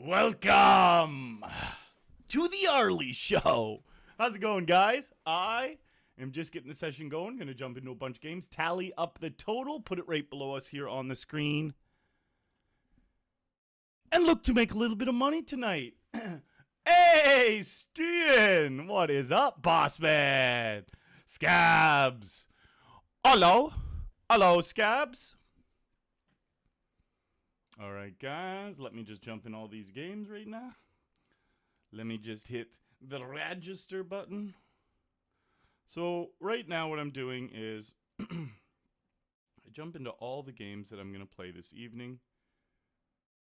Welcome to the Arlie Show. How's it going, guys? I am just getting the session going. Going to jump into a bunch of games, tally up the total, put it right below us here on the screen, and look to make a little bit of money tonight. Hey, Stian! What is up, boss man? Scabs. Hello. Hello, Scabs. All right, guys, let me just jump in all these games right now. Let me just hit the register button. So right now what I'm doing is I jump into all the games that I'm going to play this evening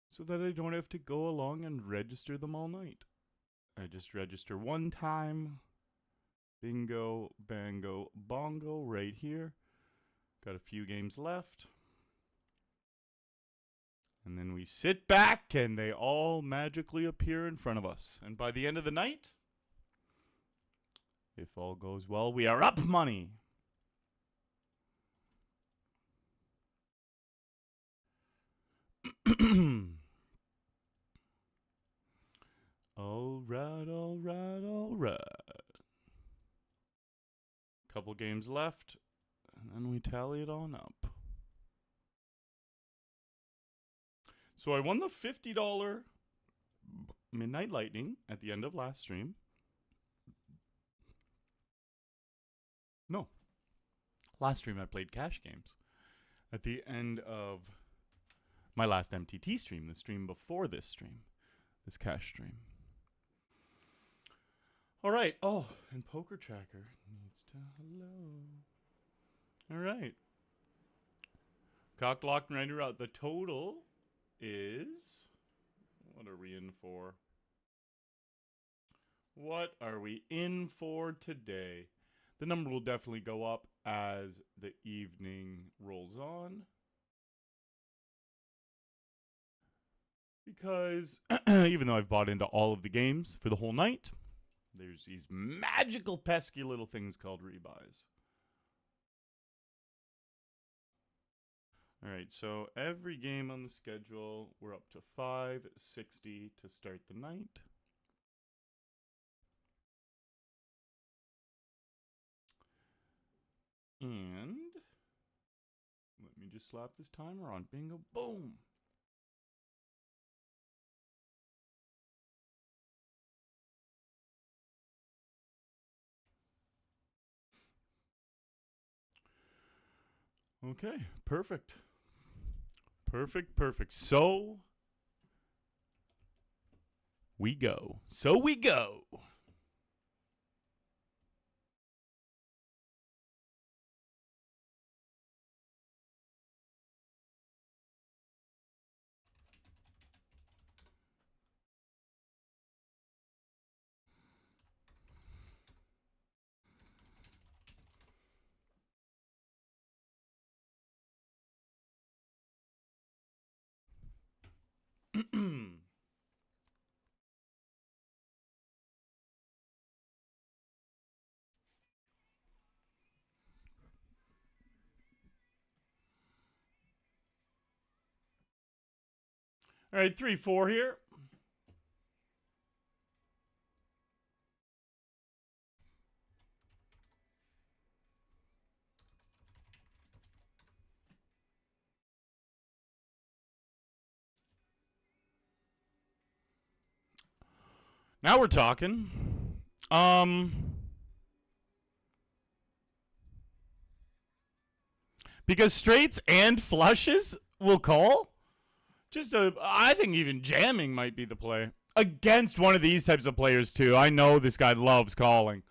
so that I don't have to go along and register them all night. I just register one time. Bingo, bango, bongo right here. Got a few games left. And then we sit back and they all magically appear in front of us. And by the end of the night, if all goes well, we are up money. All right, all right, all right. Couple games left, and then we tally it on up. So I won the $50 Midnight Lightning at the end of last stream. No. Last stream I played cash games. At the end of my last MTT stream, the stream before this stream, this cash stream. All right. Oh, and Poker Tracker needs to hello. All right. Cock, lock, and rider out. The total is, what are we in for? What are we in for today? The number will definitely go up as the evening rolls on. Because even though I've bought into all of the games for the whole night, there's these magical pesky little things called rebuys. All right, so every game on the schedule, we're up to $5.60 to start the night. And let me just slap this timer on. Bingo, boom. Okay, perfect. Perfect, perfect. So we go. So we go. All right, 3-4 here. Now we're talking. Because straights and flushes will call. I think even jamming might be the play. Against one of these types of players, too. I know this guy loves calling.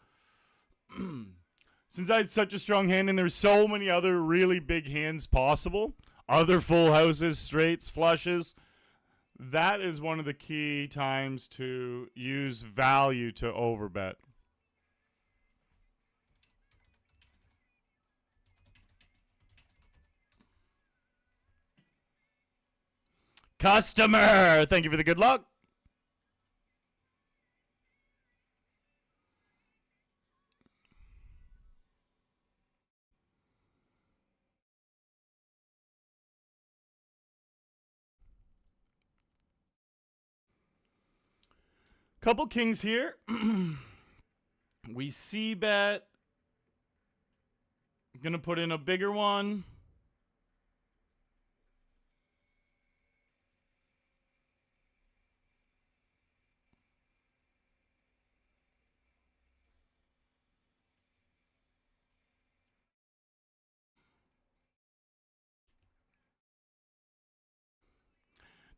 Since I had such a strong hand and there's so many other really big hands possible, other full houses, straights, flushes, that is one of the key times to use value to overbet. Customer, thank you for the good luck. Couple kings here. We see bet. Gonna put in a bigger one.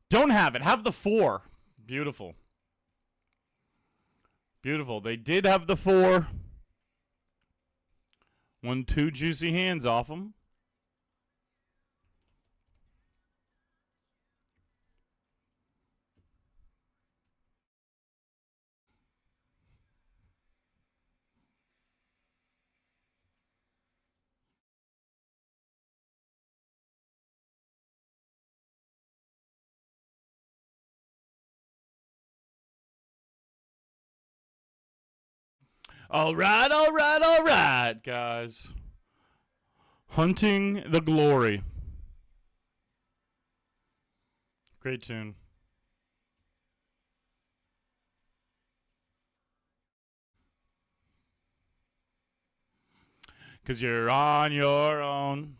Don't have it. Have the 4. Beautiful. Beautiful. They did have the 4. Won 2 juicy hands off them. All right, guys. Hunting the Glory. Great tune. Because you're on your own.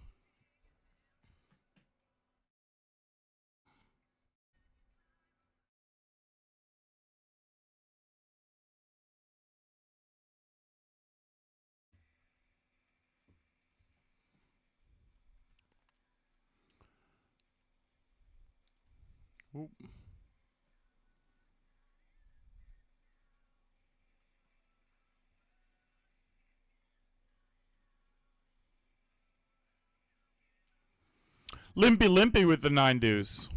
Oop. Limpy with the 9 deuce.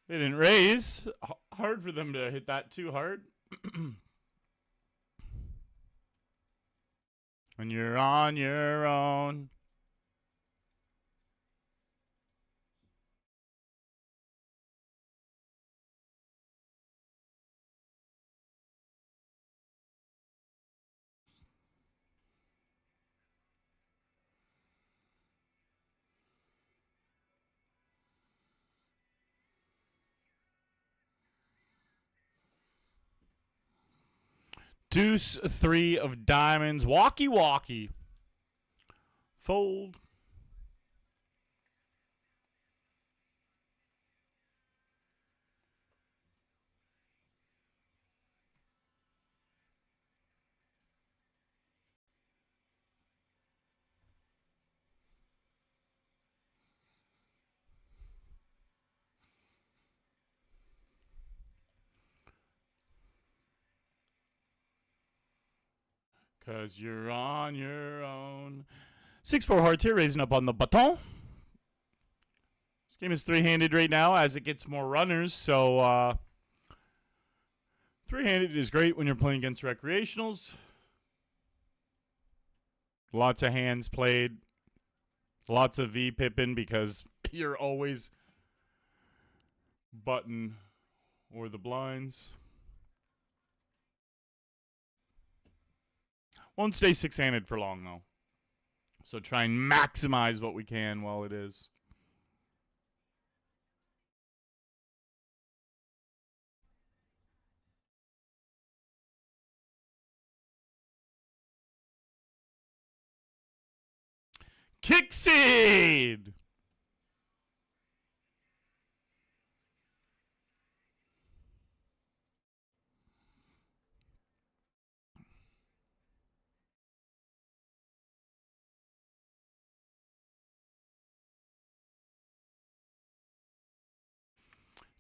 They didn't raise. Hard for them to hit that too hard. When you're on your own. Deuce 3 of diamonds. Walkie. Fold. Because you're on your own. 6-4 hearts here, raising up on the baton. This game is 3-handed right now as it gets more runners. So 3-handed is great when you're playing against recreationals. Lots of hands played. Lots of V pipping because you're always button or the blinds. Won't stay 6-handed for long, though. So try and maximize what we can while it is. Kick seed!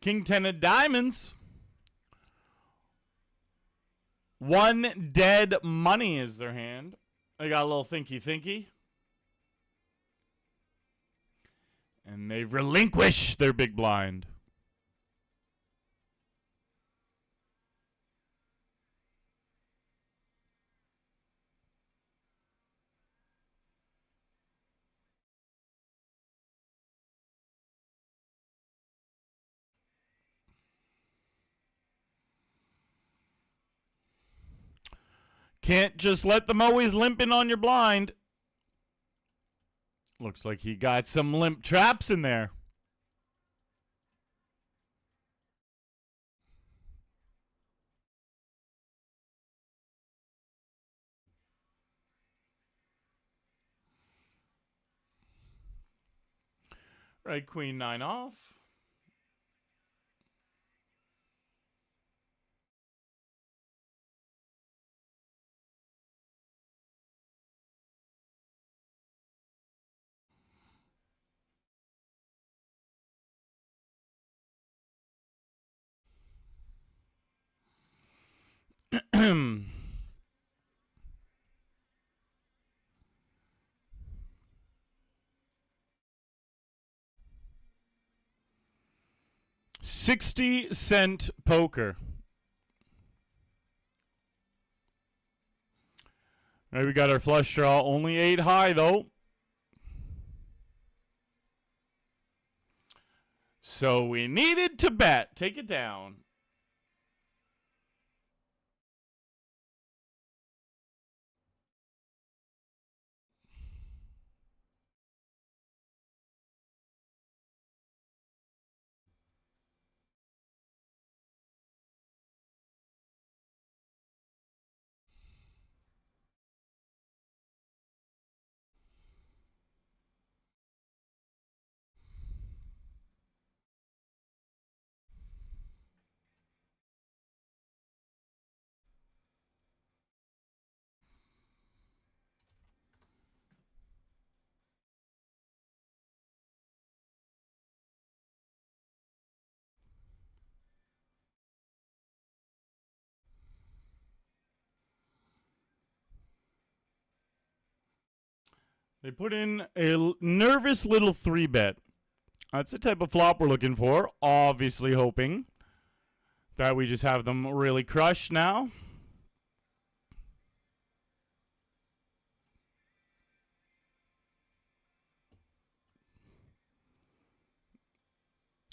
King 10 of diamonds. 1 dead money is their hand. They got a little thinky. And they've relinquished their big blind. Can't just let them always limp in on your blind. Looks like he got some limp traps in there. Right, queen 9 off. $0.60 poker. All right, we got our flush draw. Only 8 high, though. So we needed to bet. Take it down. They put in a nervous little 3-bet. That's the type of flop we're looking for. Obviously hoping that we just have them really crushed now.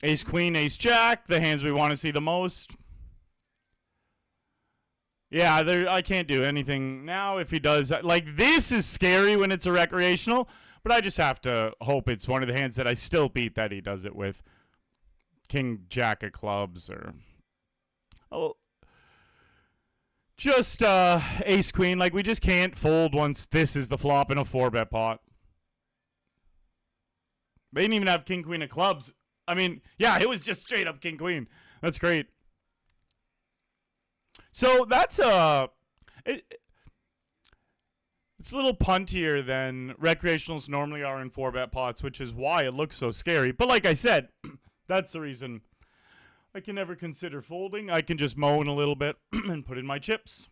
Ace, queen, ace, jack. The hands we want to see the most. Yeah, I can't do anything now if he does. Like, this is scary when it's a recreational, but I just have to hope it's one of the hands that I still beat that he does it with. King, jack of clubs, or... Oh, just ace, queen. Like, we just can't fold once this is the flop in a 4-bet pot. They didn't even have king, queen of clubs. I mean, yeah, it was just straight up king, queen. That's great. So that's it's a little puntier than recreationals normally are in 4-bet pots, which is why it looks so scary. But like I said, that's the reason I can never consider folding. I can just moan a little bit and put in my chips.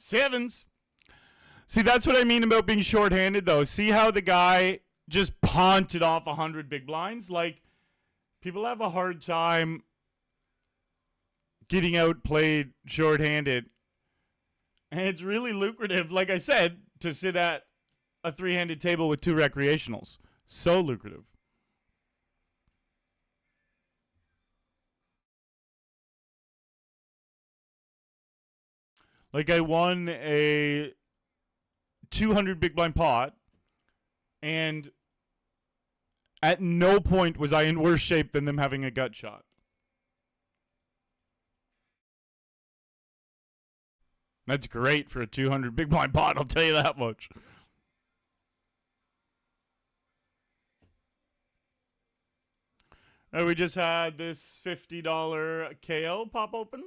Sevens. See, that's what I mean about being shorthanded, though. See how the guy just punted off 100 big blinds? Like, people have a hard time getting outplayed shorthanded. And it's really lucrative, like I said, to sit at a 3-handed table with 2 recreationals. So lucrative. Like, I won a 200 big blind pot, and at no point was I in worse shape than them having a gut shot. That's great for a 200 big blind pot, I'll tell you that much. We just had this $50 KO pop open.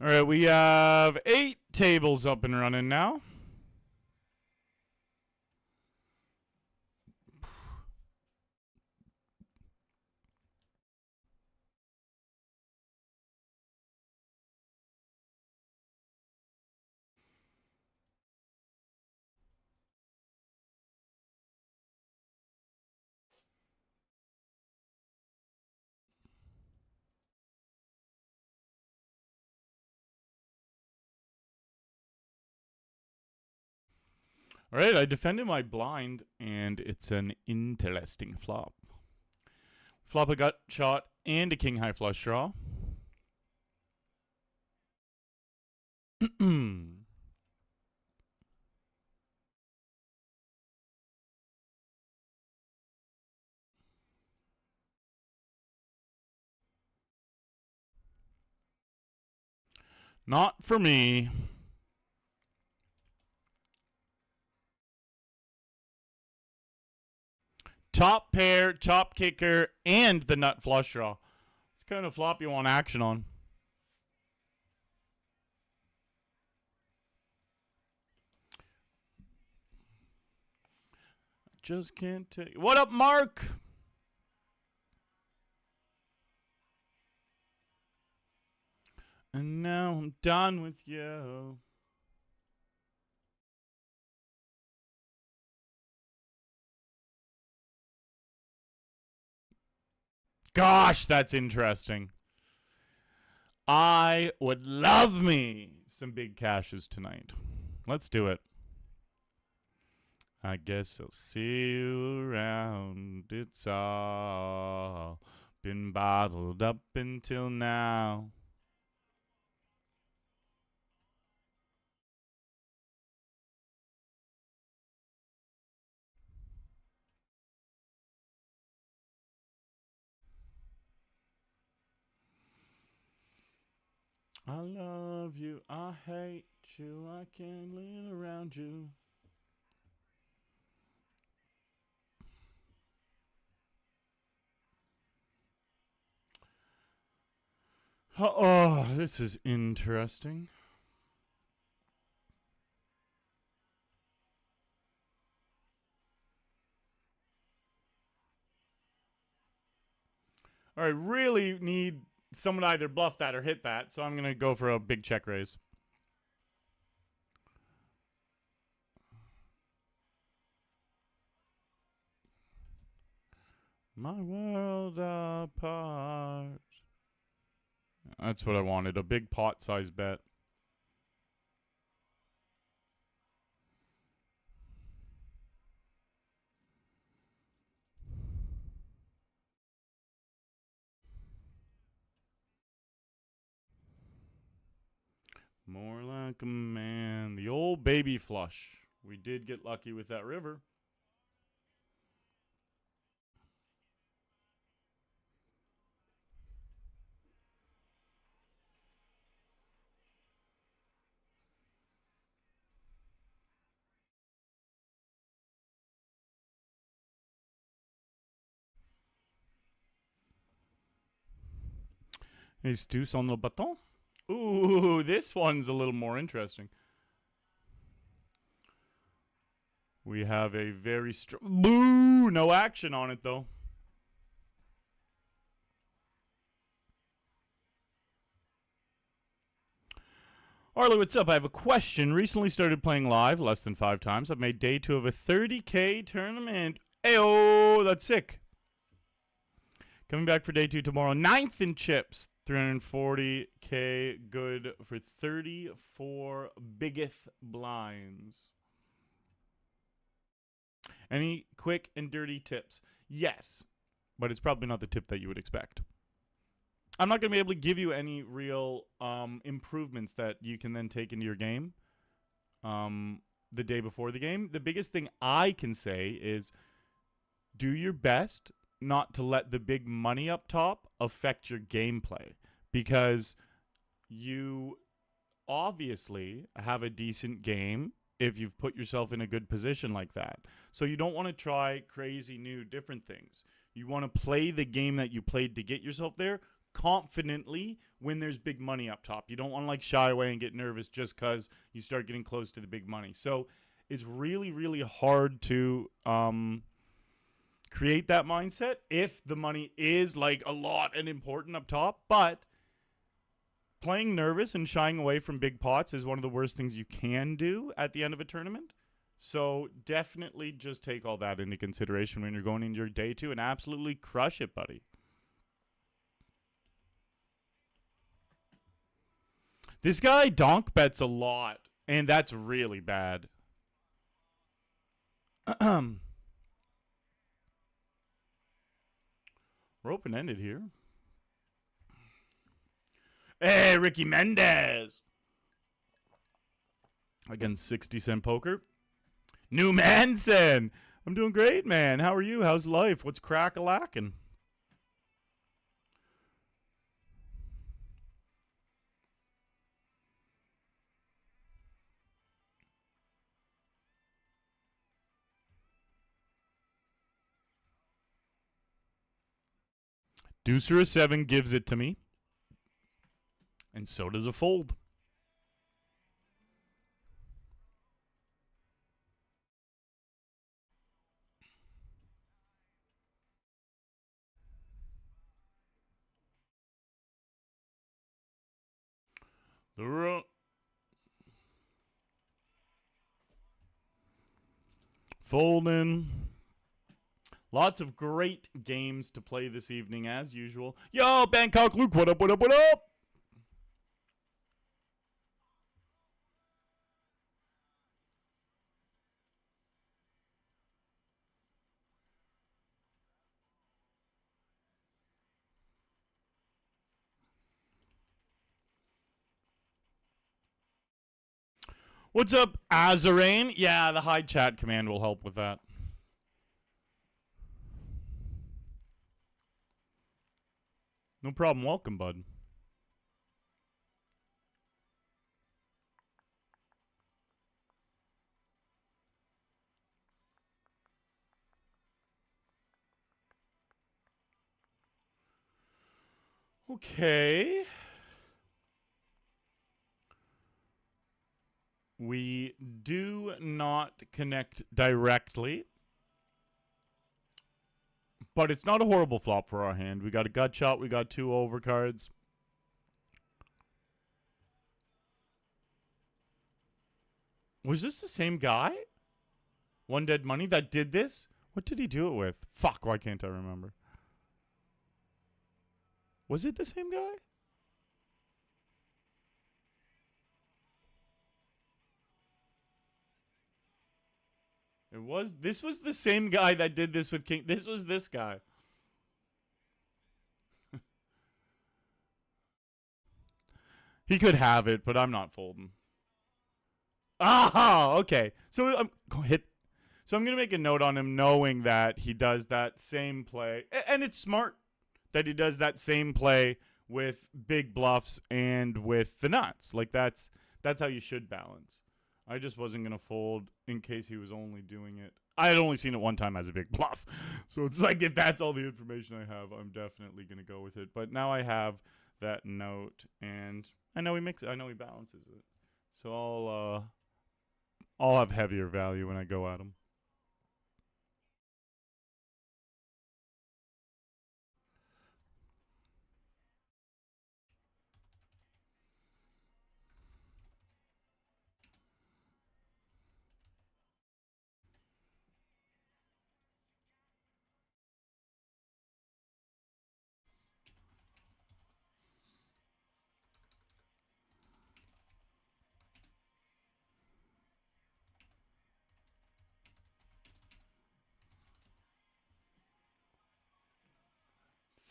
All right, we have 8 tables up and running now. All right, I defended my blind, and it's an interesting flop. Flop a gut shot and a king high flush draw. Not for me. Top pair, top kicker, and the nut flush draw. It's kind of flop you want action on. Just can't take. What up, Mark? And now I'm done with you. Gosh, that's interesting. I would love me some big cashes tonight. Let's do it. I guess I'll see you around. It's all been bottled up until now. I love you, I hate you, I can't live around you. Oh, this is interesting. All right, really need someone to either bluff that or hit that, so I'm going to go for a big check raise. My world apart. That's what I wanted, a big pot size bet. More like a man. The old baby flush. We did get lucky with that river. Ace deuce on the bâton. Ooh, this one's a little more interesting. We have a very strong... Boo! No action on it, though. Arlie, what's up? I have a question. Recently started playing live, less than 5 times. I've made day 2 of a 30K tournament. Ayo, that's sick. Coming back for day 2 tomorrow. 9th in chips. 340K good for 34 biggest blinds. Any quick and dirty tips? Yes, but it's probably not the tip that you would expect. I'm not going to be able to give you any real improvements that you can then take into your game the day before the game. The biggest thing I can say is do your best not to let the big money up top affect your gameplay, because you obviously have a decent game if you've put yourself in a good position like that. So you don't want to try crazy new different things. You want to play the game that you played to get yourself there, confidently when there's big money up top. You don't want to like shy away and get nervous just because you start getting close to the big money. So it's really, really hard to create that mindset if the money is like a lot and important up top. But playing nervous and shying away from big pots is one of the worst things you can do at the end of a tournament. So definitely just take all that into consideration when you're going into your day two and absolutely crush it, buddy. This guy donk bets a lot, and that's really bad. We're open-ended here. Hey, Ricky Mendez. Against 60-cent poker. New Manson. I'm doing great, man. How are you? How's life? What's crack-a-lackin'? Deuce or a 7 gives it to me. And so does a fold. Folding. Lots of great games to play this evening, as usual. Yo, Bangkok Luke, what up, what up, what up? What's up, Azarain? Yeah, the hide chat command will help with that. No problem. Welcome, bud. Okay. We do not connect directly. But it's not a horrible flop for our hand. We got a gut shot. We got 2 overcards. Was this the same guy? One Dead Money that did this? What did he do it with? Fuck, why can't I remember? Was it the same guy? It was. This was the same guy that did this with King. This was this guy. He could have it, but I'm not folding. Ah, okay. So I'm gonna make a note on him, knowing that he does that same play, and it's smart that he does that same play with big bluffs and with the nuts. Like that's how you should balance. I just wasn't gonna fold in case he was only doing it. I had only seen it one time as a big bluff, so it's like if that's all the information I have, I'm definitely gonna go with it. But now I have that note, and I know he balances it, so I'll have heavier value when I go at him.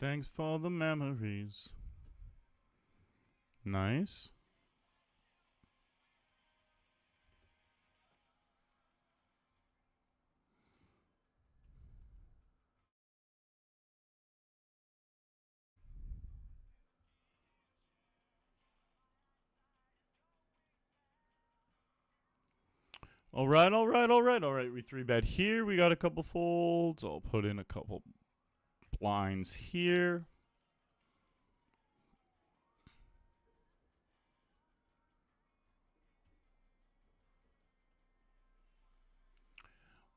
Thanks for the memories. Nice. All right. We 3-bet here. We got a couple folds. I'll put in a couple blinds here.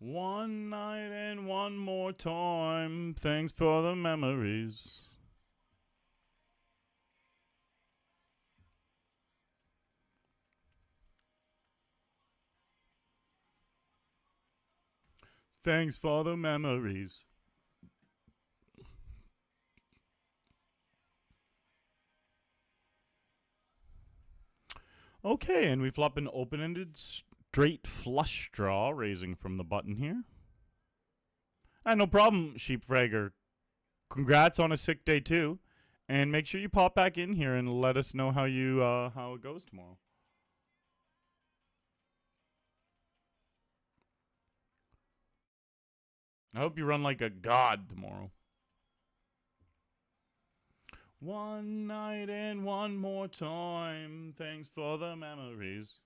One night and one more time. Thanks for the memories. Thanks for the memories. Okay, and we flop an open-ended straight flush draw, raising from the button here. And no problem, Sheepfragger. Congrats on a sick day too, and make sure you pop back in here and let us know how it goes tomorrow. I hope you run like a god tomorrow. One night and one more time. Thanks for the memories.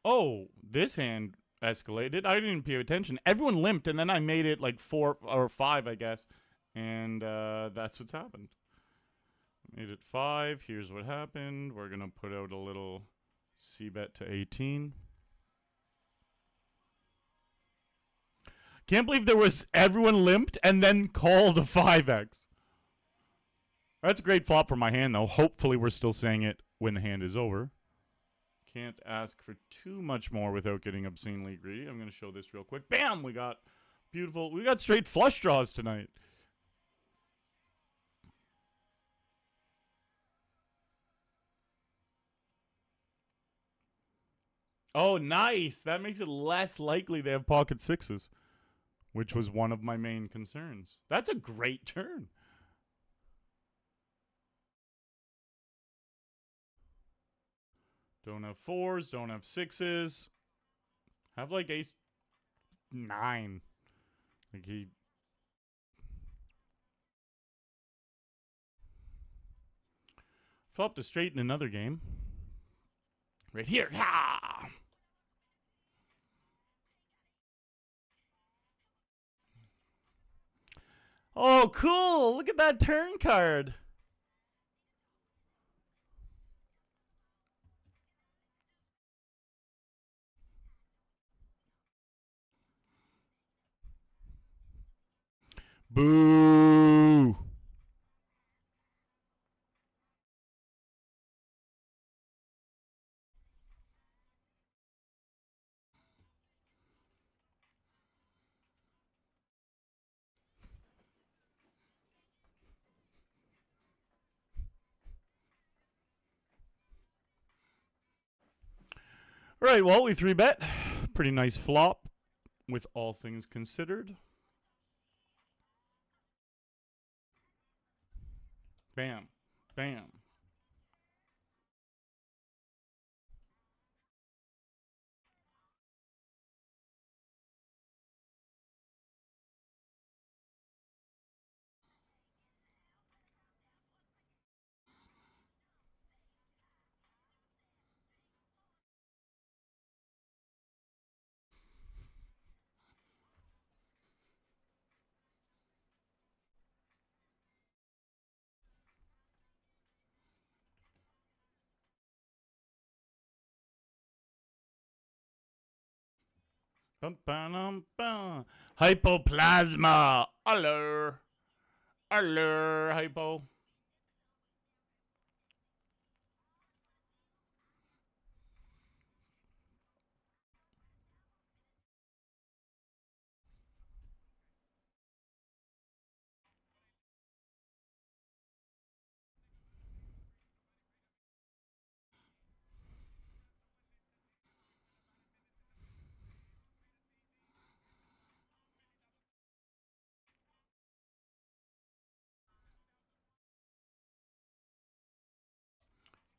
Oh, this hand escalated. I didn't even pay attention. Everyone limped, and then I made it like 4 or 5, I guess. And that's what's happened. Made it 5. Here's what happened. We're going to put out a little c-bet to 18. Can't believe everyone limped and then called a 5x. That's a great flop for my hand, though. Hopefully we're still saying it when the hand is over. Can't ask for too much more without getting obscenely greedy. I'm going to show this real quick. Bam! We got beautiful. We got straight flush draws tonight. Oh, nice. That makes it less likely they have pocket sixes, which was one of my main concerns. That's a great turn. Don't have 4s, don't have 6s. Have like ace 9. Like he... Flopped a straight in another game. Right here. Ha! Oh, cool. Look at that turn card. Boo. All right, well, we 3-bet. Pretty nice flop with all things considered. Bam. Bam. Bum, bum, bum. Hypoplasma. Hello. Hello, hypo.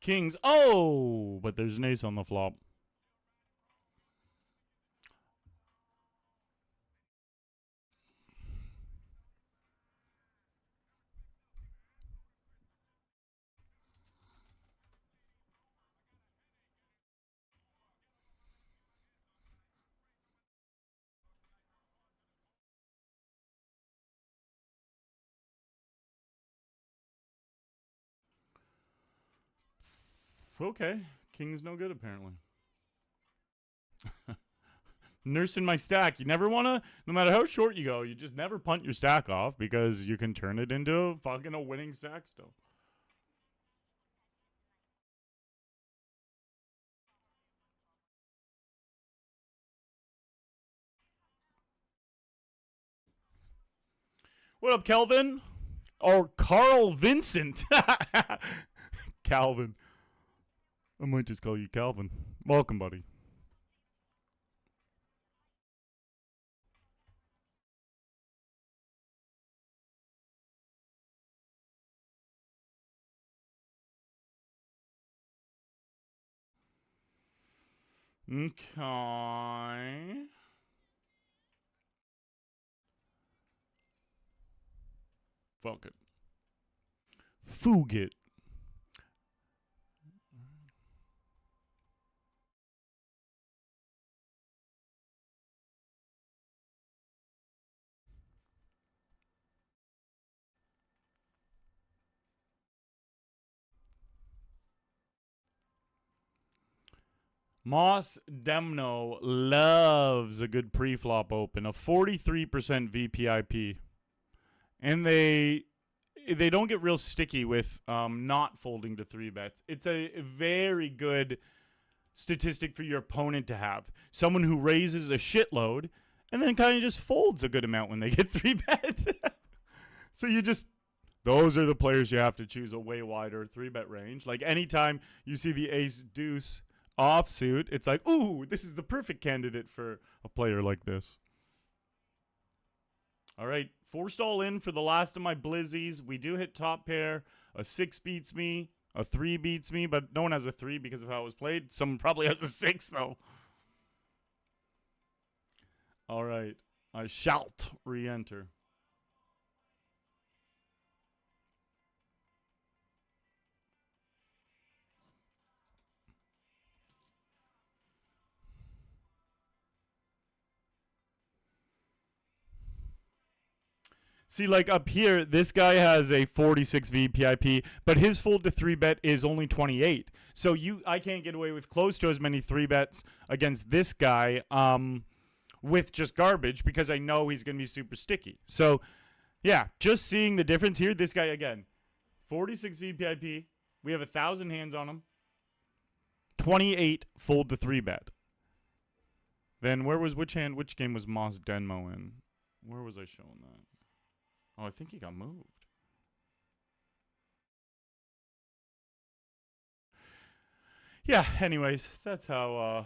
Kings. Oh, but there's an ace on the flop. Okay. King's no good, apparently. Nursing my stack. You never want to, no matter how short you go, you just never punt your stack off because you can turn it into fucking a winning stack still. What up, Kelvin? Or Carl Vincent. Calvin. I might just call you Calvin. Welcome, buddy. Okay. Fuck it. Fugit. Moss Demno loves a good pre-flop open, a 43% VPIP. And they don't get real sticky with not folding to 3-bets. It's a very good statistic for your opponent to have. Someone who raises a shitload and then kind of just folds a good amount when they get 3-bet. So those are the players you have to choose a way wider 3-bet range. Like anytime you see the ace deuce offsuit, it's like, ooh, this is the perfect candidate for a player like this. All right, forced all in for the last of my blizzies. We do hit top pair. A 6 beats me. A 3 beats me, but no one has a 3 because of how it was played. Someone probably has a 6, though. All right, I shalt re-enter. See, like up here, this guy has a 46 VPIP, but his fold to 3-bet is only 28. So I can't get away with close to as many 3-bets against this guy with just garbage because I know he's going to be super sticky. So, yeah, just seeing the difference here, this guy, again, 46 VPIP. We have 1,000 hands on him. 28 fold to 3-bet. Then which game was Moss Denmo in? Where was I showing that? Oh, I think he got moved. Yeah, anyways, that's how,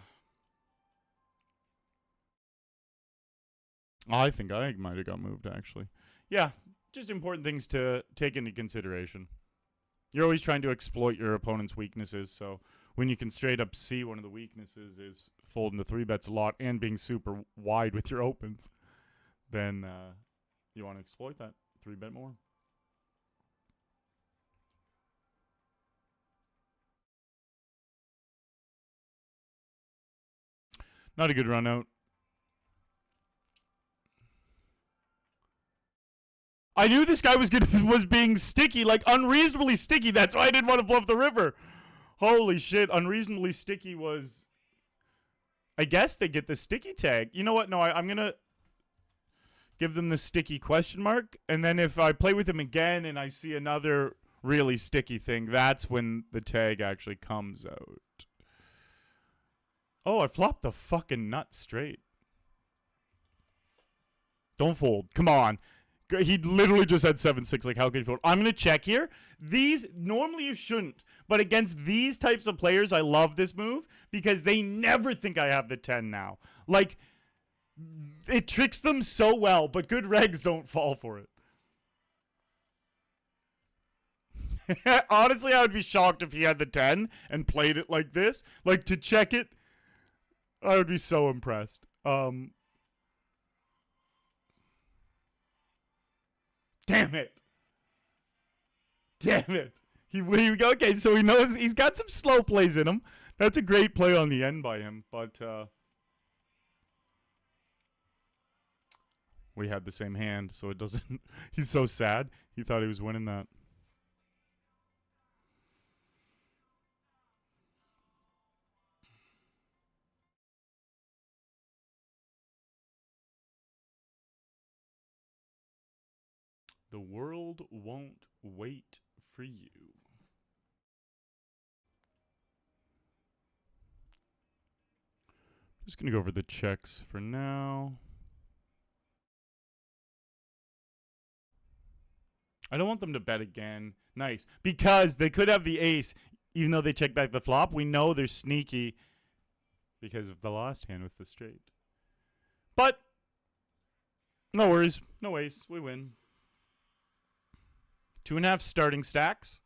I think I might have got moved, actually. Yeah, just important things to take into consideration. You're always trying to exploit your opponent's weaknesses, so when you can straight up see one of the weaknesses is folding the 3-bets a lot and being super wide with your opens, then you want to exploit that. 3-bet more. Not a good run out. I knew this guy was being sticky, like unreasonably sticky. That's why I didn't want to bluff the river. Holy shit, unreasonably sticky was... I guess they get the sticky tag. You know what? No, I'm going to give them the sticky question mark. And then if I play with them again and I see another really sticky thing, that's when the tag actually comes out. Oh, I flopped the fucking nut straight. Don't fold. Come on. He literally just had 7-6. Like, how could you fold? I'm going to check here. These, normally you shouldn't. But against these types of players, I love this move because they never think I have the 10 now. Like, it tricks them so well, but good regs don't fall for it. Honestly, I would be shocked if he had the 10 and played it like this. Like, to check it, I would be so impressed. Damn it. Damn it. Okay, so he knows he's got some slow plays in him. That's a great play on the end by him, but we had the same hand, so it doesn't... He's so sad. He thought he was winning that. The world won't wait for you. Just going to go over the checks for now. I don't want them to bet again. Nice. Because they could have the ace, even though they check back the flop. We know they're sneaky because of the last hand with the straight. But no worries. No ace. We win. 2.5 starting stacks.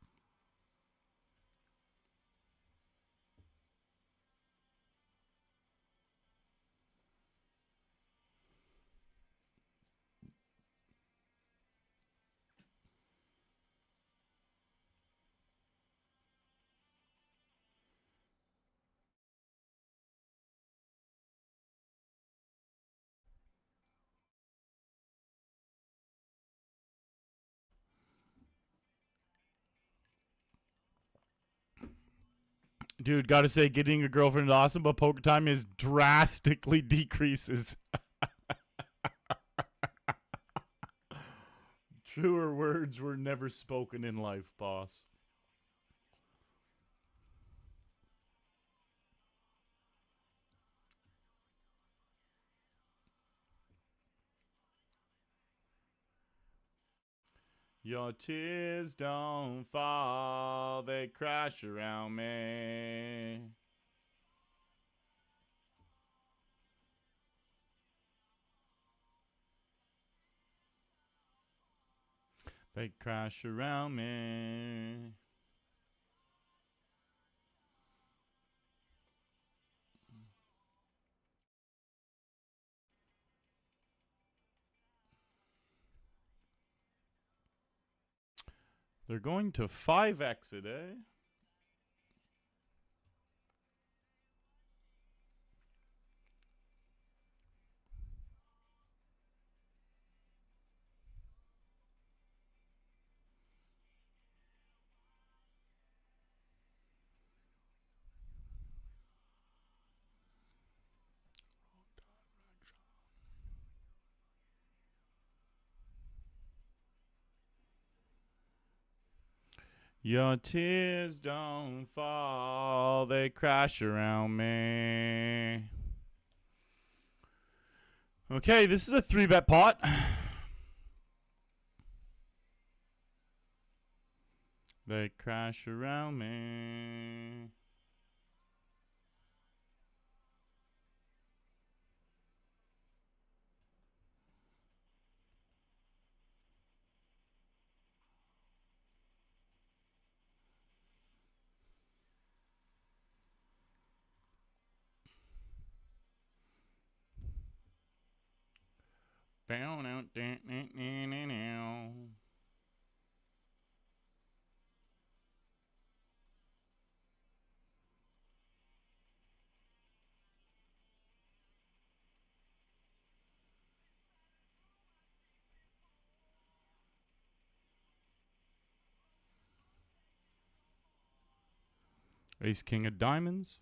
Dude, gotta say, getting a girlfriend is awesome, but poker time is drastically decreases. Truer words were never spoken in life, boss. Your tears don't fall, they crash around me. They crash around me. They're going to 5x it, eh? Your tears don't fall, they crash around me. Okay, this is a 3-bet pot. They crash around me. Ace king of diamonds.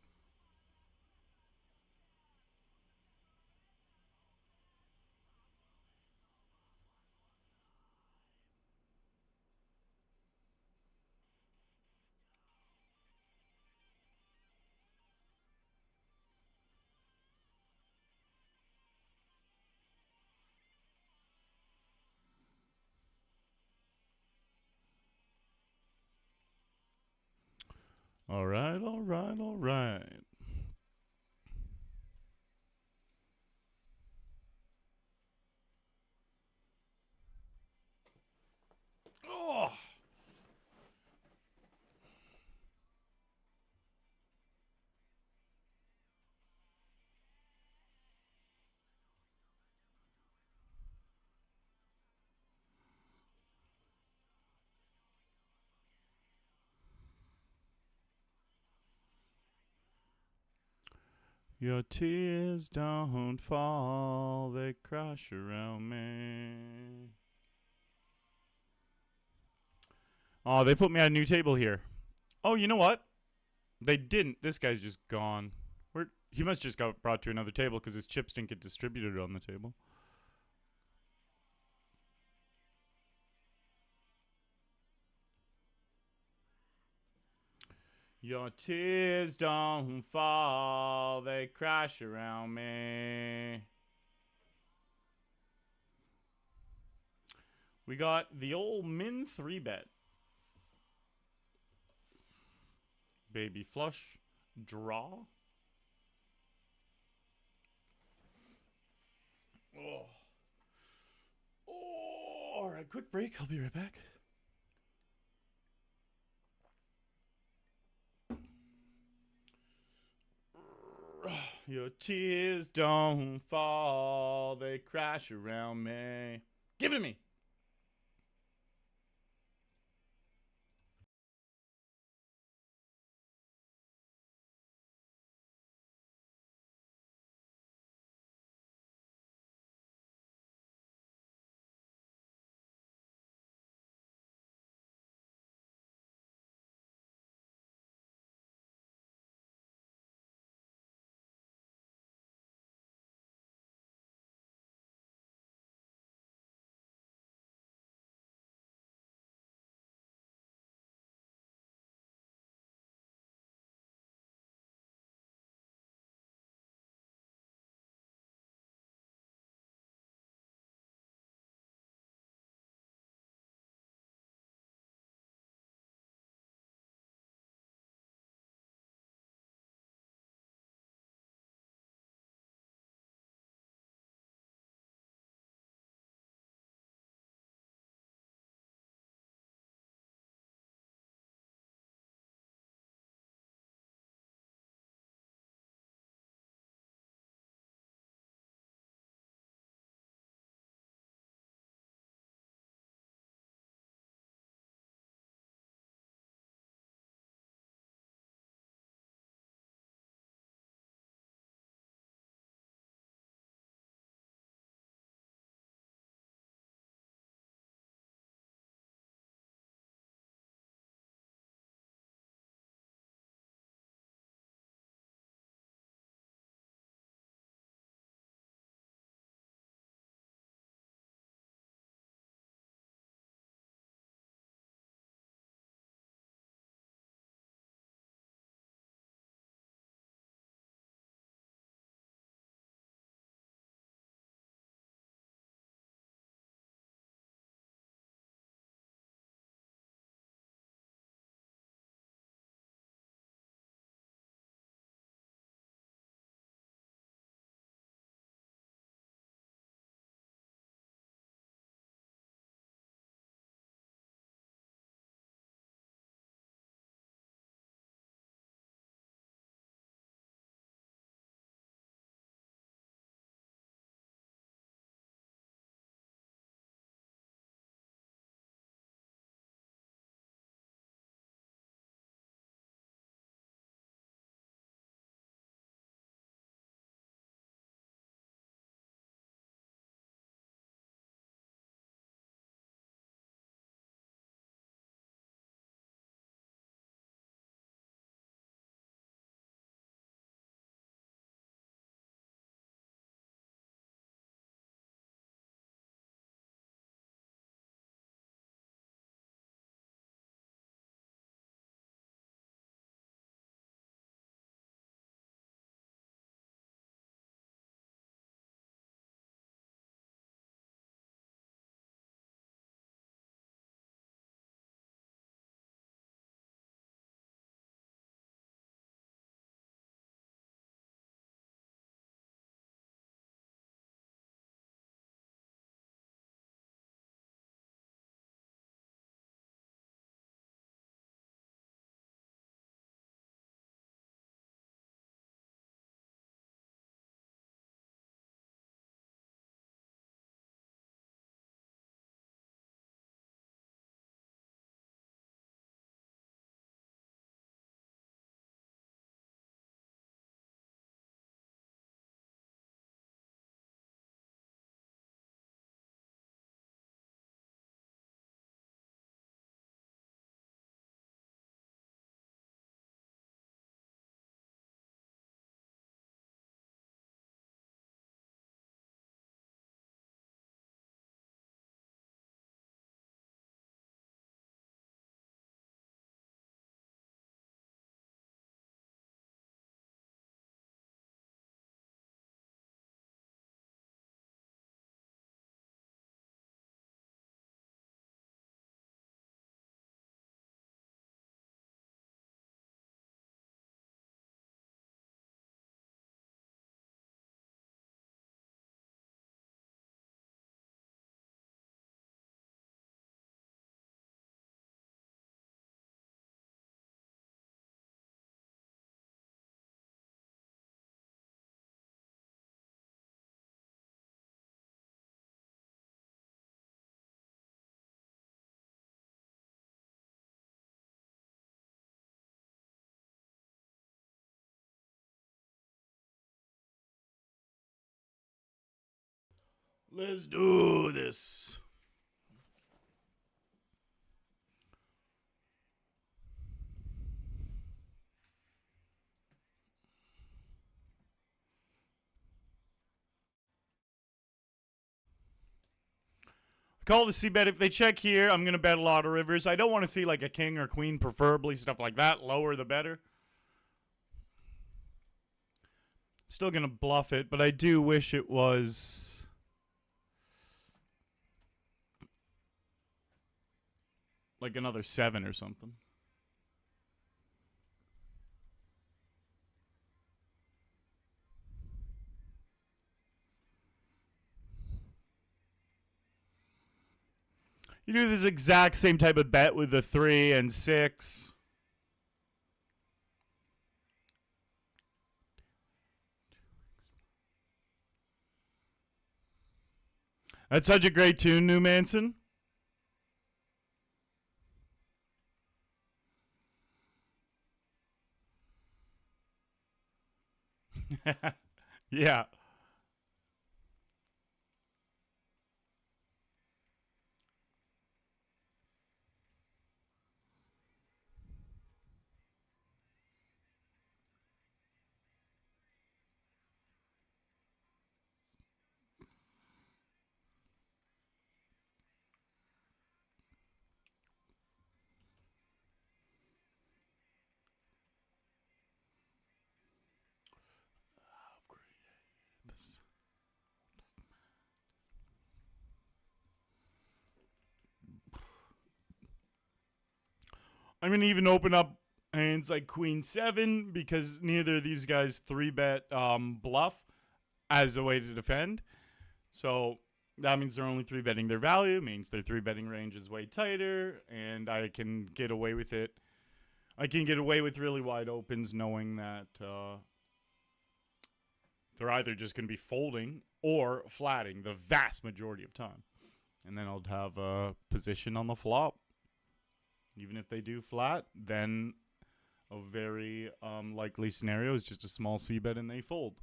All right, all right, all right. Oh. Your tears don't fall, they crash around me. Oh, they put me on a new table here. Oh, you know what? They didn't. This guy's just gone. He must just got brought to another table because his chips didn't get distributed on the table. Your tears don't fall, they crash around me. We got the old min 3-bet. Baby flush, draw. Oh. Oh, all right, quick break. I'll be right back. Your tears don't fall, they crash around me. Give it to me. Let's do this. Call to see bet. If they check here, I'm going to bet a lot of rivers. I don't want to see like a king or queen, preferably, stuff like that. Lower the better. Still going to bluff it, but I do wish it was like another 7 or something. You do this exact same type of bet with the 3 and 6. That's such a great tune, New Manson. Yeah. I'm going to even open up hands like Queen 7 because neither of these guys 3-bet bluff as a way to defend. So that means they're only 3-betting their value, means their 3-betting range is way tighter, and I can get away with it. I can get away with really wide opens knowing that they're either just going to be folding or flatting the vast majority of time. And then I'll have a position on the flop. Even if they do flat, then a very likely scenario is just a small c-bet and they fold.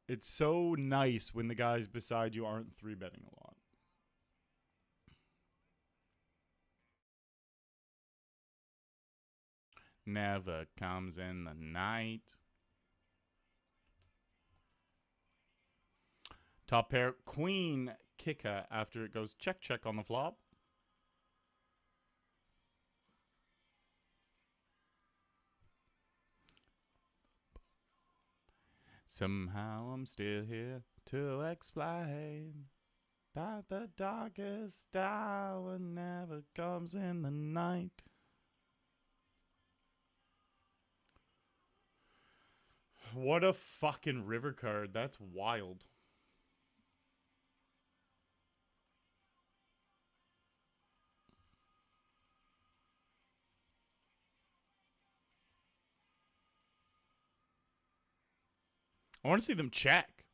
It's so nice when the guys beside you aren't 3-betting a lot. Never comes in the night. Top pair, queen kicker after it goes check, check on the flop. Somehow I'm still here to explain that the darkest hour never comes in the night. What a fucking river card. That's wild. I want to see them check.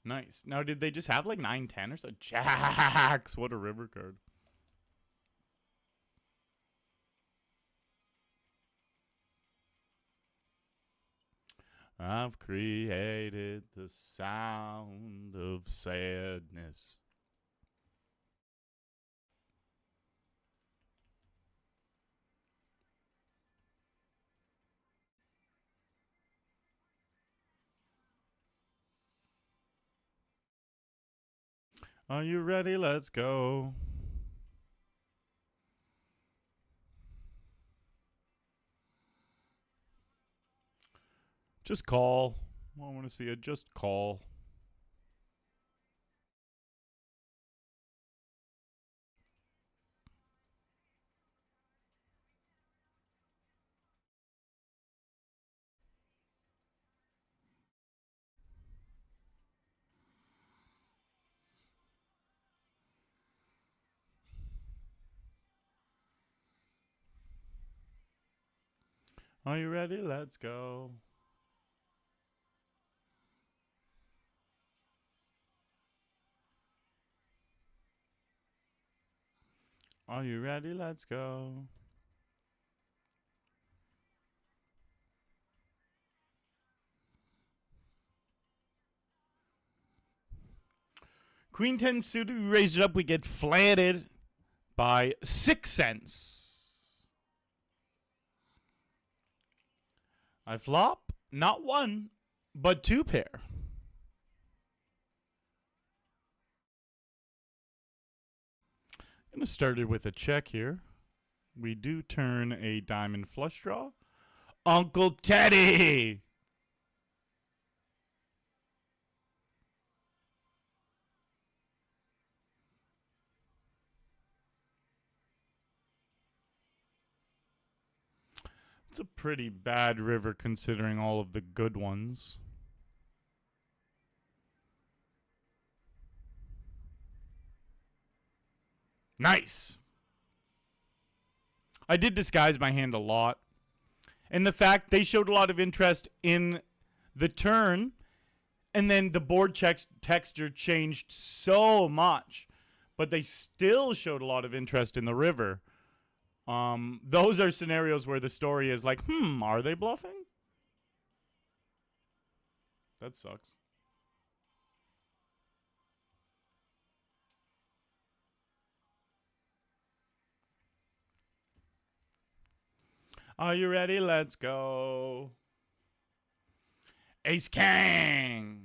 Nice. Now, did they just have like 9-10 or so? Jacks. What a river card. I've created the sound of sadness. Are you ready? Let's go. Just call. I want to see it. Just call. Are you ready? Let's go. Are you ready? Let's go. Queen 10 suited, we raise it up, we get flatted by 6 cents. I flop, not 1, but 2 pair. I'm going to start it with a check here. We do turn a diamond flush draw. Uncle Teddy! It's a pretty bad river considering all of the good ones. Nice! I did disguise my hand a lot. And the fact they showed a lot of interest in the turn, and then the board texture changed so much, but they still showed a lot of interest in the river. Those are scenarios where the story is like, are they bluffing? That sucks. Are you ready? Let's go. Ace King.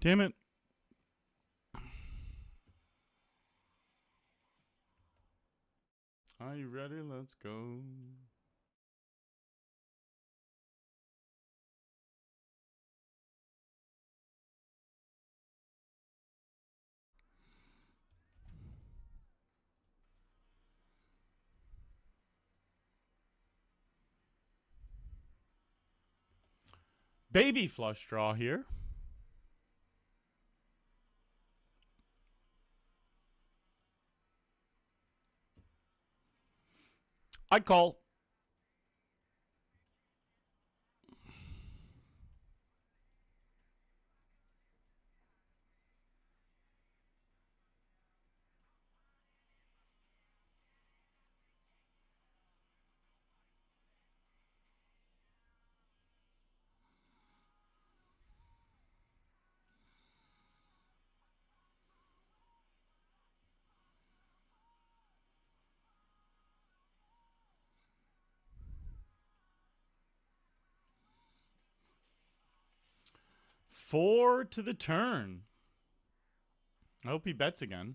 Damn it. Are you ready? Let's go. Baby flush draw here. I call. Four to the turn. I hope he bets again.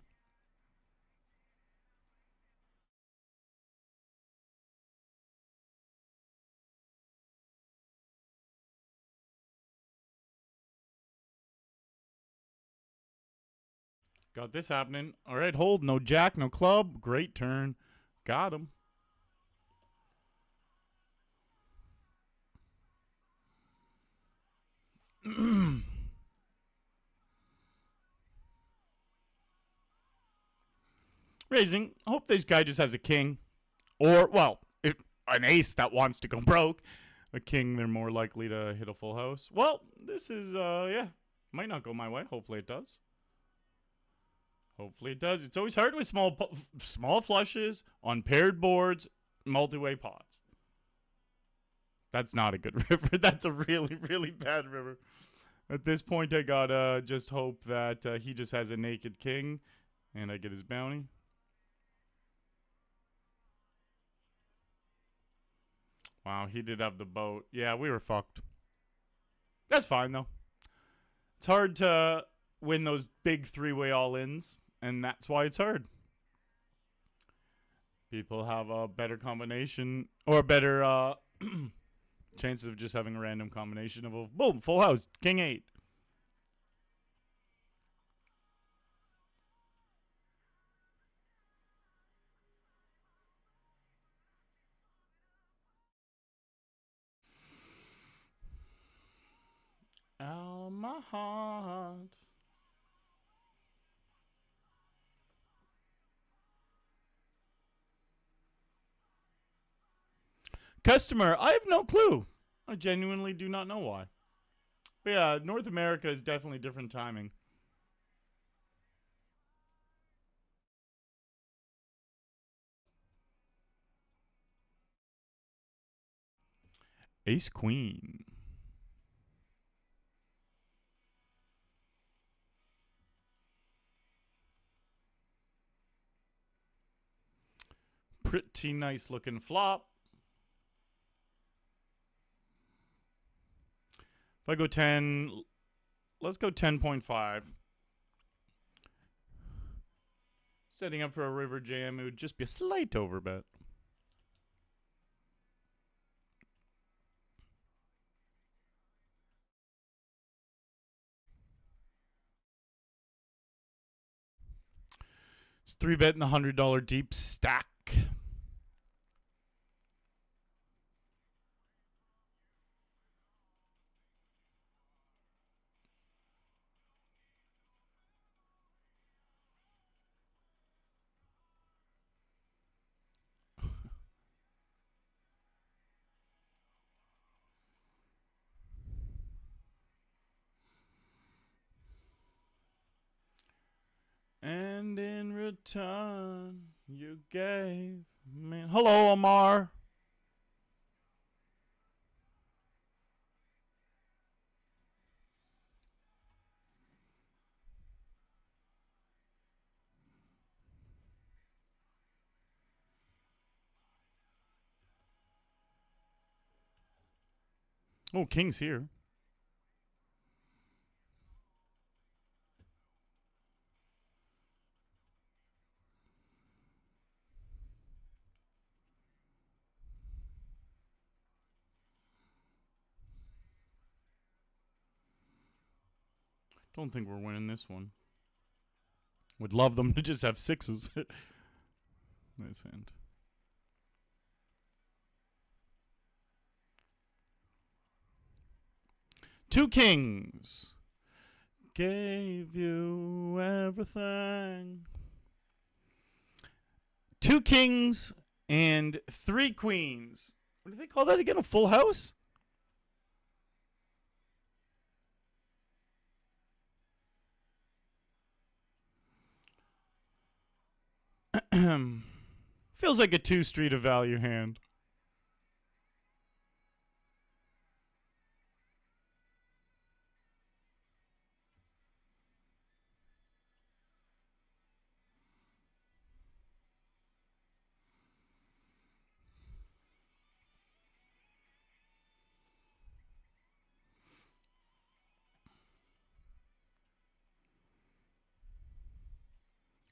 Got this happening. All right, hold. No jack, no club. Great turn. Got him. Raising. I hope this guy just has a king. Or, well, an ace that wants to go broke. A king, they're more likely to hit a full house. Well, this is, yeah. Might not go my way. Hopefully it does. Hopefully it does. It's always hard with small flushes on paired boards, multi-way pots. That's not a good river. That's a really, really bad river. At this point, I gotta just hope that he just has a naked king and I get his bounty. Wow, he did have the boat. Yeah, we were fucked. That's fine, though. It's hard to win those big three-way all-ins, and that's why it's hard. People have a better combination, or a better chances of just having a random combination of a, boom, full house, king 8. Oh, my heart. Customer, I have no clue. I genuinely do not know why. But yeah, North America is definitely different timing. Ace Queen. Pretty nice looking flop. If I go 10, let's go 10.5. Setting up for a river jam, it would just be a slight overbet. It's 3-betting the $100 deep stack. And in return, you gave me. Hello, Amar. Oh, King's here. Don't think we're winning this one. Would love them to just have sixes. Nice hand. Two kings. Gave you everything. Two kings and three queens. What do they call that again? A full house? Feels like a two street of value hand.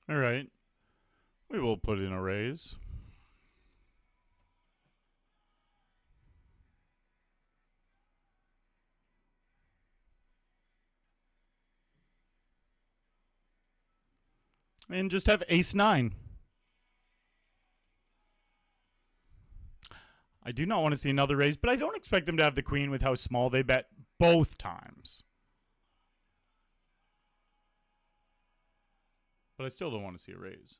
All right. We will put in a raise. And just have ace 9. I do not want to see another raise, but I don't expect them to have the queen with how small they bet both times. But I still don't want to see a raise.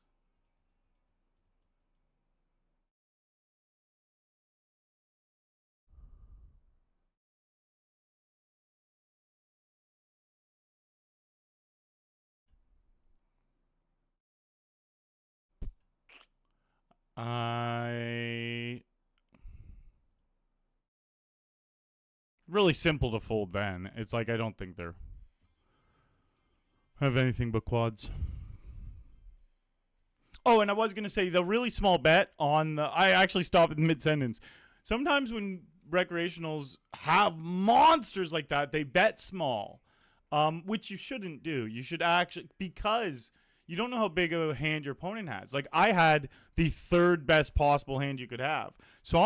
Really simple to fold then. It's like I don't think they're have anything but quads. Oh, and I was going to say the really small bet on the... I actually stopped in mid-sentence. Sometimes when recreationals have monsters like that, they bet small, which you shouldn't do. You should actually... Because you don't know how big of a hand your opponent has. Like, I had the third best possible hand you could have. So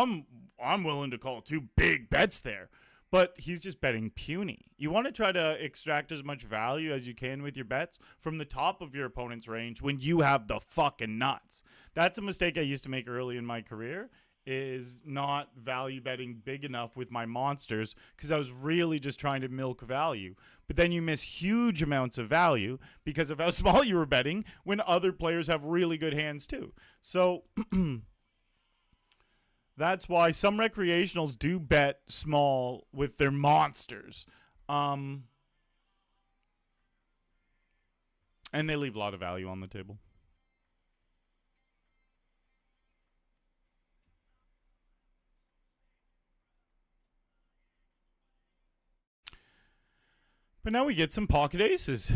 I'm willing to call 2 big bets there. But he's just betting puny. You want to try to extract as much value as you can with your bets from the top of your opponent's range when you have the fucking nuts. That's a mistake I used to make early in my career, is not value betting big enough with my monsters because I was really just trying to milk value. But then you miss huge amounts of value because of how small you were betting when other players have really good hands too. So... That's why some recreationals do bet small with their monsters. And they leave a lot of value on the table. But now we get some pocket aces.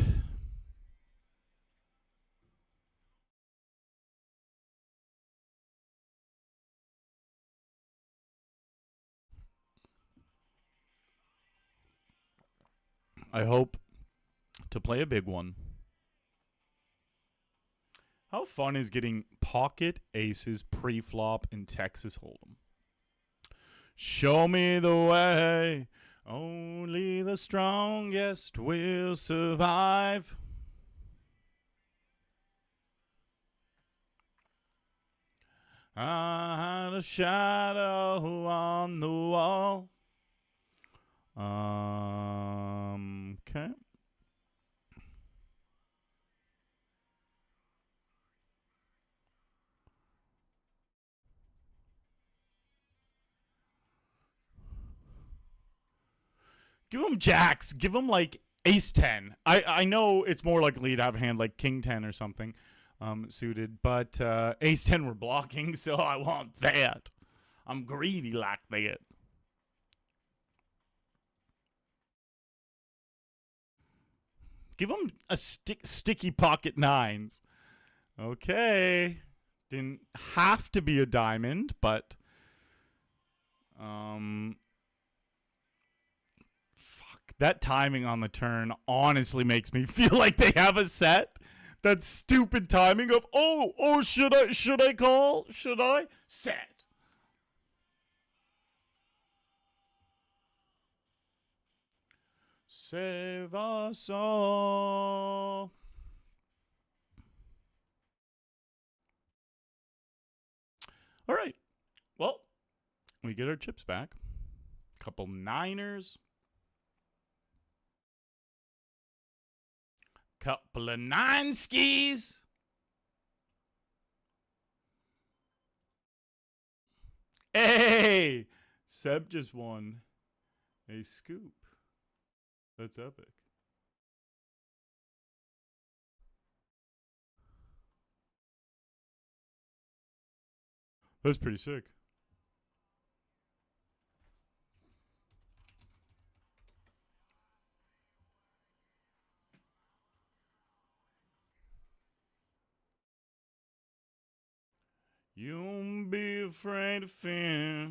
I hope to play a big one. How fun is getting pocket aces pre-flop in Texas Hold'em? Show me the way. Only the strongest will survive. I had a shadow on the wall. Okay. Give him jacks. Give him like ace 10. I know it's more likely to have a hand like king 10 or something suited, but ace 10 we're blocking, so I want that. I'm greedy like that. Give him a sticky pocket nines. Okay. Didn't have to be a diamond, but that timing on the turn honestly makes me feel like they have a set. That stupid timing of should I call? Should I? Set. Save us all. All right. Well, we get our chips back. Couple niners. Couple of nine skis. Hey! Seb just won a scoop. That's epic. That's pretty sick. You won't be afraid of fear.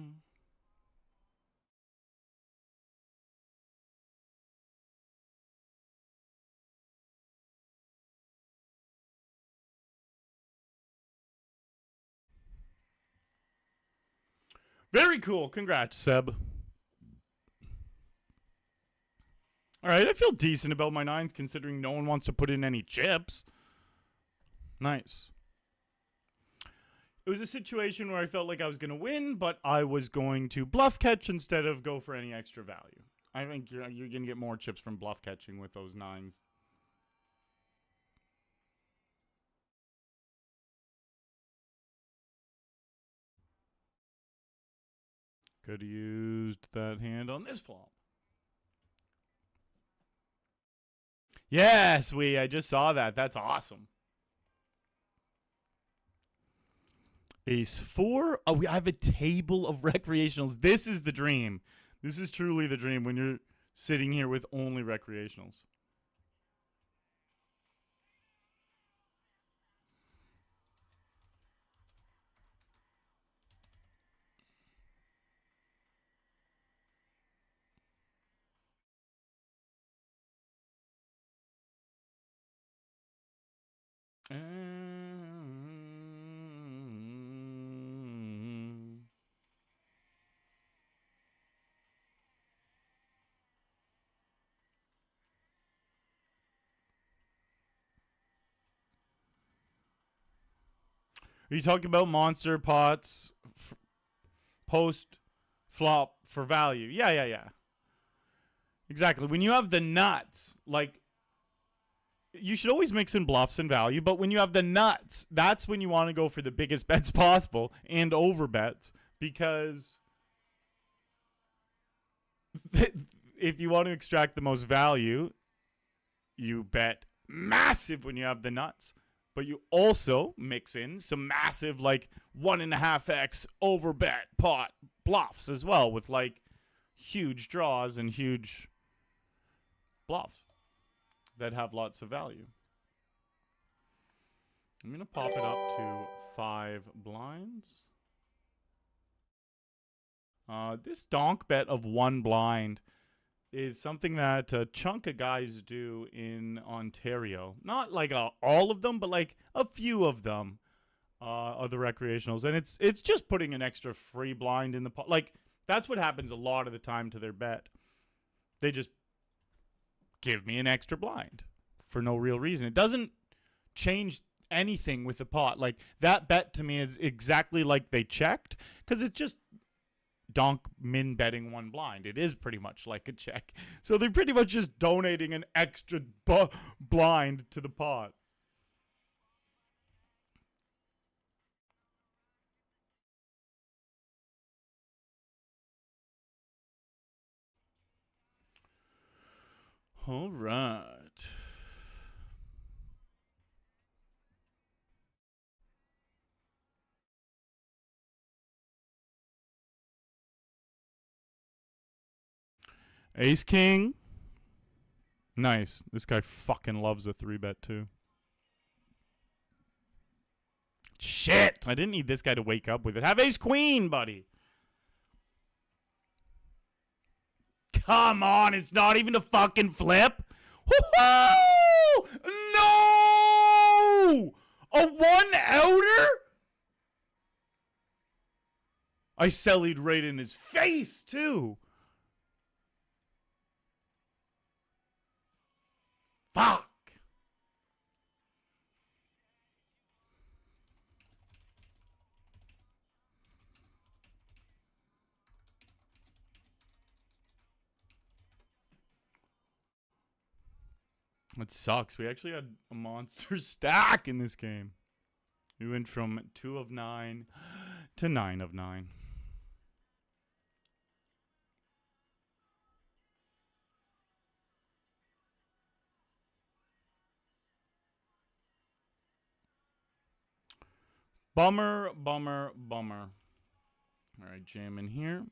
Very cool. Congrats, Seb. All right, I feel decent about my nines considering no one wants to put in any chips. Nice. It was a situation where I felt like I was going to win, but I was going to bluff catch instead of go for any extra value. I think you're going to get more chips from bluff catching with those nines. Could have used that hand on this flop. Yes, I just saw that. That's awesome. Ace 4. Oh, I have a table of recreationals. This is the dream. This is truly the dream when you're sitting here with only recreationals. Are you talking about monster pots post flop for value? Yeah. Exactly. When you have the nuts, like, you should always mix in bluffs and value, but when you have the nuts, that's when you want to go for the biggest bets possible and over bets because if you want to extract the most value, you bet massive when you have the nuts, but you also mix in some massive like 1.5x over bet pot bluffs as well, with like huge draws and huge bluffs that have lots of value. I'm going to pop it up to 5 blinds. This donk bet of 1 blind is something that a chunk of guys do in Ontario. Not like all of them, but like a few of them, of the recreationals. And it's just putting an extra free blind in the pot. Like, that's what happens a lot of the time to their bet. They just give me an extra blind for no real reason. It doesn't change anything with the pot. Like, that bet to me is exactly like they checked, because it's just donk min betting 1 blind. It is pretty much like a check. So they're pretty much just donating an extra blind to the pot. All right. Ace King. Nice. This guy fucking loves a 3-bet too. Shit! I didn't need this guy to wake up with it. Have Ace Queen, buddy. Come on, it's not even a fucking flip. Woo-hoo! No! A 1-outer? I cellied right in his face, too. Fuck. It sucks. We actually had a monster stack in this game. We went from 2 of 9 to 9 of 9. Bummer, bummer, bummer. All right, jam in here.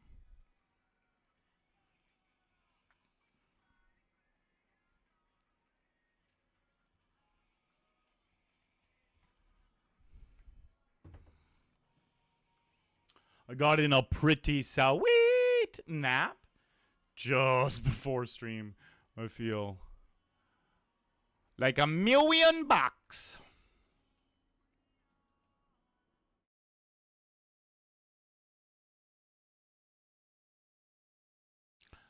I got in a pretty sweet nap just before stream. I feel like $1,000,000.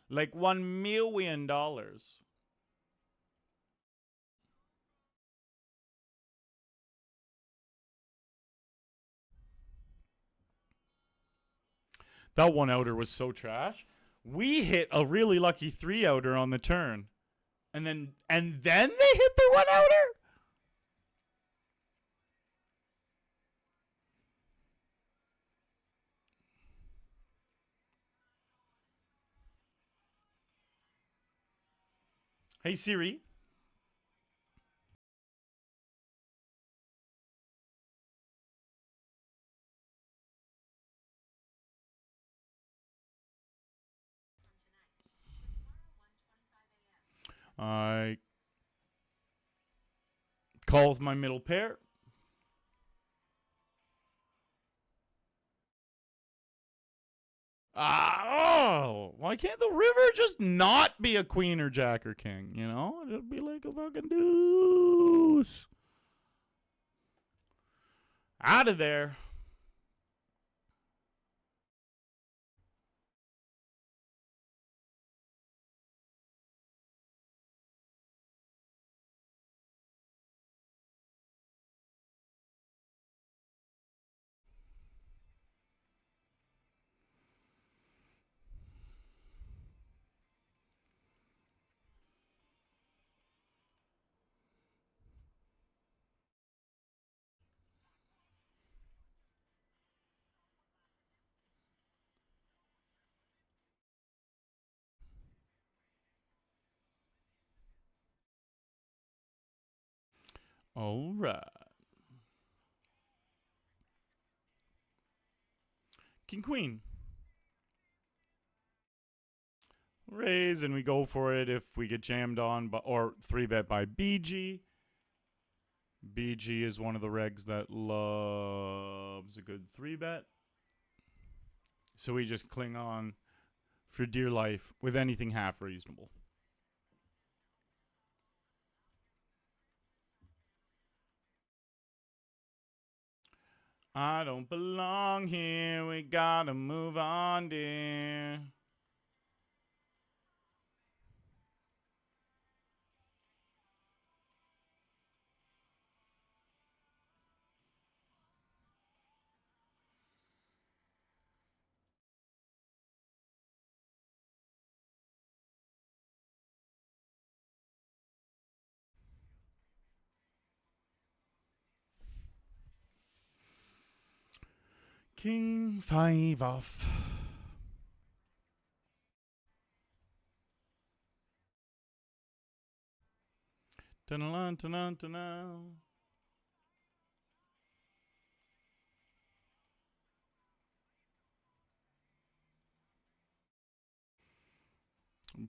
Like $1,000,000. That 1-outer was so trash. We hit a really lucky 3-outer on the turn. And then they hit the 1-outer? Hey Siri. I call with my middle pair. Why can't the river just not be a queen or jack or king? You know, it'd be like a fucking deuce. Out of there. All right. King Queen. Raise and we go for it if we get jammed on or 3-bet by BG. BG is one of the regs that loves a good 3-bet. So we just cling on for dear life with anything half reasonable. I don't belong here, we gotta move on, dear. King 5 off. Dun-dun-dun-dun-dun-dun.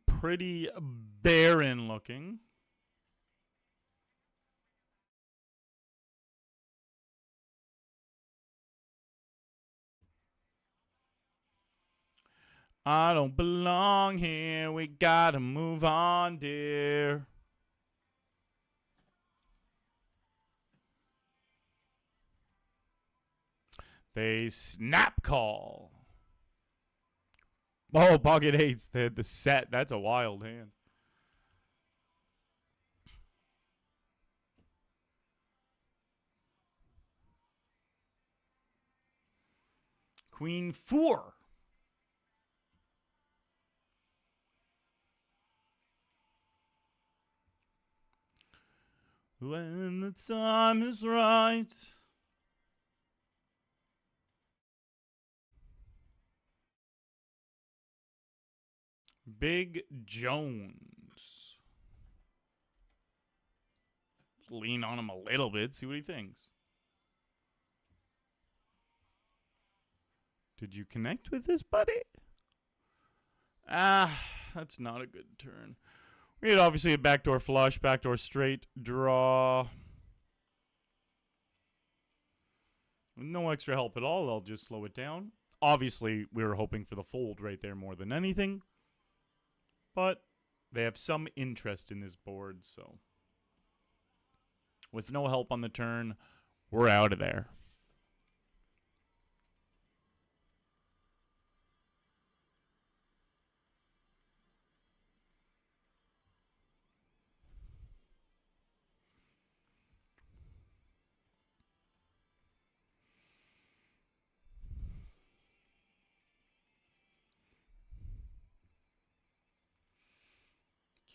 Pretty barren looking. I don't belong here, we gotta move on, dear. They snap call. Oh, pocket eights, the set. That's a wild hand. Queen 4. When the time is right. Big Jones. Just lean on him a little bit, see what he thinks. Did you connect with this, buddy? Ah, that's not a good turn. We had obviously a backdoor flush, backdoor straight, draw. No extra help at all. I'll just slow it down. Obviously, we were hoping for the fold right there more than anything. But they have some interest in this board, so. With no help on the turn, we're out of there.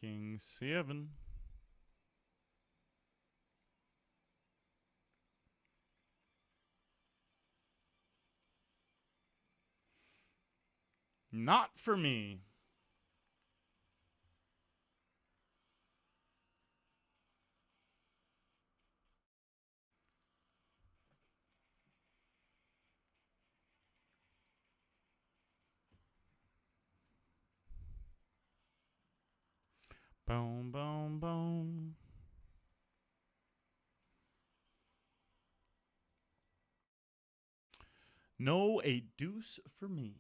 King 7. Not for me. Boom, boom, boom. No, a deuce for me.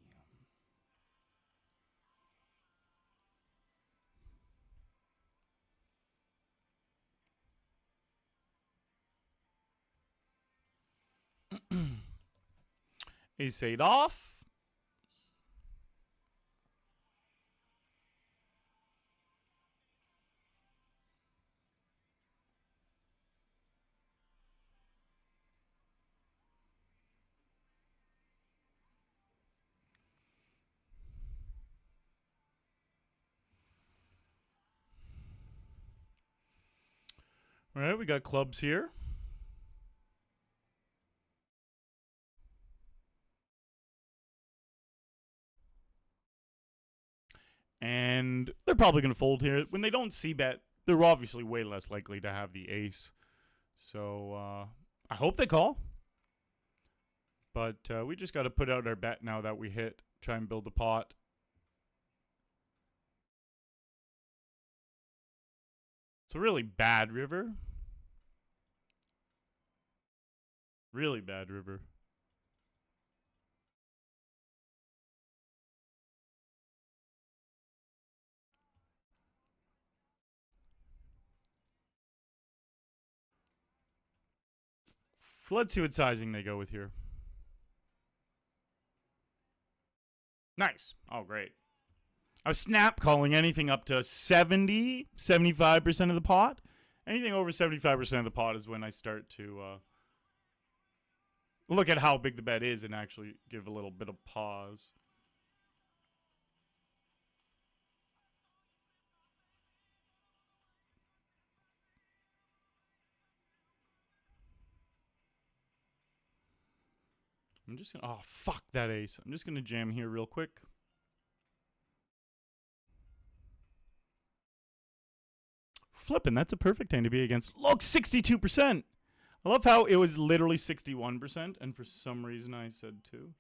Ace 8 off. All right, we got clubs here. And they're probably going to fold here. When they don't see bet, they're obviously way less likely to have the ace. So I hope they call. But we just got to put out our bet now that we hit. Try and build the pot. It's a really bad river. Really bad river. Let's see what sizing they go with here. Nice. Oh, great. I was snap calling anything up to 70, 75% of the pot. Anything over 75% of the pot is when I start to look at how big the bet is and actually give a little bit of pause. I'm just going to... Oh, fuck that ace. I'm just going to jam here real quick. Flipping, that's a perfect hand to be against. Look, 62%. I love how it was literally 61%, and for some reason I said 2.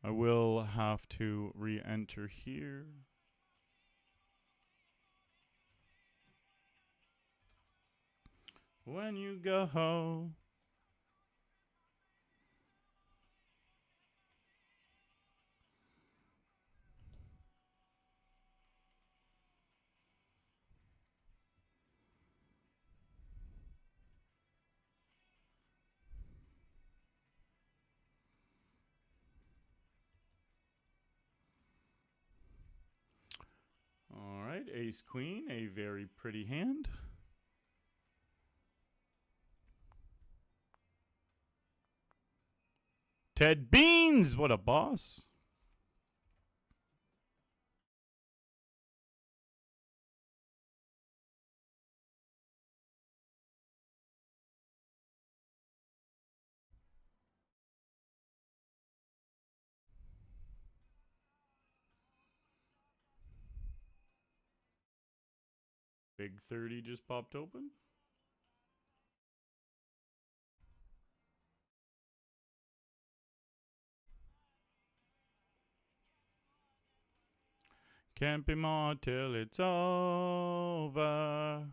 I will have to re-enter here. When you go... All right, ace queen, a very pretty hand. Ted Beans, what a boss. Big 30 just popped open. Can't be more till it's over.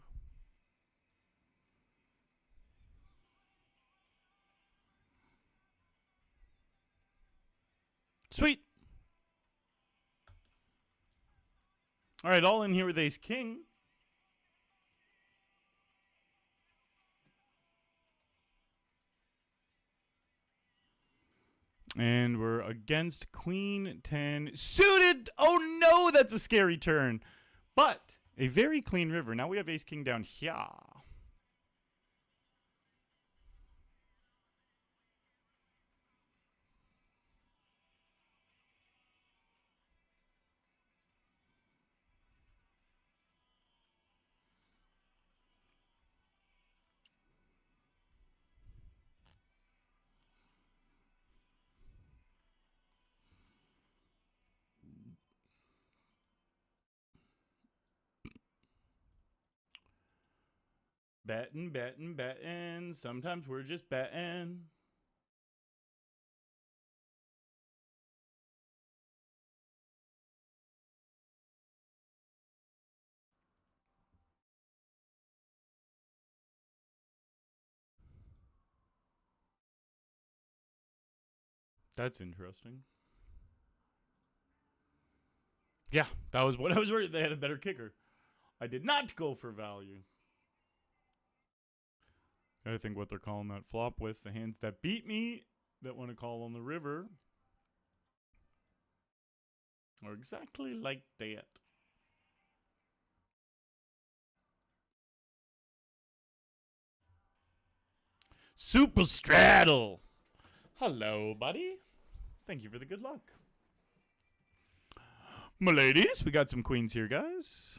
Sweet. All right, all in here with ace king. And we're against queen 10 suited. Oh no, that's a scary turn. But a very clean river. Now we have ace king down here. Betting, betting, betting. Sometimes we're just betting. That's interesting. Yeah, that was what I was worried. They had a better kicker. I did not go for value. I think what they're calling that flop with, the hands that beat me, that want to call on the river, are exactly like that. Super straddle. Hello, buddy. Thank you for the good luck. My ladies, we got some queens here, guys.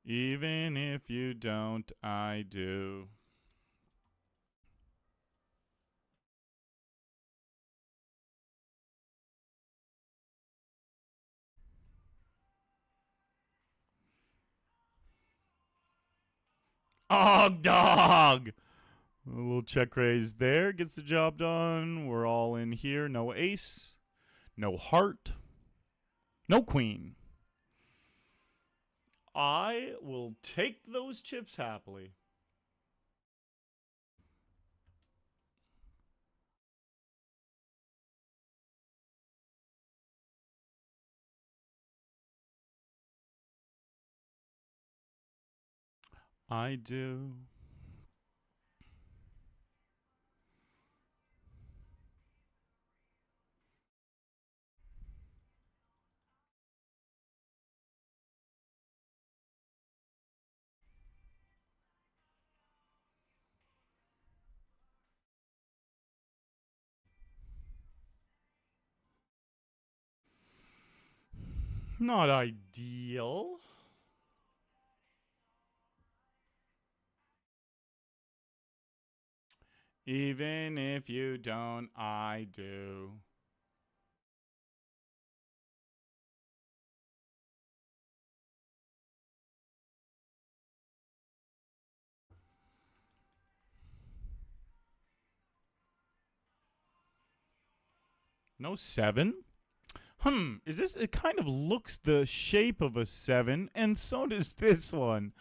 Even if you don't, I do. Oh, dog! A little check raise there gets the job done. We're all in here. No ace. No heart. No queen. I will take those chips happily. I do. Not ideal. Even if you don't, I do. No 7? Is this? It kind of looks the shape of a 7, and so does this one.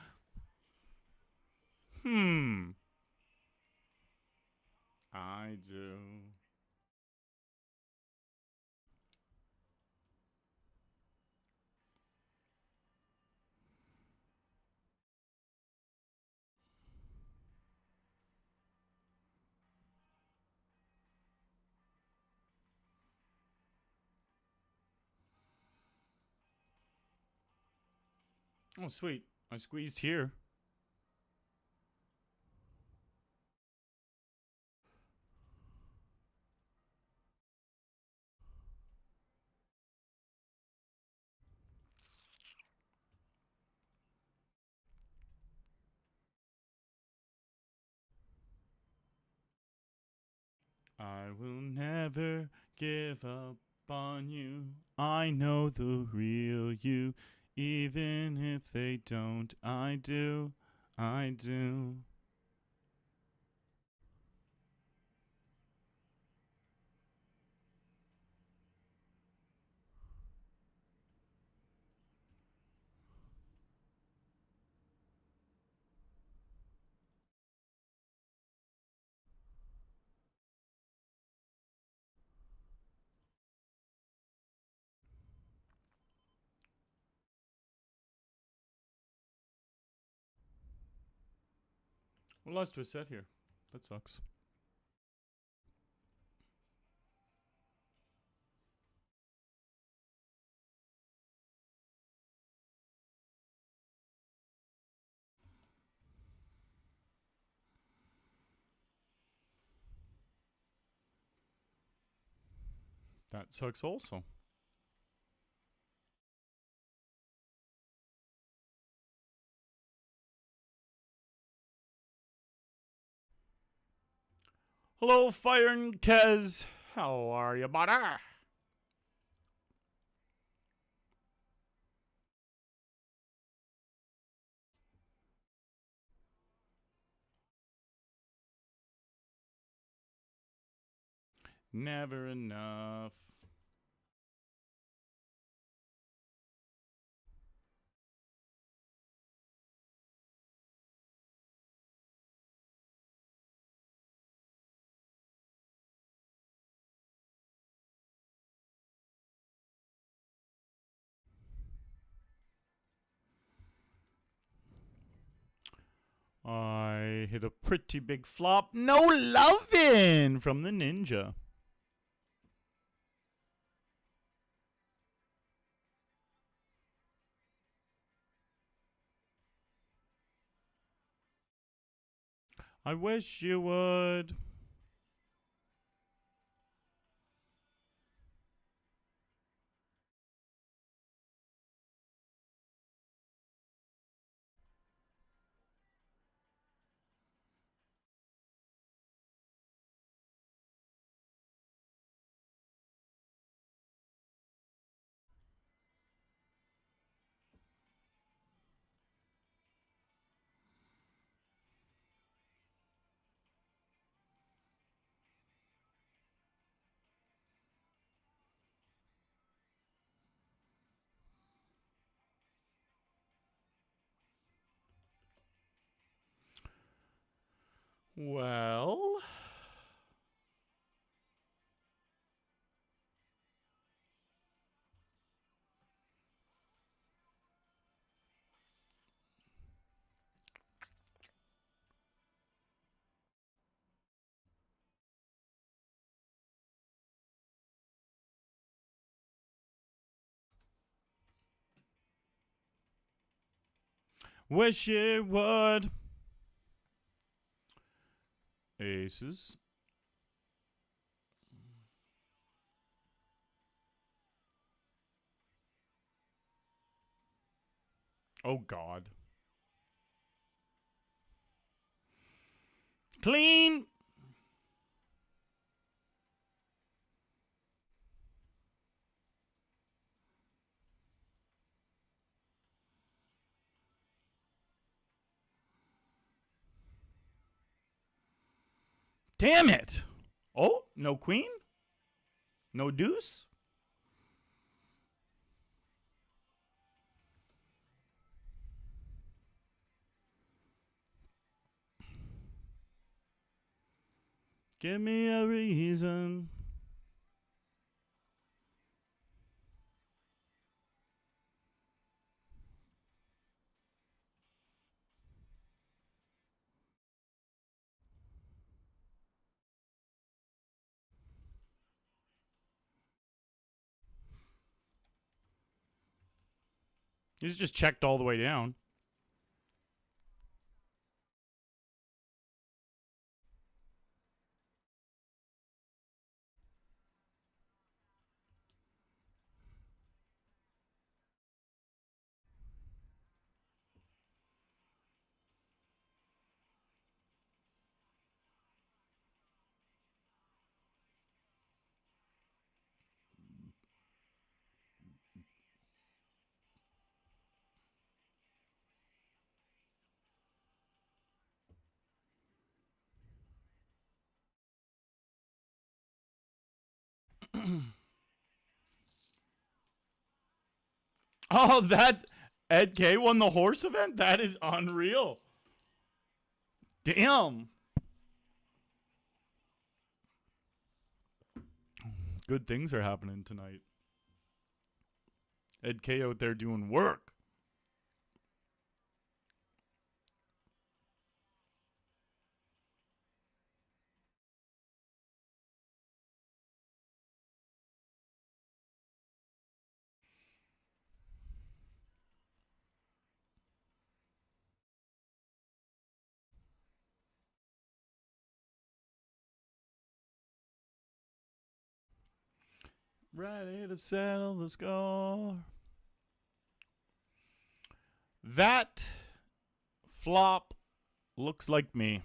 I do. Oh, sweet. I squeezed here. I will never give up on you. I know the real you. Even if they don't, I do. I do. We lost to a set here. That sucks. That sucks also. Hello, Fire and Kez. How are you, buddy? Never enough. I hit a pretty big flop. No lovin' from the ninja. I wish you would. Well, wish it would. Aces. Oh, God. Clean. Damn it. Oh, no queen? No deuce? Give me a reason. He's just checked all the way down. Oh, that's Ed K won the horse event? That is unreal. Damn. Good things are happening tonight. Ed K out there doing work. Ready to settle the score. That flop looks like me.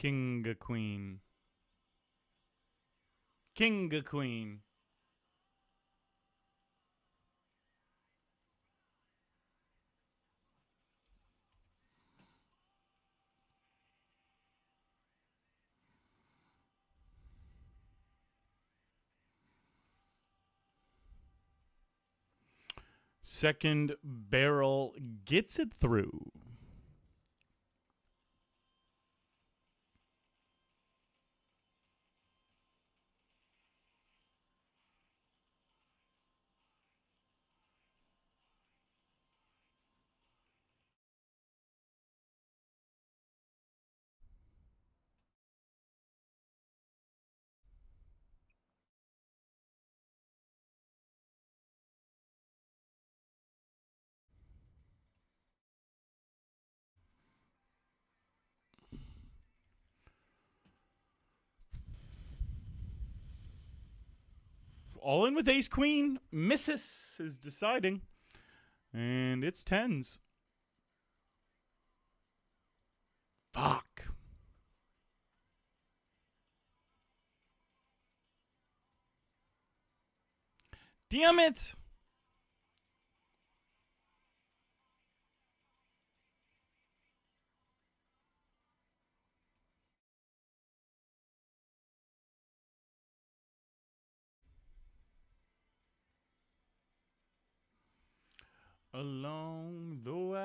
King a queen. King a queen. Second barrel gets it through. all in with ace queen. Missus is deciding. And it's tens. Fuck. Damn it. Along the way.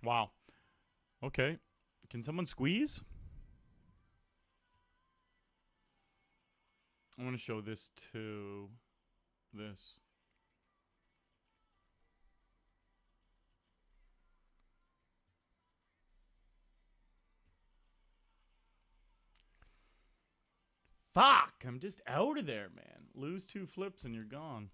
Wow. Okay. Can someone squeeze? I want to show this to this. Fuck! I'm just out of there, man. Lose 2 flips and you're gone.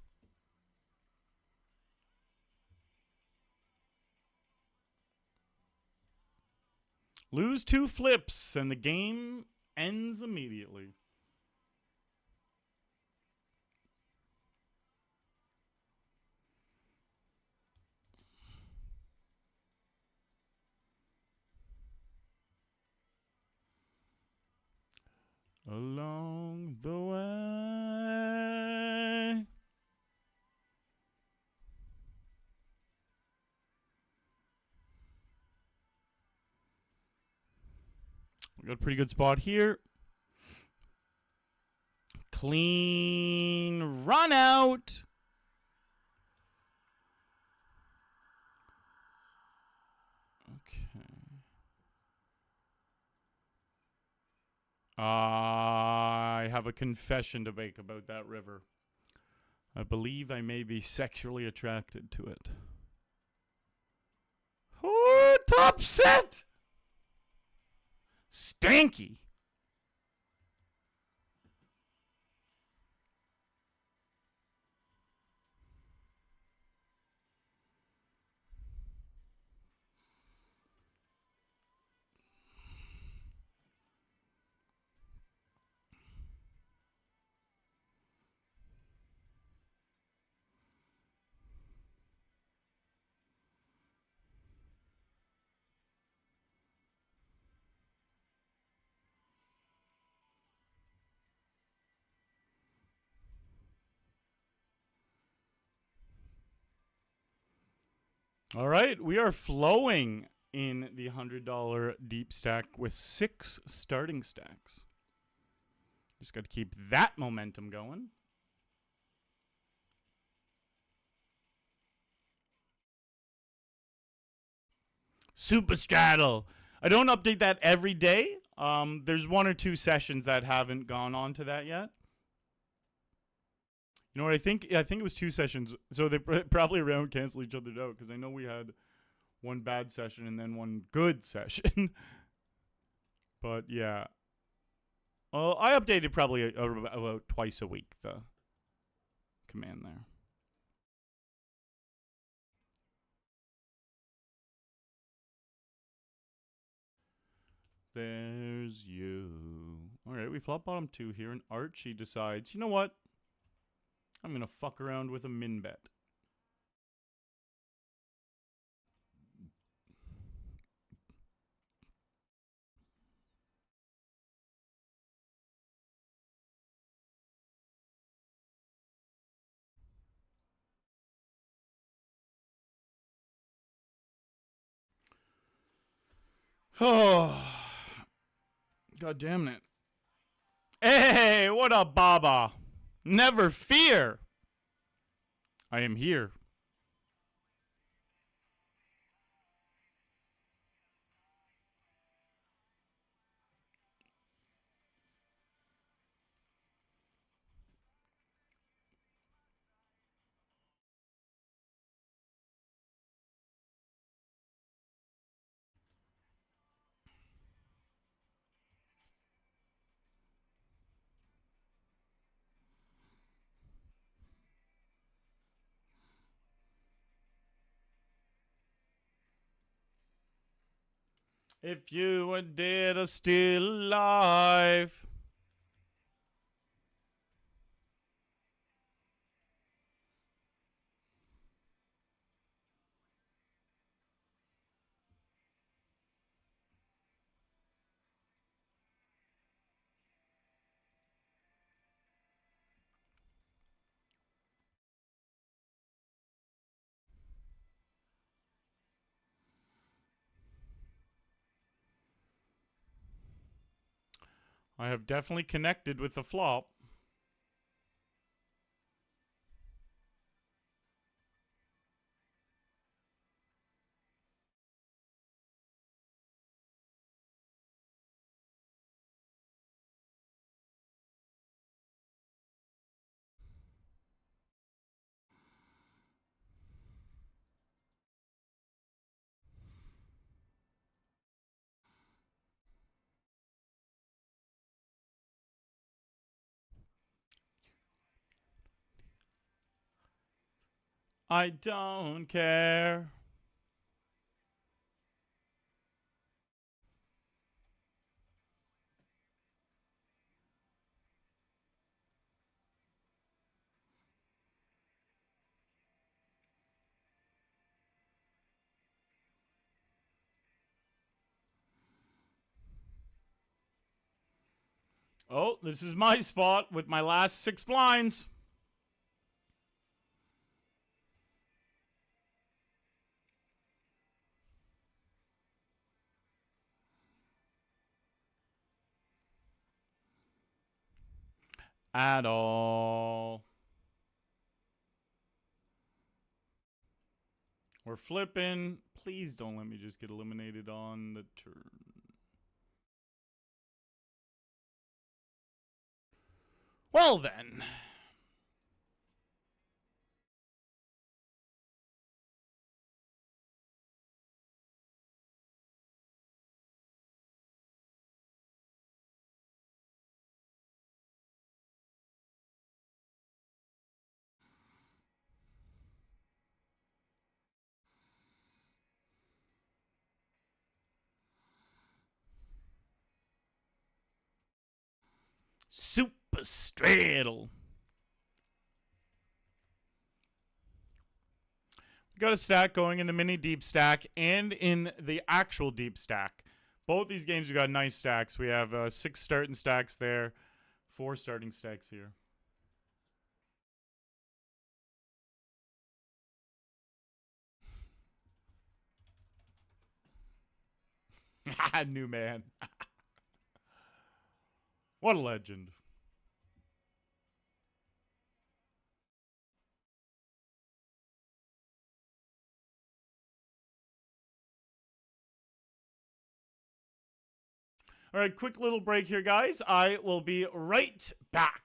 Lose 2 flips and the game ends immediately. Along the way. We got a pretty good spot here. Clean run out. Okay. I have a confession to make about that river. I believe I may be sexually attracted to it. Oh, top set! Stanky. All right, we are flowing in the $100 deep stack with 6 starting stacks. Just got to keep that momentum going. Super straddle. I don't update that every day. There's 1 or 2 sessions that haven't gone on to that yet. You know what I think? I think it was 2 sessions. So they probably around cancel each other out because I know we had 1 bad session and then 1 good session. But yeah. Well, I updated probably about twice a week, the command there. There's you. All right, we flop bottom 2 here, and Archie decides, you know what? I'm going to fuck around with a min bet. Oh, God damn it. Hey, what up, Baba? Never fear. I am here. If you were dead or still alive. I have definitely connected with the flop. I don't care. Oh, this is my spot with my last 6 blinds. At all. We're flipping. Please don't let me just get eliminated on the turn. Well then. Super straddle. We got a stack going in the mini deep stack and in the actual deep stack. Both these games we got nice stacks. We have 6 starting stacks there, 4 starting stacks here. New man. What a legend. All right, quick little break here, guys. I will be right back.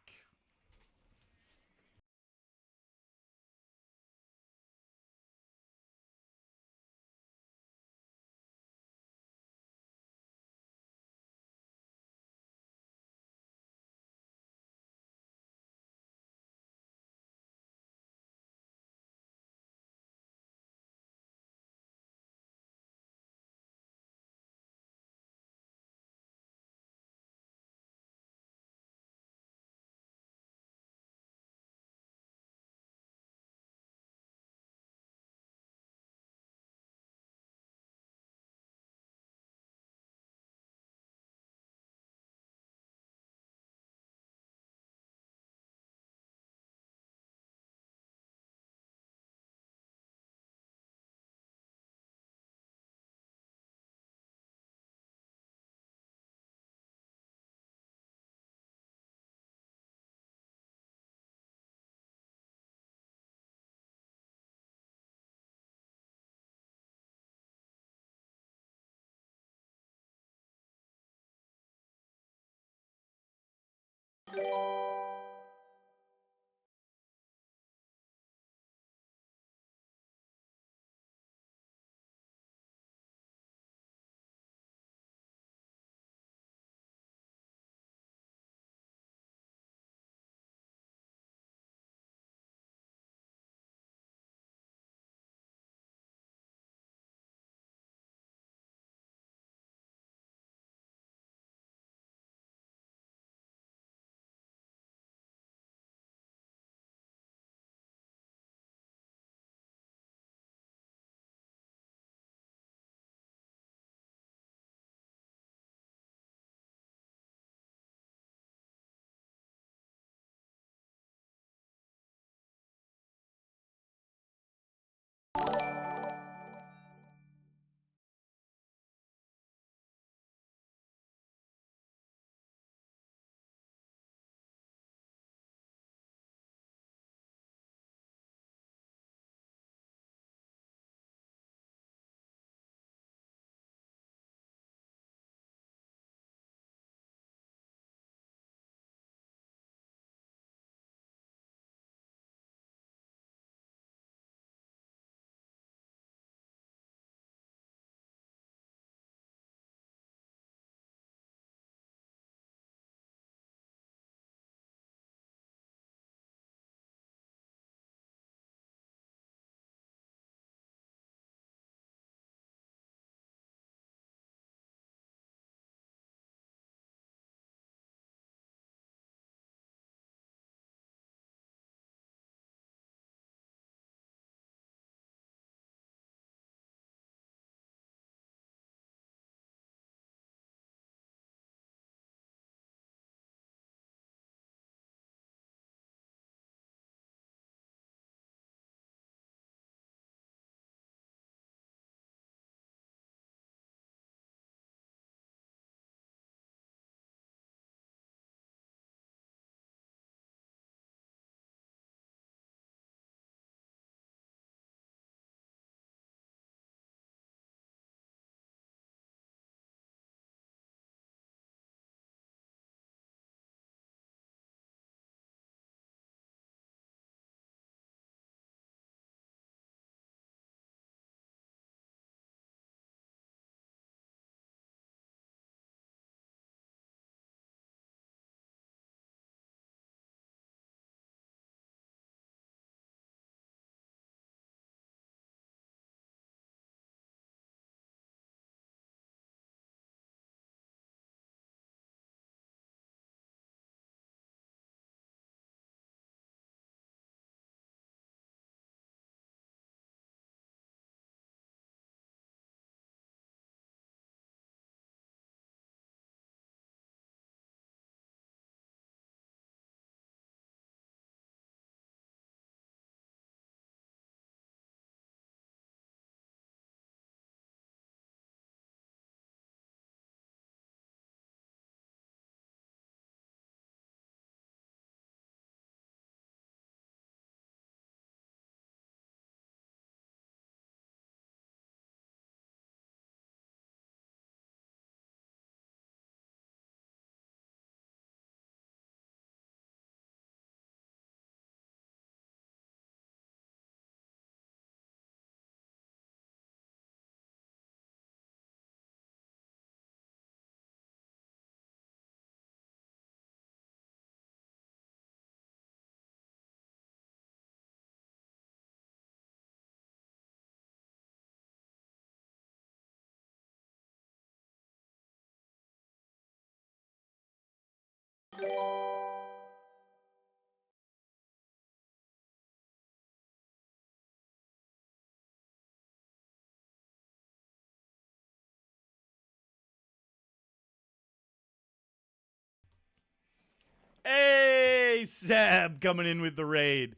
Hey, Seb coming in with the raid.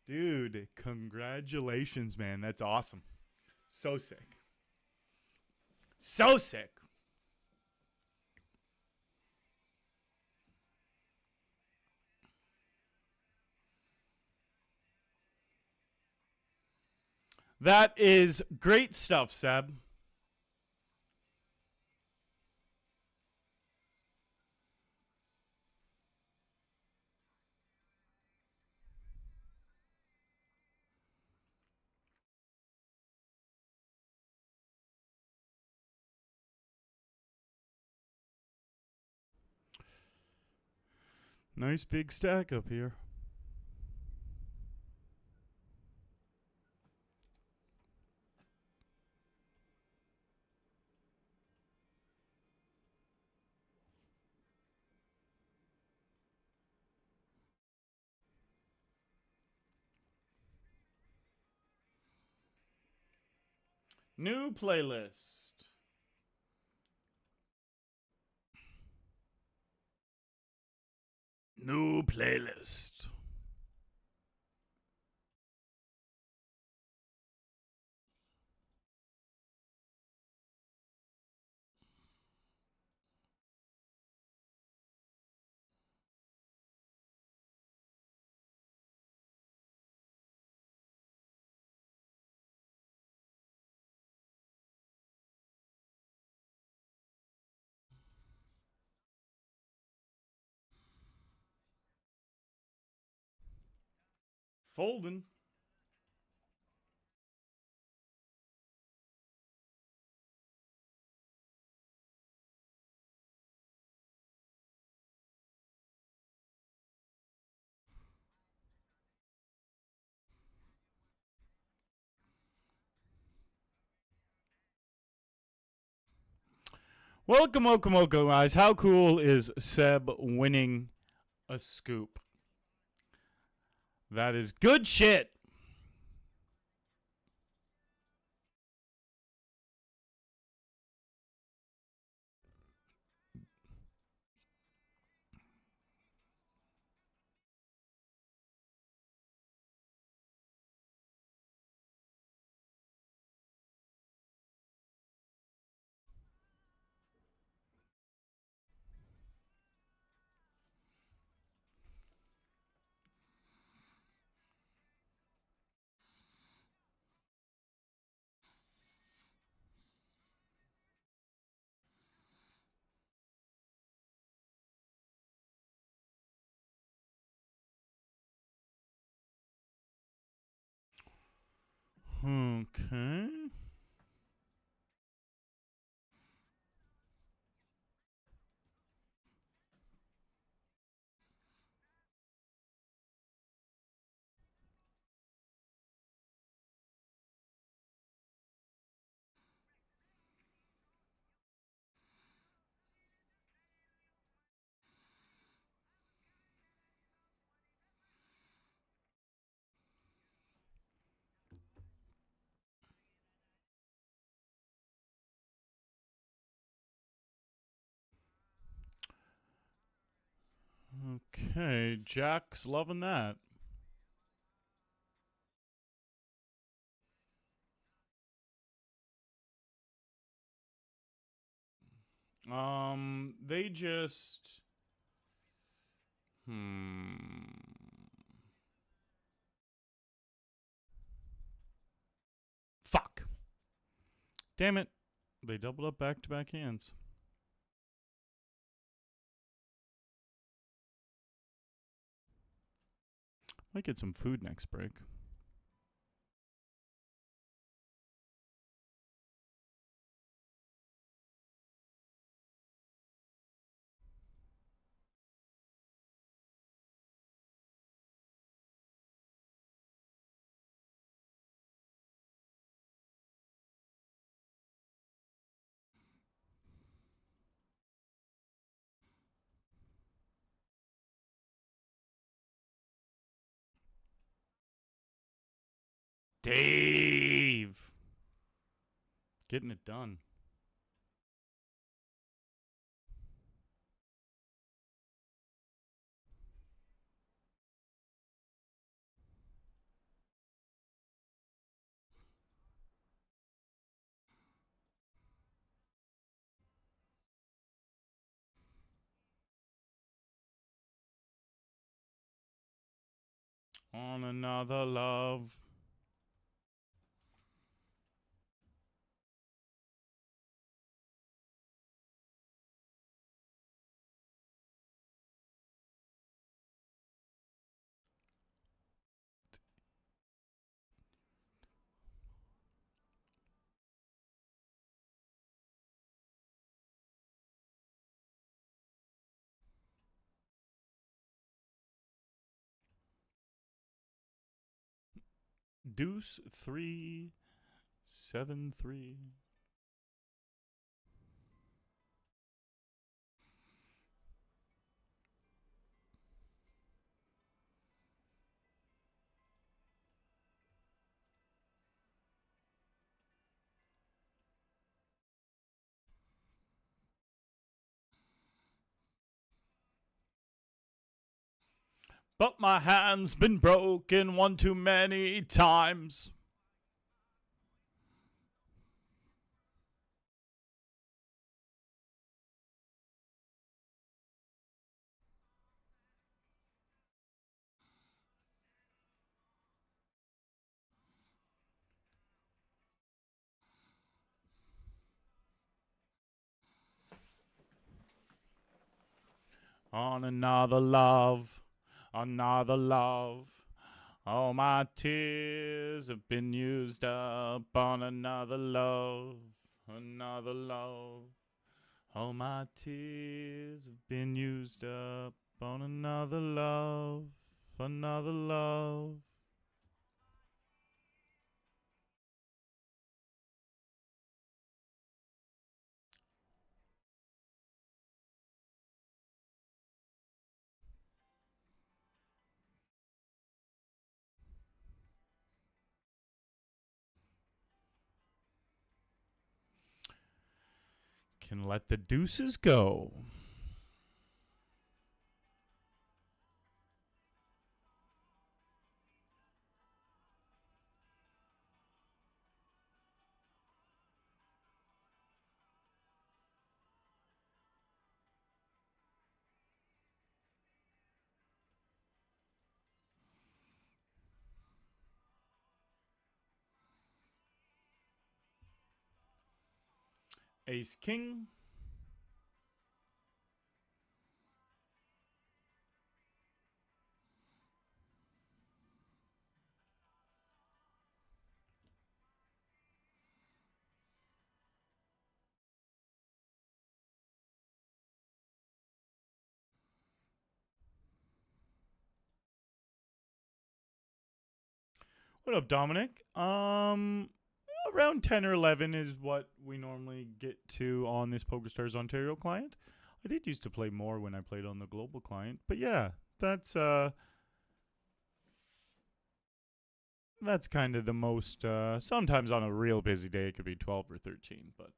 Dude, congratulations, man. That's awesome. So sick. So sick. That is great stuff, Seb. Nice big stack up here. New playlist. New playlist. Folding. Welcome, guys. How cool is Seb winning a scoop? That is good shit. Okay. Okay, Jack's loving that. They just Fuck. Damn it. They doubled up back-to-back hands. Might get some food next break. Dave. Getting it done. On another love. Deuce 3, 7, 3. But my hand's been broken one too many times. On another love, another love. All my tears have been used up on another love, another love. All my tears have been used up on another love, another love. Can let the deuces go. Ace king. What up, Dominic? Around 10 or 11 is what we normally get to on this PokerStars Ontario client. I did used to play more when I played on the global client, but yeah, that's kind of the most. Sometimes on a real busy day, it could be 12 or 13, but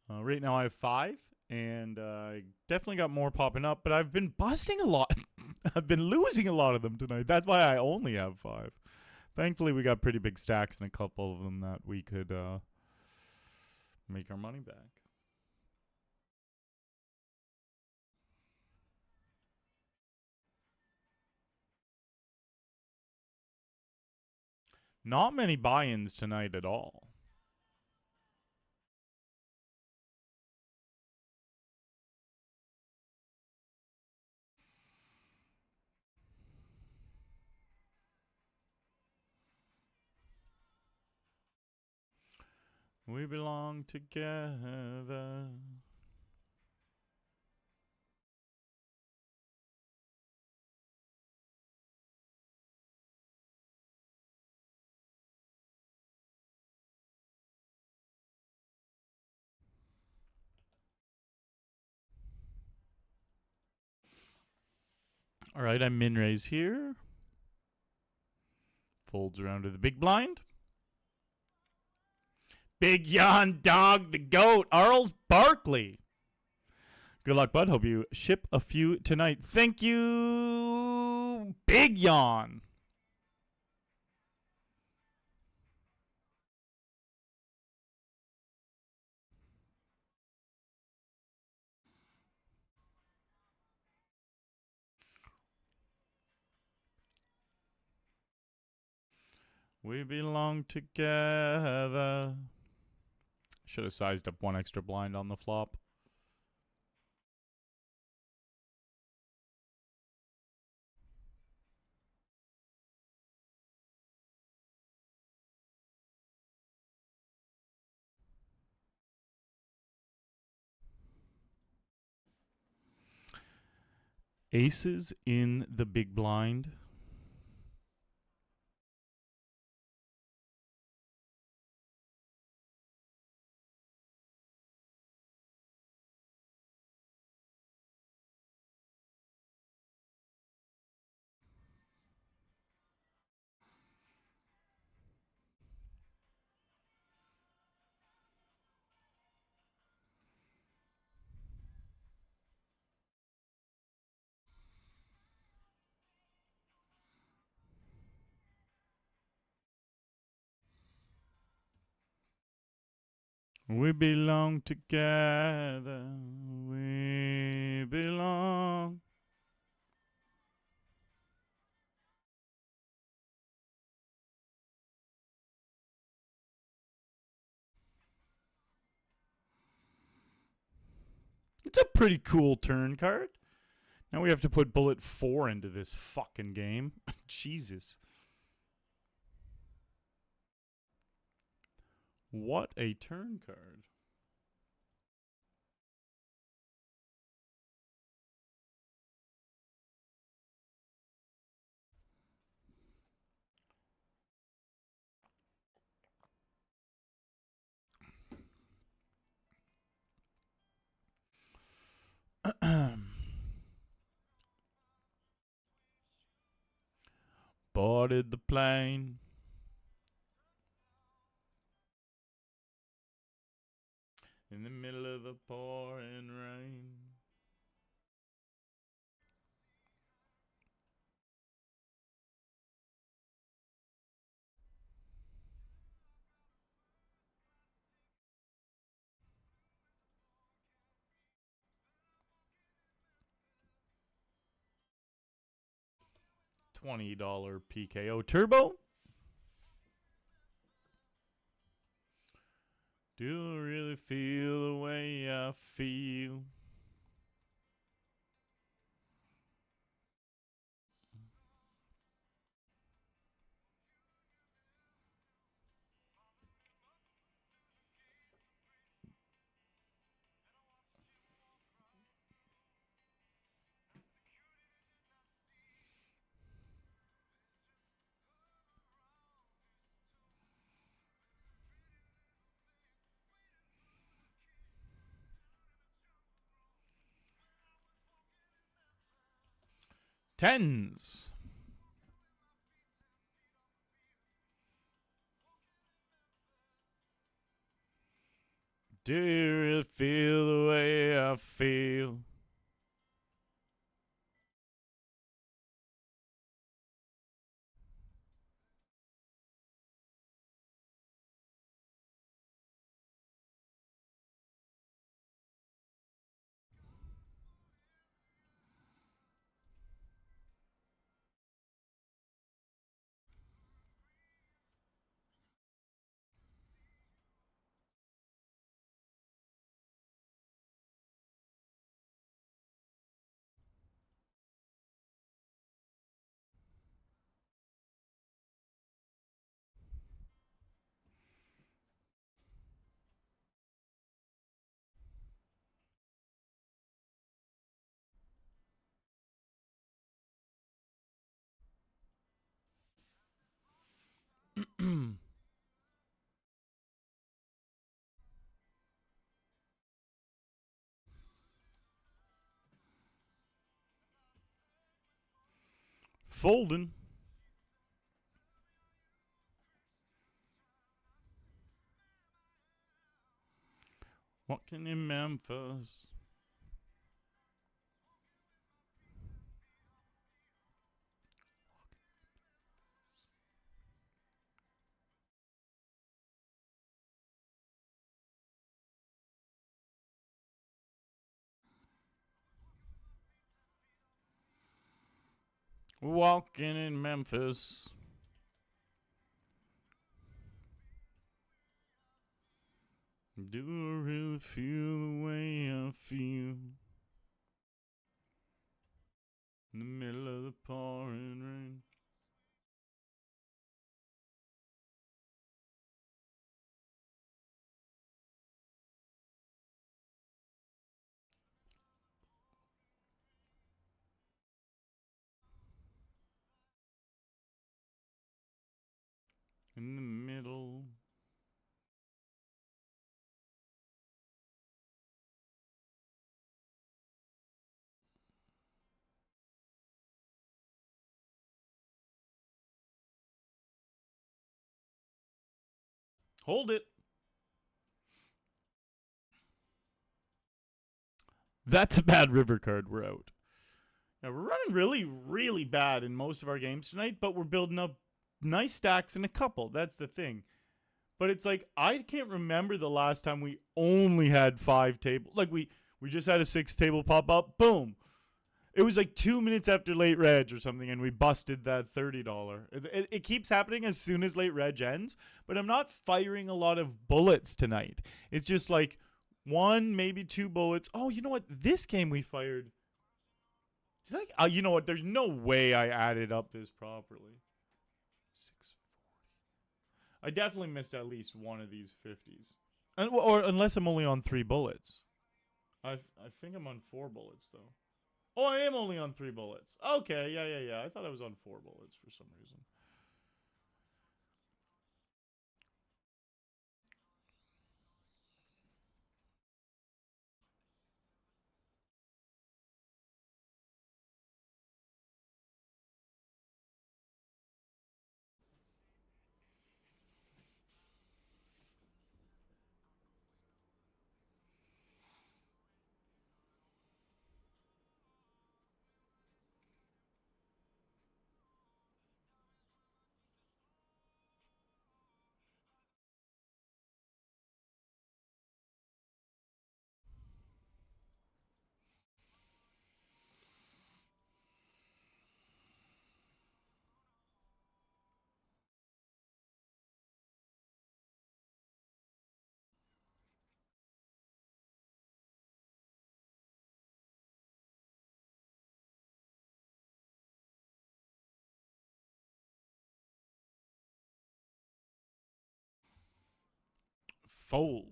right now I have 5, and I definitely got more popping up, but I've been busting a lot. I've been losing a lot of them tonight. That's why I only have 5. Thankfully, we got pretty big stacks and a couple of them that we could make our money back. Not many buy-ins tonight at all. We belong together. All right, I'm min raise here. Folds around to the big blind. Big yawn dog, the goat, Arles Barkley. Good luck, bud. Hope you ship a few tonight. Thank you, Big Yawn. We belong together. Should have sized up one extra blind on the flop. Aces in the big blind. We belong together. We belong. It's a pretty cool turn card. Now we have to put bullet 4 into this fucking game. Jesus. What a turn card. Boarded the plane. In the middle of the pouring rain. $20 PKO turbo. Do you really feel the way I feel? Tens. Do you really feel the way I feel? Folding. Walking in Memphis. Walking in Memphis. Do I really feel the way I feel in the middle of the pouring rain? In the middle. Hold it. That's a bad river card. We're out. Now, we're running really, really bad in most of our games tonight, but we're building up nice stacks in a couple. That's the thing. But it's like, I can't remember the last time we only had 5 tables. Like, we just had a 6 table pop up. Boom. It was like 2 minutes after late reg or something, and we busted that $30. It keeps happening as soon as late reg ends, but I'm not firing a lot of bullets tonight. It's just like 1, maybe 2 bullets. Oh, you know what? This game we fired. Did I? You know what? There's no way I added up this properly. 640. I definitely missed at least one of these 50s. Or unless I'm only on 3 bullets. I think I'm on 4 bullets, though. Oh, I am only on 3 bullets. Okay, yeah. I thought I was on 4 bullets for some reason. Fold.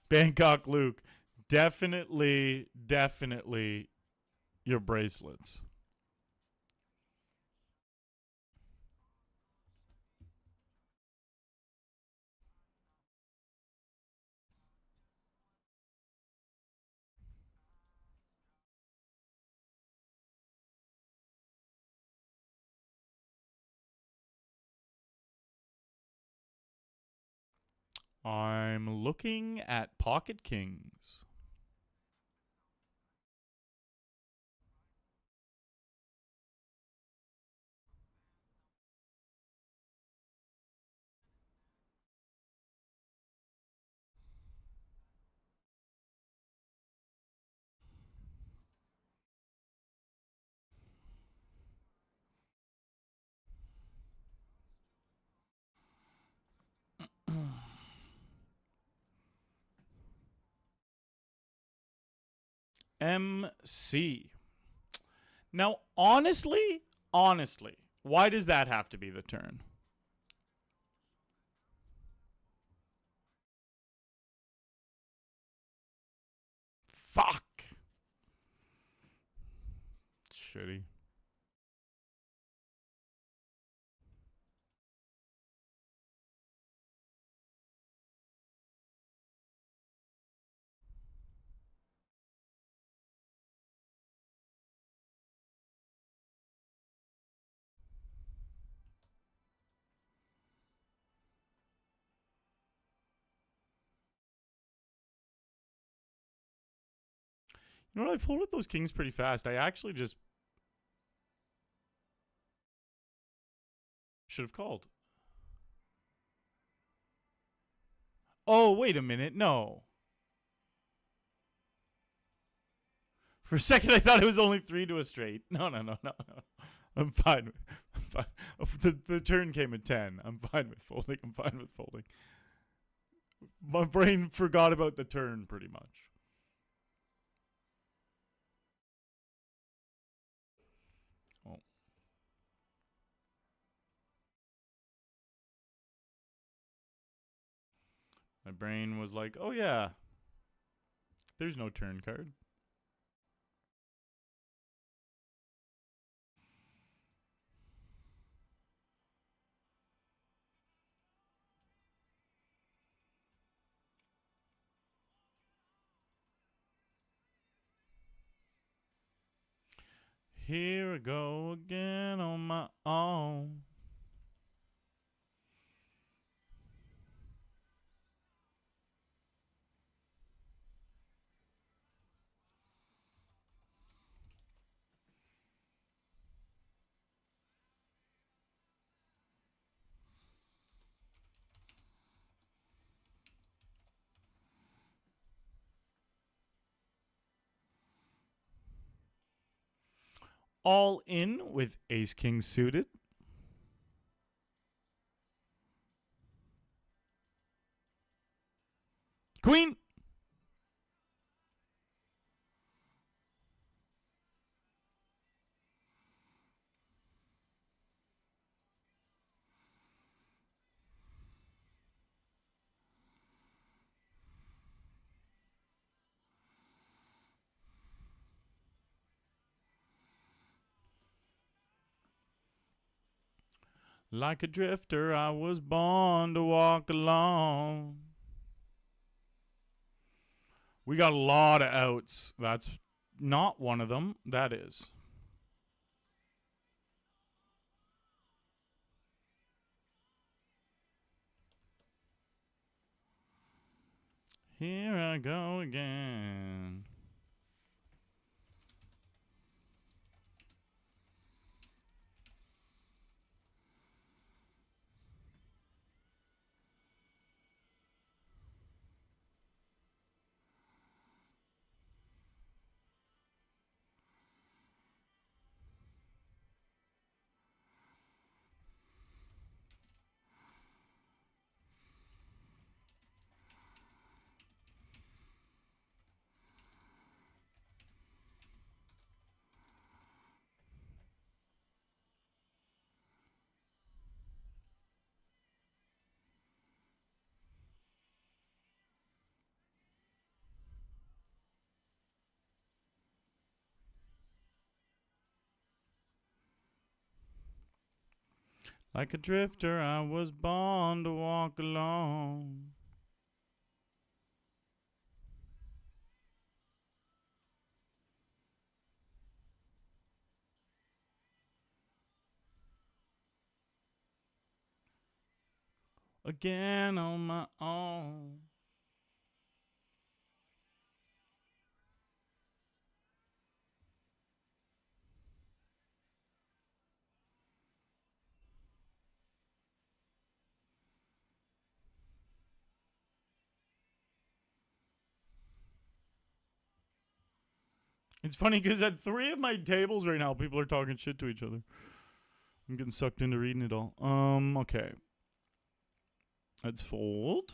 Bangkok Luke. Definitely your bracelets. I'm looking at pocket kings. MC. Now, honestly, why does that have to be the turn? Fuck. Shitty. You know what? I folded those kings pretty fast. I actually just should have called. Oh, wait a minute. No. For a second, I thought it was only 3 to a straight. No. I'm fine. I'm fine. The turn came at 10. I'm fine with folding. My brain forgot about the turn pretty much. Oh. My brain was like, oh yeah, there's no turn card. Here I go again on my own. All in with ace king suited. Queen. Like a drifter, I was born to walk alone. We got a lot of outs. That's not one of them. That is. Here I go again. Like a drifter, I was born to walk alone. Again on my own. It's funny because at 3 of my tables right now, people are talking shit to each other. I'm getting sucked into reading it all. Okay. Let's fold.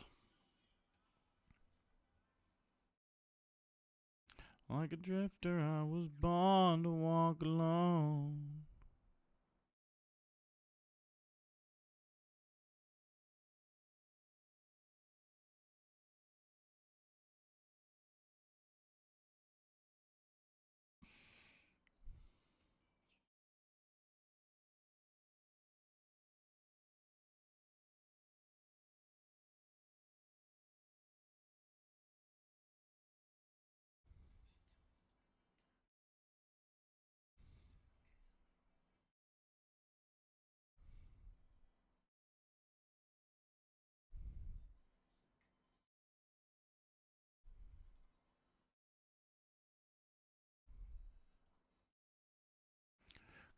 Like a drifter, I was born to walk alone.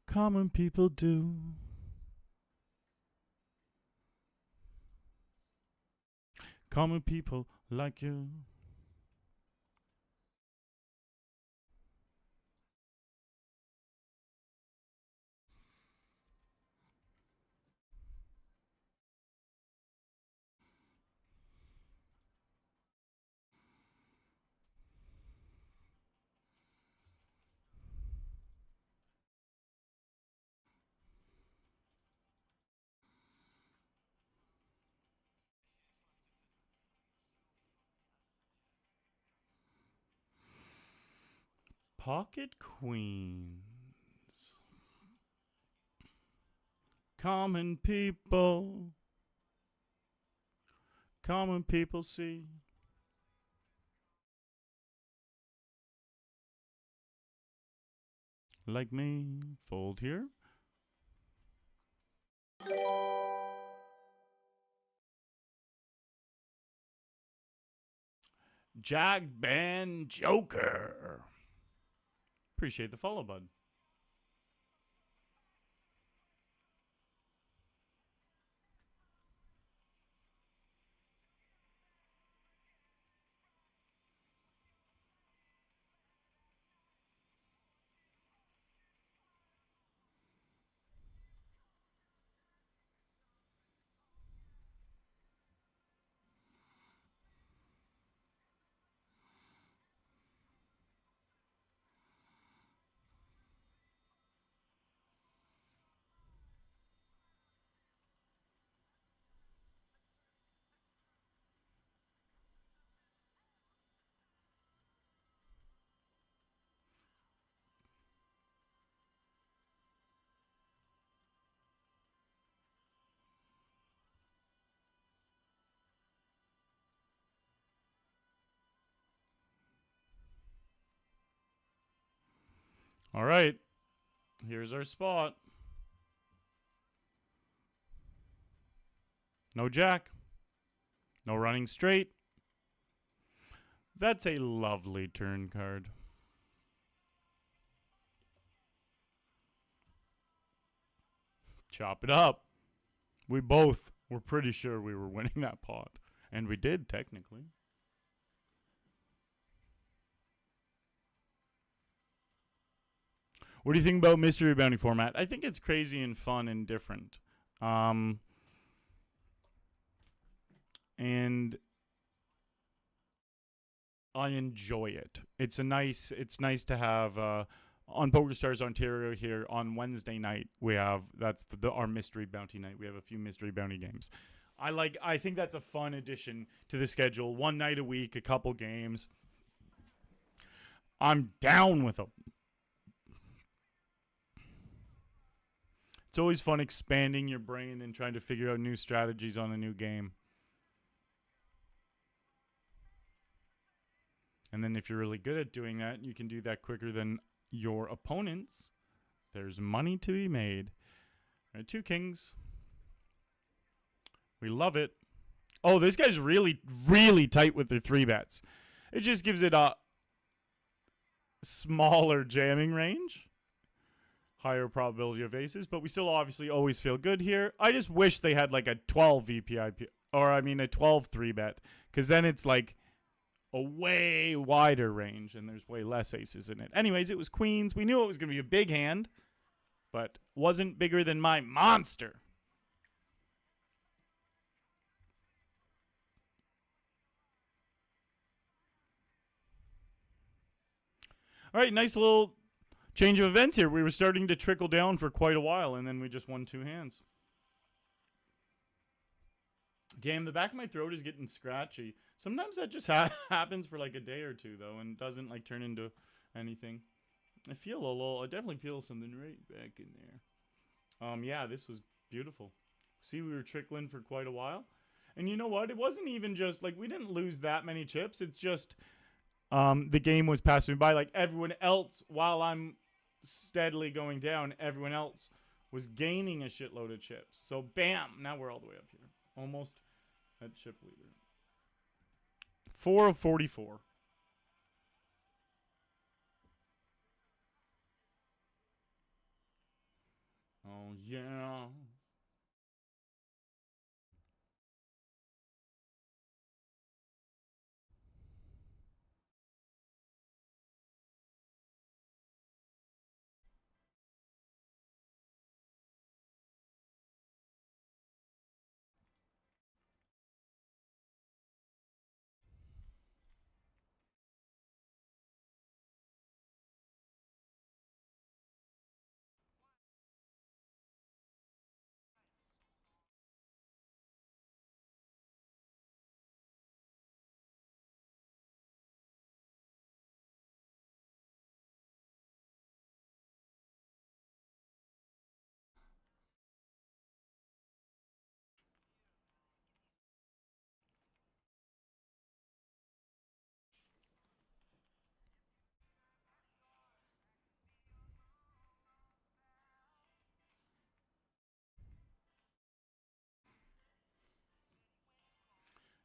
Common people do. Common people like you. Pocket queens. Common people. Common people see. Like me. Fold here. Shaban Joker. Appreciate the follow, bud. All right. Here's our spot. No jack. No running straight. That's a lovely turn card. Chop it up. We both were pretty sure we were winning that pot. And we did, technically. What do you think about Mystery Bounty format? I think it's crazy and fun and different. And I enjoy it. It's nice to have on PokerStars Ontario here on Wednesday night. We have our Mystery Bounty night. We have a few Mystery Bounty games. I think that's a fun addition to the schedule. One night a week, a couple games. I'm down with them. It's always fun expanding your brain and trying to figure out new strategies on a new game. And then if you're really good at doing that, you can do that quicker than your opponents. There's money to be made. All right, 2 kings. We love it. Oh, this guy's really, really tight with their 3 bets. It just gives it a smaller jamming range. Higher probability of aces, but we still obviously always feel good here. I just wish they had like a 12 VPIP, or I mean a 12 3-bet, because then it's like a way wider range and there's way less aces in it. Anyways, it was queens. We knew it was going to be a big hand, but wasn't bigger than my monster. All right, nice little change of events here. We were starting to trickle down for quite a while, and then we just won 2 hands. Damn, the back of my throat is getting scratchy. Sometimes that just happens for like a day or 2, though, and doesn't like turn into anything. I definitely feel something right back in there. Yeah, this was beautiful. See, we were trickling for quite a while. And you know what? It wasn't even just, like, we didn't lose that many chips. It's just the game was passing by. Like, everyone else, while I'm steadily going down, everyone else was gaining a shitload of chips. So, bam! Now we're all the way up here. Almost at chip leader. 4 of 44. Oh, yeah.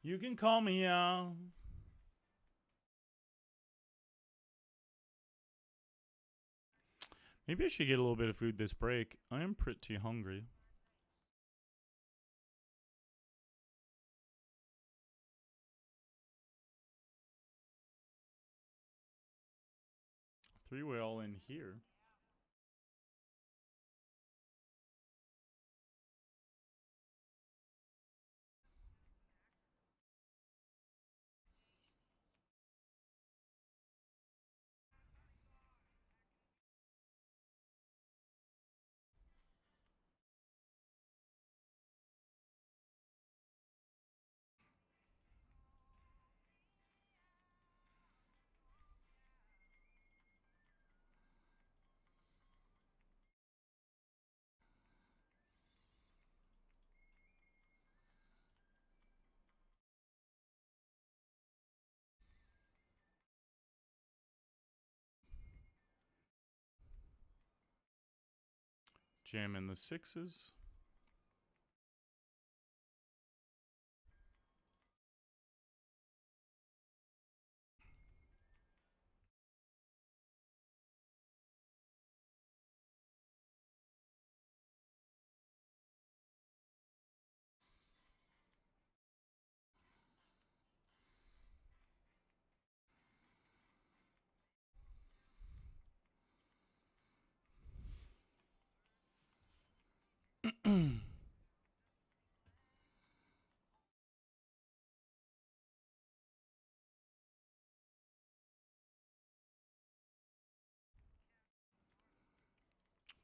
You can call me out. Maybe I should get a little bit of food this break. I am pretty hungry. Three-way all in here. Jam in the sixes.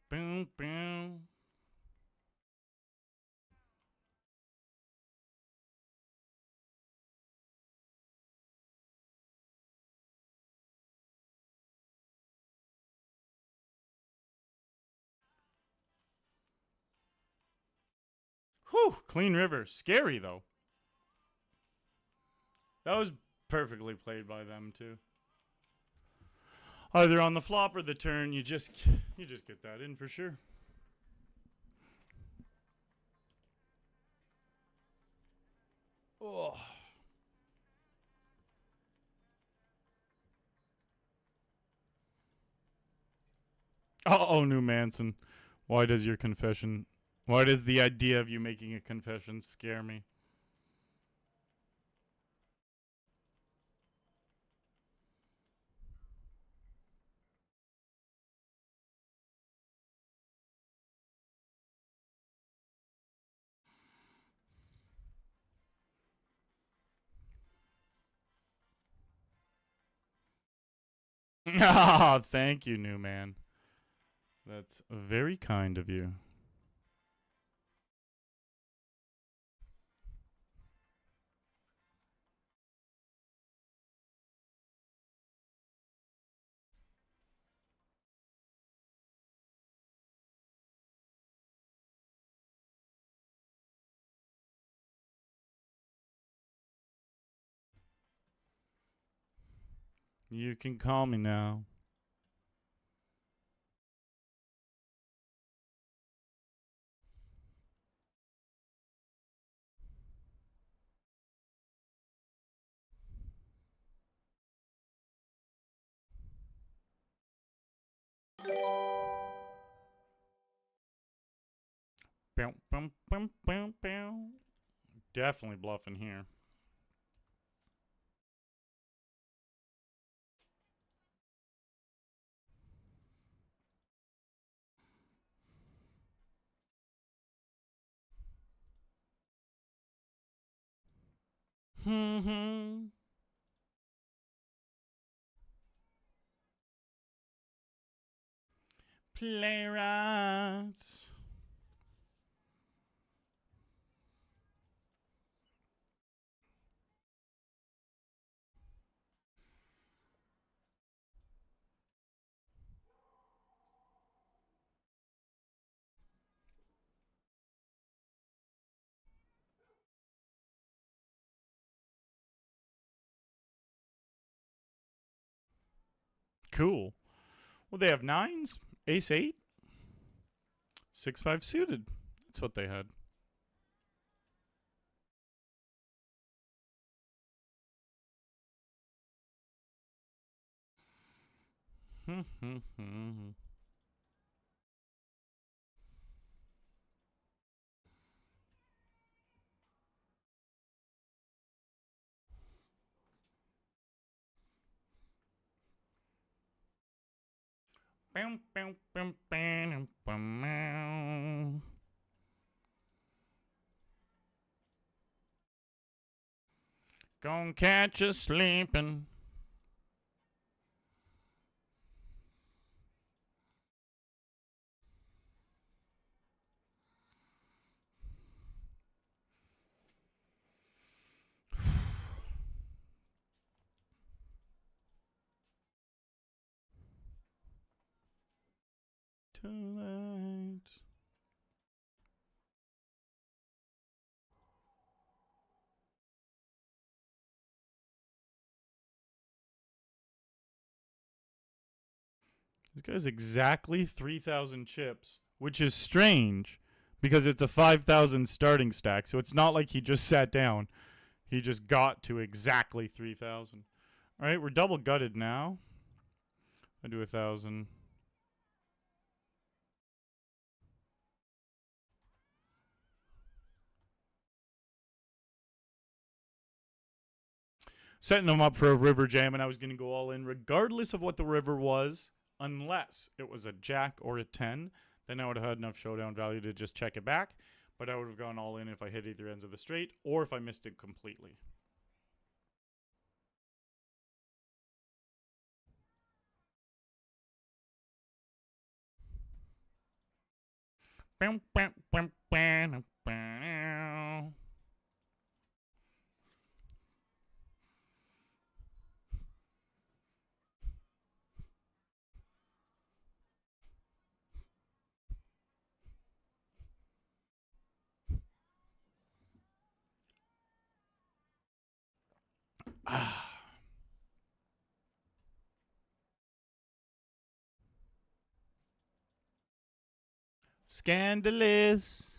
Boom, boom. Whew, clean river. Scary, though. That was perfectly played by them, too. Either on the flop or the turn, you just get that in for sure. Oh. Uh-oh, New Manson. Why does the idea of you making a confession scare me? Ah, thank you, New Man. That's very kind of you. You can call me now. Bow, bow, bow, bow, bow. Definitely bluffing here. Playwrights. Cool. Well, they have nines, ace eight, 6-5 suited. That's what they had. Gonna catch you sleeping. Tonight. This guy's exactly 3,000 chips, which is strange because it's a 5,000 starting stack. So it's not like he just sat down. He just got to exactly 3,000. All right, we're double gutted now. I do 1,000. Setting them up for a river jam, and I was going to go all in regardless of what the river was, unless it was a jack or a 10. Then I would have had enough showdown value to just check it back, but I would have gone all in if I hit either ends of the straight or if I missed it completely. Scandalous.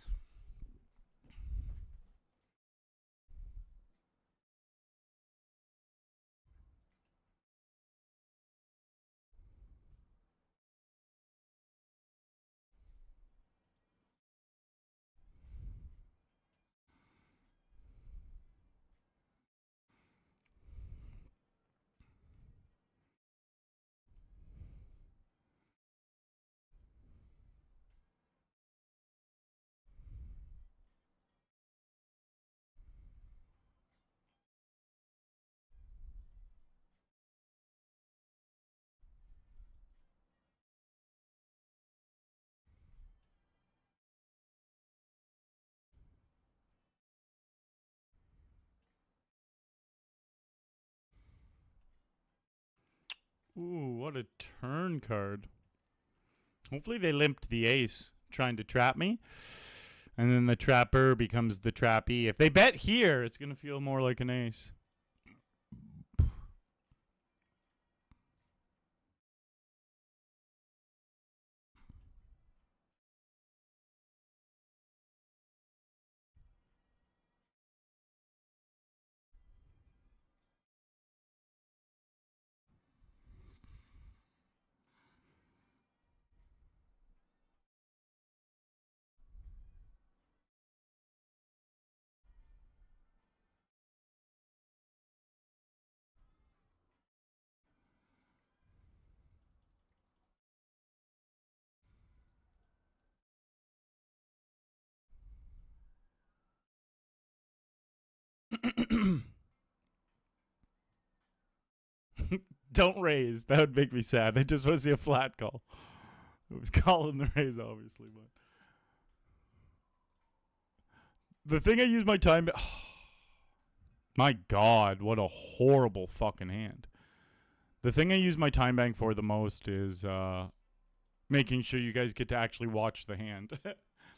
Ooh, what a turn card. Hopefully they limped the ace trying to trap me. And then the trapper becomes the trappee. If they bet here, it's going to feel more like an ace. Don't raise. That would make me sad. I just want to see a flat call. It was calling the raise, obviously, but the thing I use my time. My God, what a horrible fucking hand. The thing I use my time bank for the most is making sure you guys get to actually watch the hand.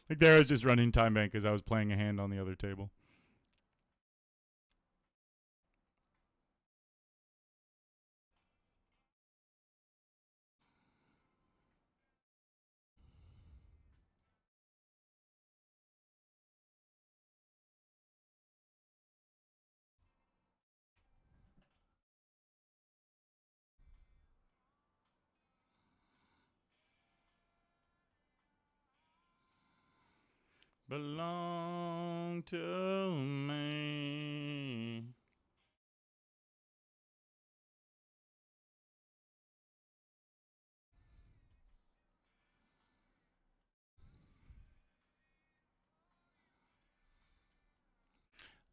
Like there, I was just running time bank because I was playing a hand on the other table. belong to me.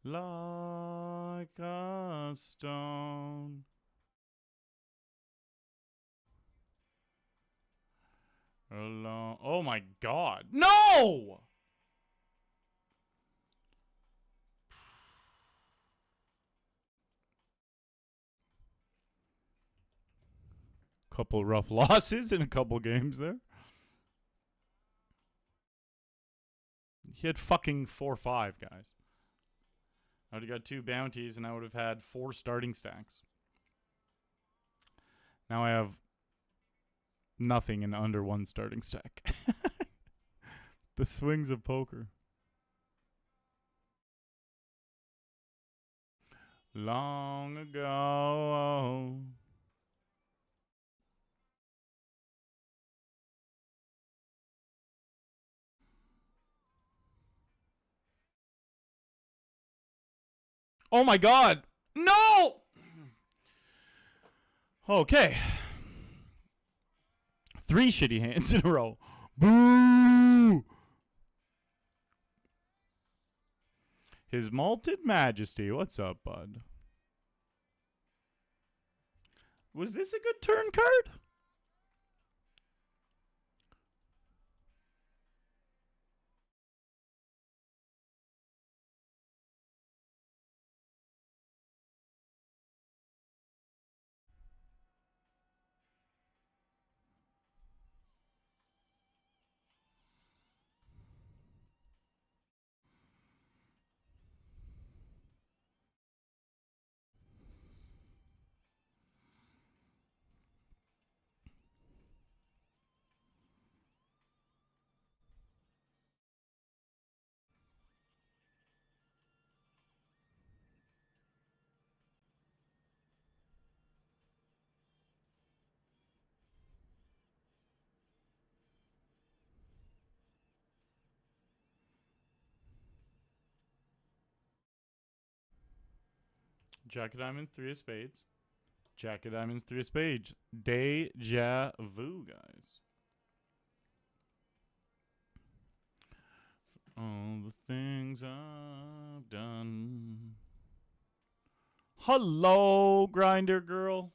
Like a stone. Alone. Oh my god. No! Couple rough losses in a couple games there. He had fucking 4-5, guys. I would have got 2 bounties and I would have had 4 starting stacks. Now I have nothing in under 1 starting stack. The swings of poker. Long ago. Oh my god. No! Okay. 3 shitty hands in a row. Boo! His Malted Majesty. What's up, bud? Was this a good turn card? Jack of diamonds, 3 of spades. Jack of diamonds, 3 of spades. Deja vu, guys. All the things I've done. Hello, grinder girl.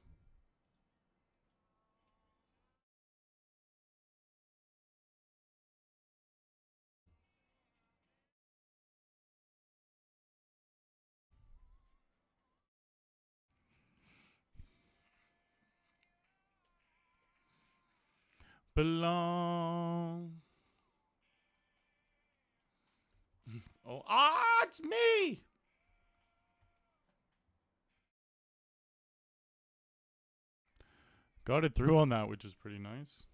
Belong. Oh, it's me. Got it through on that, which is pretty nice.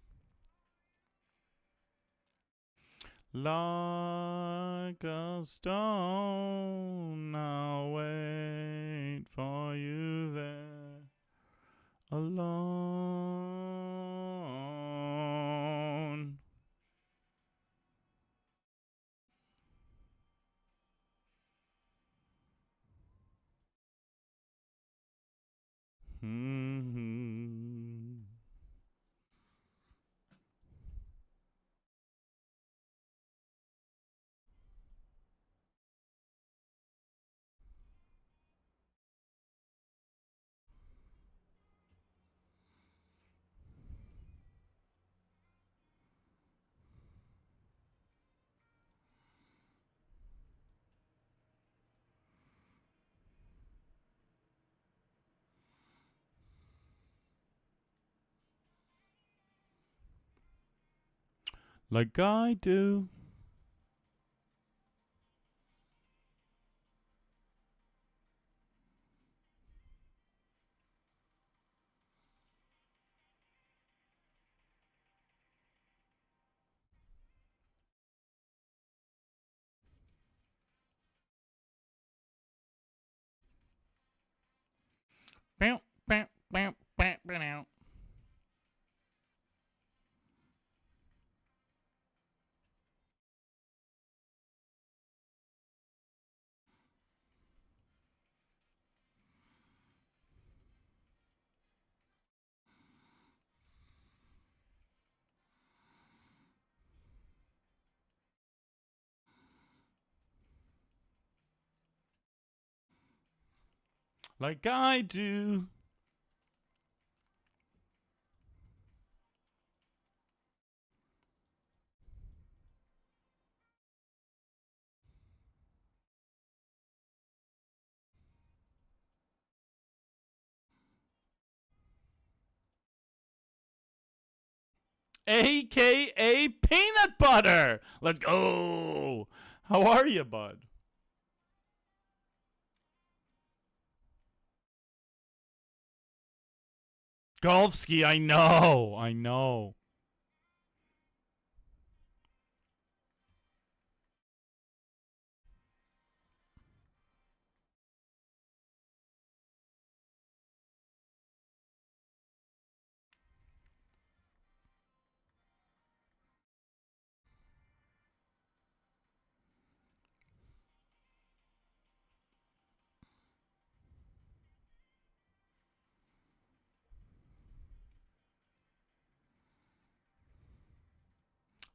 Like a stone, I'll wait for you there alone. Like I do. Bow, bow, bow, bow, bow. like I do. AKA peanut butter. Let's go. How are you, bud? Golfski, I know. I know.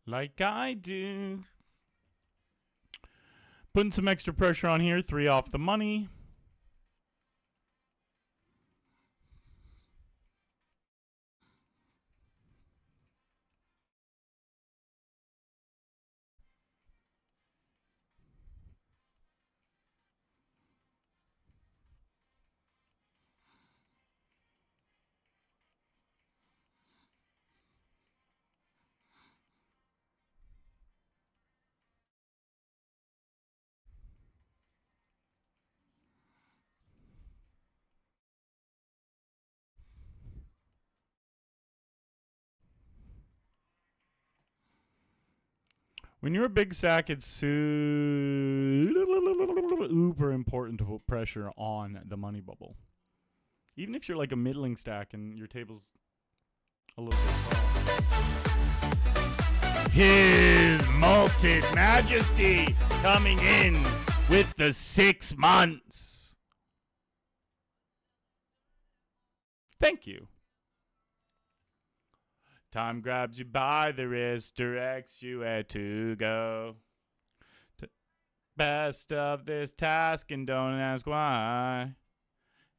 Like I do. Putting some extra pressure on here. 3 off the money. When you're a big stack, it's super important to put pressure on the money bubble. Even if you're like a middling stack and your table's a little bit tall. His Malted Majesty coming in with the 6 months. Thank you. Time grabs you by the wrist, directs you where to go. Best of this task and don't ask why.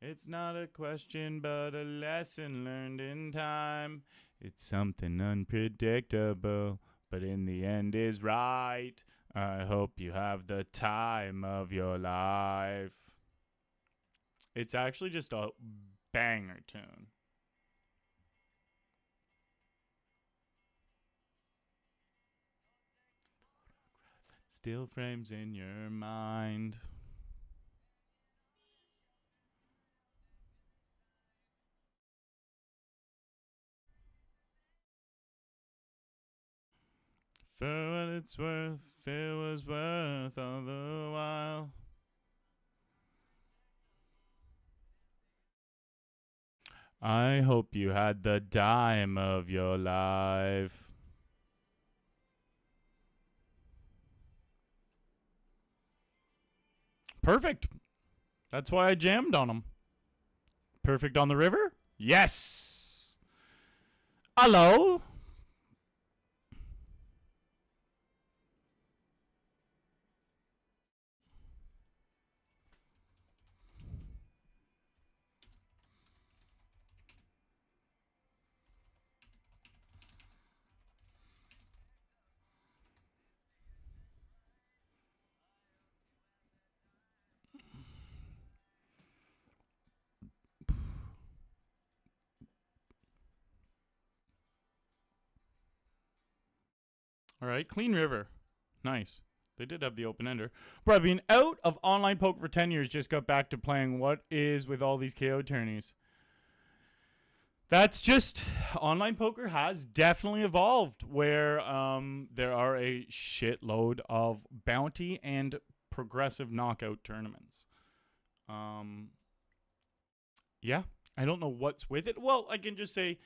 It's not a question but a lesson learned in time. It's something unpredictable, but in the end is right. I hope you have the time of your life. It's actually just a banger tune. Still frames in your mind. For what it's worth, it was worth all the while. I hope you had the dime of your life. Perfect. That's why I jammed on him. Perfect on the river? Yes. Hello. All right, clean river. Nice. They did have the open ender. Bro, I've been out of online poker for 10 years, just got back to playing. What is with all these KO tourneys? That's just, online poker has definitely evolved where there are a shitload of bounty and progressive knockout tournaments. Yeah, I don't know what's with it. Well, I can just say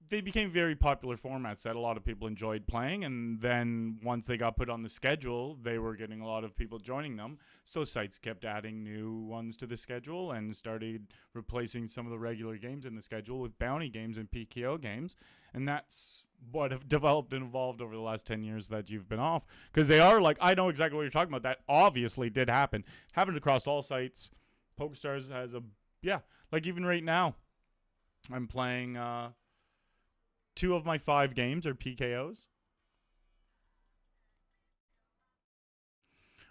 they became very popular formats that a lot of people enjoyed playing, and then once they got put on the schedule, they were getting a lot of people joining them. So sites kept adding new ones to the schedule and started replacing some of the regular games in the schedule with bounty games and PKO games, and that's what have developed and evolved over the last 10 years that you've been off. Because they are like, I know exactly what you're talking about. That obviously did happen. Happened across all sites. PokerStars has a yeah, like even right now, I'm playing 2 of my 5 games are PKOs.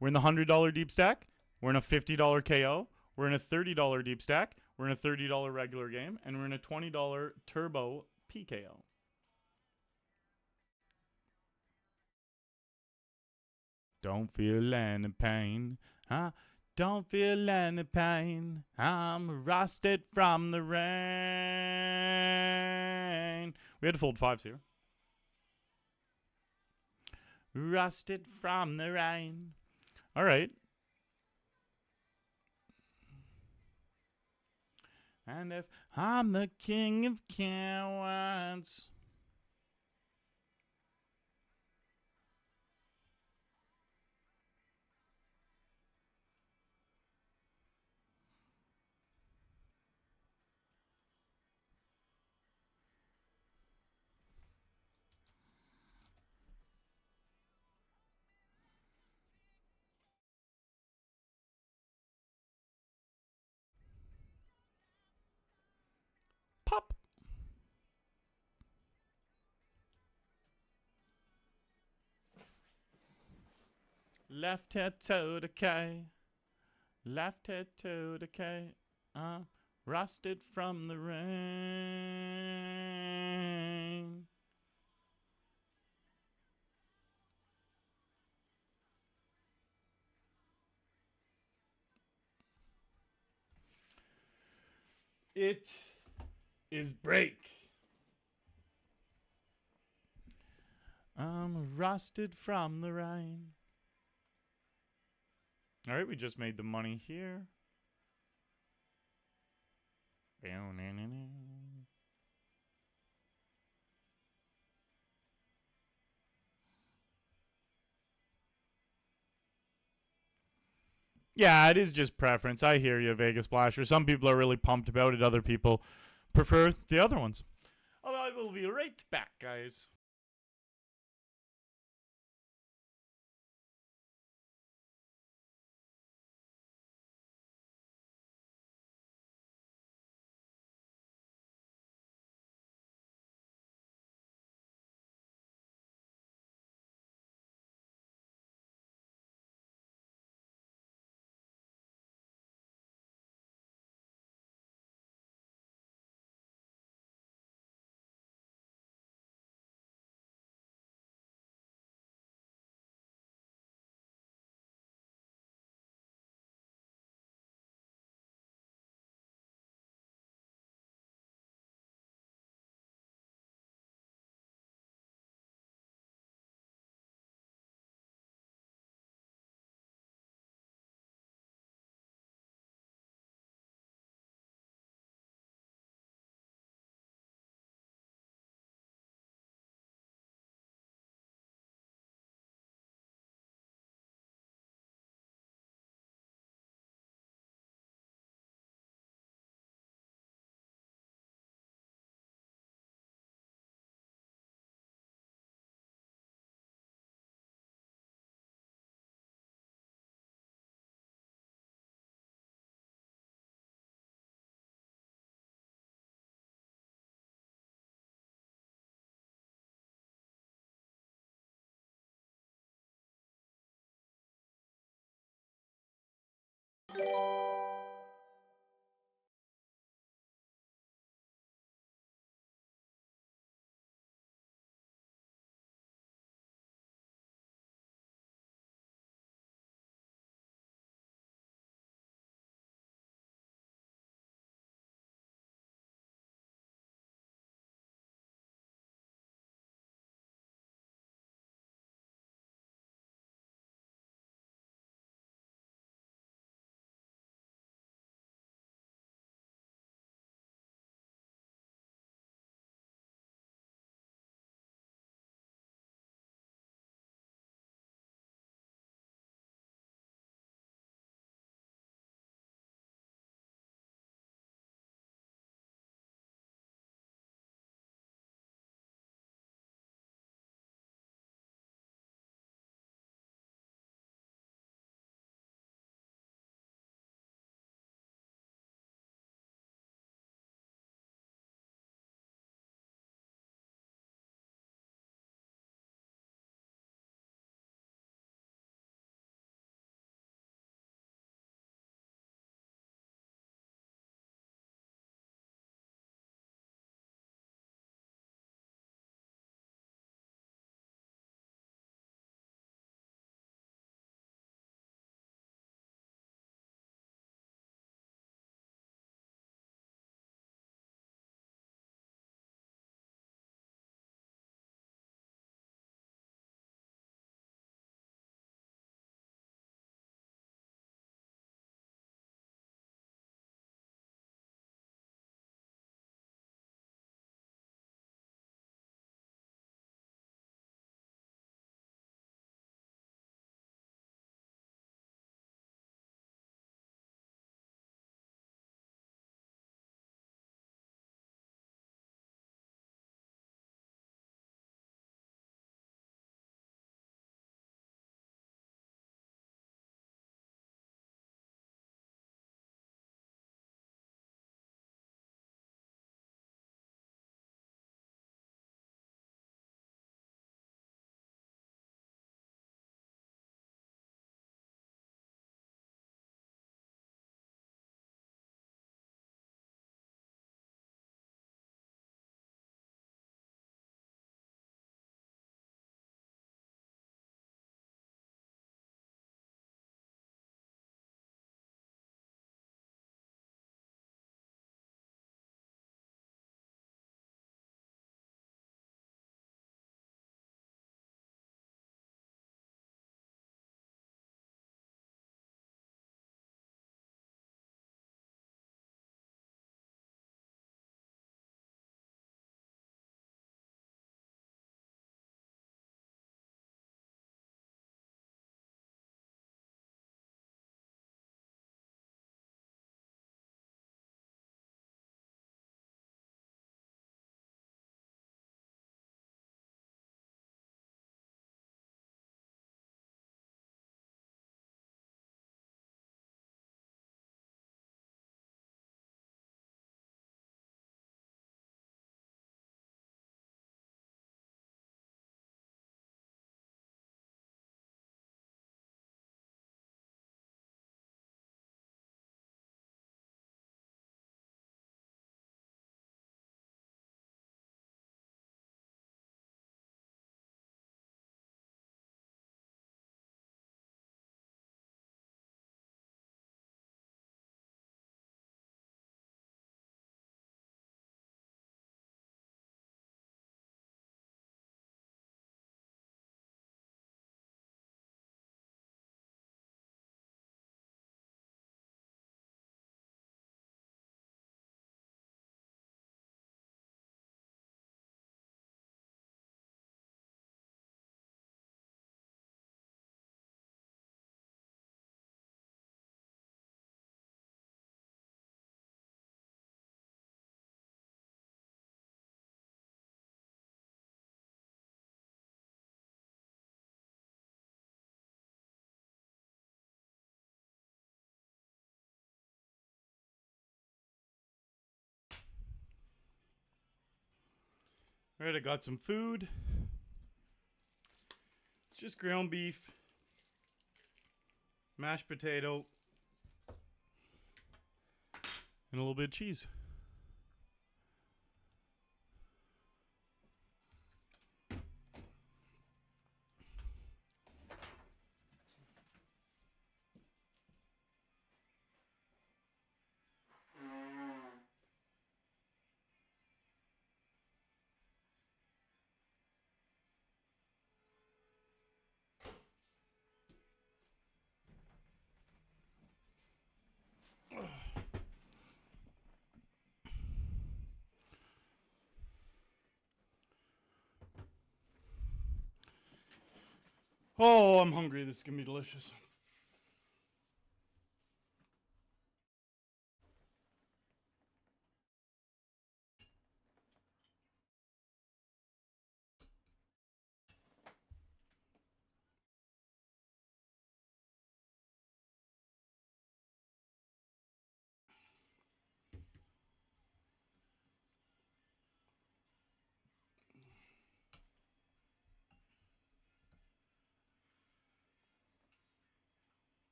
We're in the $100 deep stack. We're in a $50 KO. We're in a $30 deep stack. We're in a $30 regular game. And we're in a $20 turbo PKO. Don't feel any pain. Huh? Don't feel any pain. I'm rusted from the rain. We had to fold 5s here. Rusted from the rain. All right. And if I'm the king of cowards. Pop. Left head to the K. Left head to the K. Rusted from the rain. It is break. I'm rusted from the rain. All right, we just made the money here. Yeah, it is just preference. I hear you, Vegas Splasher. Some people are really pumped about it. Other people prefer the other ones. I will be right back, guys. All right, I got some food. It's just ground beef, mashed potato, and a little bit of cheese. Oh, I'm hungry. This is going to be delicious.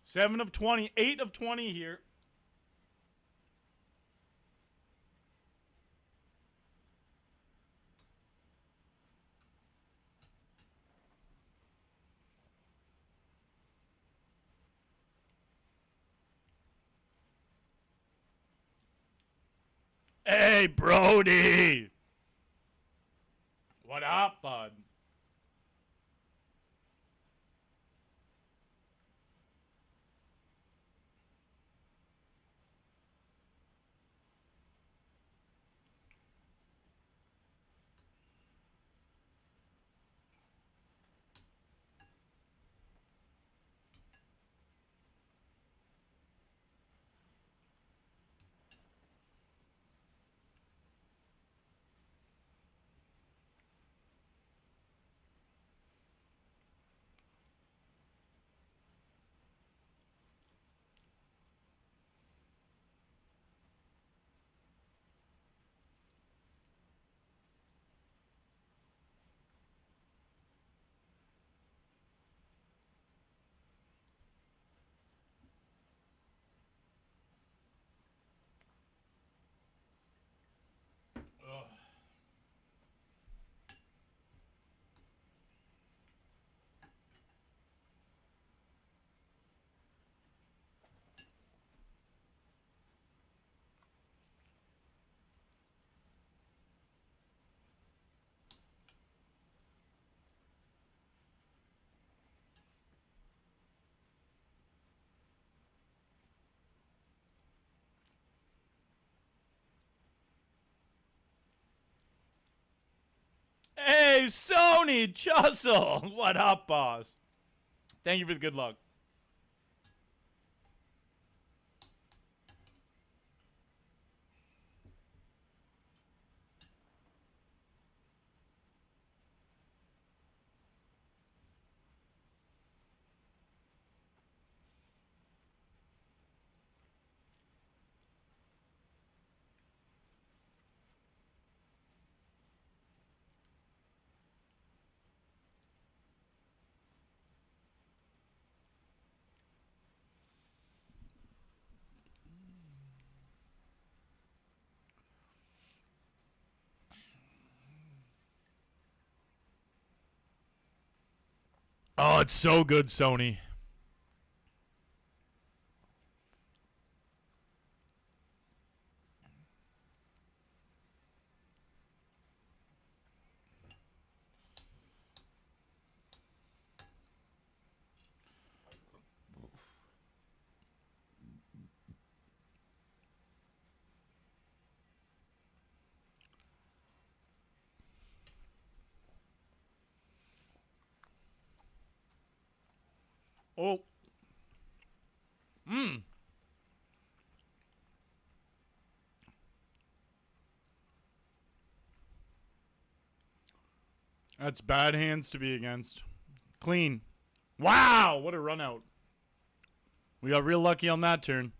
Seven of 20, 8 of 20 here. Hey, Brody. What up, bud? Ugh. Hey, Sony Chussel. What up, boss? Thank you for the good luck. Oh, it's so good, Sony. Oh. Mmm. That's bad hands to be against. Clean. Wow, what a run out. We got real lucky on that turn.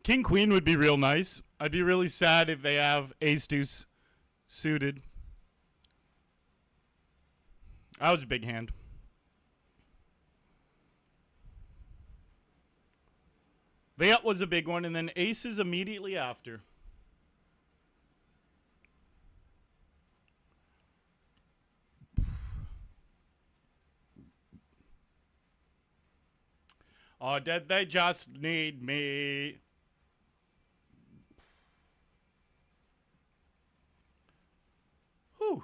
King Queen would be real nice. I'd be really sad if they have Ace Deuce suited. That was a big hand. That was a big one, and then aces immediately after. Oh, did they just need me? Whew.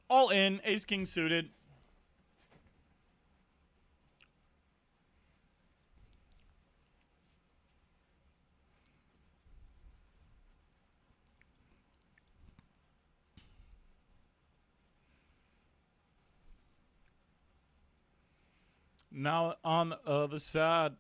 All in, ace king suited. Now on the other side.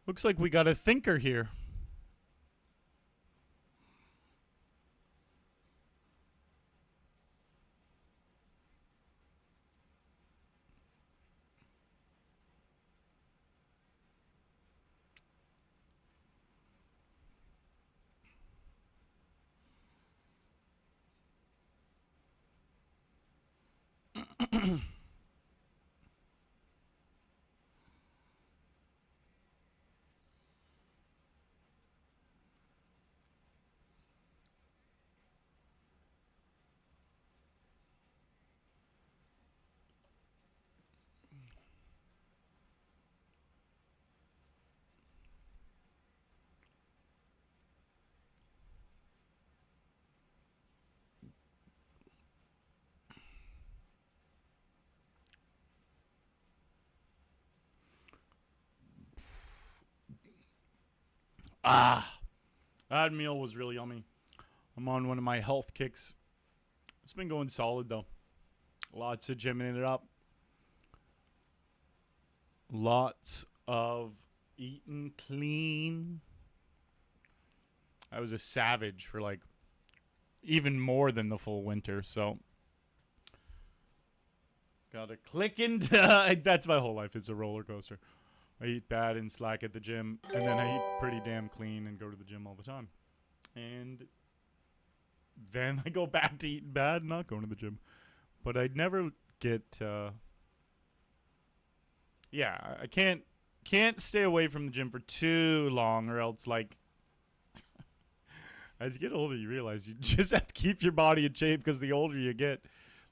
Looks like we got a thinker here. That meal was really yummy. I'm on one of my health kicks. It's been going solid, though. Lots of gymming it up. Lots of eating clean. I was a savage for like even more than the full winter, so gotta click into that's my whole life. It's a roller coaster. I eat bad and slack at the gym, and then I eat pretty damn clean and go to the gym all the time. And then I go back to eating bad and not going to the gym. But I'd never get I can't stay away from the gym for too long, or else like as you get older you realize you just have to keep your body in shape, because the older you get,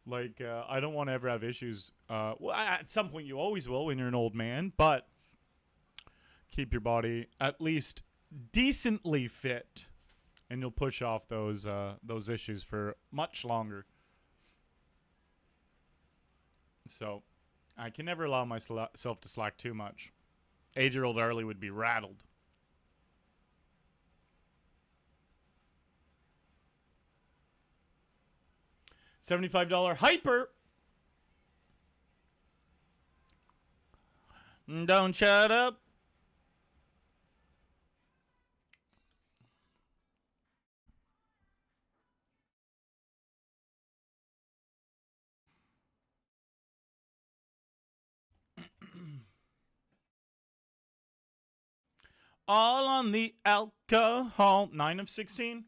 like I don't want to ever have issues. Well, at some point you always will when you're an old man, but keep your body at least decently fit, and you'll push off those issues for much longer. So I can never allow myself to slack too much. 8-year-old Arlie would be rattled. $75 hyper. Don't shut up. All on the alcohol. 9 of 16.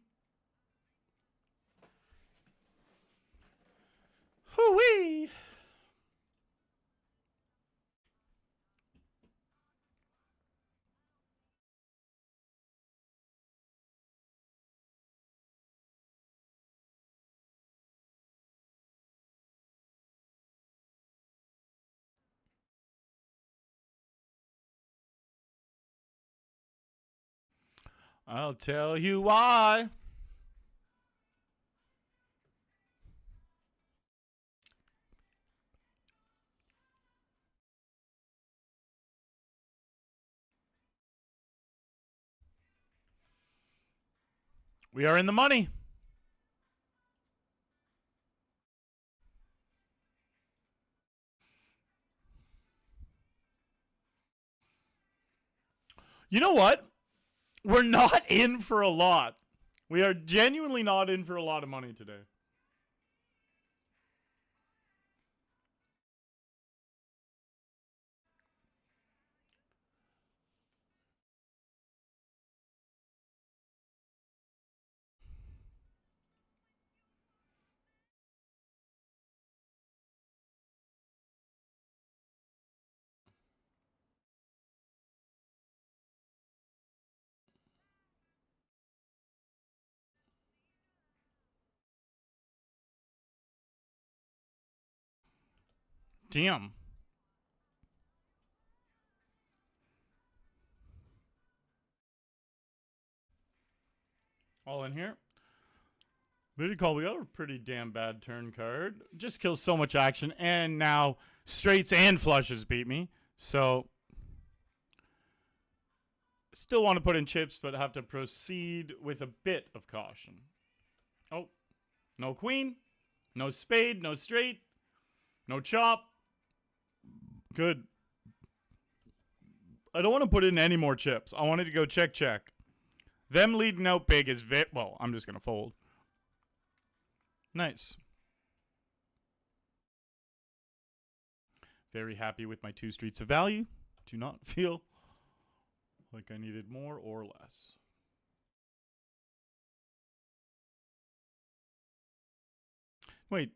Hoo-wee. I'll tell you why. We are in the money. You know what? We're not in for a lot. We are genuinely not in for a lot of money today. Damn. All in here. Literally call. We got a pretty damn bad turn card. Just kills so much action. And now straights and flushes beat me. So still want to put in chips, but have to proceed with a bit of caution. Oh, no queen, no spade, no straight, no chop. Good. I don't want to put in any more chips. I wanted to go check, check. Them leading out big is well, I'm just going to fold. Nice. Very happy with my 2 streets of value. Do not feel like I needed more or less. Wait.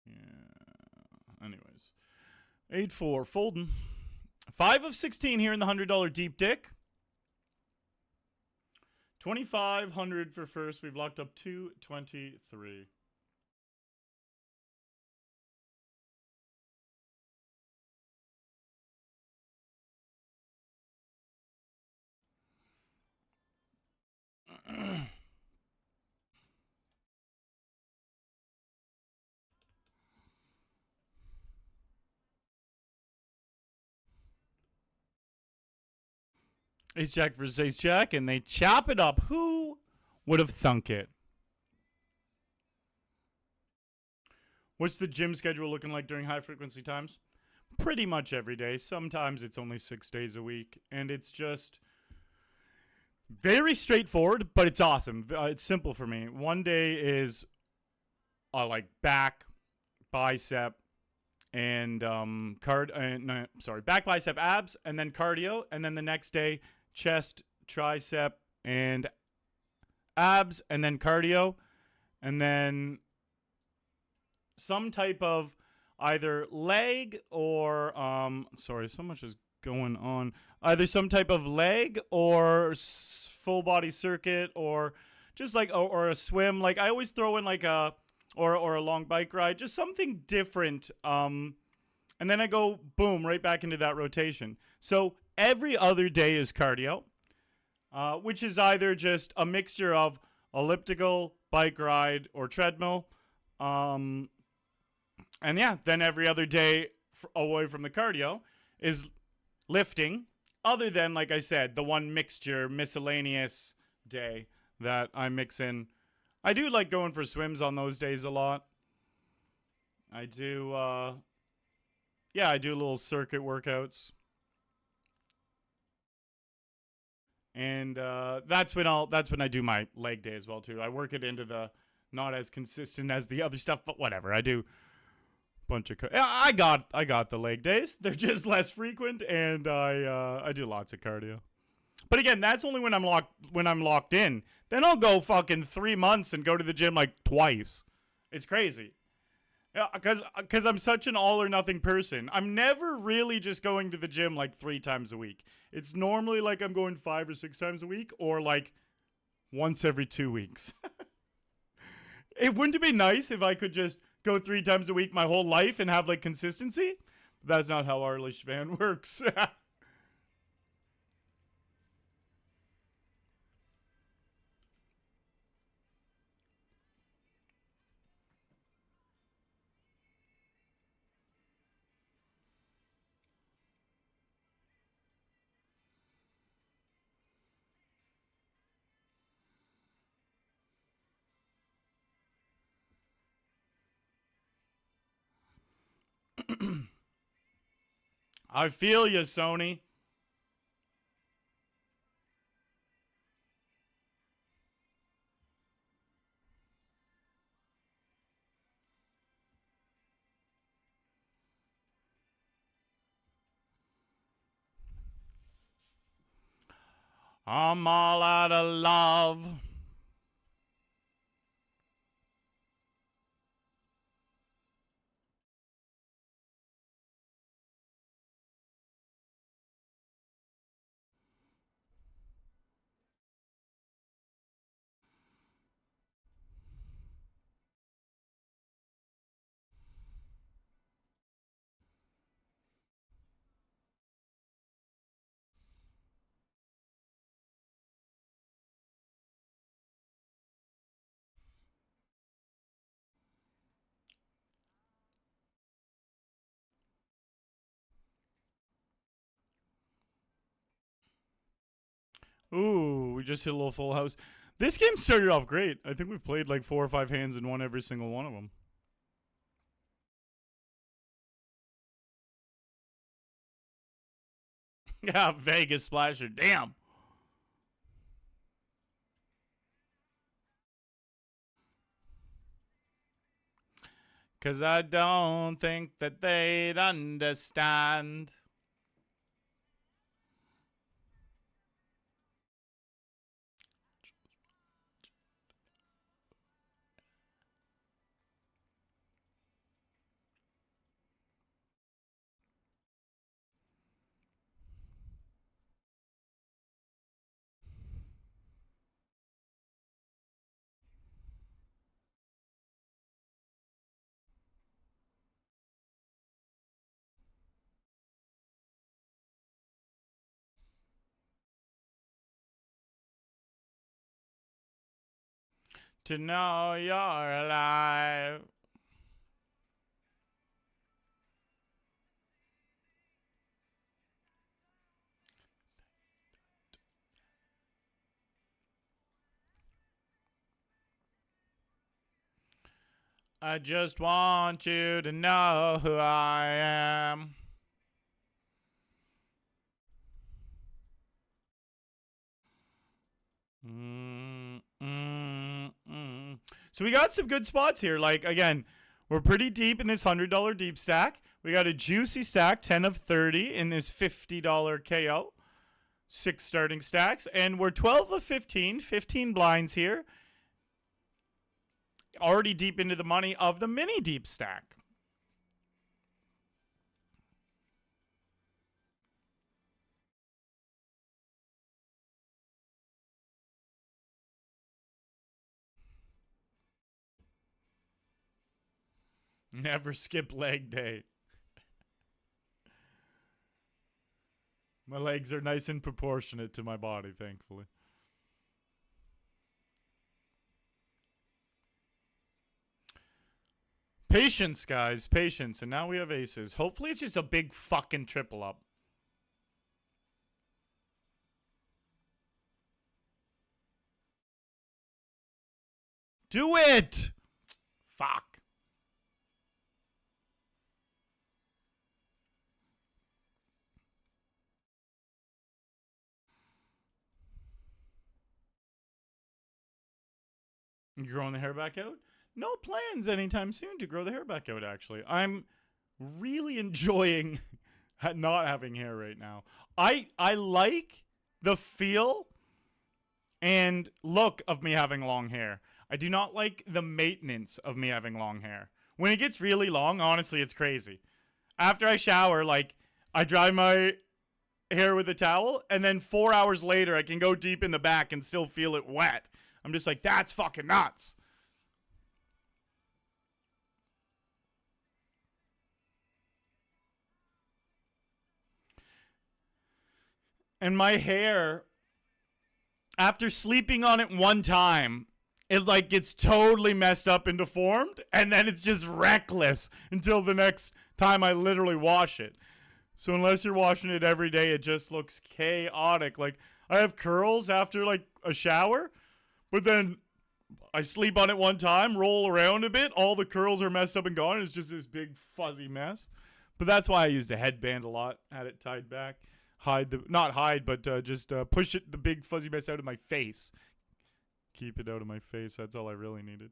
Yeah. Anyways. 8-4. Folding. 5 of 16 here in the $100 deep dick. 2,500 for first. We've locked up 223. Ace jack versus ace jack, and they chop it up. Who would have thunk it? What's the gym schedule looking like during high frequency times? Pretty much every day. Sometimes it's only 6 days a week, and it's just very straightforward, but it's awesome. It's simple for me. One day is like back, bicep, and back, bicep, abs, and then cardio, and then the next day chest, tricep, and abs, and then cardio, and then some type of either leg or sorry, so much is going on. Either some type of leg or full body circuit, or just like or a swim. Like I always throw in like a or a long bike ride, just something different. And then I go boom right back into that rotation. So every other day is cardio, which is either just a mixture of elliptical, bike ride, or treadmill. And yeah, then every other day away from the cardio is lifting, other than, like I said, the one mixture, miscellaneous day that I mix in. I do like going for swims on those days a lot. I do, I do little circuit workouts. And that's when I do my leg day as well, too. I work it into the not as consistent as the other stuff, but whatever. I do bunch of I got the leg days. They're just less frequent, and I do lots of cardio. But again, that's only when I'm locked in. Then I'll go fucking 3 months and go to the gym like twice. It's crazy. Yeah, because I'm such an all or nothing person. I'm never really just going to the gym like 3 times a week. It's normally like I'm going 5 or 6 times a week, or like once every 2 weeks. Wouldn't it be nice if I could just go 3 times a week my whole life and have like consistency? That's not how Arlie Shaban works. I feel you, Sony. I'm all out of love. Ooh, we just hit a little full house. This game started off great. I think we've played like 4 or 5 hands and won every single one of them. Yeah, Vegas Splasher. Damn. Because I don't think that they'd understand. To know you're alive. I just want you to know who I am. So we got some good spots here. Like, again, we're pretty deep in this $100 deep stack. We got a juicy stack, 10 of 30 in this $50 KO. 6 starting stacks. And we're 12 of 15, 15 blinds here. Already deep into the money of the mini deep stack. Never skip leg day. My legs are nice and proportionate to my body, thankfully. Patience, guys. Patience. And now we have aces. Hopefully it's just a big fucking triple up. Do it! Fuck. You growing the hair back out? No plans anytime soon to grow the hair back out, actually. I'm really enjoying not having hair right now. I like the feel and look of me having long hair. I do not like the maintenance of me having long hair. When it gets really long, honestly, it's crazy. After I shower, like, I dry my hair with a towel, and then 4 hours later, I can go deep in the back and still feel it wet. I'm just like, that's fucking nuts. And my hair, after sleeping on it one time, it like gets totally messed up and deformed, and then it's just reckless until the next time I literally wash it. So unless you're washing it every day, it just looks chaotic. Like, I have curls after like a shower, but then I sleep on it one time, roll around a bit, all the curls are messed up and gone. It's just this big fuzzy mess. But that's why I used a headband a lot, had it tied back. Not hide, but just push it, the big fuzzy mess out of my face. Keep it out of my face. That's all I really needed.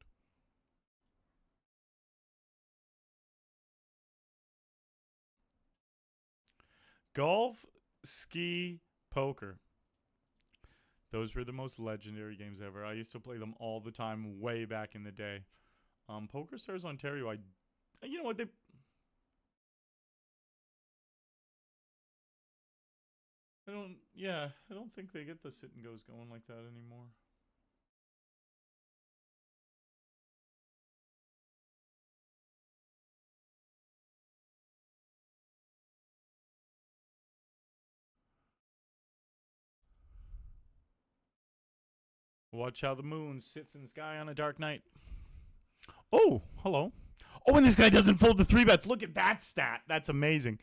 Golf, ski, poker. Those were the most legendary games ever. I used to play them all the time way back in the day. PokerStars Ontario, you know what, I don't think they get the sit and goes going like that anymore. Watch how the moon sits in the sky on a dark night. Oh, hello. Oh, and this guy doesn't fold the 3-bets. Look at that stat. That's amazing.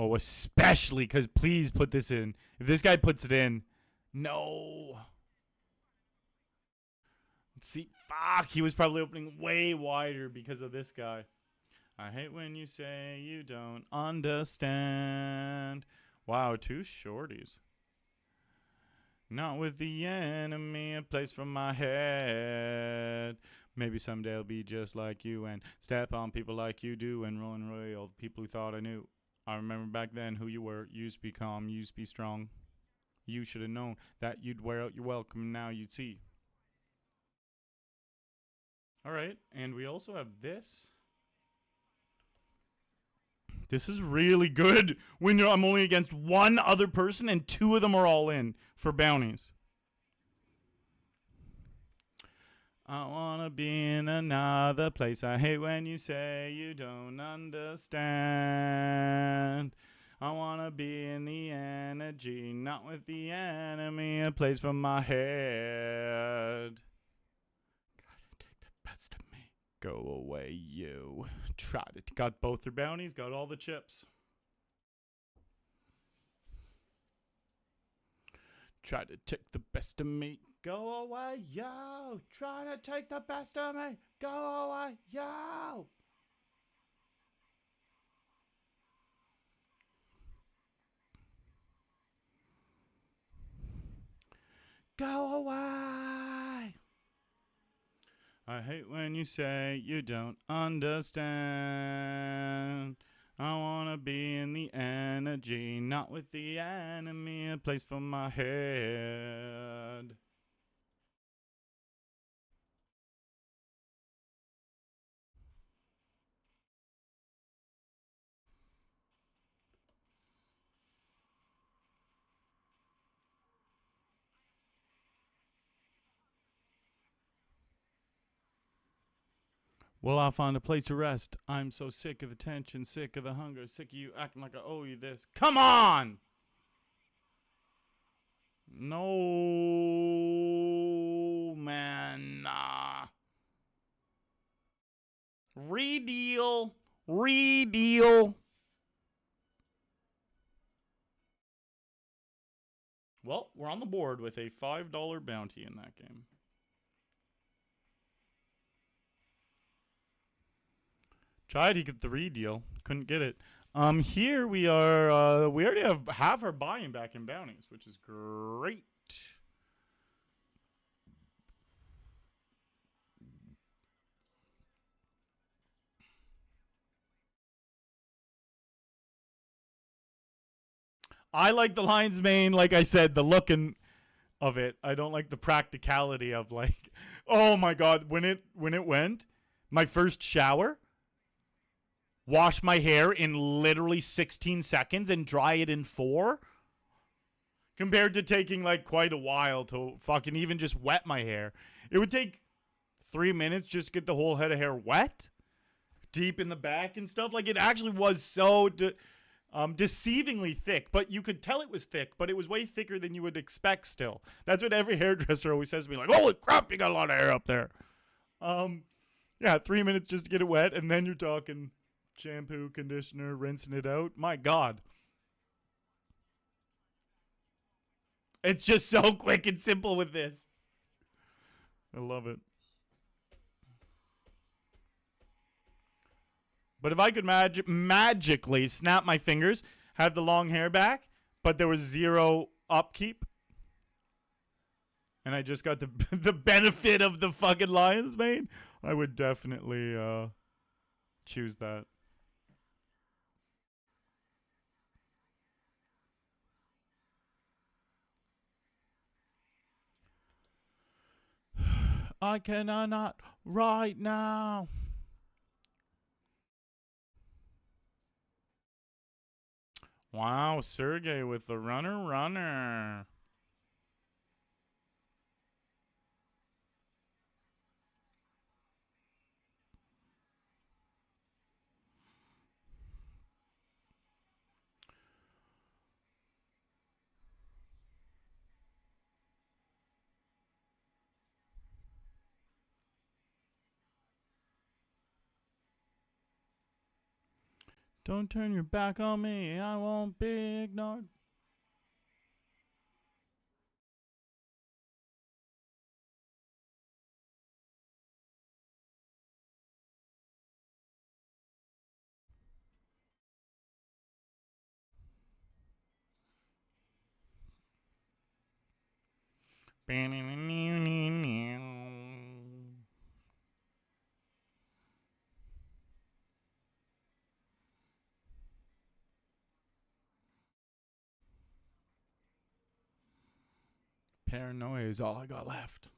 Oh, especially because please put this in. If this guy puts it in, no. Let's see. Fuck, he was probably opening way wider because of this guy. I hate when you say you don't understand. Wow, 2 shorties. Not with the enemy, a place from my head. Maybe someday I'll be just like you and step on people like you do and roll and roll all the people who thought I knew. I remember back then who you were. You used to be calm, you used to be strong. You should have known that you'd wear out your welcome and now you'd see. All right, and we also have this. This is really good when I'm only against one other person and 2 of them are all in for bounties. I want to be in another place. I hate when you say you don't understand. I want to be in the energy, not with the enemy, a place from my head. Take the best of me. Go away, you. Tried it. Got both their bounties, got all the chips. Try to take the best of me. Go away, yo. Try to take the best of me. Go away, yo. Go away. I hate when you say you don't understand. I want to be in the energy, not with the enemy, a place for my head. Will I find a place to rest? I'm so sick of the tension, sick of the hunger, sick of you acting like I owe you this. Come on! No, man. Nah. Redeal. Redeal. Well, we're on the board with a $5 bounty in that game. Tried to get the redeal. Couldn't get it. Here we are. We already have half our buy-in back in bounties, which is great. I like the lion's mane, like I said, the looking of it. I don't like the practicality of like, oh my god, when it went, my first shower, wash my hair in literally 16 seconds and dry it in 4, compared to taking like quite a while to fucking even just wet my hair. It would take 3 minutes just to get the whole head of hair wet, deep in the back and stuff. Like, it actually was so deceivingly thick, but you could tell it was thick, but it was way thicker than you would expect still. That's what every hairdresser always says to me, like, holy crap, you got a lot of hair up there. Yeah, 3 minutes just to get it wet, and then you're talking shampoo, conditioner, rinsing it out. My god. It's just so quick and simple with this. I love it. But if I could magically snap my fingers, have the long hair back, but there was 0 upkeep, and I just got the the benefit of the fucking lion's mane, I would definitely choose that. I cannot right now. Wow, Sergey with the runner. Don't turn your back on me, I won't be ignored. Paranoia is all I got left.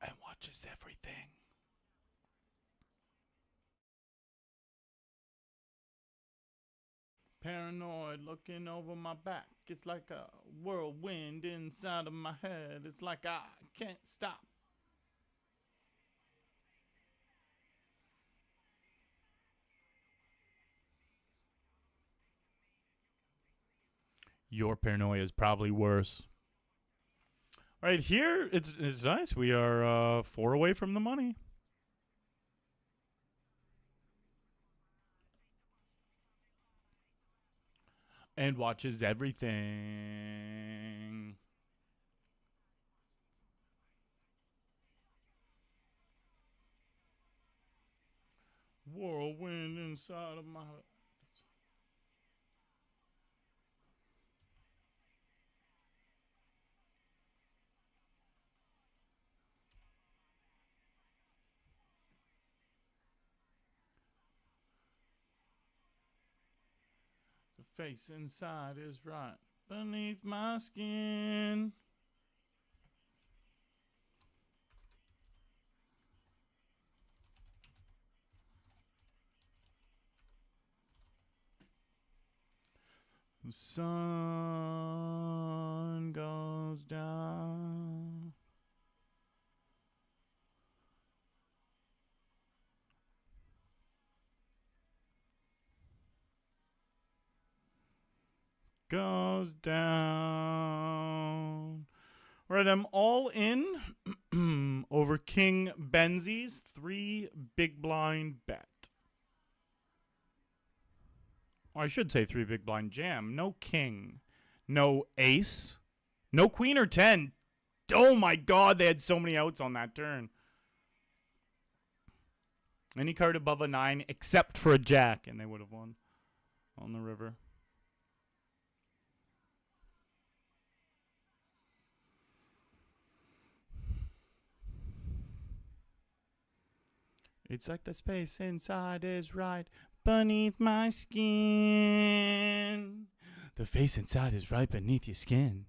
And watches everything. Paranoid looking over my back. It's like a whirlwind inside of my head. It's like I can't stop. Your paranoia is probably worse. All right, here it's nice. We are 4 away from the money. and watches everything. Whirlwind inside of my... The face inside is right beneath my skin. The sun goes down. Goes down. All right, I'm all in over King Benzi's 3 big blind bet. Or I should say 3 big blind jam. No king. No ace. No queen or 10. Oh my god, they had so many outs on that turn. Any card above a 9 except for a jack, and they would have won on the river. It's like the space inside is right beneath my skin. The face inside is right beneath your skin.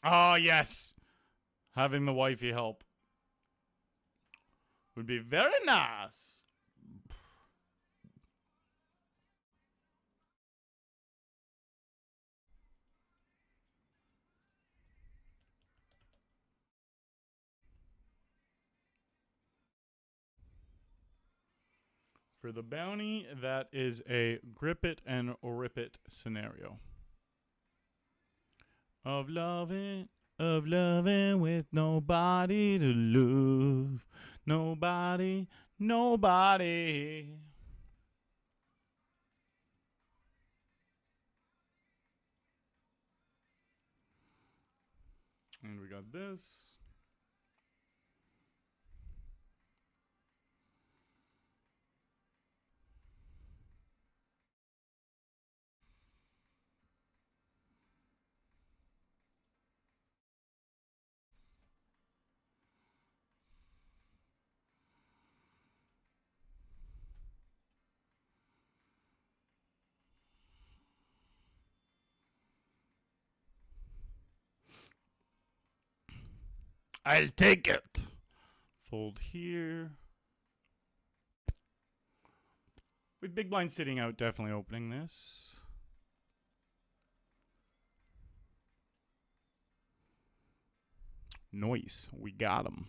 Oh, yes. Having the wifey help would be very nice. For the bounty, that is a grip it and rip it scenario. Of loving with nobody to love. Nobody. And we got this. I'll take it. Fold here. With big blind sitting out, definitely opening this. Nice. We got him.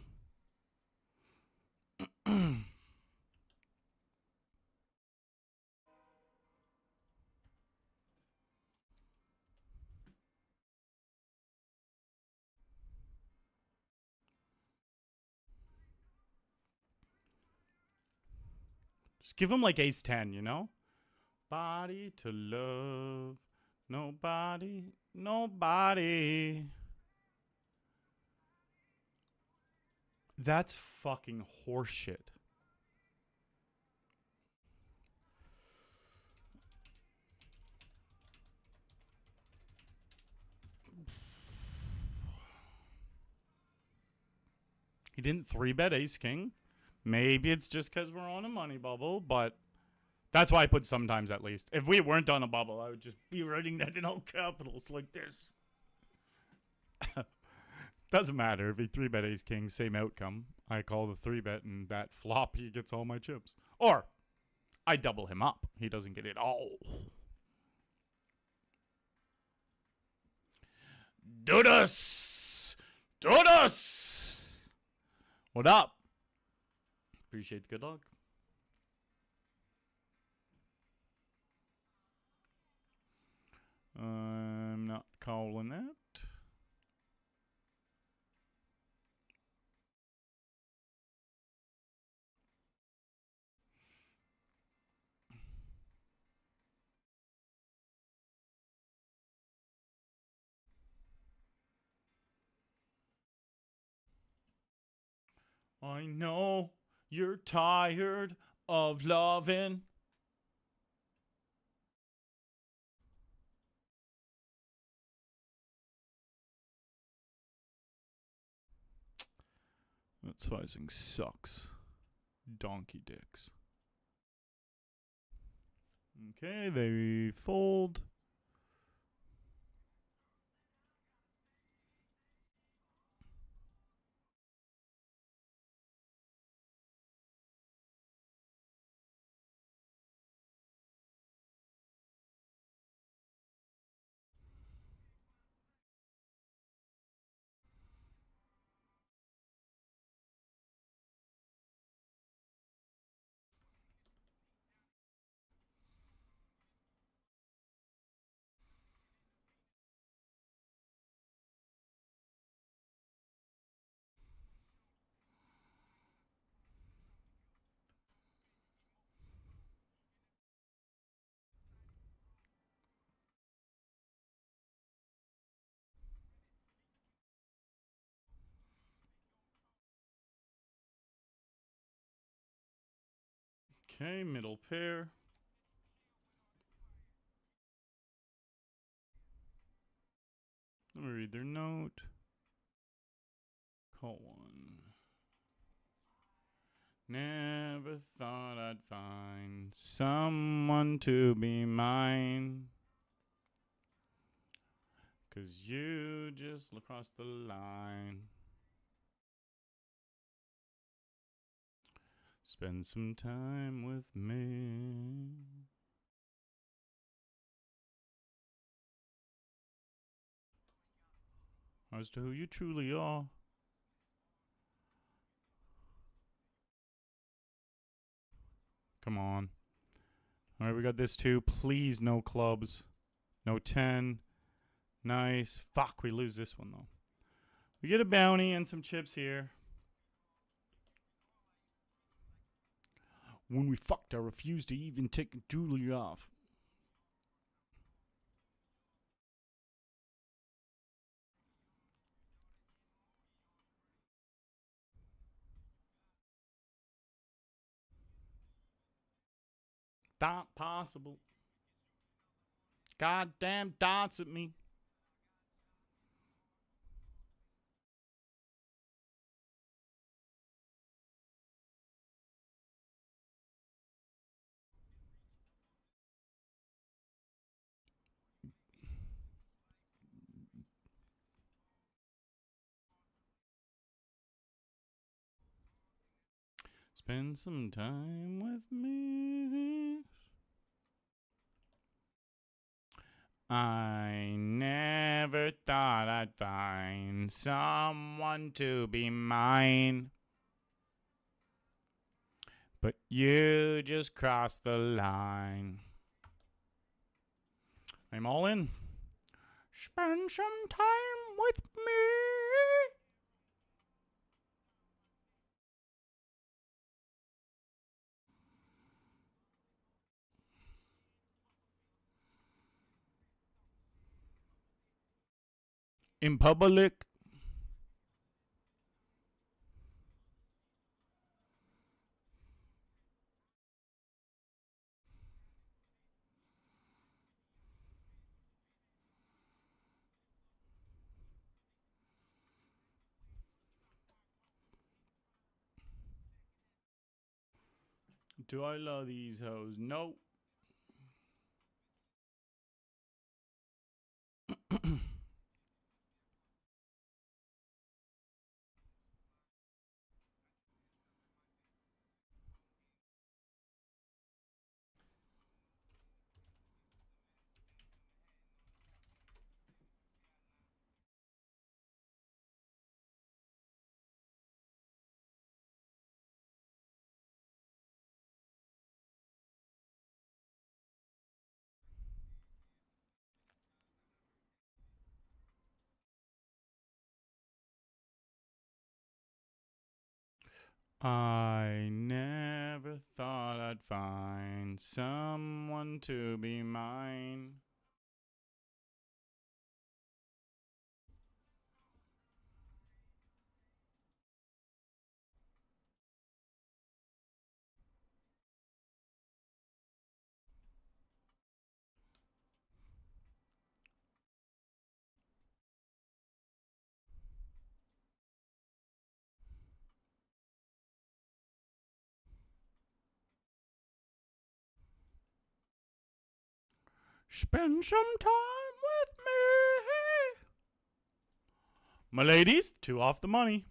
Just give him like ace 10, you know? Body to love. Nobody. That's fucking horseshit. He didn't 3-bet ace king. Maybe it's just because we're on a money bubble, but that's why I put sometimes at least. If we weren't on a bubble, I would just be writing that in all capitals like this. Doesn't matter if he 3-bet ace king, same outcome. I call the 3-bet and that flop, he gets all my chips. Or I double him up. He doesn't get it all. Dudas! Dudas! What up? Appreciate the good luck. I'm not calling that. I know you're tired of loving. That sizing sucks. Donkey dicks. Okay, they fold. Okay, middle pair. Let me read their note. Call one. Never thought I'd find someone to be mine. 'Cause you just crossed the line. Spend some time with me. As to who you truly are. Come on. Alright, we got this too. Please, no clubs. No 10. Nice. Fuck, we lose this one, though. We get a bounty and some chips here. When we fucked, I refused to even take Julie off. Not possible. Goddamn dots at me. Spend some time with me. I never thought I'd find someone to be mine. But you just crossed the line. I'm all in. Spend some time with me. In public. Do I love these hoes? Nope. I never thought I'd find someone to be mine. Spend some time with me. My ladies, 2 off the money.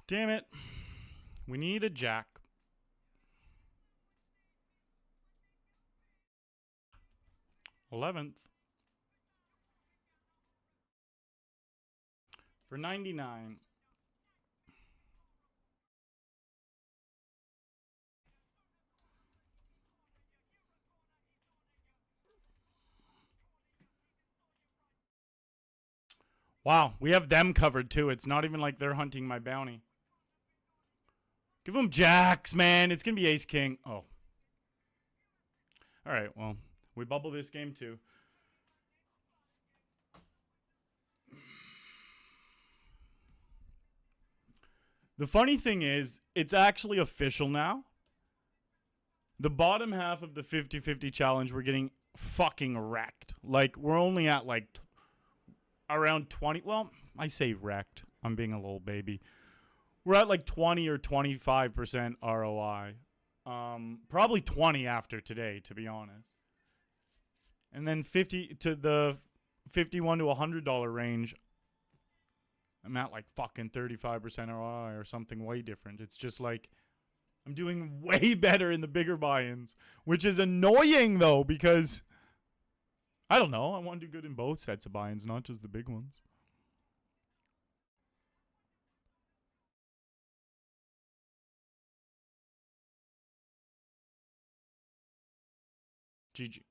Damn it. We need a jack. $11th. For 99. Wow, we have them covered too. It's not even like they're hunting my bounty. Give them jacks, man. It's going to be ace king. Oh. All right, well, we bubble this game too. The funny thing is, it's actually official now. The bottom half of the 50-50 challenge, we're getting fucking wrecked. Like, we're only at like around 20. Well, I say wrecked. I'm being a little baby. We're at like 20 or 25% ROI. Probably 20 after today, to be honest. And then 50 to the $51 to $100 range, I'm at like fucking 35% ROI or something way different. It's just like I'm doing way better in the bigger buy-ins, which is annoying though because I don't know. I want to do good in both sets of buy-ins, not just the big ones. GG.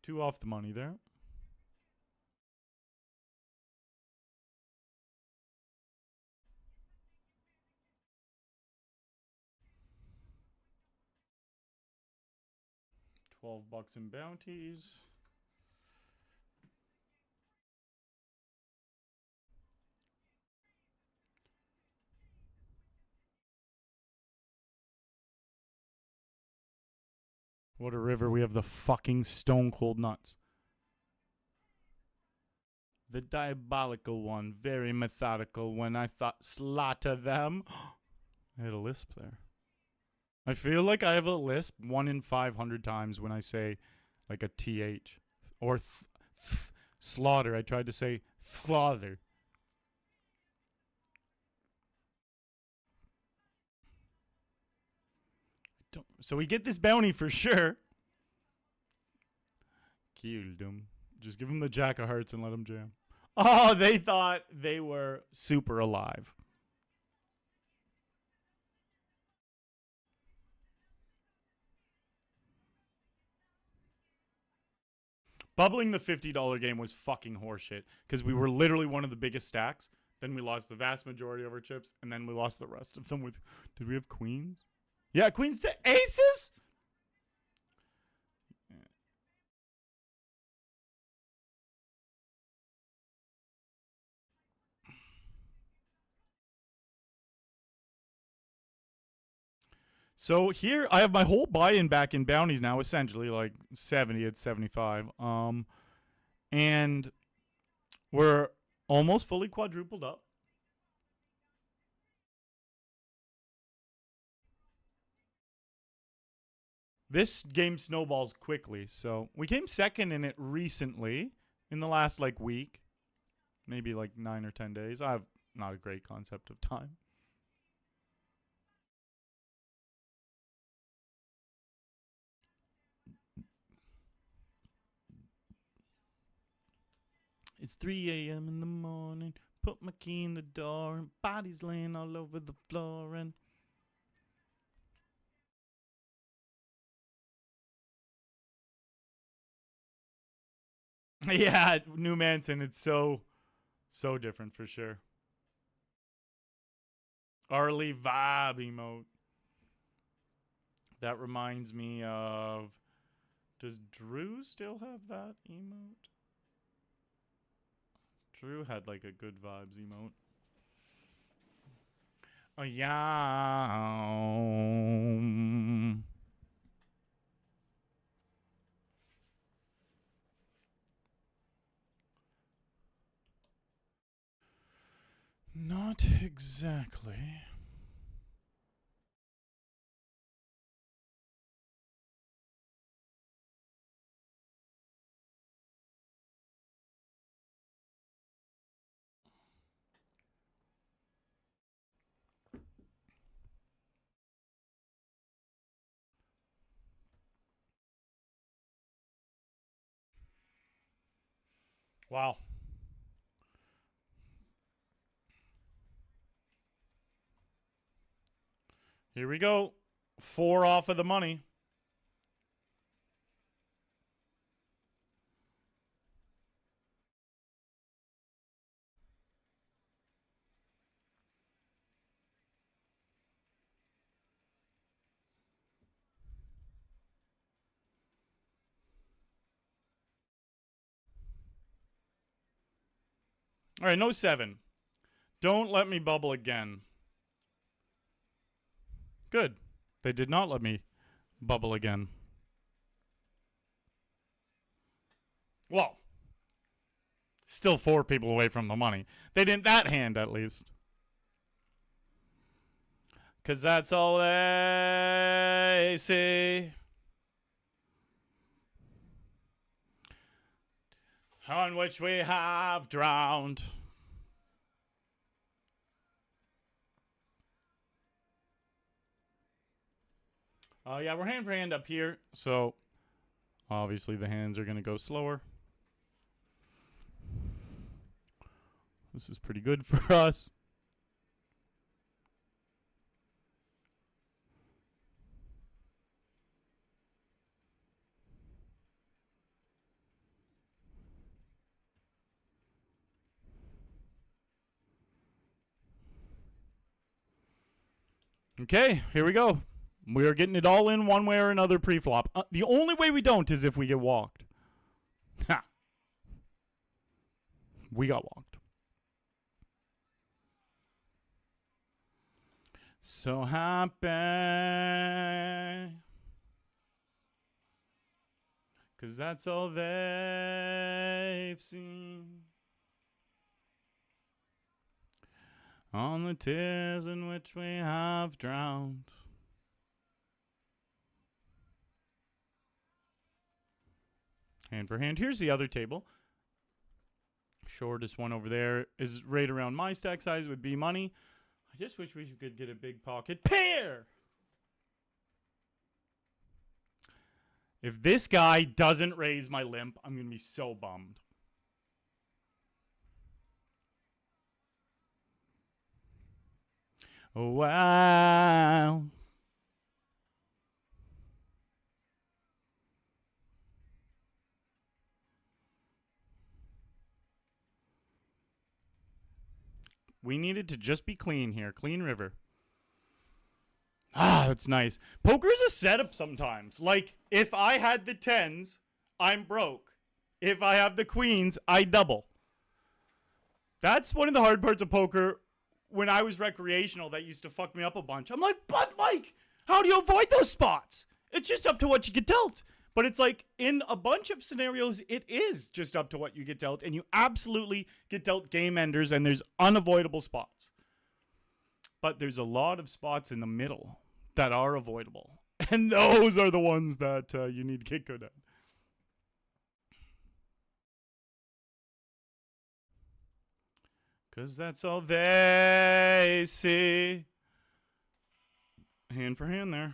2 off the money there. $12 in bounties. What a river. We have the fucking stone cold nuts. The diabolical one. Very methodical when I thought slaughter them. I had a lisp there. I feel like I have a lisp 1 in 500 times when I say like a TH. Or slaughter. I tried to say slaughter. So we get this bounty for sure. Killed him. Just give him the jack of hearts and let him jam. Oh, they thought they were super alive. Bubbling the $50 game was fucking horseshit because we were literally one of the biggest stacks. Then we lost the vast majority of our chips, and then we lost the rest of them with. Did we have queens? Yeah, queens to aces? So here I have my whole buy-in back in bounties now, essentially like 70, it's 75. And we're almost fully quadrupled up. This game snowballs quickly, so we came second in it recently in the last like week, maybe like 9 or 10 days. I have not a great concept of time. It's 3 a.m. in the morning. Put my key in the door and bodies laying all over the floor and yeah, New Manson, it's so different for sure. Arlie vibe emote. That reminds me of, does Drew still have that emote? Drew had like a good vibes emote. Oh yeah. Not exactly. Wow. Here we go. 4 off of the money. All right, no 7. Don't let me bubble again. Good. They did not let me bubble again. Well, still 4 people away from the money. They didn't that hand, at least. Because that's all they see. On which we have drowned. Yeah, we're hand for hand up here. So, obviously the hands are going to go slower. This is pretty good for us. Okay, here we go. We are getting it all in one way or another pre-flop. The only way we don't is if we get walked. Ha! We got walked. So happy. Because that's all they've seen. On the tears in which we have drowned. Hand for hand. Here's the other table. Shortest one over there is right around my stack size with B money. I just wish we could get a big pocket pair. If this guy doesn't raise my limp, I'm going to be so bummed. Wow. We needed to just be clean here. Clean river. Ah, that's nice. Poker is a setup sometimes. Like, if I had the 10s, I'm broke. If I have the queens, I double. That's one of the hard parts of poker. When I was recreational, that used to fuck me up a bunch. I'm like, but like, how do you avoid those spots? It's just up to what you get dealt. But it's like, in a bunch of scenarios, it is just up to what you get dealt. And you absolutely get dealt game enders, and there's unavoidable spots. But there's a lot of spots in the middle that are avoidable. And those are the ones that you need to get good at. Because that's all they see. Hand for hand there.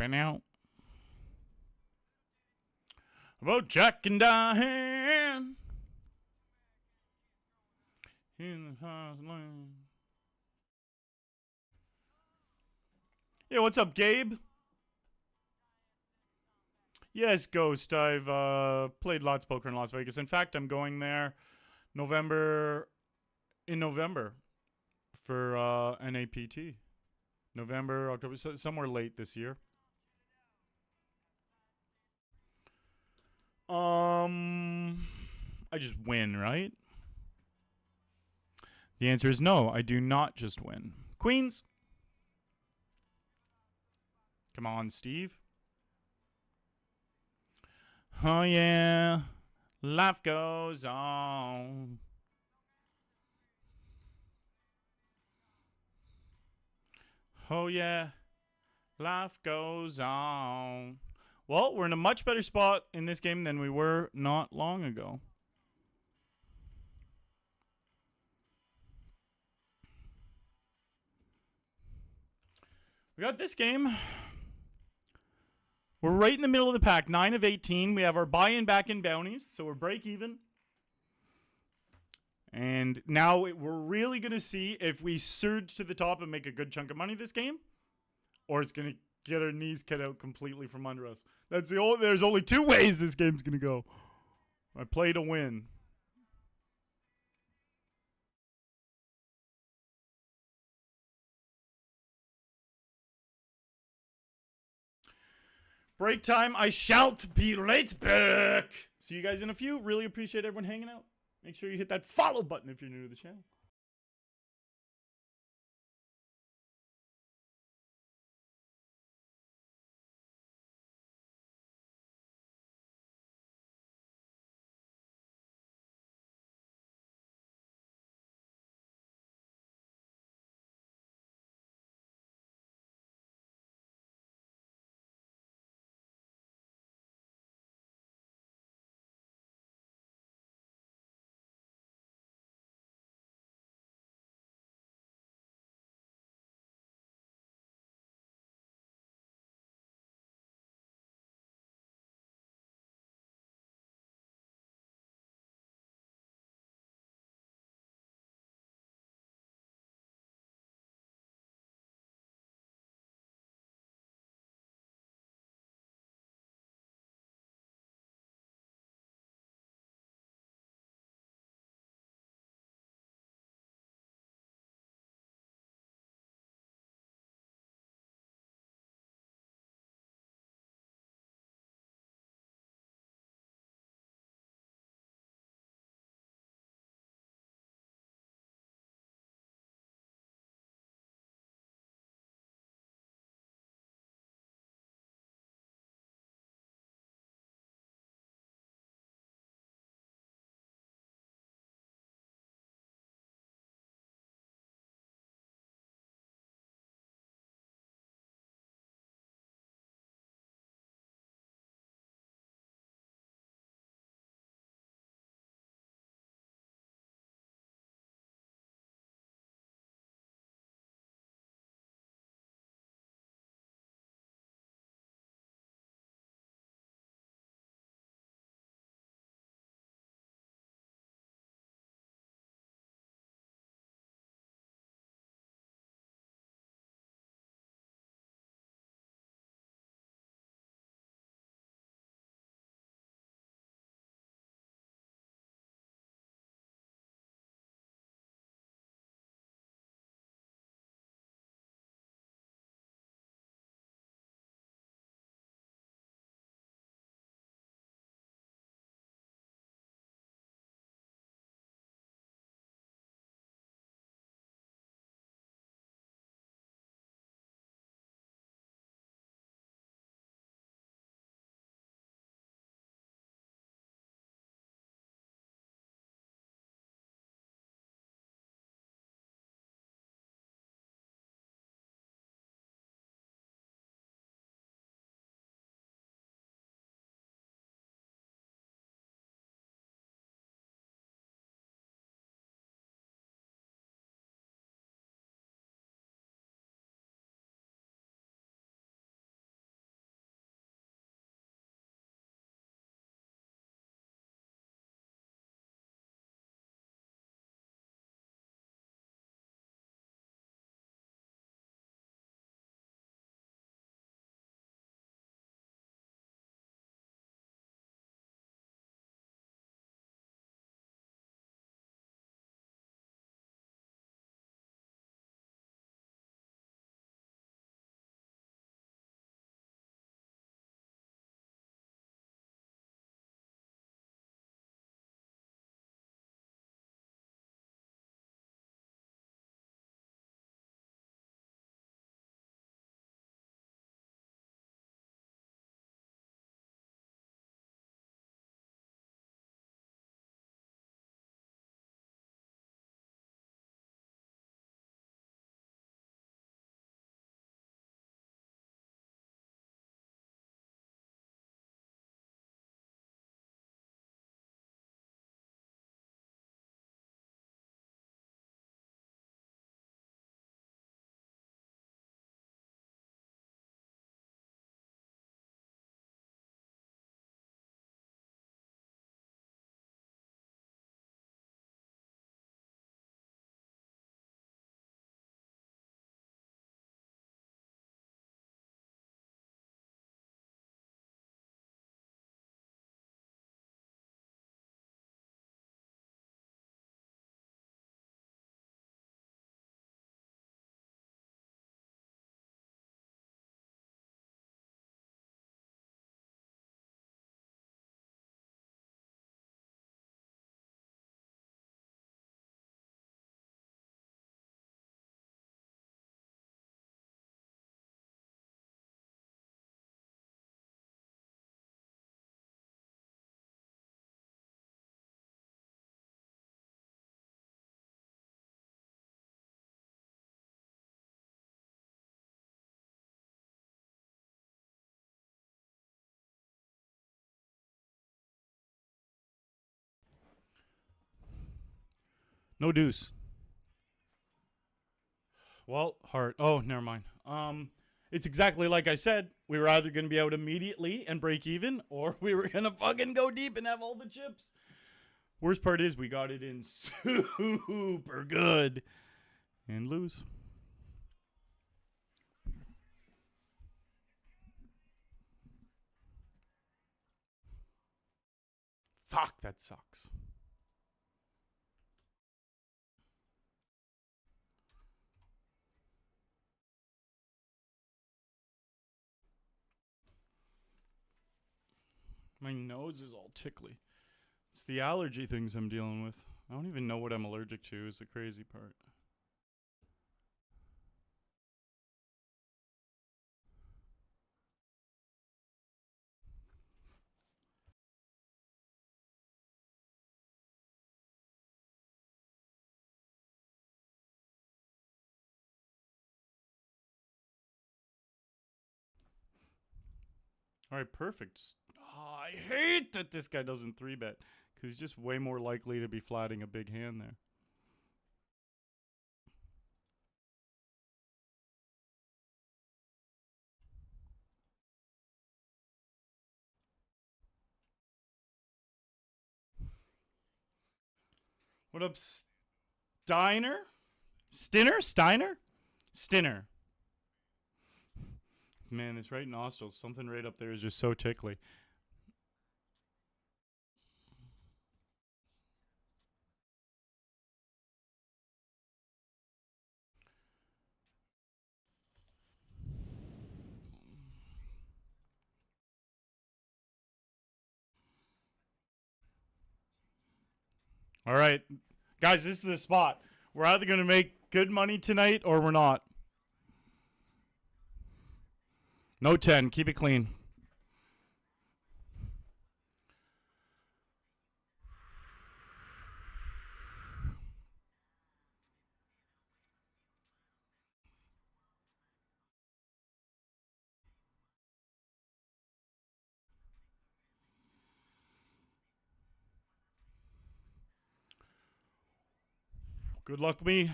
Been out. About Jack and Diane in the house land. Yeah, what's up, Gabe? Yes, Ghost. I've played lots of poker in Las Vegas. In fact, I'm going there November for NAPT. November, October, somewhere late this year. I just win, right? The answer is no, I do not just win. Queens. Come on, Steve. Oh, yeah. Life goes on. Oh, yeah. Life goes on. Well, we're in a much better spot in this game than we were not long ago. We got this game. We're right in the middle of the pack. 9 of 18. We have our buy-in back in bounties, so we're break even. And now we're really going to see if we surge to the top and make a good chunk of money this game, or it's going to get our knees cut out completely from under us. There's only two ways this game's going to go. I play to win. Break time. I shalt be right back. See you guys in a few. Really appreciate everyone hanging out. Make sure you hit that follow button if you're new to the channel. No deuce. Well, heart. Oh, never mind. It's exactly like I said. We were either going to be out immediately and break even, or we were going to fucking go deep and have all the chips. Worst part is we got it in super good and lose. Fuck, that sucks. My nose is all tickly. It's the allergy things I'm dealing with. I don't even know what I'm allergic to is the crazy part. All right, perfect. Oh, I hate that this guy doesn't 3-bet because he's just way more likely to be flatting a big hand there. What up, Steiner? Steiner? Stinner. Man, this right nostril, something right up there is just so tickly. All right, guys, this is the spot. We're either going to make good money tonight or we're not. No 10. Keep it clean. Good luck, me.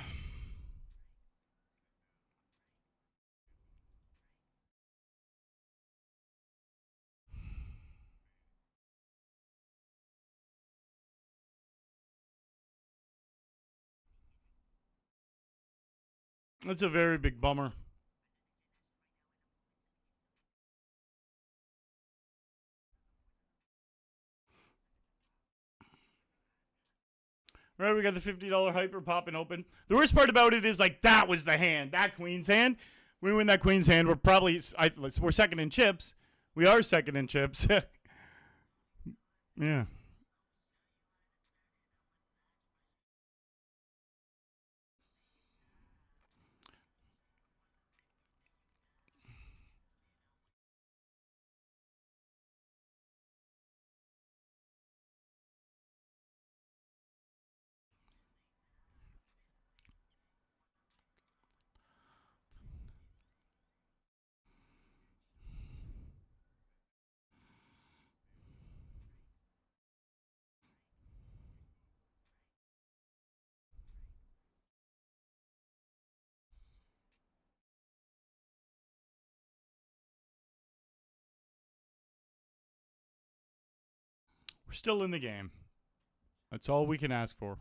That's a very big bummer. All right, we got the $50 hyper popping open. The worst part about it is like that was the hand, that queen's hand. We win that queen's hand. We're probably we're second in chips. We are second in chips. Yeah. We're still in the game. That's all we can ask for.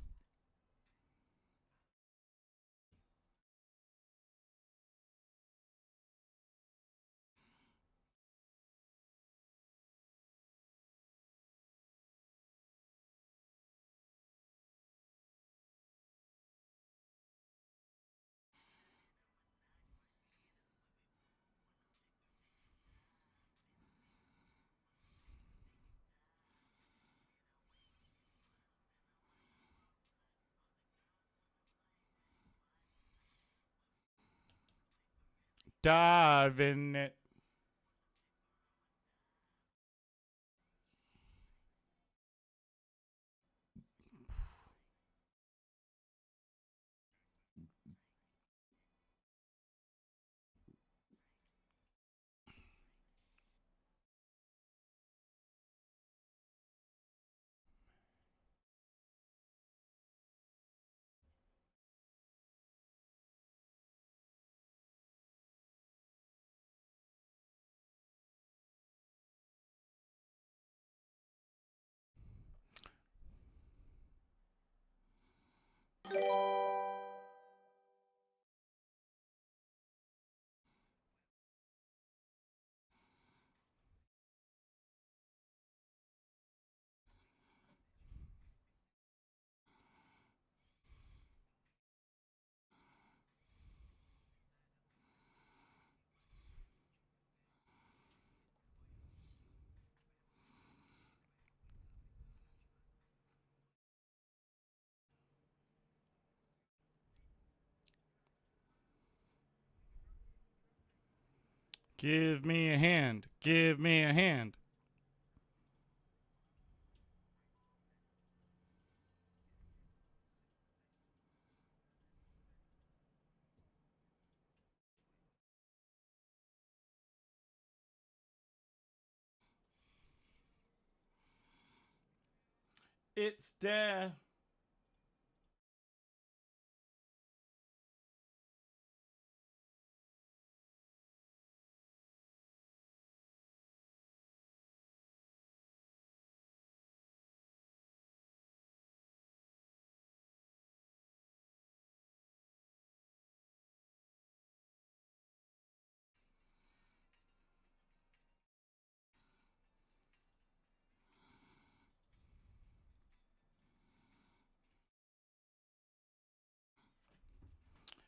Dive in it. Give me a hand. Give me a hand. It's there.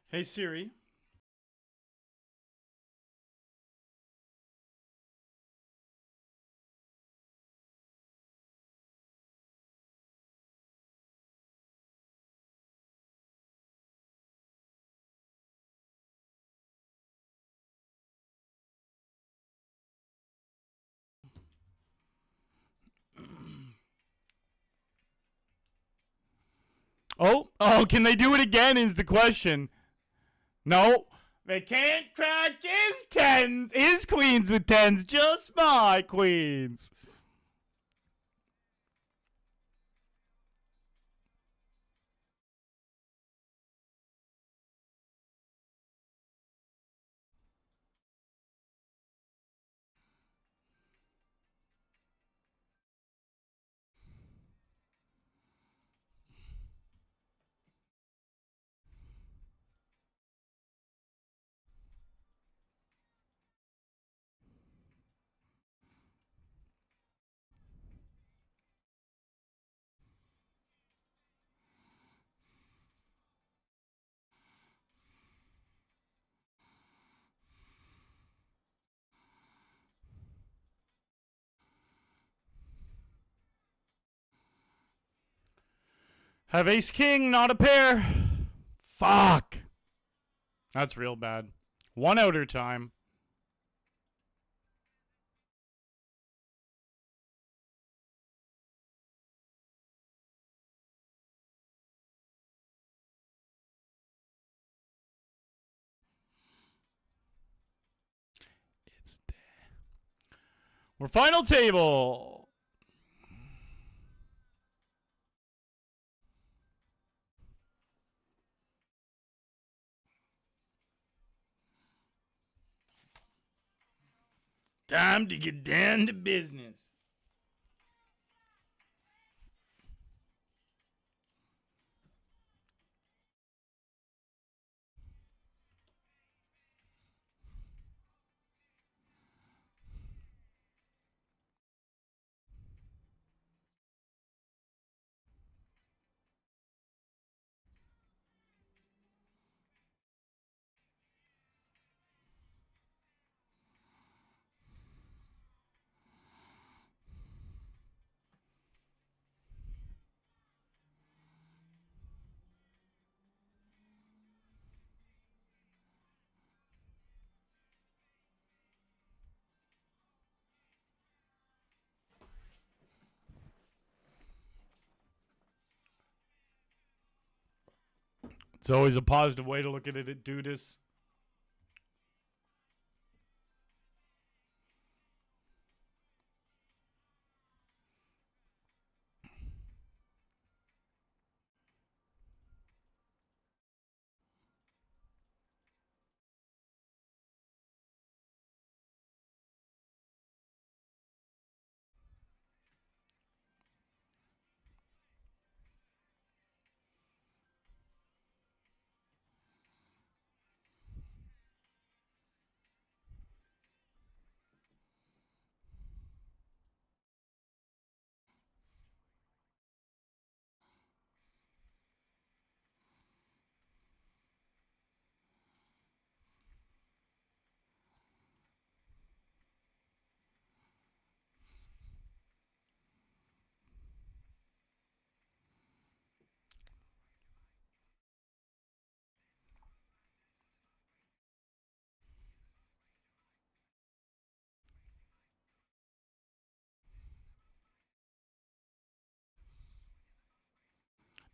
Hey Siri. Oh, can they do it again is the question. No. They can't crack his queens with tens, just my queens. Have ace king, not a pair. Fuck. That's real bad. One outer time. It's dead. We're final table. Time to get down to business. It's always a positive way to look at it, do this.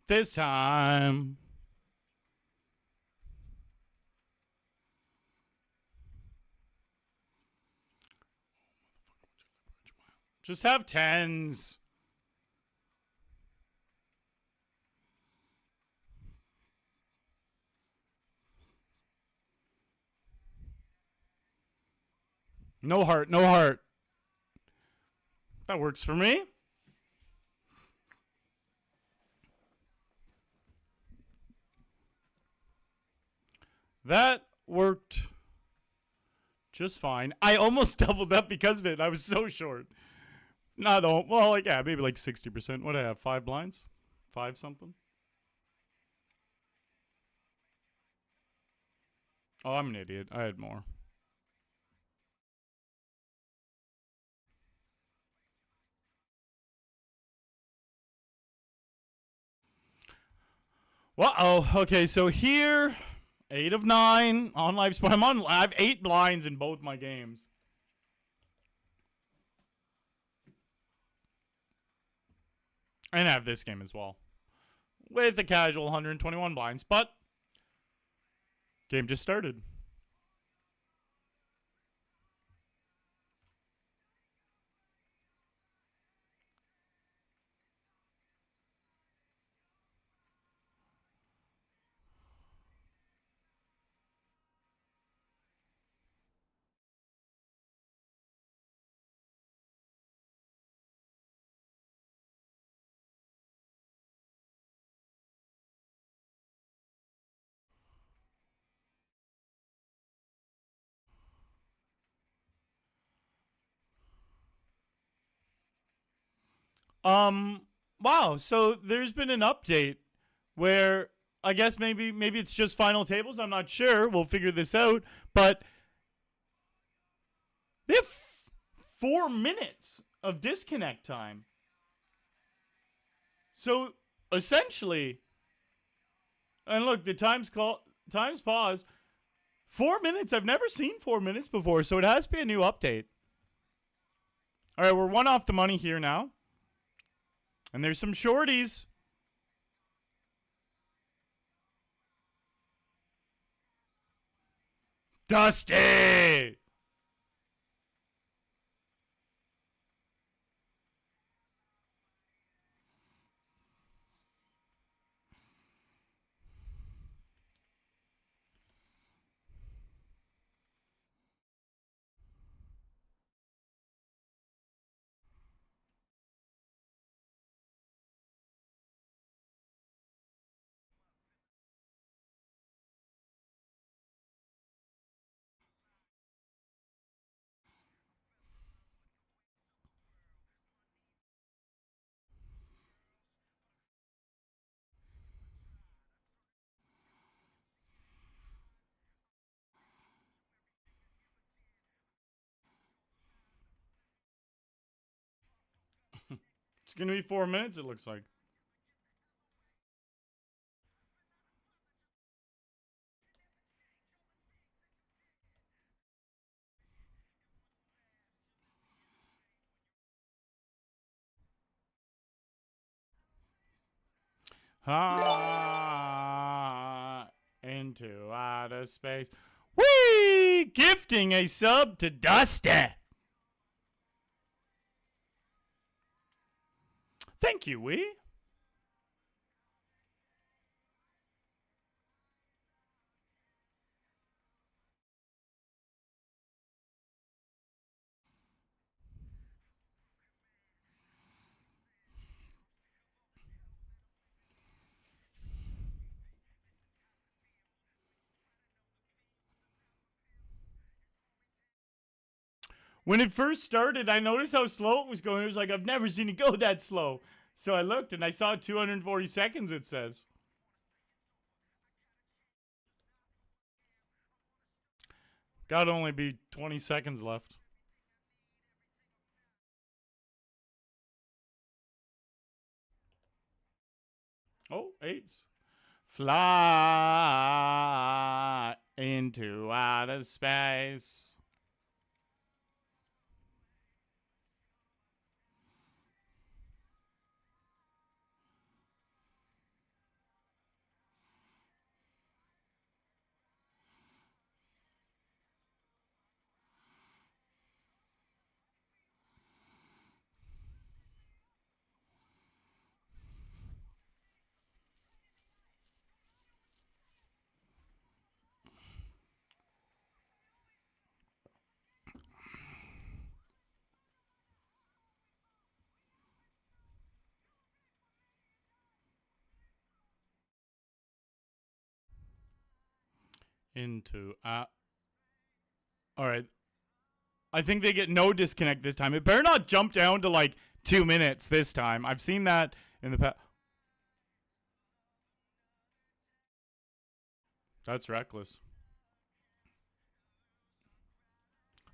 This time. Just have tens. No heart, no heart. That works for me. That worked just fine. I almost doubled up because of it. I was so short. Not all. Well, like, yeah, maybe like 60%. What do I have? 5 blinds? 5 something? Oh, I'm an idiot. I had more. Uh-oh. Okay, so here, 8 of 9 on live spot. I have 8 blinds in both my games. And I have this game as well. With a casual 121 blinds. But, game just started. Wow. So there's been an update where I guess maybe it's just final tables. I'm not sure. We'll figure this out. But they have 4 minutes of disconnect time. So essentially, and look, the time's paused. 4 minutes. I've never seen 4 minutes before, so it has to be a new update. All right, we're 1 off the money here now. And there's some shorties. Dusty! It's going to be 4 minutes, it looks like. Into outer space. Whee! Gifting a sub to Dusty. Thank you, Wee. When it first started, I noticed how slow it was going. It was like, I've never seen it go that slow. So I looked and I saw 240 seconds, it says. Gotta only be 20 seconds left. Oh, 8s. Fly into outer space. Into. All right. I think they get no disconnect this time. It better not jump down to like 2 minutes this time. I've seen that in the past. That's reckless.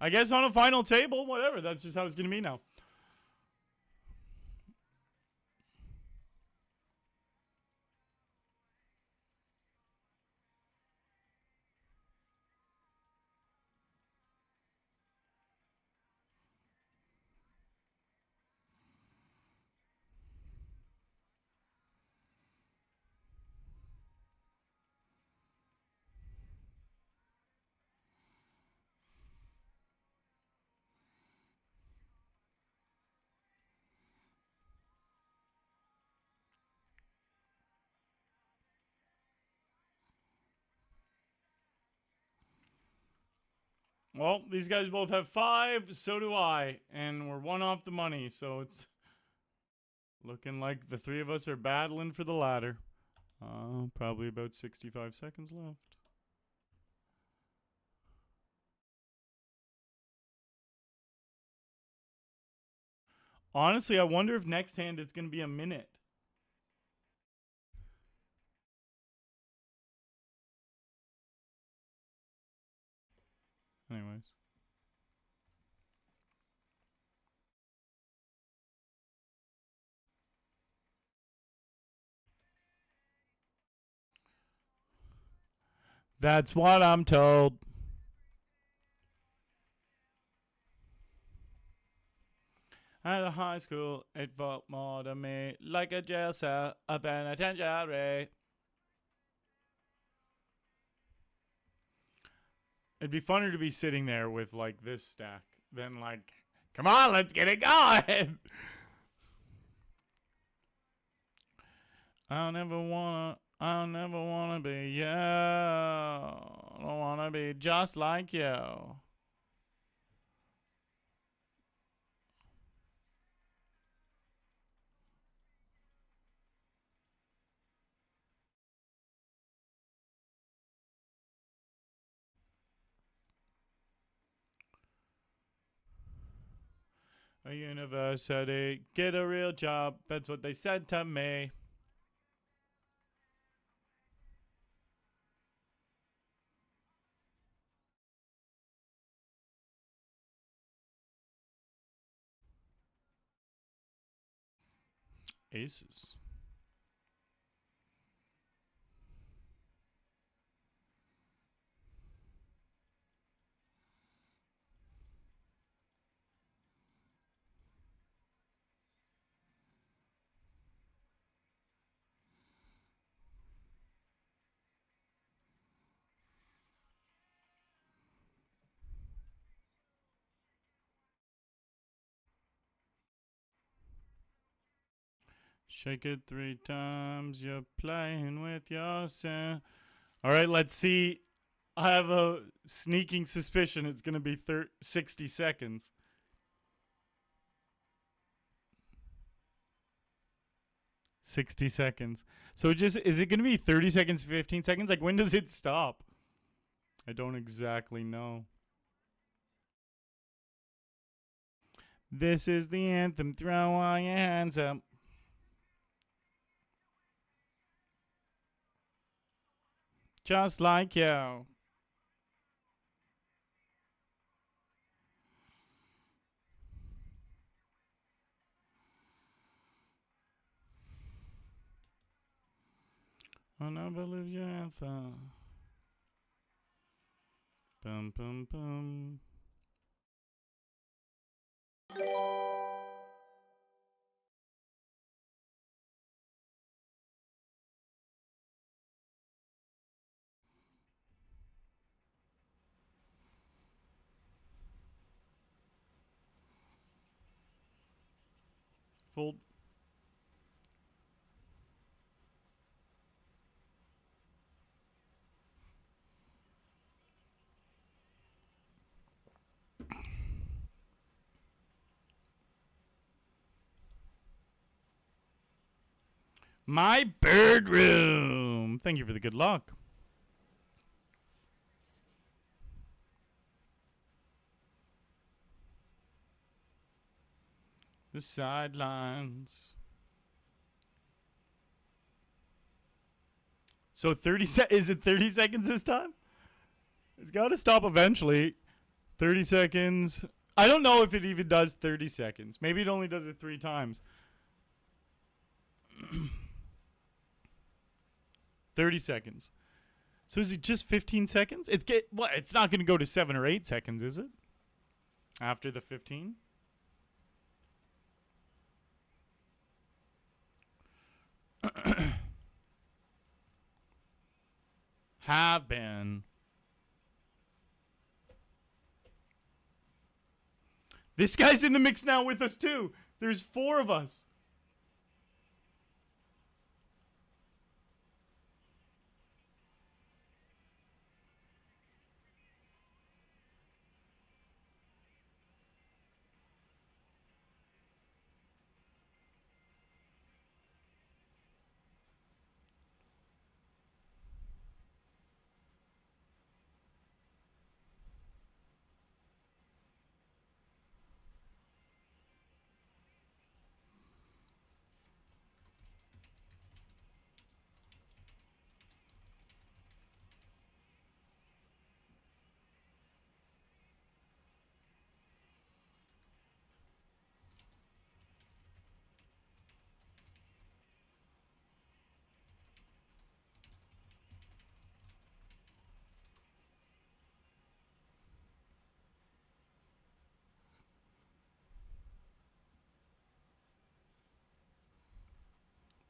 I guess on a final table, whatever. That's just how it's going to be now. Well, these guys both have 5, so do I, and we're 1 off the money, so it's looking like the 3 of us are battling for the ladder. Probably about 65 seconds left. Honestly, I wonder if next hand it's going to be a minute. Anyways. That's what I'm told. At a high school, it felt more to me like a jail cell, a penitentiary. It'd be funner to be sitting there with like this stack than like, come on, let's get it going. I'll never wanna be you. I don't wanna be just like you. A university, get a real job. That's what they said to me. Aces. Shake it 3 times. You're playing with yourself. All right, let's see. I have a sneaking suspicion it's going to be 60 seconds. $60 seconds. So just is it going to be 30 seconds, 15 seconds? Like when does it stop? I don't exactly know. This is the anthem. Throw all your hands up. Just like you. I never leave your anthem. Bum, bum, bum. Fold. My bird room. Thank you for the good luck. The sidelines. So 30 is it 30 seconds this time? It's got to stop eventually. 30 seconds. I don't know if it even does 30 seconds. Maybe it only does it 3 times. 30 seconds. So is it just 15 seconds? It's not going to go to 7 or 8 seconds, is it? After the 15? Have been. This guy's in the mix now with us too. There's 4 of us.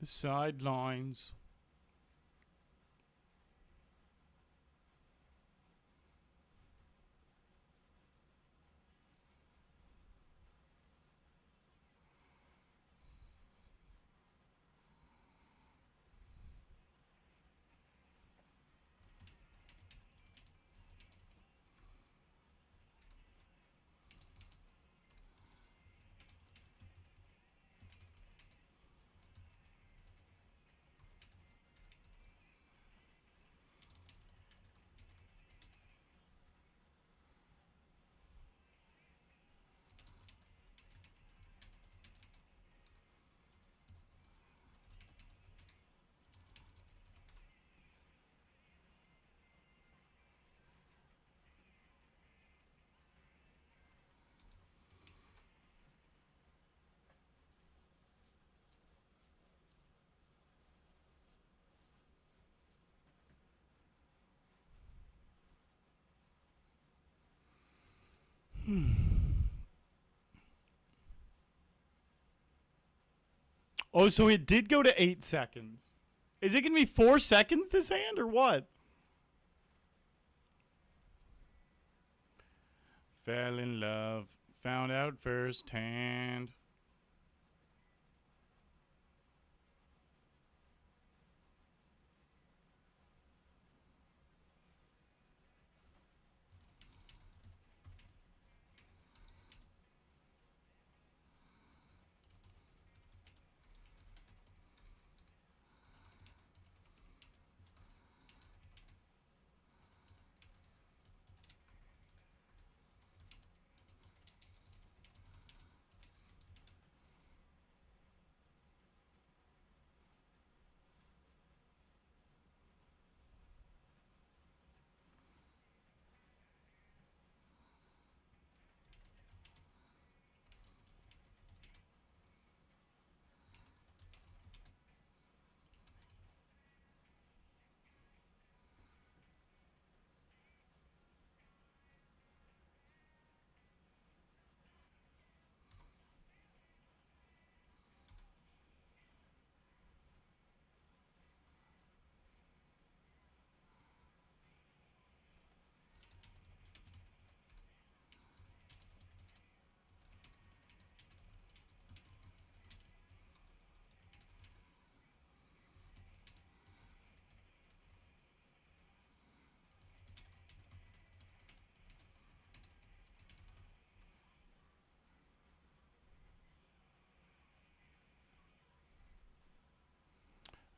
The sidelines. Oh, so it did go to 8 seconds. Is it going to be 4 seconds this hand or what? Fell in love. Found out firsthand.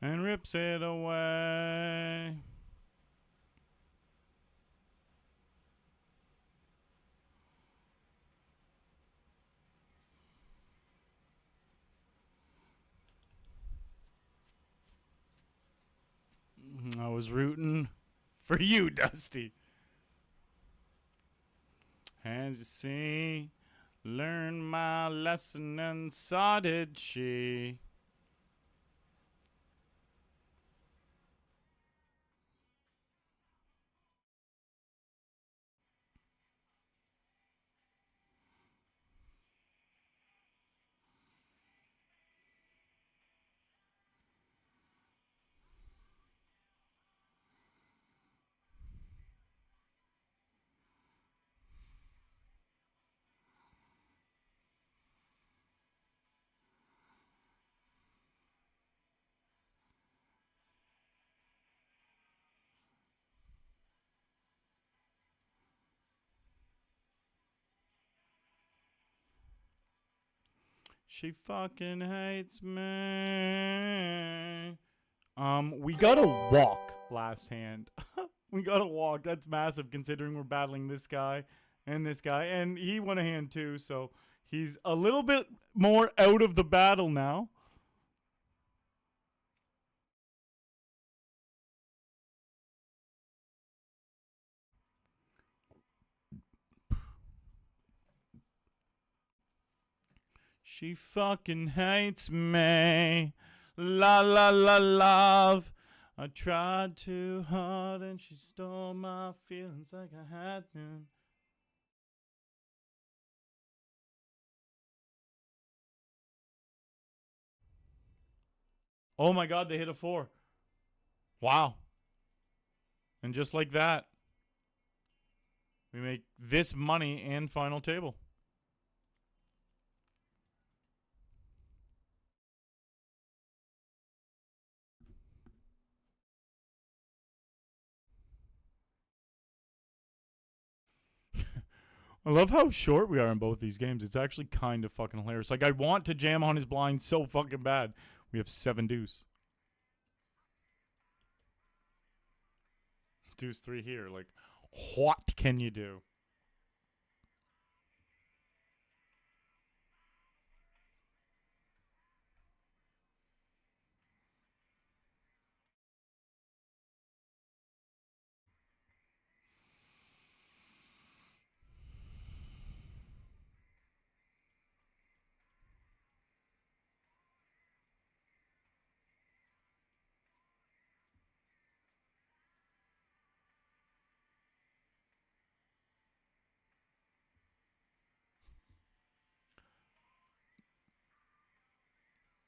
And rips it away. was rooting for you, Dusty. As you see, learn my lesson, and so did she. She fucking hates me. We got a walk last hand. We got a walk. That's massive considering we're battling this guy, and he won a hand too, so he's a little bit more out of the battle now. She fucking hates me. La la la love. I tried too hard and she stole my feelings like I had none. Oh my god, they hit a 4. Wow. And just like that, we make this money and final table. I love how short we are in both these games. It's actually kind of fucking hilarious. Like, I want to jam on his blind so fucking bad. We have 7 deuce. Deuce 3 here. Like, what can you do?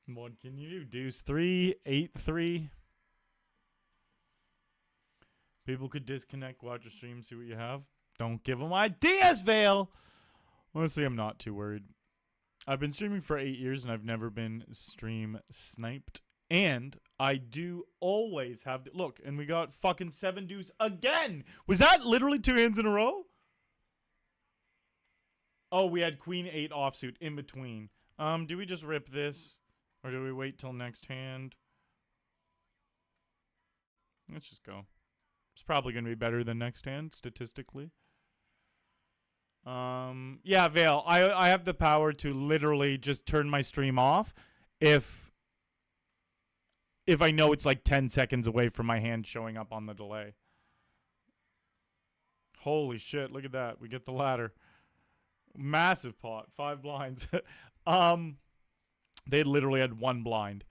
What can you do? Deuce 3, 8-3. People could disconnect, watch your stream, see what you have. Don't give them ideas, Vale! Honestly, I'm not too worried. I've been streaming for 8 years and I've never been stream sniped. And I do always have the look, and we got fucking 7 deuce again. Was that literally 2 hands in a row? Oh, we had queen 8 offsuit in between. Do we just rip this? Or do we wait till next hand? Let's just go. It's probably going to be better than next hand, statistically. Yeah, Vale, I have the power to literally just turn my stream off if I know it's like 10 seconds away from my hand showing up on the delay. Holy shit, look at that. We get the ladder. Massive pot, 5 blinds. They literally had 1 blind.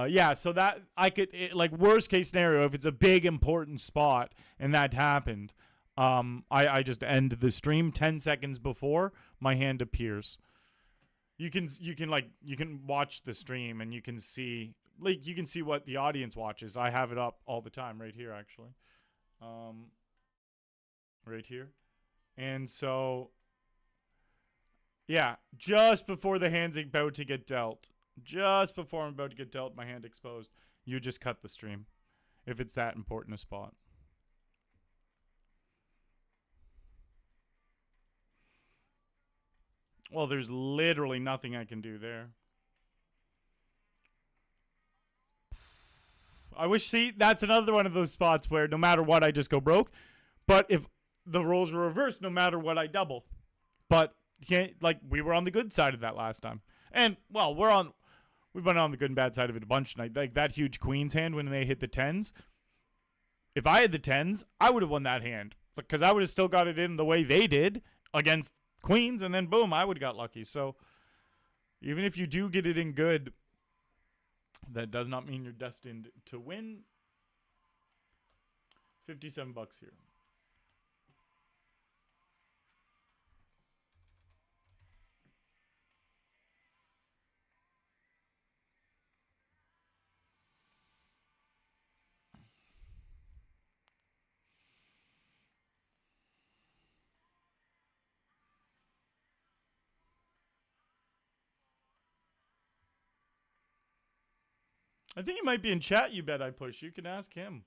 Yeah, so that I could like worst case scenario, if it's a big important spot and that happened, I just end the stream 10 seconds before my hand appears. You can watch the stream and you can see what the audience watches. I have it up all the time right here actually. Right here. And so yeah, just before the hand's about to get dealt. Just before I'm about to get dealt, my hand exposed. You just cut the stream. If it's that important a spot. Well, there's literally nothing I can do there. I wish, see, that's another one of those spots where no matter what, I just go broke. But if the roles were reversed, no matter what, I double. But can't, like, we were on the good side of that last time. And, well, we've been on the good and bad side of it a bunch tonight. Like, that huge queen's hand when they hit the 10s. if I had the tens, I would have won that hand because I would have still got it in the way they did against queens, and then boom, I would have got lucky. So even if you do get it in good, that does not mean you're destined to win. 57 bucks here. I think he might be in chat, you bet I push. You can ask him.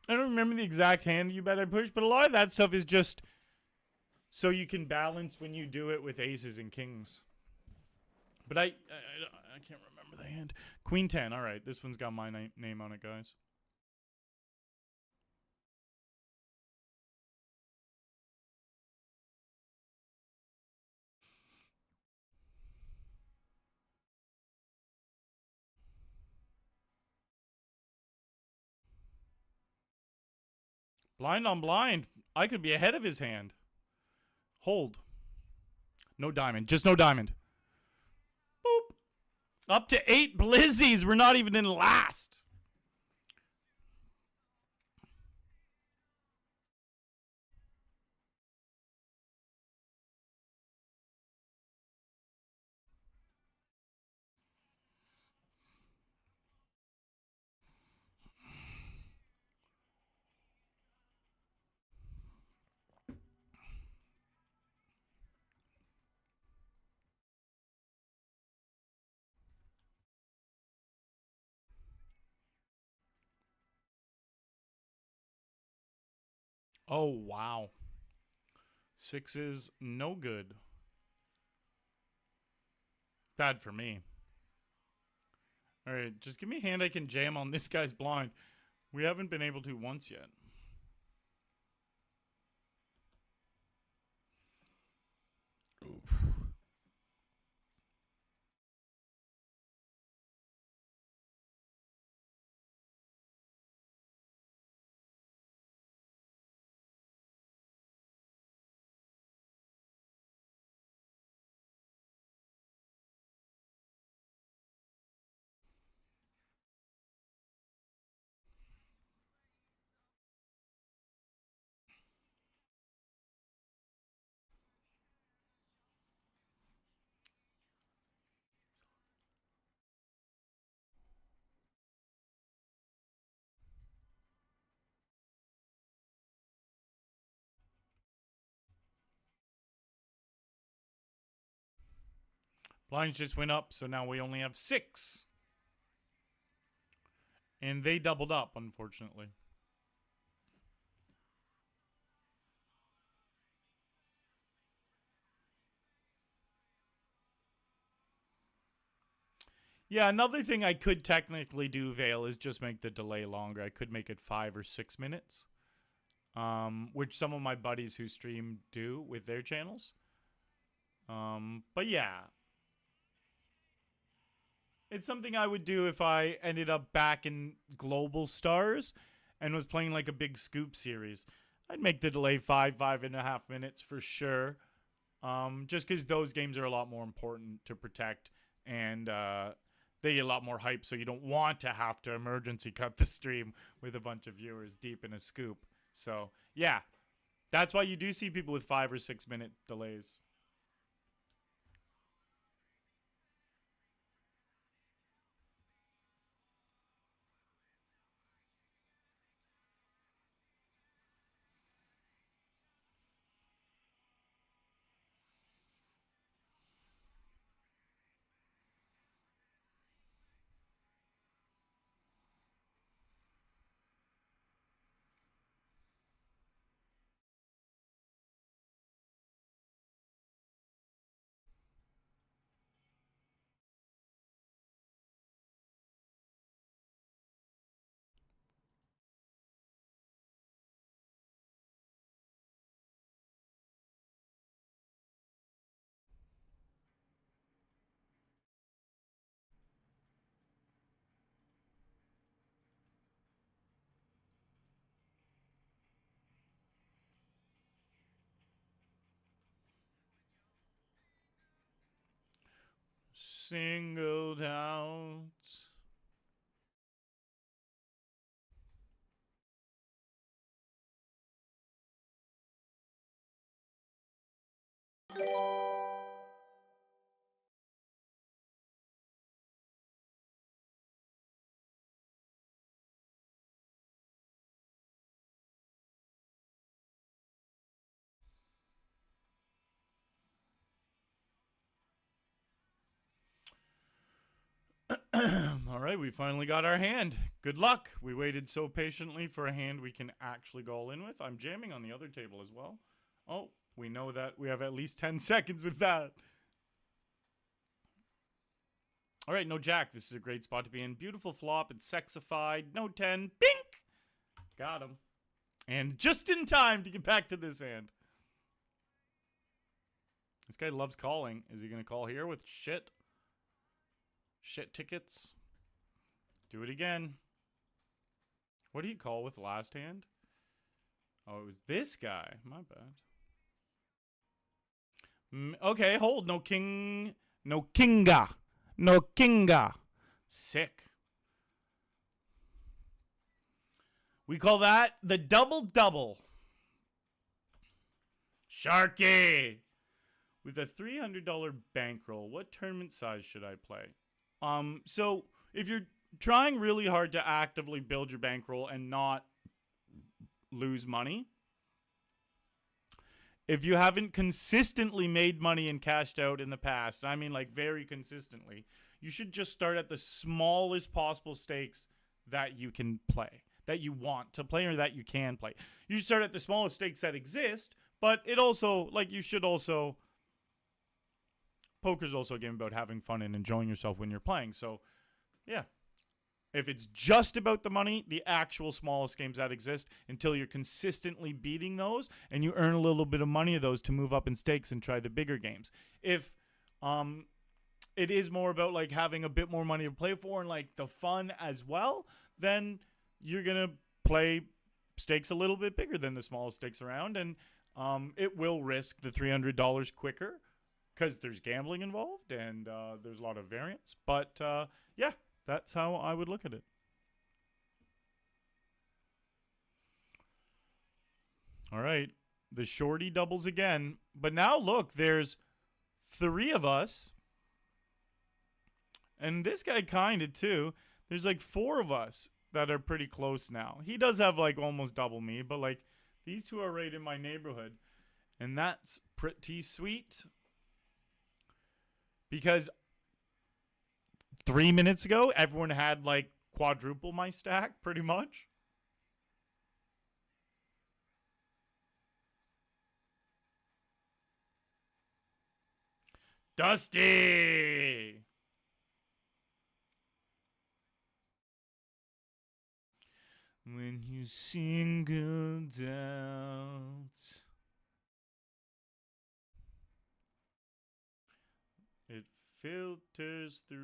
I don't remember the exact hand you bet I push, but a lot of that stuff is just so you can balance when you do it with aces and kings. But I can't remember the hand. Queen 10. All right, this one's got my name on it, guys. Blind on blind. I could be ahead of his hand. Hold. No diamond. Just no diamond. Boop. Up to 8 blizzies. We're not even in last. Oh, wow. 6 is no good. Bad for me. All right, just give me a hand I can jam on this guy's blind. We haven't been able to once yet. Oof. Blinds just went up, so now we only have 6. And they doubled up, unfortunately. Yeah, another thing I could technically do, Vale, is just make the delay longer. I could make it 5 or 6 minutes, which some of my buddies who stream do with their channels. But yeah, it's something I would do if I ended up back in Global Stars and was playing like a big scoop series. I'd make the delay 5.5 minutes for sure. Just because those games are a lot more important to protect, and they get a lot more hype, so you don't want to have to emergency cut the stream with a bunch of viewers deep in a scoop. So yeah, that's why you do see people with 5 or 6 minute delays. singled out. All right, we finally got our hand. Good luck. We waited so patiently for a hand we can actually go all in with. I'm jamming on the other table as well. Oh, we know that we have at least 10 seconds with that. All right, no jack. This is a great spot to be in. Beautiful flop. It's sexified. No 10. Bink! Got him. And just in time to get back to this hand. This guy loves calling. Is he going to call here with shit? Shit tickets? Do it again. What do you call with last hand? Oh, it was this guy. My bad. Okay, hold. No king. No kinga. No kinga. Sick. We call that the double-double. Sharky. With a $300 bankroll, what tournament size should I play? So if you're trying really hard to actively build your bankroll and not lose money, if you haven't consistently made money and cashed out in the past, and I mean like very consistently, you should just start at the smallest possible stakes that you can play, that you want to play or that you can play. You should start at the smallest stakes that exist, but it also, like, you should also... Poker's also a game about having fun and enjoying yourself when you're playing. So, yeah. If it's just about the money, the actual smallest games that exist, until you're consistently beating those and you earn a little bit of money of those to move up in stakes and try the bigger games. If it is more about like having a bit more money to play for and like the fun as well, then you're going to play stakes a little bit bigger than the smallest stakes around, and it will risk the $300 quicker, because there's gambling involved and there's a lot of variance. But, yeah, that's how I would look at it. All right. The shorty doubles again. But now, look, there's 3 of us. And this guy kind of, too. There's like 4 of us that are pretty close now. He does have, like, almost double me. But, like, these 2 are right in my neighborhood. And that's pretty sweet. Because 3 minutes ago, everyone had like quadruple my stack, pretty much. Dusty! When you singled out... It filters through.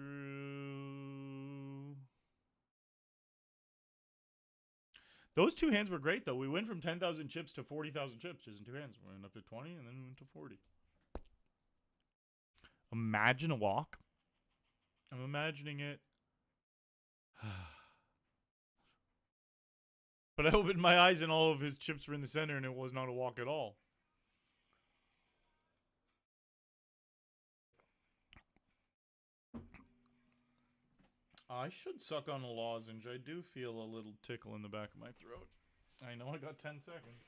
Those 2 hands were great, though. We went from 10,000 chips to 40,000 chips just in 2 hands. We went up to 20, and then we went to 40. Imagine a walk. I'm imagining it. But I opened my eyes, and all of his chips were in the center, and it was not a walk at all. I should suck on a lozenge. I do feel a little tickle in the back of my throat. I know I got 10 seconds.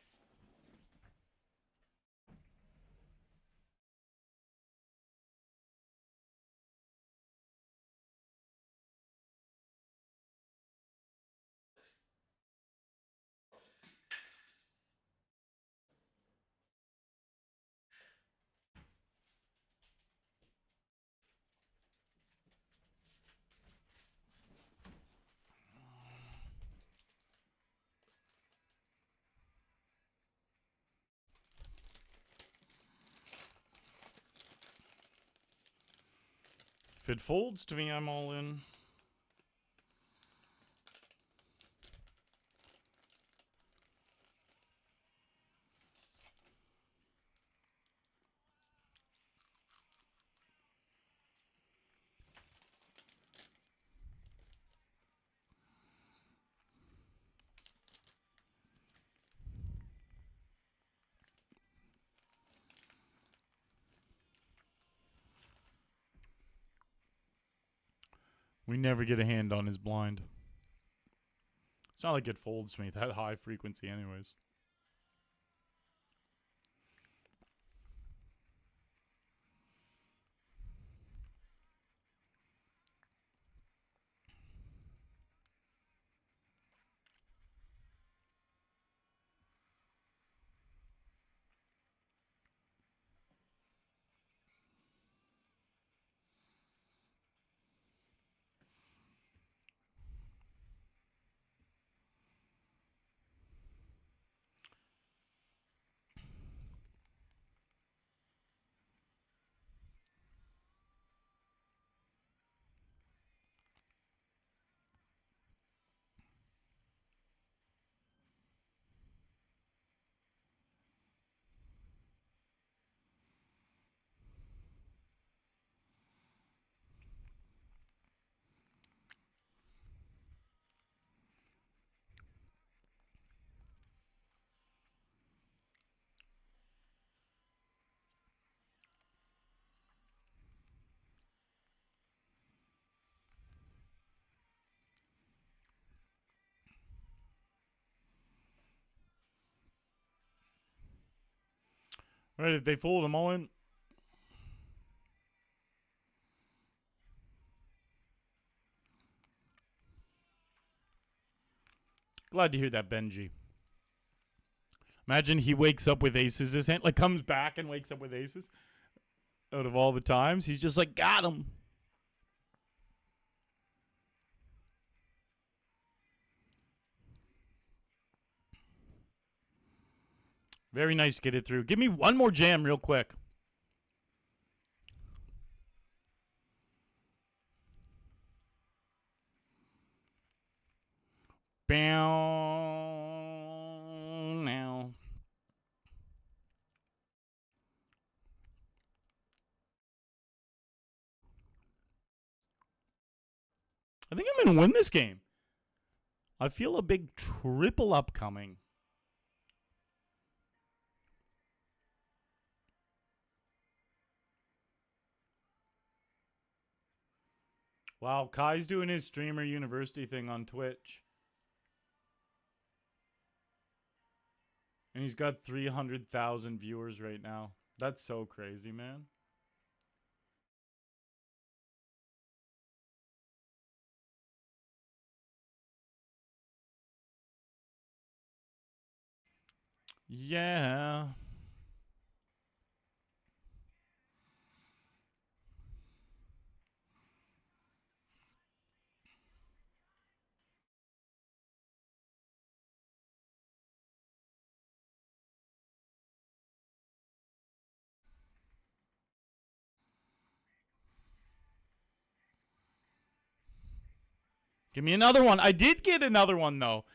If it folds to me, I'm all in. We never get a hand on his blind. It's not like it folds me that high frequency anyways. All right, if they fold them all in. Glad to hear that, Benji. Imagine he wakes up with aces his hand, like comes back and wakes up with aces. Out of all the times, he's just like, got him. Very nice to get it through. Give me one more jam real quick. Bow now. I think I'm going to win this game. I feel a big triple upcoming. Wow, Kai's doing his streamer university thing on Twitch. And he's got 300,000 viewers right now. That's so crazy, man. Yeah. Give me another one. I did get another one, though.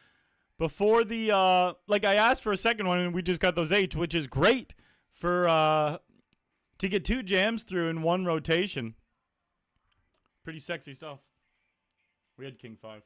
Before the, like, I asked for a second one, and we just got those 8s, which is great for, to get 2 jams through in one rotation. Pretty sexy stuff. We had King 5.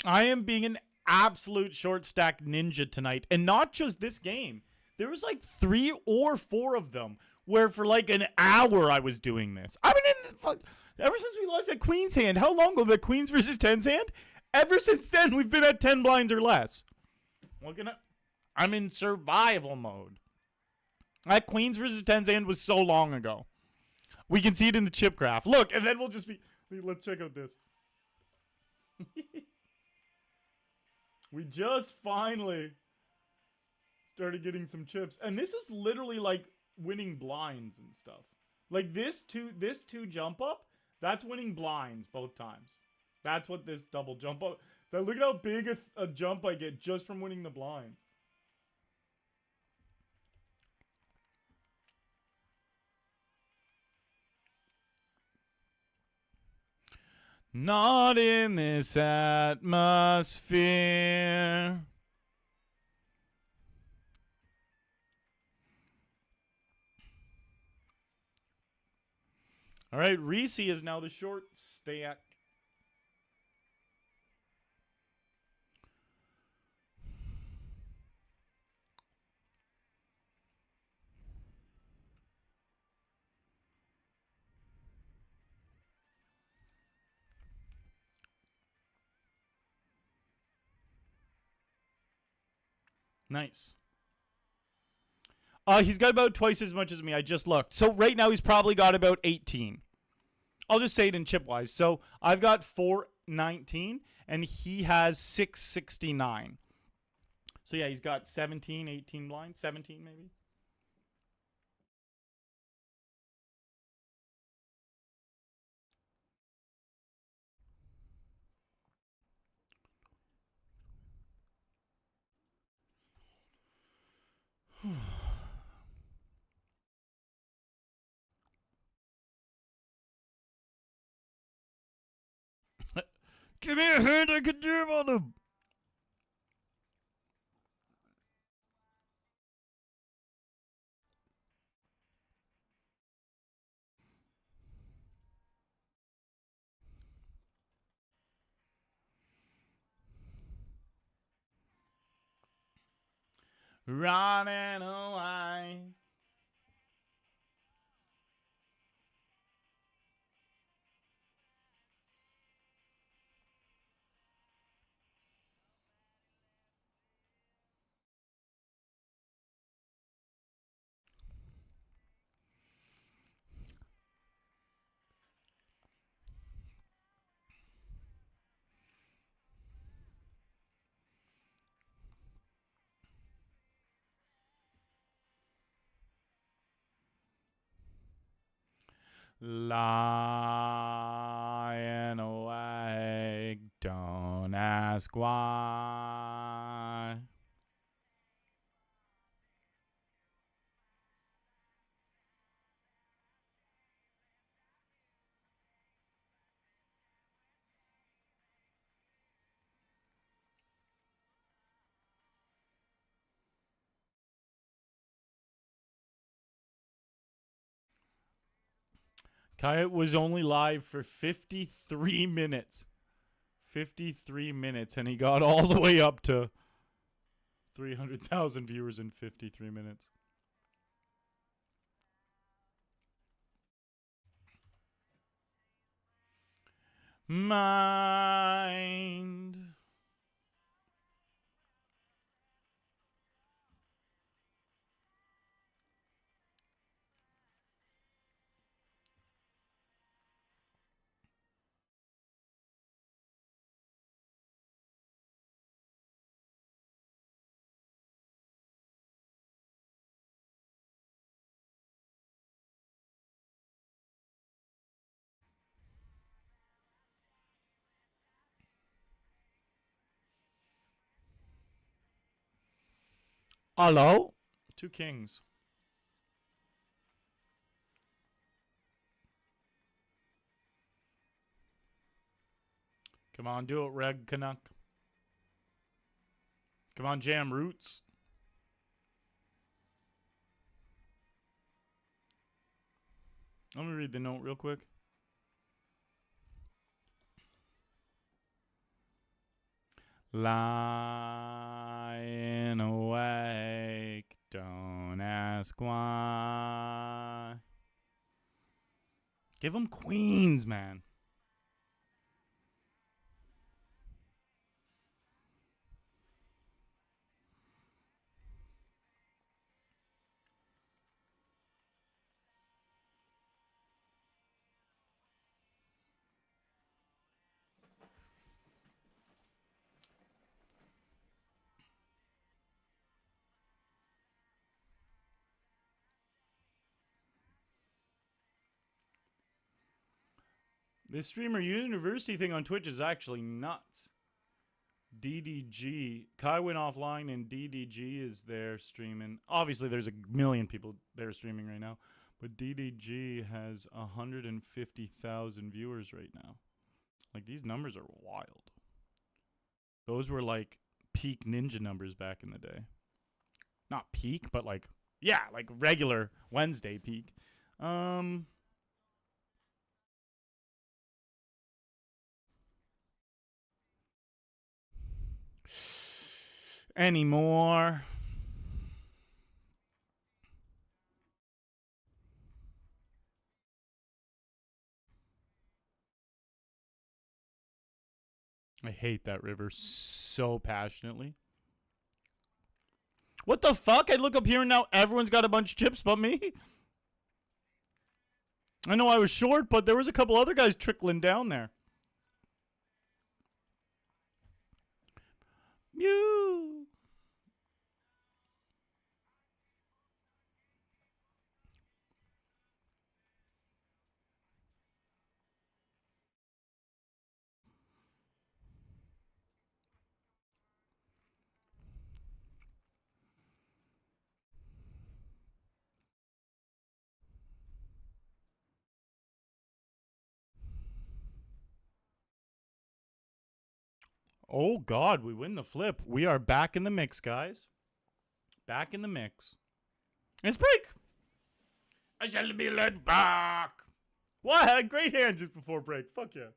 I am being an absolute short stack ninja tonight. And not just this game. There was like 3 or 4 of them where for like an hour I was doing this. I've been in the ever since we lost at Queen's hand. How long ago? The Queens versus 10s hand? Ever since then, we've been at 10 blinds or less. I'm in survival mode. That Queens versus 10s hand was so long ago. We can see it in the chip graph. Look, and then we'll just be... Let's check out this. We just finally started getting some chips. And this is literally like winning blinds and stuff. Like this two jump up, that's winning blinds both times. That's what this double jump up. Look at how big a jump I get just from winning the blinds. Not in this atmosphere. All right, Reese is now the short stack. Nice. He's got about twice as much as me. I just looked. So right now he's probably got about 18. I'll just say it in chip wise. So I've got 419 and he has 669. So yeah, he's got 17, 18 blinds, 17 maybe. Give me a hand, I can jam on him. Running away. Lying awake, don't ask why. Kayat was only live for 53 minutes. 53 minutes, and he got all the way up to 300,000 viewers in 53 minutes. Mind. Hello? Two kings. Come on, do it, Reg Canuck. Come on, Jam Roots. Let me read the note real quick. Lying awake, don't ask why. Give him queens, man. This streamer university thing on Twitch is actually nuts. DDG. Kai went offline and DDG is there streaming. Obviously, there's a million people there streaming right now. But DDG has 150,000 viewers right now. Like, these numbers are wild. Those were, like, peak ninja numbers back in the day. Not peak, but, like, yeah, like regular Wednesday peak. Anymore. I hate that river so passionately. What the fuck? I look up here and now everyone's got a bunch of chips but me. I know I was short, but there was a couple other guys trickling down there. Mew. Oh, God, we win the flip. We are back in the mix, guys. Back in the mix. It's break. I shall be led back. What? Great hand just before break. Fuck yeah.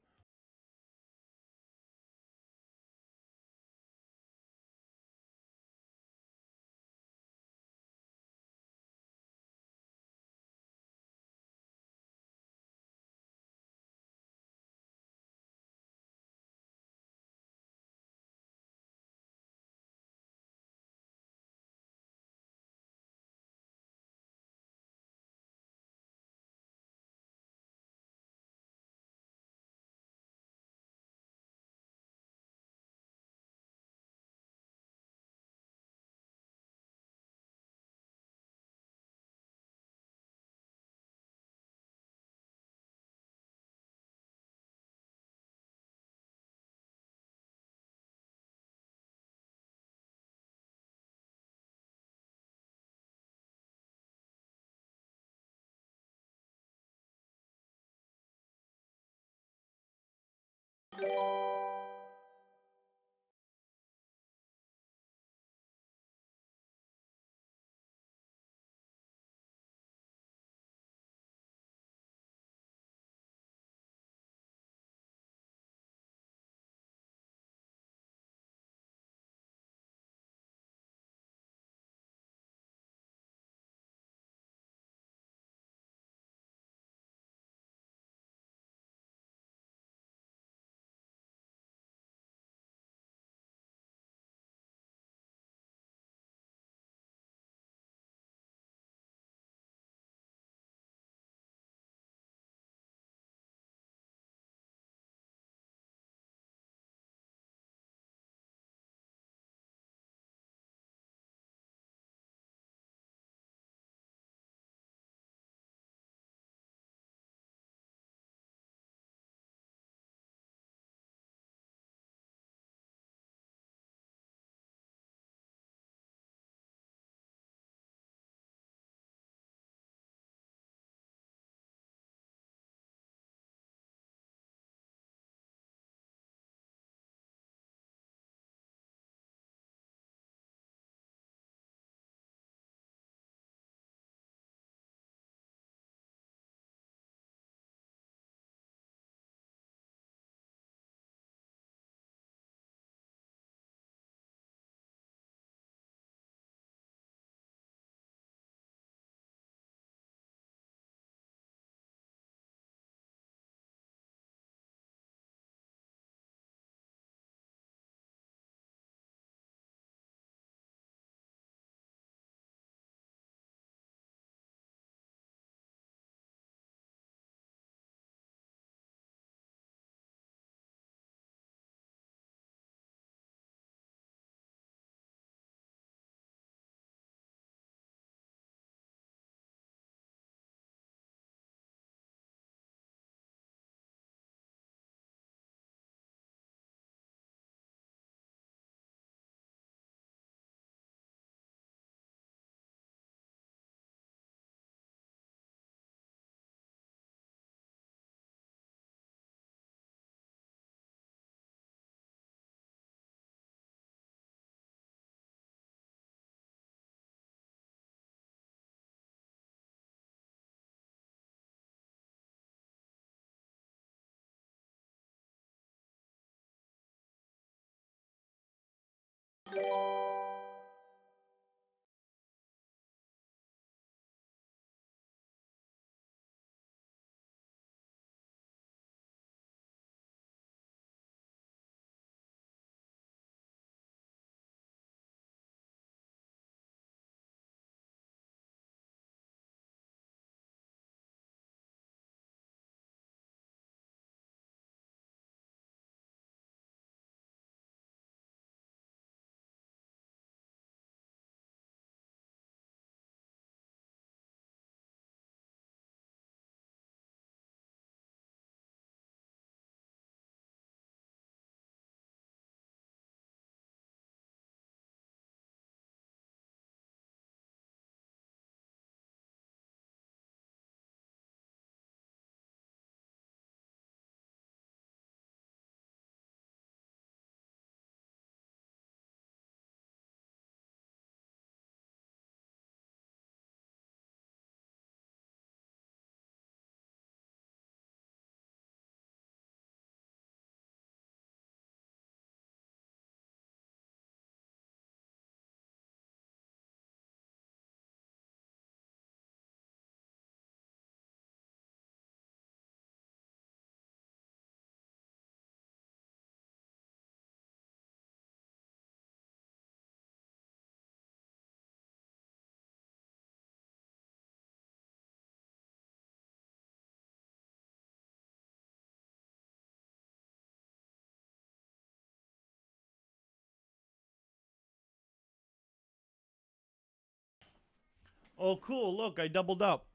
Oh, cool. Look, I doubled up.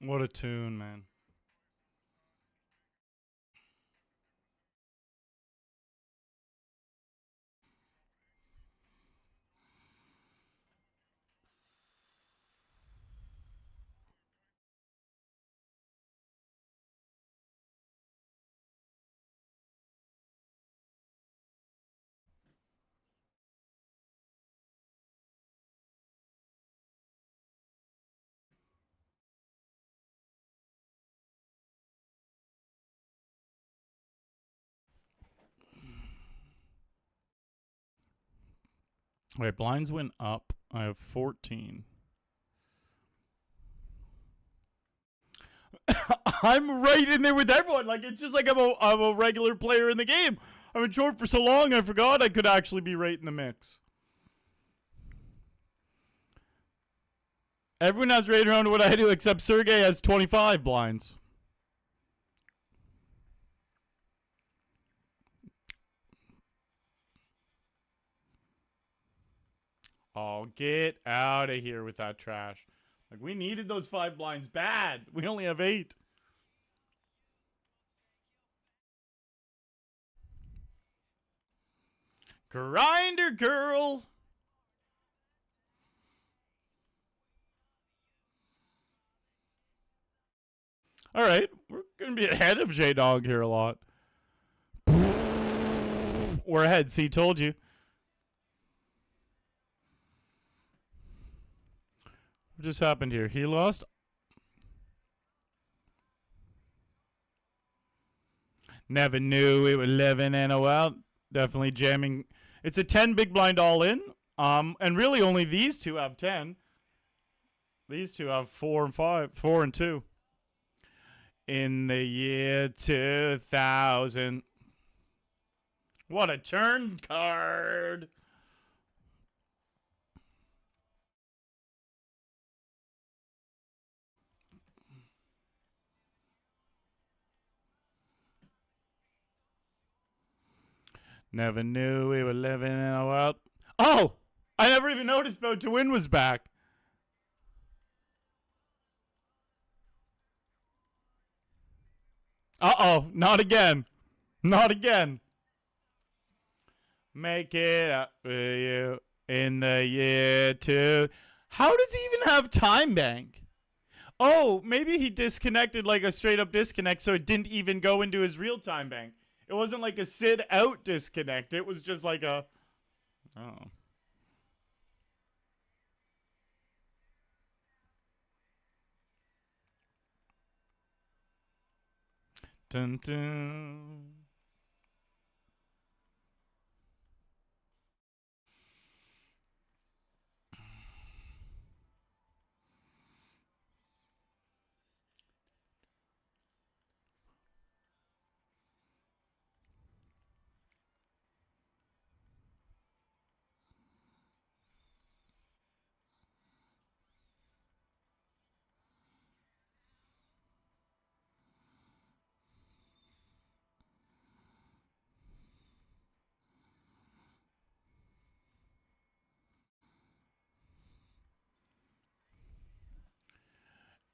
What a tune, man. Wait, blinds went up. I have 14. I'm right in there with everyone. Like, it's just like I'm a regular player in the game. I've been short for so long, I forgot I could actually be right in the mix. Everyone has right around what I do, except Sergey has 25 blinds. Oh, get out of here with that trash. Like, we needed those 5 blinds bad. We only have 8. Grinder girl. All right, we're going to be ahead of J-Dog here a lot. We're ahead. See, told you. What just happened here? He lost. Never knew we were living in a world. Definitely jamming. It's a 10 big blind all in. And really only these two have 10. These two have 4 and 5, 4 and 2. In the year 2000. What a turn card. Never knew we were living in a world. Oh! I never even noticed Boat to Win was back. Uh-oh. Not again. Not again. Make it up for you in the year 2. How does he even have time bank? Oh, maybe he disconnected like a straight up disconnect so it didn't even go into his real time bank. It wasn't like a sit out disconnect. It was just like a... Oh. Dun, dun.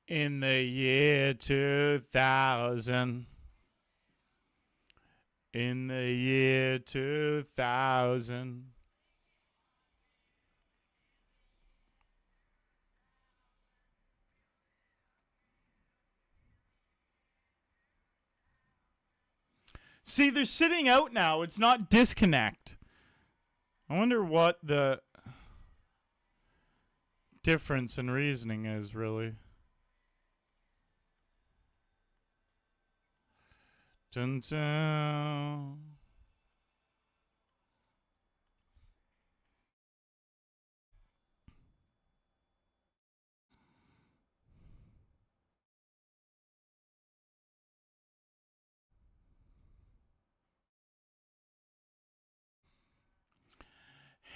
In the year 2000. In the year 2000. See, they're sitting out now. It's not disconnect. I wonder what the difference in reasoning is, really. Dun, dun.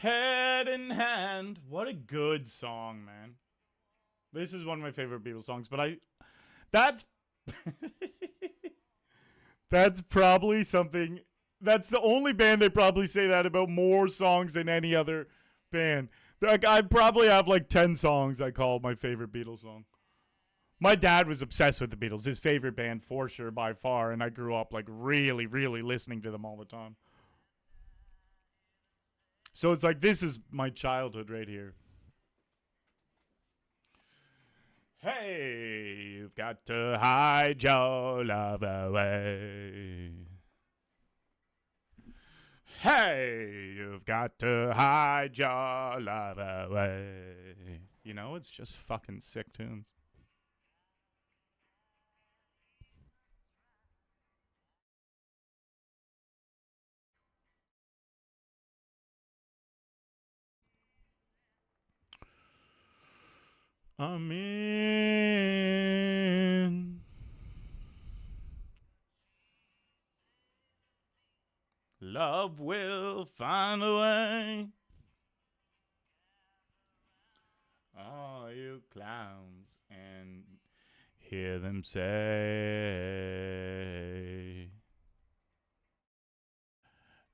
Head in hand. What a good song, man. This is one of my favorite Beatles songs, but that's that's probably something. That's the only band I probably say that about more songs than any other band. Like, I probably have like 10 songs I call my favorite Beatles song. My dad was obsessed with the Beatles, his favorite band for sure by far, and I grew up like really, really listening to them all the time. So it's like, this is my childhood right here. Hey, you've got to hide your love away. Hey, you've got to hide your love away. You know, it's just fucking sick tunes. I'm in. Love will find a way. Oh, you clowns, and hear them say.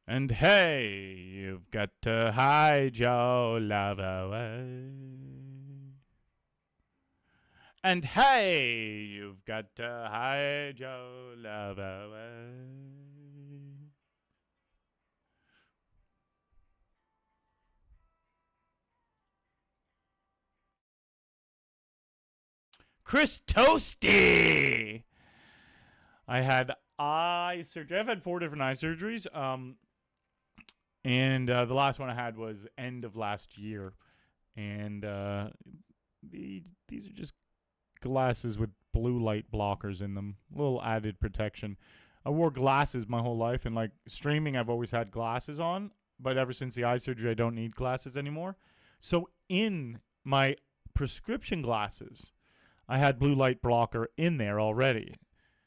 And hey, you've got to hide your love away. And hey, you've got to hide your love away. Chris Toasty! I had eye surgery. I've had 4 different eye surgeries. And the last one I had was end of last year. And these are just glasses with blue light blockers in them. A little added protection. I wore glasses my whole life, and like streaming, I've always had glasses on. But ever since the eye surgery, I don't need glasses anymore. So in my prescription glasses, I had blue light blocker in there already.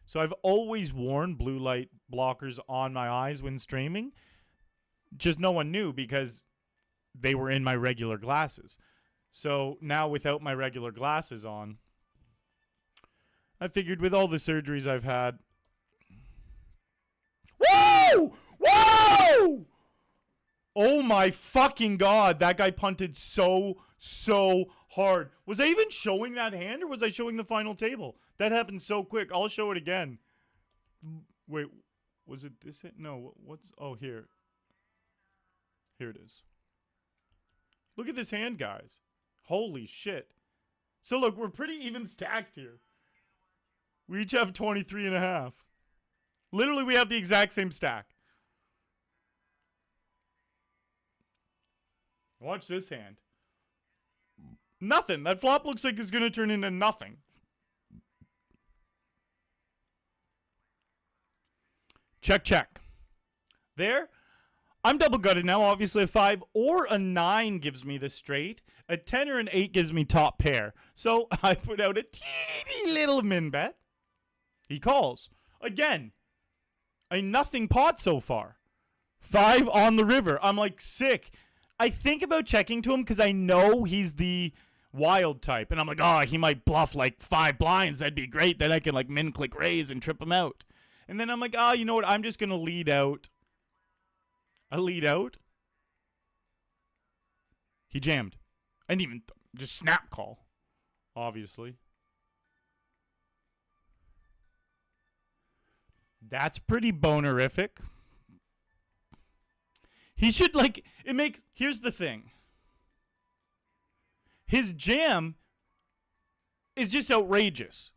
So I've always worn blue light blockers on my eyes when streaming. Just no one knew because they were in my regular glasses. So now without my regular glasses on, I figured with all the surgeries I've had. Whoa! Whoa! Oh my fucking God. That guy punted so hard. Was I even showing that hand, or was I showing the final table? That happened so quick. I'll show it again. Wait, was it this hand? No, what's... Oh, here. Here it is. Look at this hand, guys. Holy shit. So look, we're pretty even stacked here. We each have 23.5. Literally, we have the exact same stack. Watch this hand. Nothing. That flop looks like it's going to turn into nothing. Check, check. There. I'm double gutted now. Obviously, a 5 or a 9 gives me the straight. A 10 or an 8 gives me top pair. So I put out a teeny little min bet. He calls. Again, a nothing pot so far. 5 on the river. I'm like, sick. I think about checking to him because I know he's the wild type. And I'm like, oh, he might bluff like 5 blinds. That'd be great. Then I can like min click raise and trip him out. And then I'm like, oh, you know what? I'm just going to lead out. I lead out. He jammed. I didn't even just snap call. Obviously. That's pretty bonerific. He should like it makes here's the thing. His jam is just outrageous.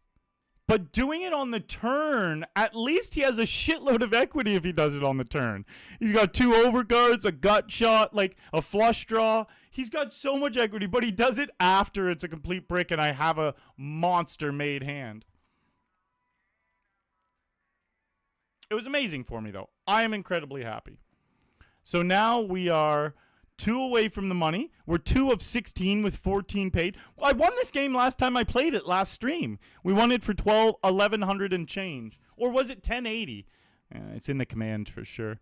But doing it on the turn, at least he has a shitload of equity if he does it on the turn. He's got 2 overcards, a gut shot, like a flush draw. He's got so much equity, but he does it after it's a complete brick and I have a monster-made hand. It was amazing for me, though. I am incredibly happy. So now we are 2 away from the money. We're 2 of 16 with 14 paid. I won this game last time I played it last stream. We won it for 1,100 and change. Or was it 1080? It's in the command for sure.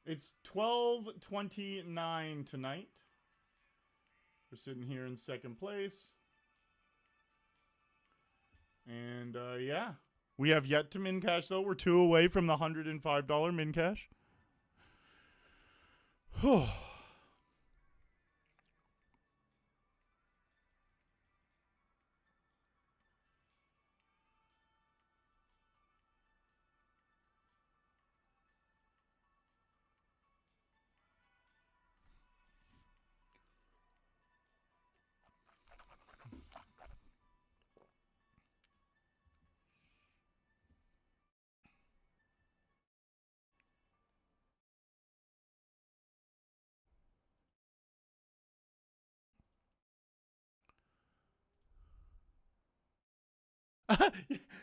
It's 12:29 tonight. We're sitting here in second place. And yeah. We have yet to min cash though. We're 2 away from the $105 min cash.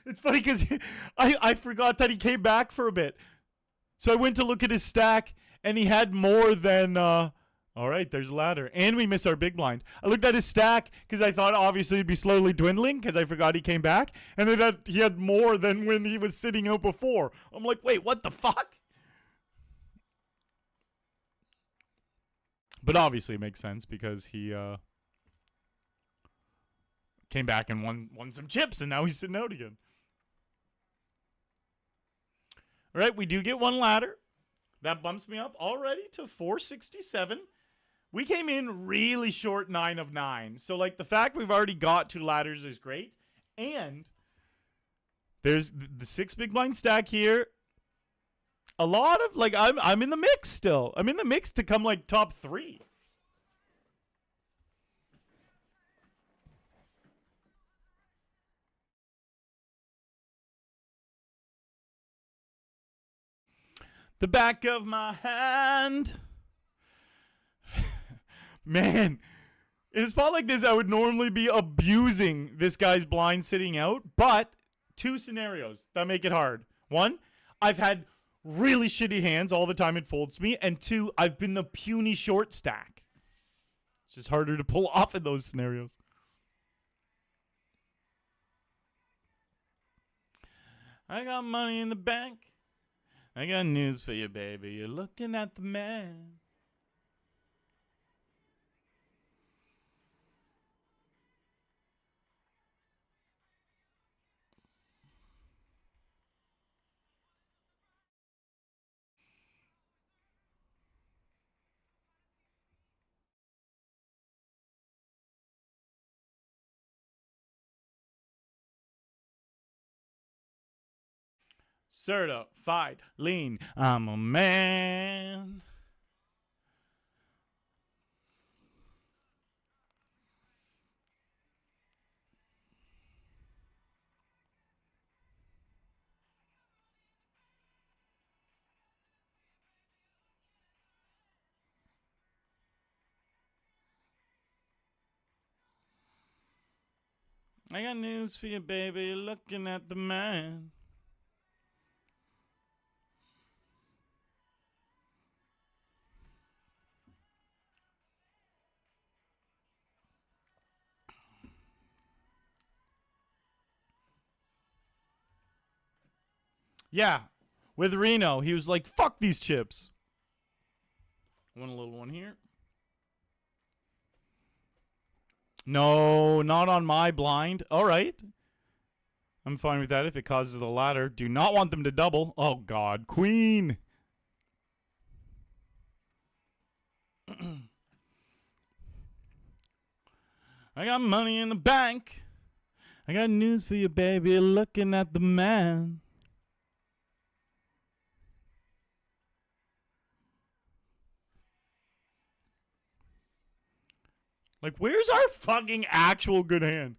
It's funny because I forgot that he came back for a bit. So I went to look at his stack, and he had more than. All right, there's a ladder. And we missed our big blind. I looked at his stack because I thought obviously it'd be slowly dwindling because I forgot he came back. And then he had more than when he was sitting out before. I'm like, wait, what the fuck? But obviously it makes sense because he came back and won some chips, and now he's sitting out again. All right, we do get one ladder. That bumps me up already to 467. We came in really short 9 of 9. So, like, the fact we've already got 2 ladders is great. And there's the 6 big blind stack here. A lot of, like, I'm in the mix still. I'm in the mix to come, like, top 3. The back of my hand. Man, in a spot like this, I would normally be abusing this guy's blind sitting out, but 2 scenarios that make it hard. 1, I've had really shitty hands all the time it folds me, and 2, I've been the puny short stack. It's just harder to pull off in those scenarios. I got money in the bank. I got news for you, baby. You're looking at the man. Certified lean. I'm a man. I got news for you, baby. You're looking at the man. Yeah, with Reno, he was like, fuck these chips. Want a little one here? No, not on my blind. All right. I'm fine with that if it causes the ladder. Do not want them to double. Oh, God. Queen. I got money in the bank. I got news for you, baby. Looking at the man. Like, where's our fucking actual good hand?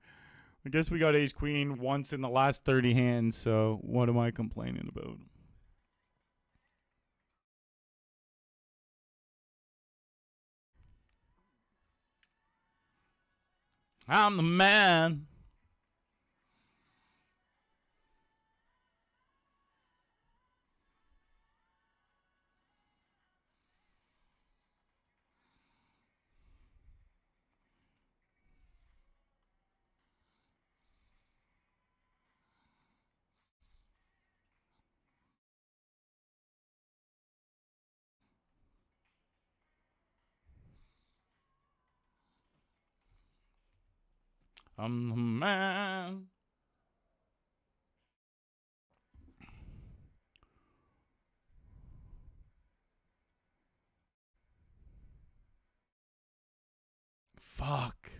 I guess we got ace queen once in the last 30 hands, so what am I complaining about? I'm the man. I'm the man. Fuck.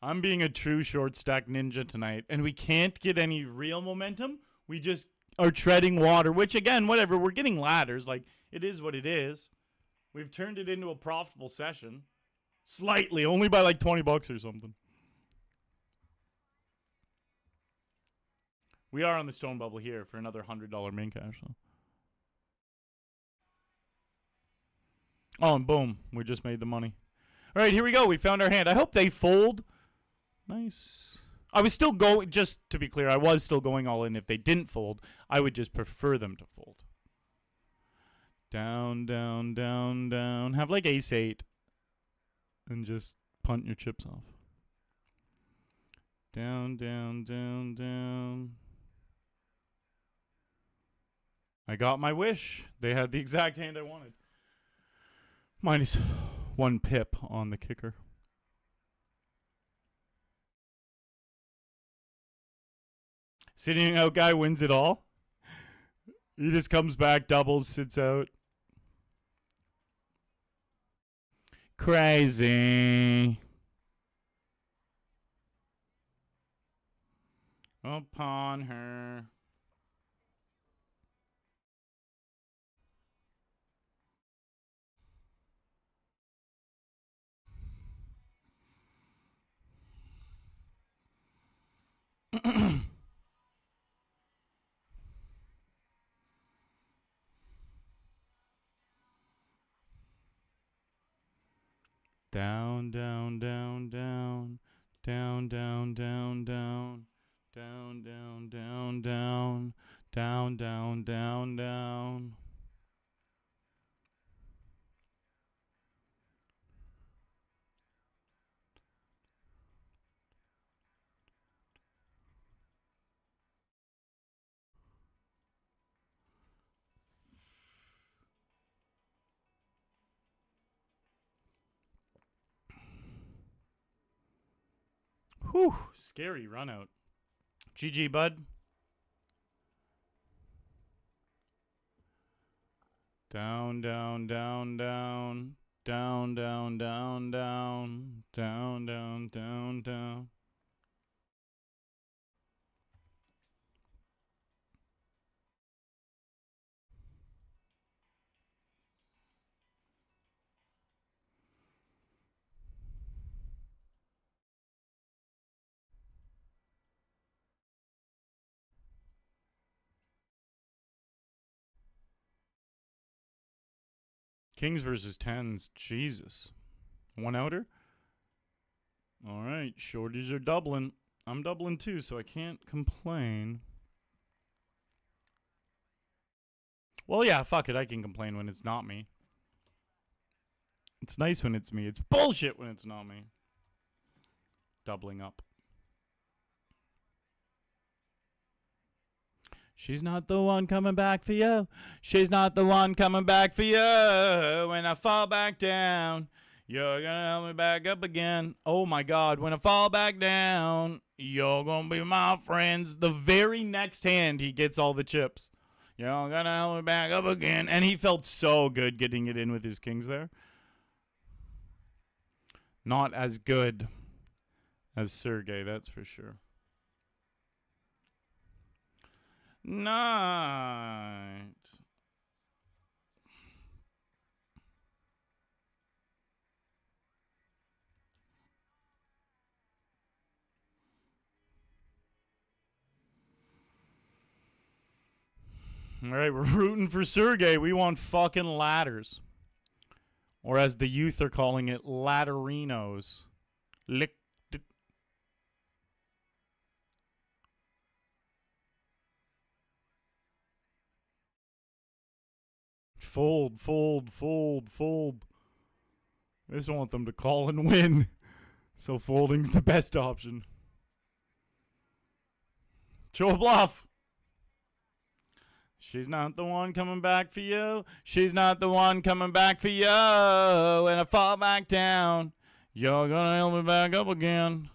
I'm being a true short stack ninja tonight, and we can't get any real momentum. We just are treading water, which again, whatever, we're getting ladders. Like, it is what it is. We've turned it into a profitable session. Slightly, only by like $20 or something. We are on the stone bubble here for another $100 main cash. So. Oh, and boom, we just made the money. All right, here we go. We found our hand. I hope they fold. Nice. I was still going, just to be clear, I was still going all in. If they didn't fold, I would just prefer them to fold. Down, down, down, down. Have like ace-8. And just punt your chips off. Down, down, down, down. I got my wish. They had the exact hand I wanted. Minus 1 pip on the kicker. Sitting out guy wins it all. He just comes back, doubles, sits out. Crazy. Upon her. Down, down, down, down, down, down, down, down, down, down, down, down, down, down, down, down. Whew, scary run out. GG, bud. Down, down, down, down, down, down, down, down, down, down, down, down. Kings versus tens. Jesus. One outer? All right. Shorties are doubling. I'm doubling too, so I can't complain. Well, yeah, fuck it. I can complain when it's not me. It's nice when it's me. It's bullshit when it's not me. Doubling up. She's not the one coming back for you. She's not the one coming back for you. When I fall back down, you're gonna help me back up again. Oh my God, when I fall back down, you're gonna be my friends. The very next hand, he gets all the chips. You're gonna help me back up again. And he felt so good getting it in with his kings there. Not as good as Sergey, that's for sure. Night. All right, we're rooting for Sergey. We want fucking ladders. Or as the youth are calling it, ladderinos. Lick. Fold, fold, fold, fold. I just want them to call and win. So folding's the best option. Show a bluff. She's not the one coming back for you. She's not the one coming back for you. When I fall back down, you're gonna help me back up again.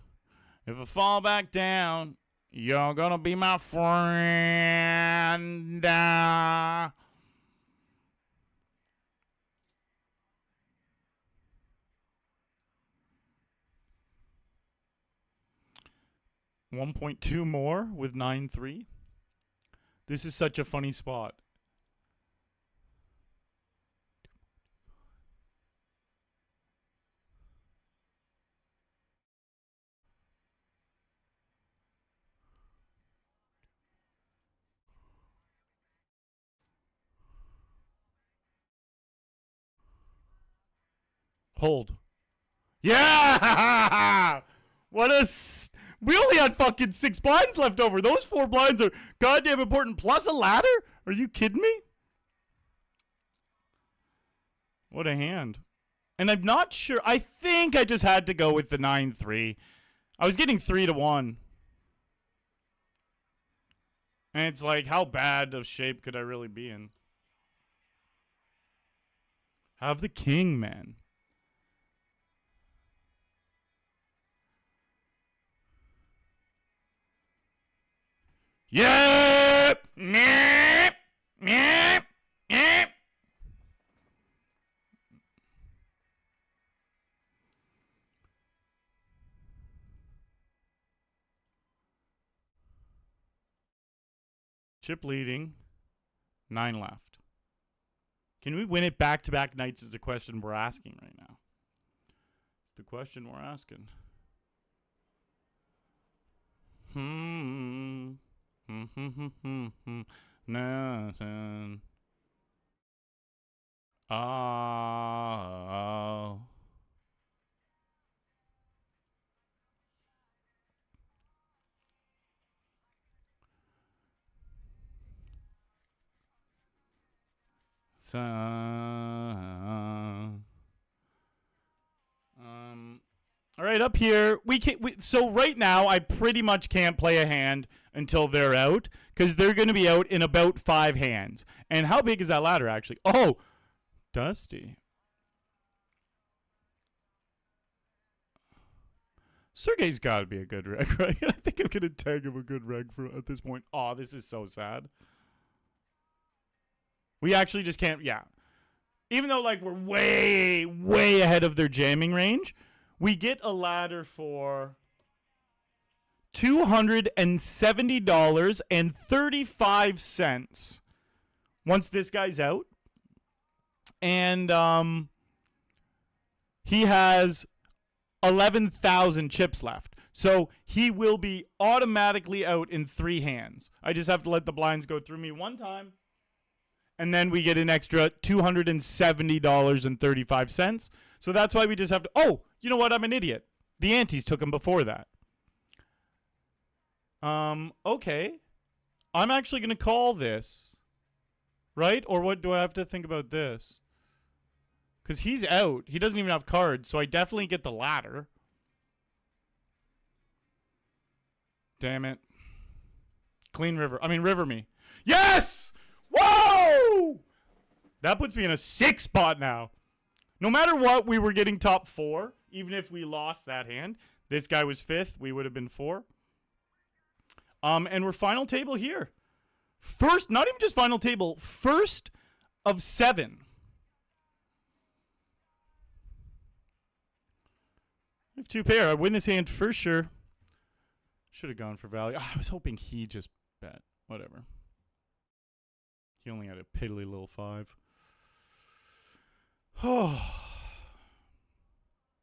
If I fall back down, you're gonna be my friend. $1.2 more with 9-3. This is such a funny spot. Hold. Yeah! What a... We only had fucking 6 blinds left over. Those 4 blinds are goddamn important. Plus a ladder? Are you kidding me? What a hand. And I'm not sure. I think I just had to go with the 9-3. I was getting 3-1. And it's like, how bad of shape could I really be in? Have the king, man. Yep! Yep! Yep! Yep! Chip leading. 9 left. Can we win it back-to-back nights is the question we're asking right now. It's the question we're asking. Nothing. Oh. So, all right, up here we can. So right now, I pretty much can't play a hand until they're out because they're going to be out in about 5 hands. And how big is that ladder actually? Oh, Dusty. Sergey's got to be a good reg, right? I think I'm going to tag him a good reg for at this point. Oh, this is so sad. We actually just can't, yeah. Even though, like, we're way, way ahead of their jamming range, we get a ladder for $270.35 once this guy's out. And he has 11,000 chips left. So he will be automatically out in 3 hands. I just have to let the blinds go through me one time. And then we get an extra $270.35. So that's why we just have to... Oh, you know what? I'm an idiot. The antes took him before that. Okay. I'm actually going to call this. Right? Or what do I have to think about this? Because he's out. He doesn't even have cards, so I definitely get the ladder. Damn it. Clean river. I mean, river me. Yes! Whoa! That puts me in a 6 spot now. No matter what, we were getting top 4. Even if we lost that hand. This guy was 5th. We would have been 4. And we're final table here. First, not even just final table. First of 7. I have 2 pair. I win this hand for sure. Should have gone for value. Oh, I was hoping he just bet. Whatever. He only had a piddly little 5. Oh.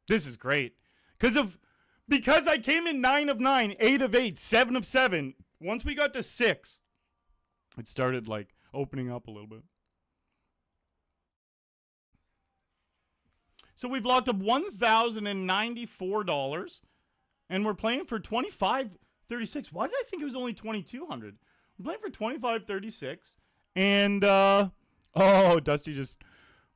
This is great. Because I came in 9 of 9, 8 of 8, 7 of 7. Once we got to 6, it started like opening up a little bit. So we've locked up $1,094 and we're playing for $25.36. Why did I think it was only $2,200? We're playing for $25.36 and oh, Dusty just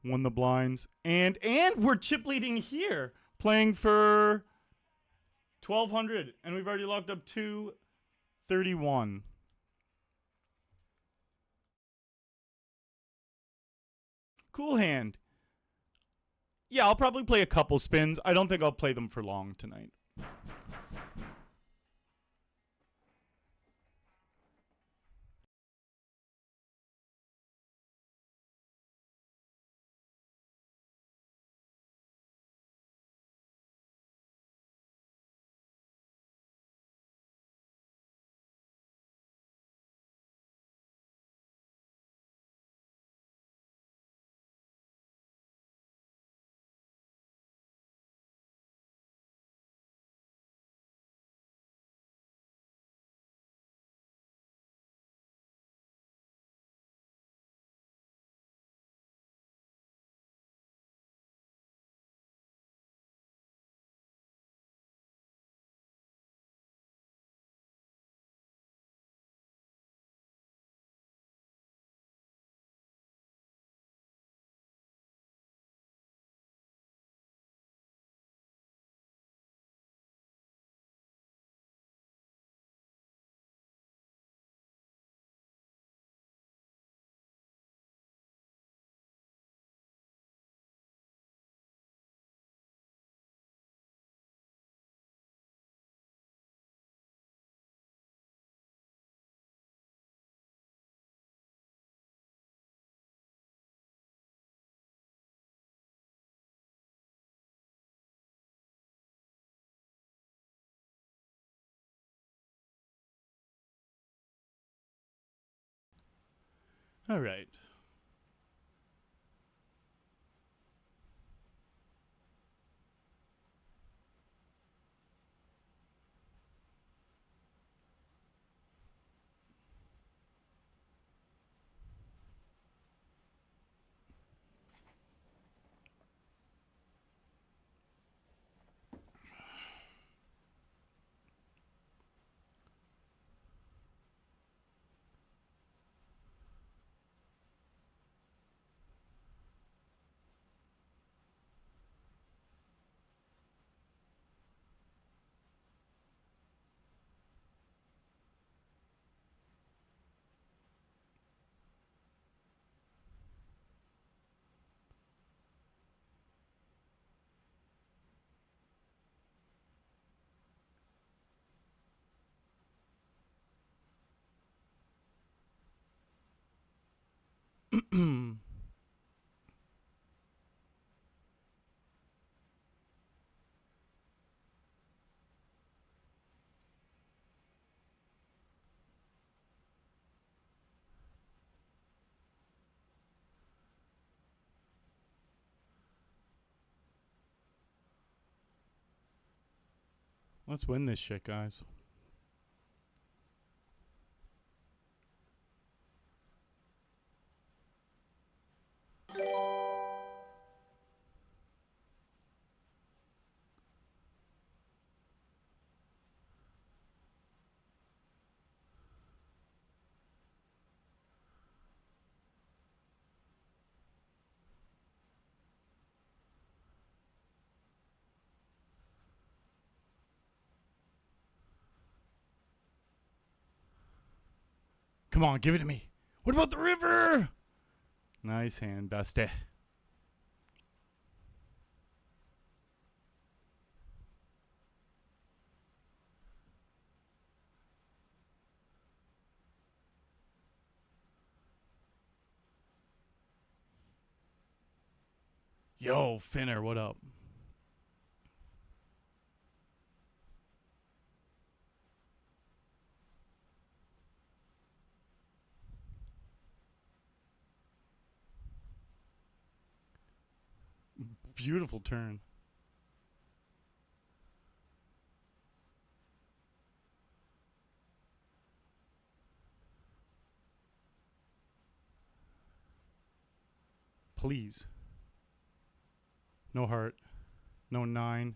won the blinds and we're chip leading here playing for $1,200 and we've already locked up $231. Cool hand. Yeah, I'll probably play a couple spins. I don't think I'll play them for long tonight. All right. Let's win this shit, guys. Come on, give it to me. What about the river? Nice hand, Dusty. Yo, Finner, what up? Beautiful turn. Please. No heart. No 9.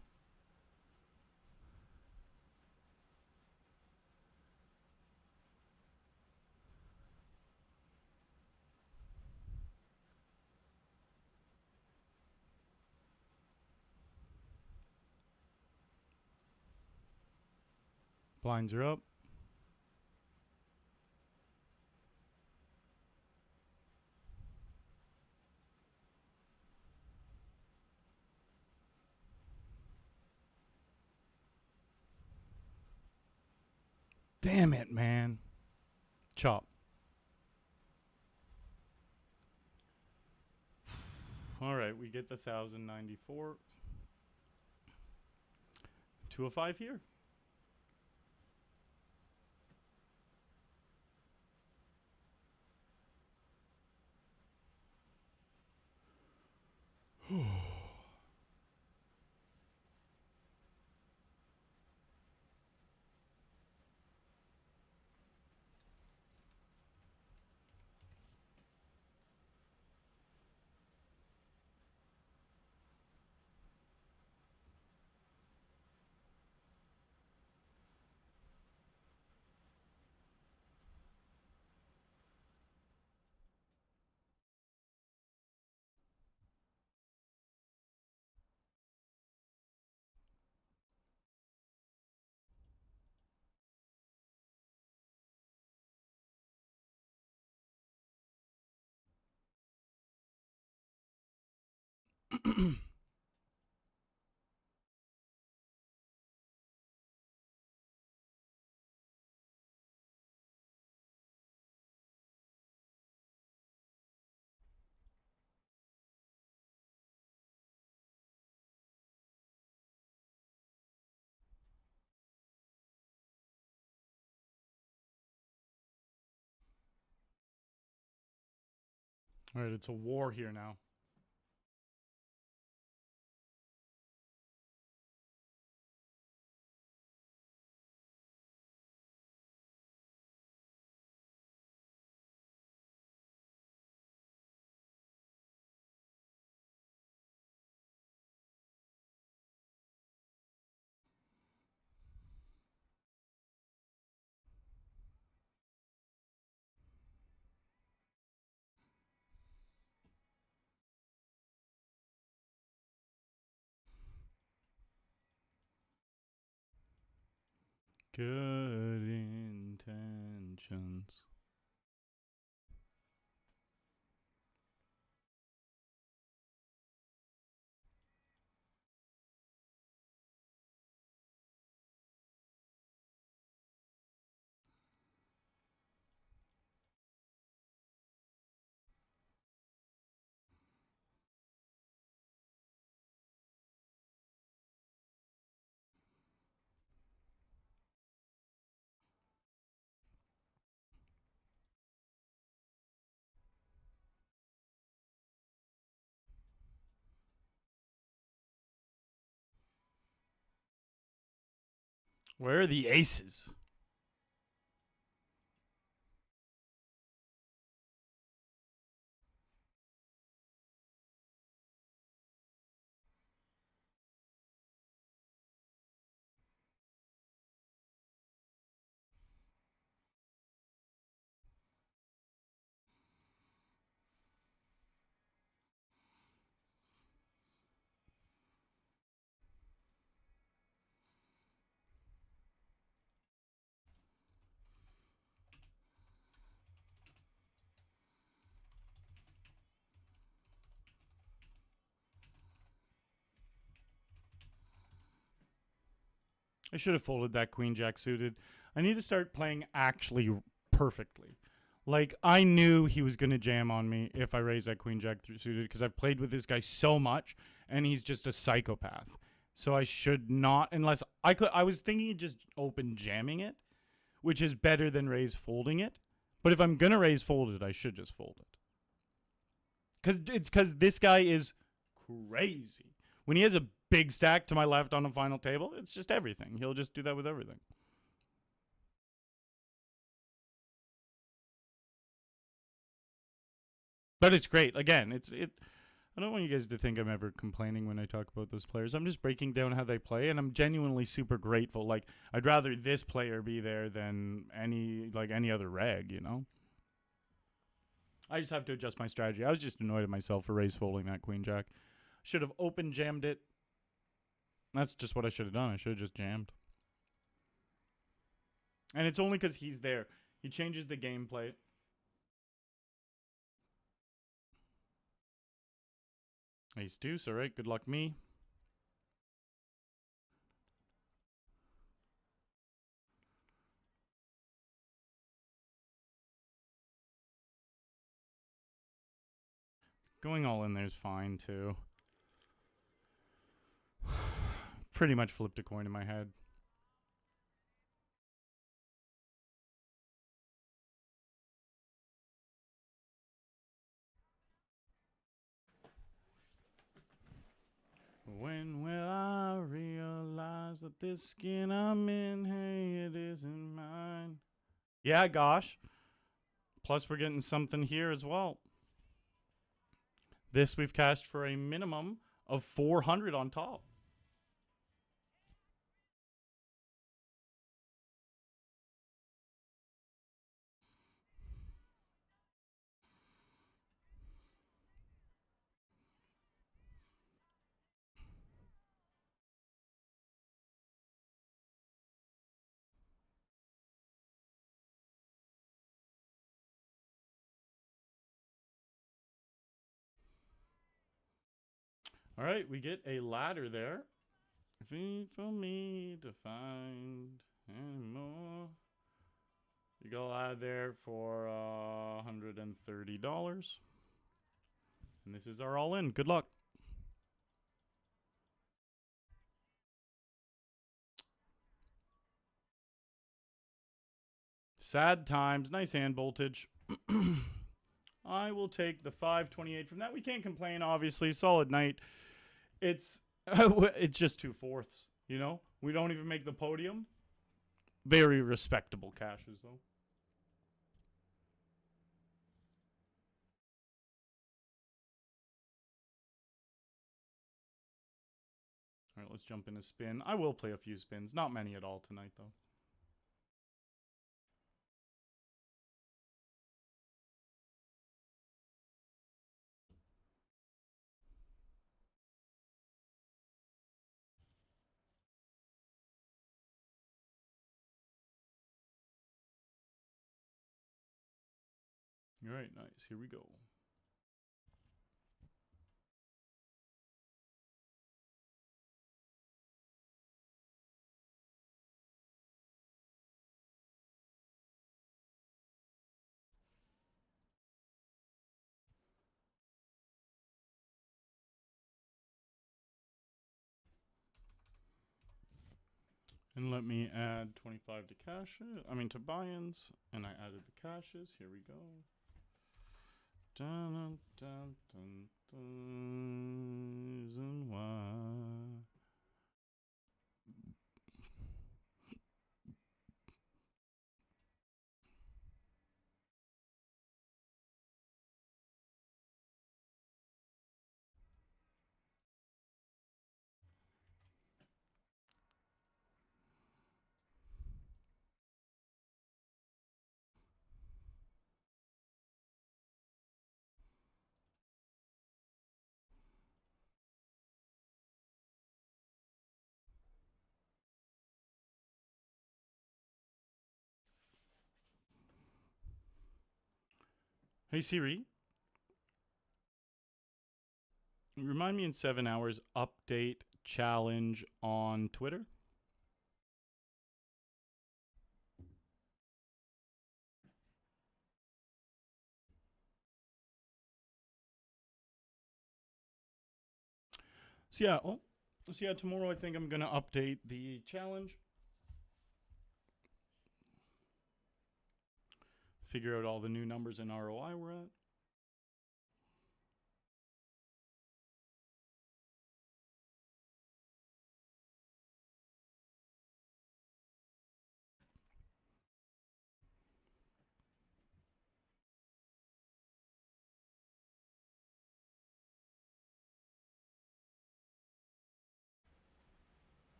Blinds are up. Damn it, man. Chop. All right, we get the 1,094. 205 here. All right, it's a war here now. Good intentions. Where are the aces? I should have folded that queen jack suited. I need to start playing actually perfectly. Like, I knew he was going to jam on me if I raised that queen jack suited because I've played with this guy so much and he's just a psychopath. So I should not, unless I could. I was thinking of just open jamming it, which is better than raise folding it. But if I'm going to raise fold it, I should just fold it. Because this guy is crazy. When he has a big stack to my left on the final table, it's just everything. He'll just do that with everything. But it's great. Again, I don't want you guys to think I'm ever complaining when I talk about those players. I'm just breaking down how they play, and I'm genuinely super grateful. Like, I'd rather this player be there than any other reg, you know? I just have to adjust my strategy. I was just annoyed at myself for raise folding that queen jack. Should have open jammed it. That's just what I should have done. I should have just jammed. And it's only because he's there. He changes the gameplay. Ace deuce. All right. Good luck me. Going all in there is fine too. Pretty much flipped a coin in my head. When will I realize that this skin I'm in, hey, it isn't mine? Yeah, gosh. Plus, we're getting something here as well. This we've cashed for a minimum of 400 on top. All right, we get a ladder there. Free for me to find anymore. You got a ladder there for $130. And this is our all in. Good luck. Sad times. Nice hand voltage. I will take the 528 from that. We can't complain, obviously. Solid night. It's just 2/4, you know? We don't even make the podium. Very respectable cashes, though. All right, let's jump in a spin. I will play a few spins. Not many at all tonight, though. All right, nice. Here we go. And let me add 25 to cashes. I mean to buy-ins. And I added the cashes. Here we go. Dun, dun, dun, dun, dun, reason why. Hey Siri, remind me in 7 hours, update Challlenge on Twitter. So yeah, tomorrow I think I'm gonna update the challenge. Figure out all the new numbers in ROI we're at.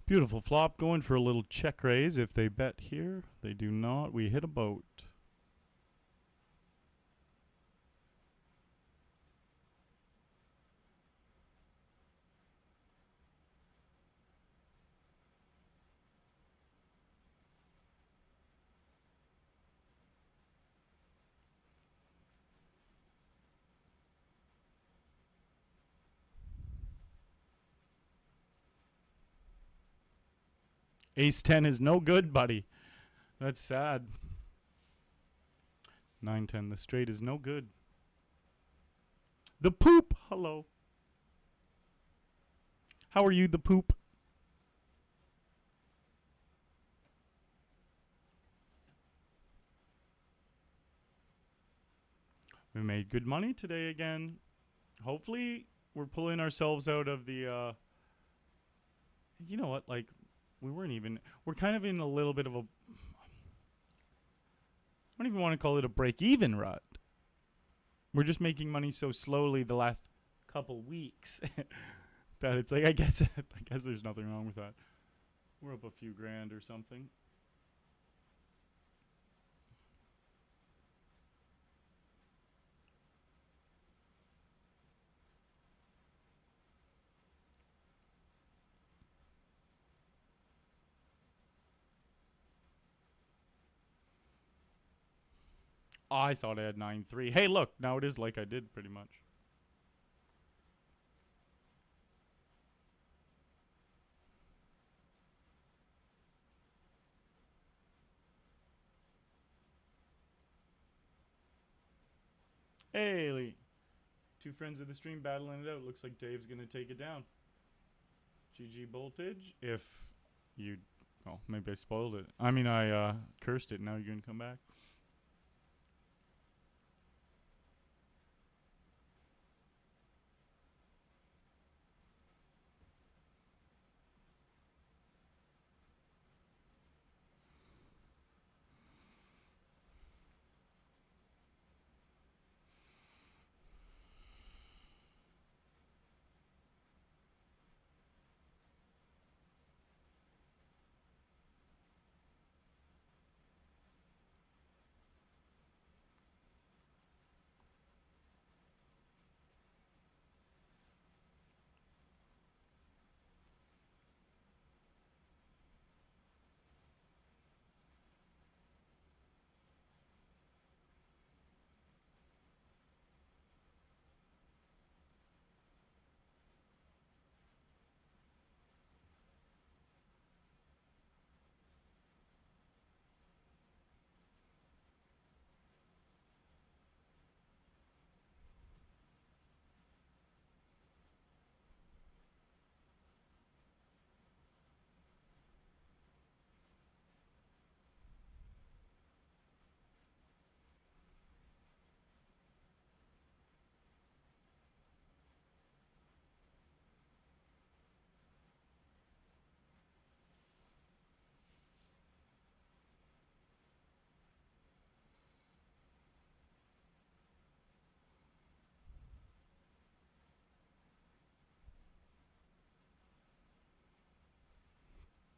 Beautiful flop, going for a little check raise. If they bet here, they do not. We hit a boat. Ace 10 is no good, buddy. That's sad. 9-10. The straight is no good. The poop. Hello. How are you, the poop? We made good money today again. Hopefully, we're pulling ourselves out of the, you know what, like, we're kind of in a little bit of a, I don't even want to call it a break-even rut. We're just making money so slowly the last couple weeks that it's like, I guess there's nothing wrong with that. We're up a few grand or something. I thought I had 9-3. Hey, look, now it is like I did pretty much. Hey, Lee. Two friends of the stream battling it out. Looks like Dave's going to take it down. GG Voltage. If you... Well, maybe I spoiled it. I mean, I cursed it. Now you're going to come back.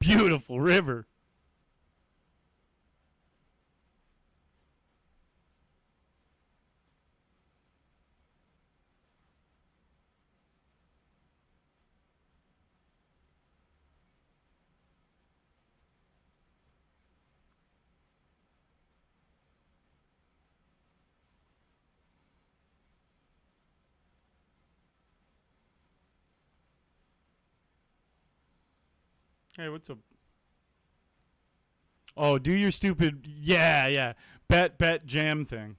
Beautiful river. Hey, what's up? Oh, do your stupid... Yeah. Bet, jam thing.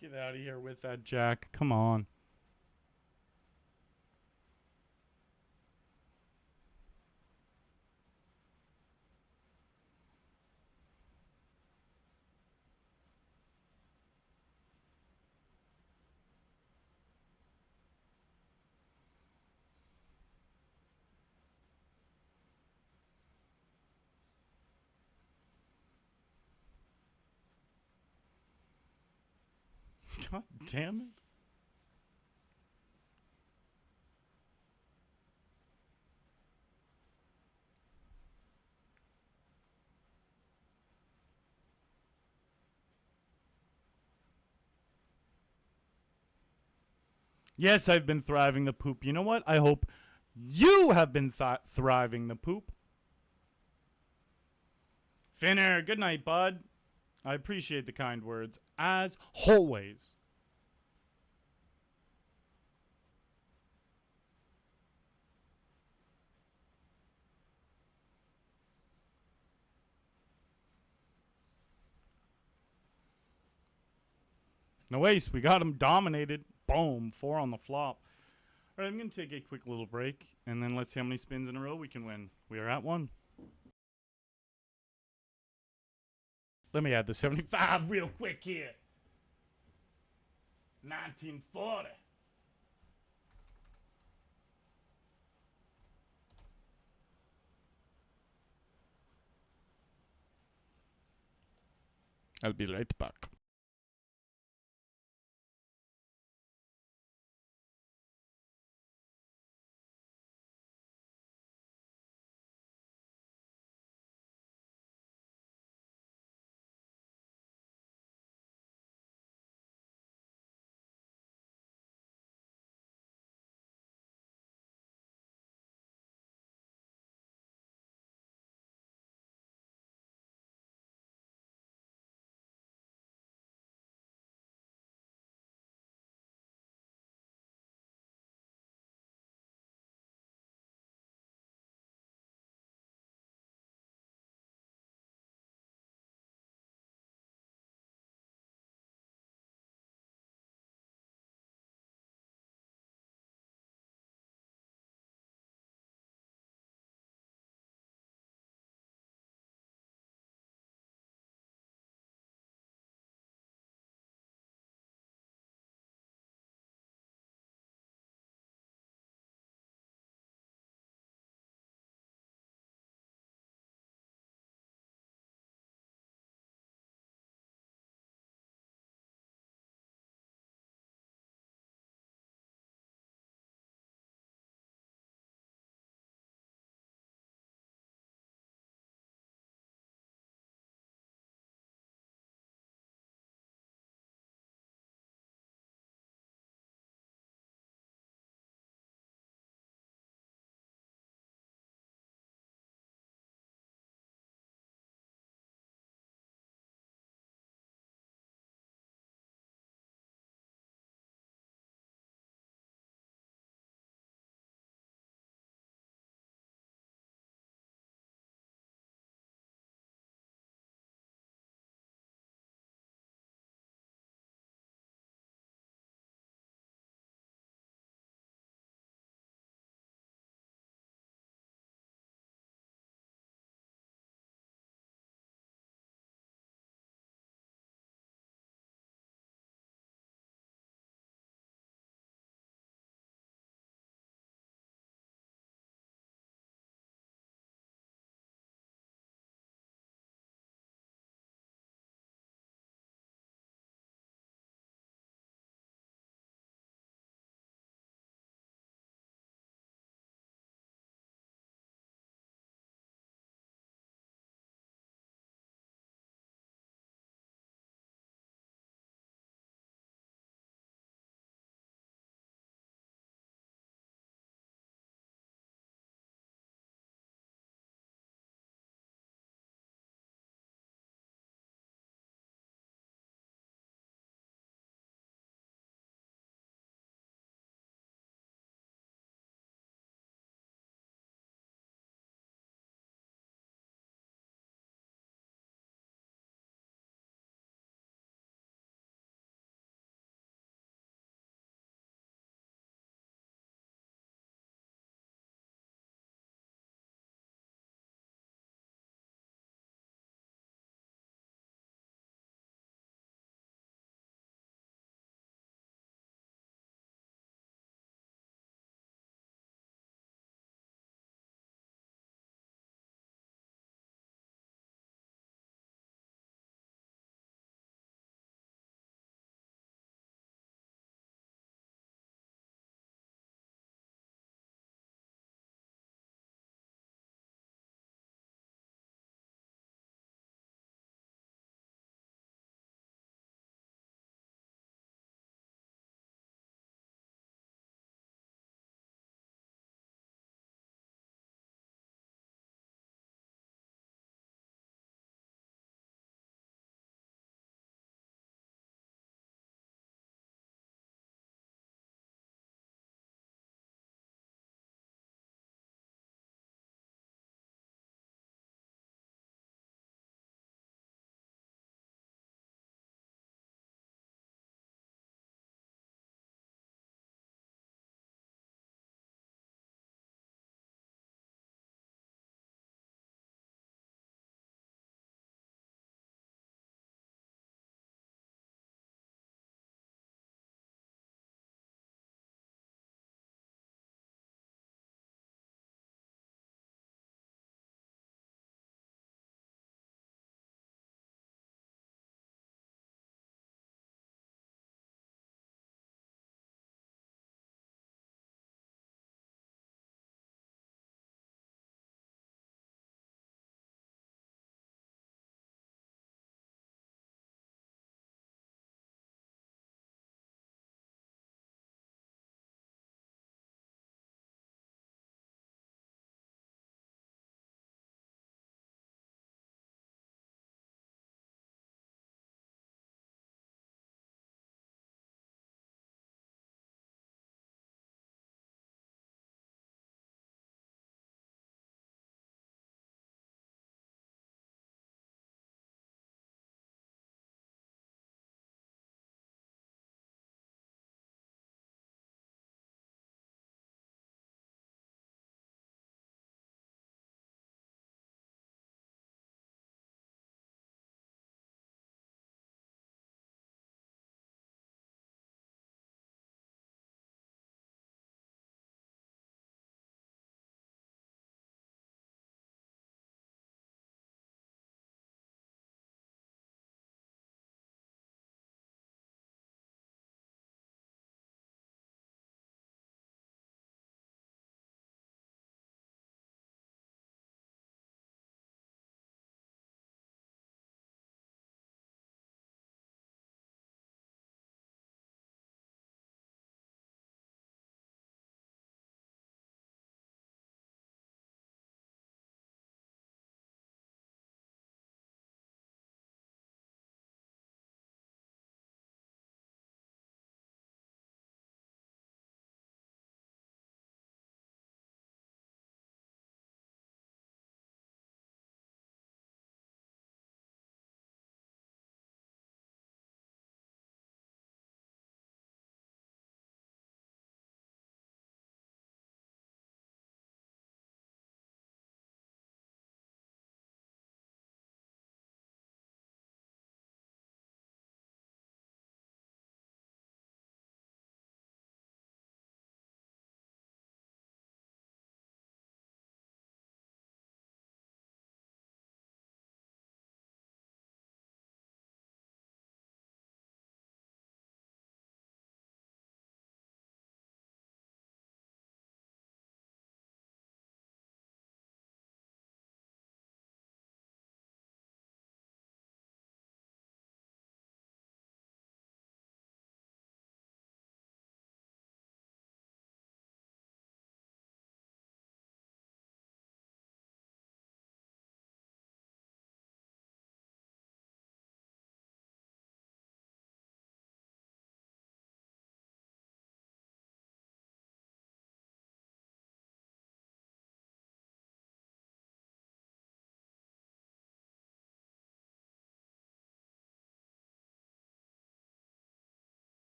Get out of here with that, Jack. Come on. God damn it. Yes, I've been thriving the poop. You know what? I hope you have been thriving the poop. Finner, good night, bud. I appreciate the kind words, as always. No ace. We got him dominated. Boom. 4 on the flop. All right, I'm going to take a quick little break, and then let's see how many spins in a row we can win. We are at 1. Let me add the 75 real quick here. 1940. I'll be right back.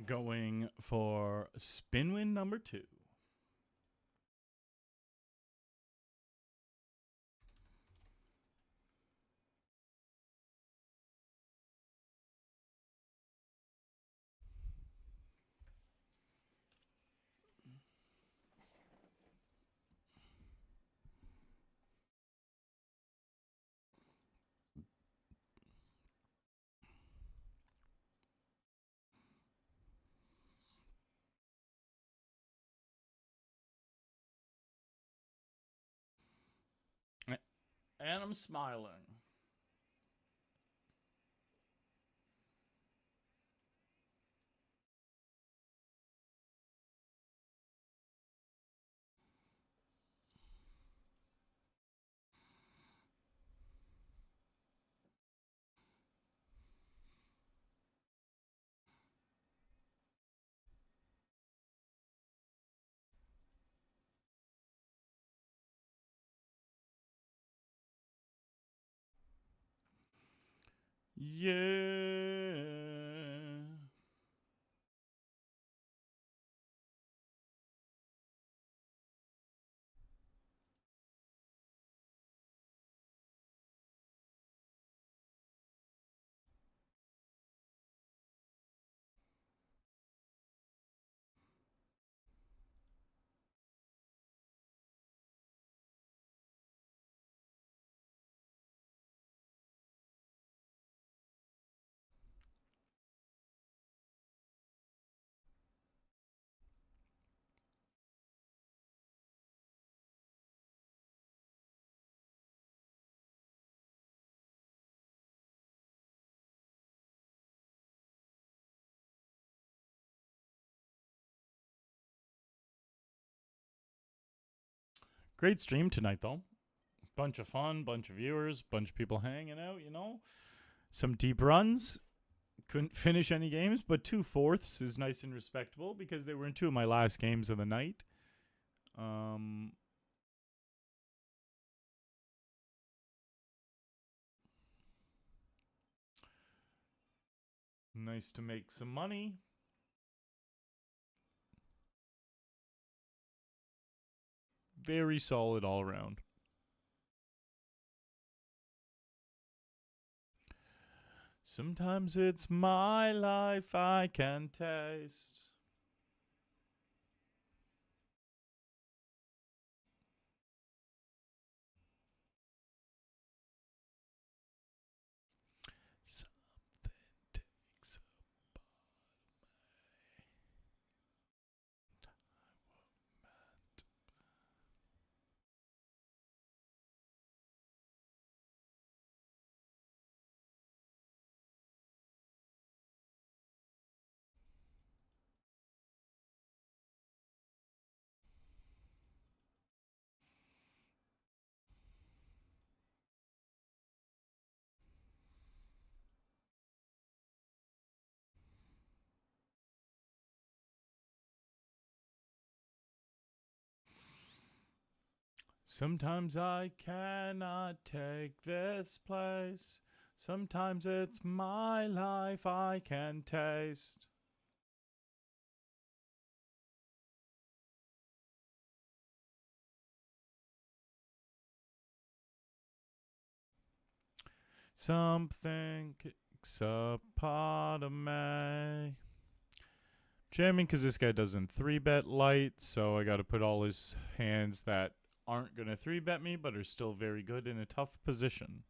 Going for spin win number 2. And I'm smiling. Yeah. Great stream tonight, though. Bunch of fun, bunch of viewers, bunch of people hanging out, you know. Some deep runs. Couldn't finish any games, but 2/4 is nice and respectable because they were in 2 of my last games of the night. Nice to make some money. Very solid all around. Sometimes it's my life I can taste. Something takes a Sometimes I cannot take this place. Sometimes it's my life I can taste. Something kicks a part of me. Jamming because this guy doesn't 3-bet light, so I got to put all his hands that aren't going to 3-bet me but are still very good in a tough position.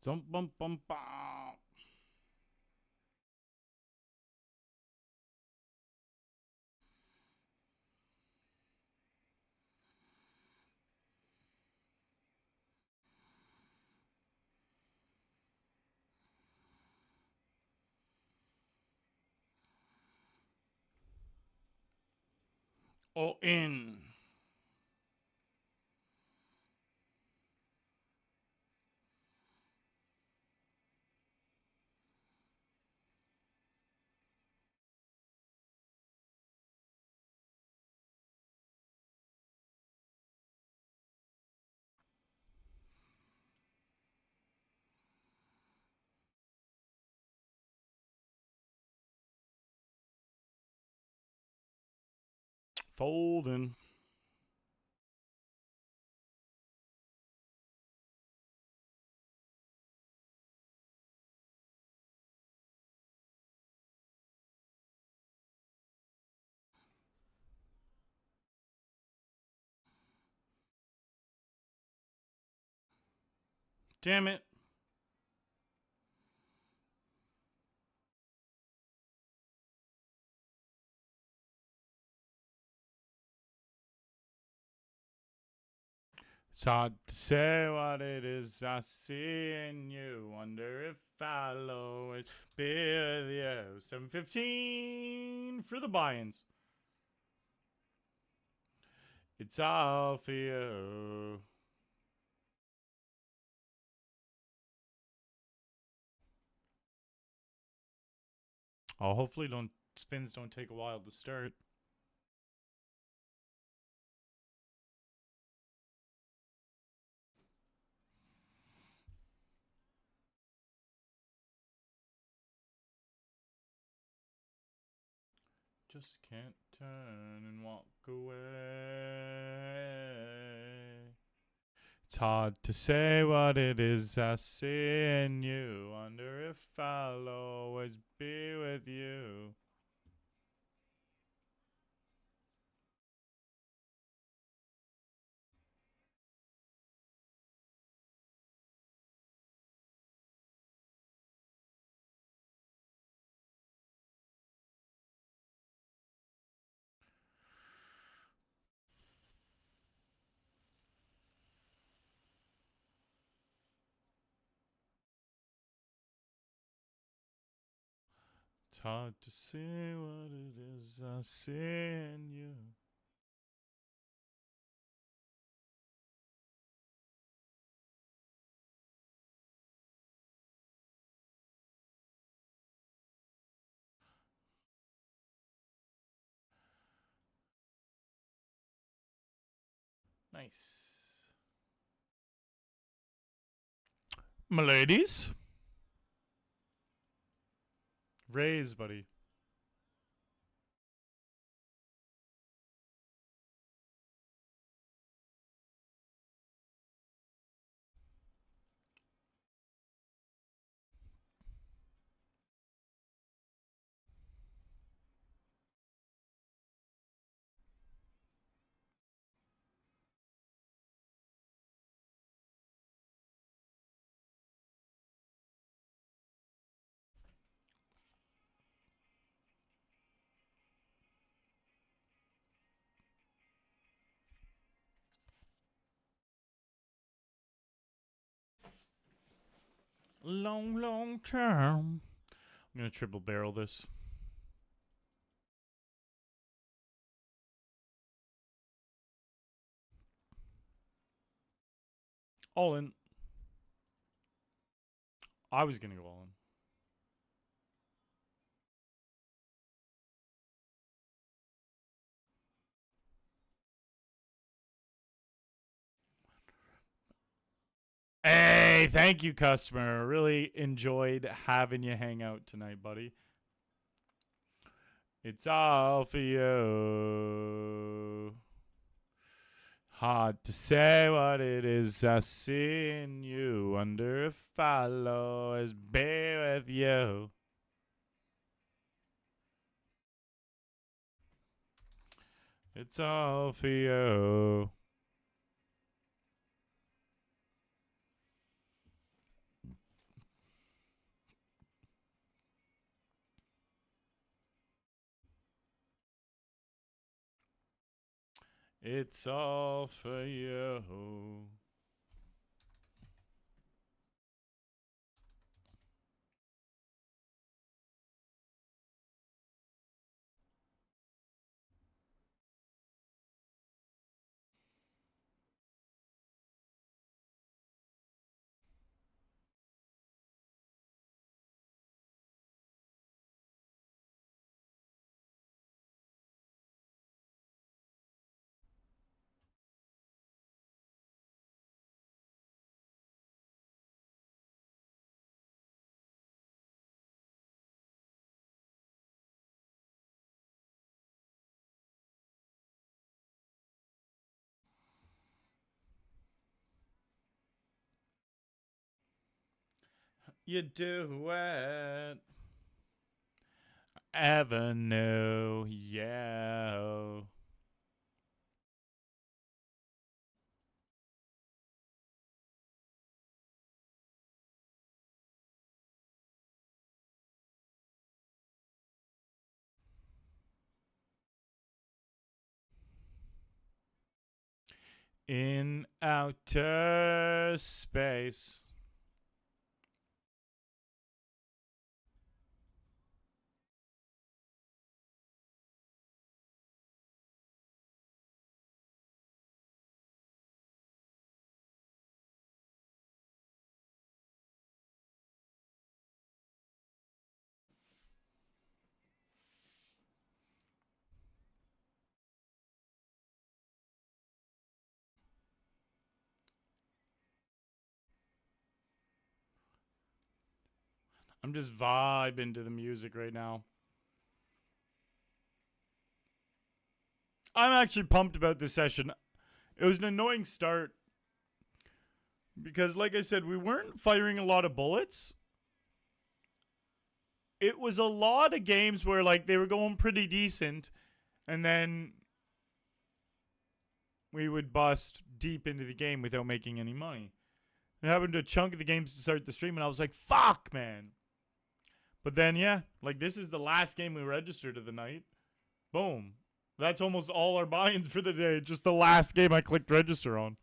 Zum bum bum bum. All in. Folding. Damn it. It's hard to say what it is I see in you. Wonder if I'll always be with you. 7:15 for the buy-ins. It's all for you. Oh, hopefully spins don't take a while to start. Just can't turn and walk away. It's hard to say what it is I see in you. Wonder if I'll always be with you. It's hard to see what it is I see in you. Nice. My ladies. Raise, buddy. Long term. I'm going to triple barrel this. All in. I was going to go all in. Hey, thank you, customer. Really enjoyed having you hang out tonight, buddy. It's all for you. Hard to say what it is I see in you. Wonder if I'll always be with you. It's all for you. It's all for you. You do it. Avenue, yeah. In outer space. I'm just vibing to the music right now. I'm actually pumped about this session. It was an annoying start because, like I said, we weren't firing a lot of bullets. It was a lot of games where, like, they were going pretty decent, and then we would bust deep into the game without making any money. It happened to a chunk of the games to start the stream, and I was like, fuck, man. But then, yeah, like, this is the last game we registered of the night. Boom. That's almost all our buy-ins for the day. Just the last game I clicked register on.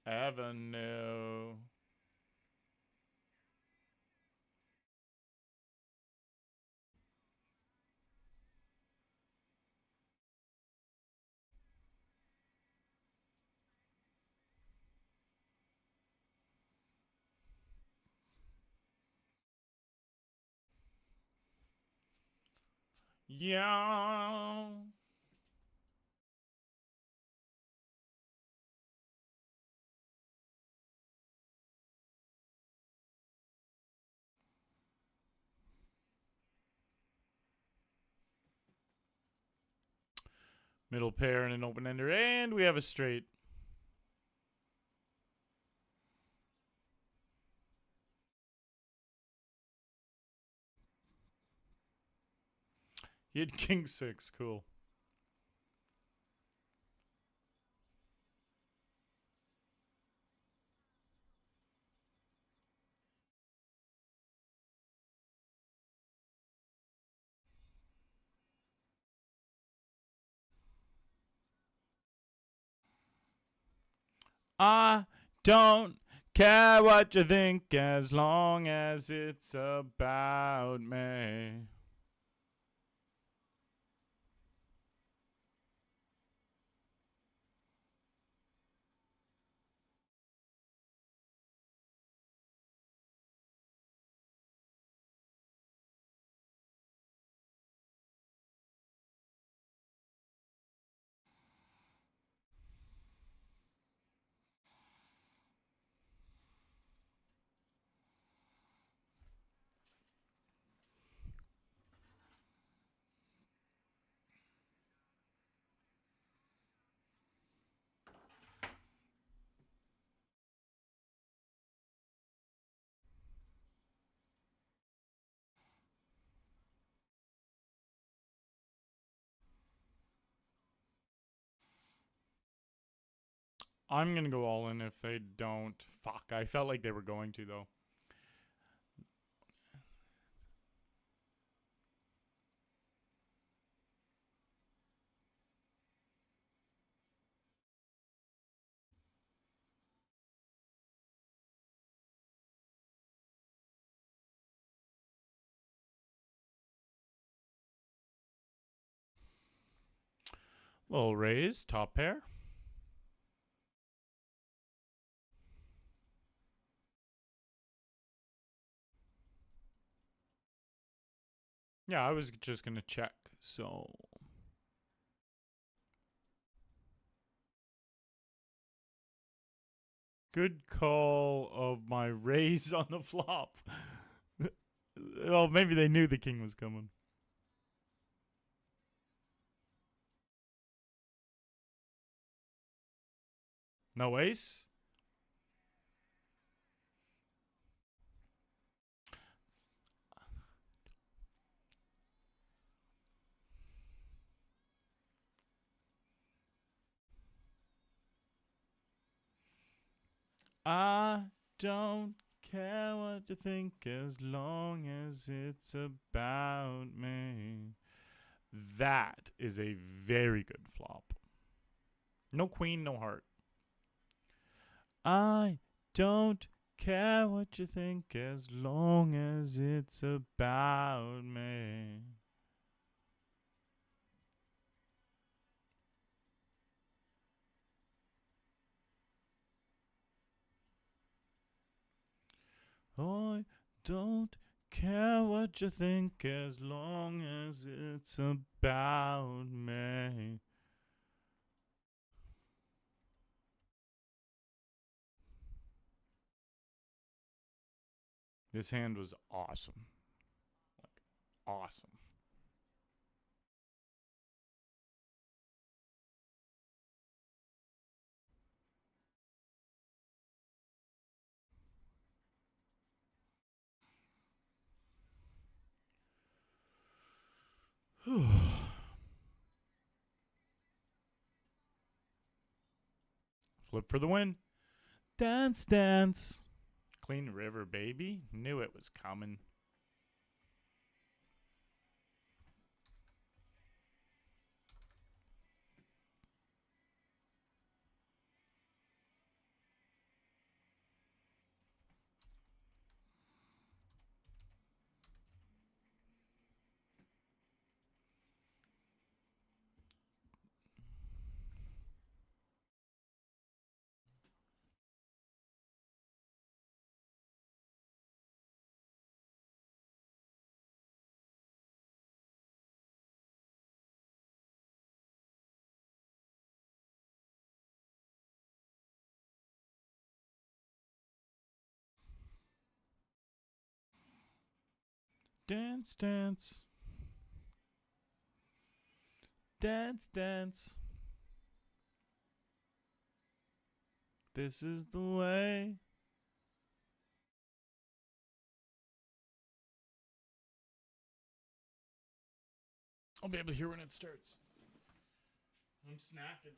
Avenue. Yeah. Middle pair and an open ender, and we have a straight. He had king six. Cool. I don't care what you think as long as it's about me. I'm going to go all in if they don't. Fuck, I felt like they were going to, though. Little raise, top pair. Yeah, I was just going to check, so... Good call of my raise on the flop. Well, maybe they knew the king was coming. No ace? I don't care what you think as long as it's about me. That is a very good flop. No queen, no heart. I don't care what you think as long as it's about me. I don't care what you think as long as it's about me. This hand was awesome. Like, awesome. Flip for the win. Dance, dance. Clean river, baby. Knew it was coming. Dance, dance. Dance, dance. This is the way. I'll be able to hear when it starts. I'm snacking.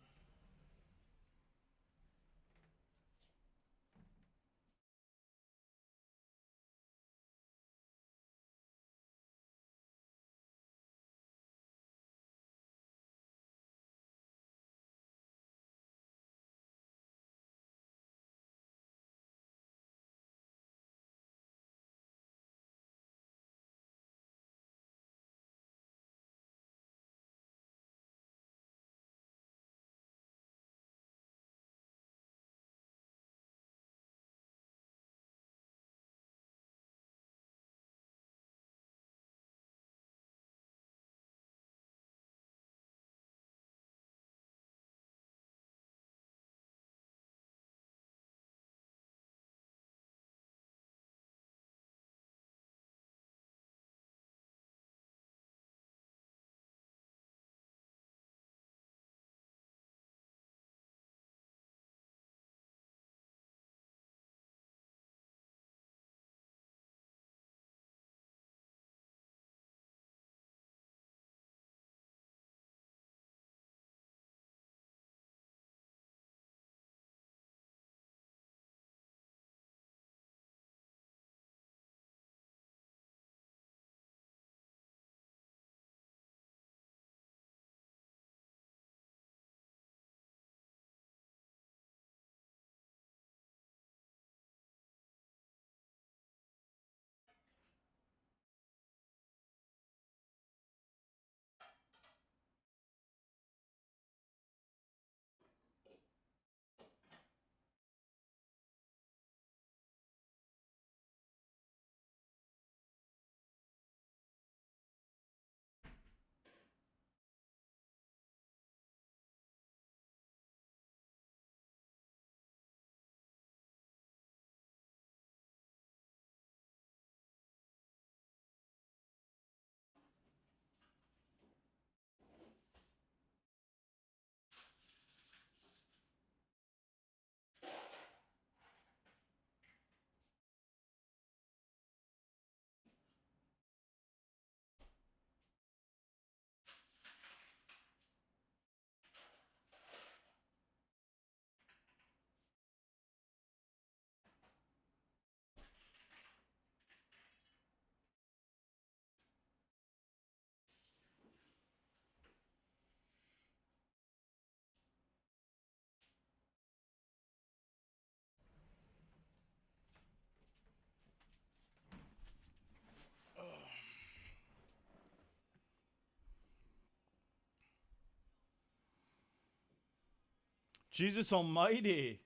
Jesus almighty.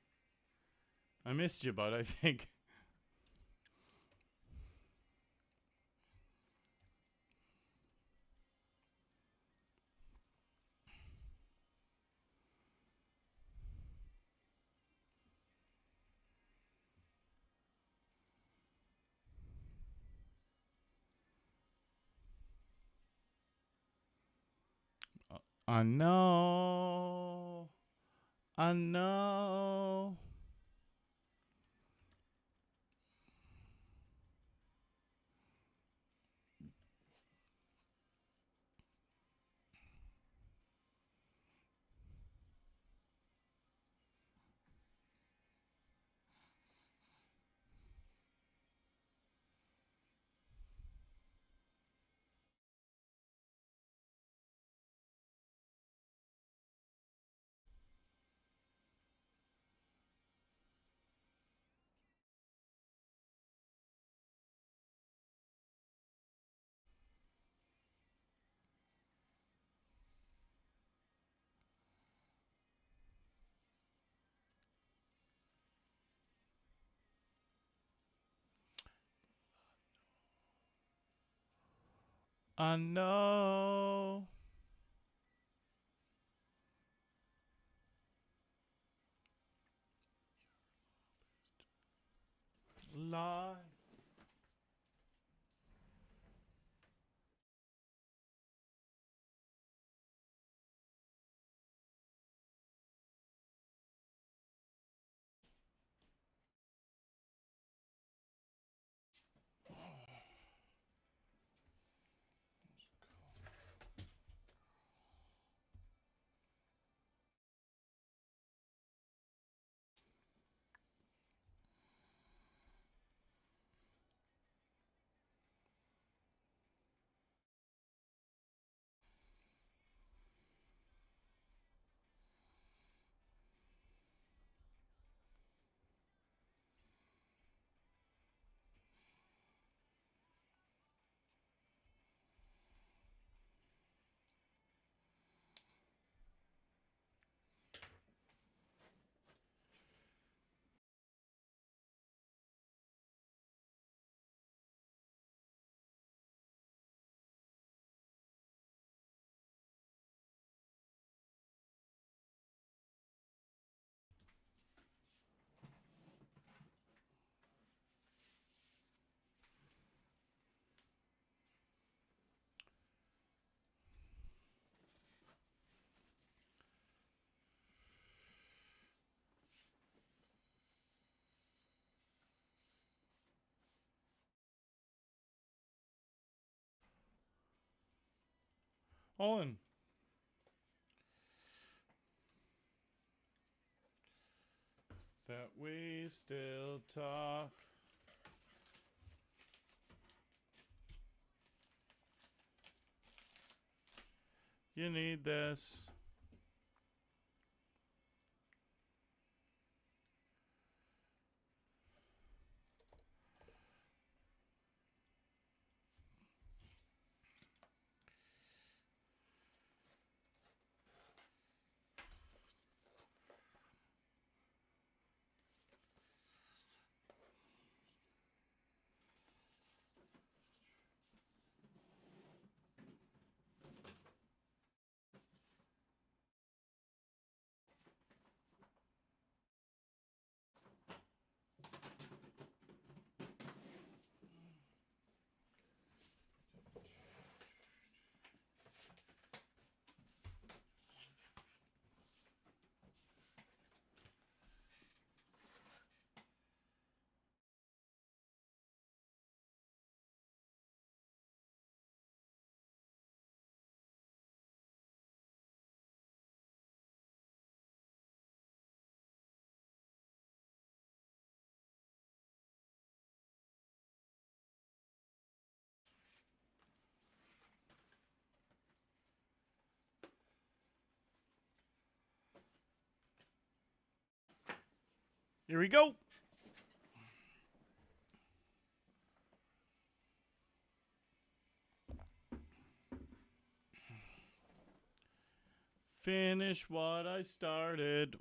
I missed you, bud, I think. I know. I know. I know. Lie. Olin. That we still talk. You need this. Here we go. Finish what I started.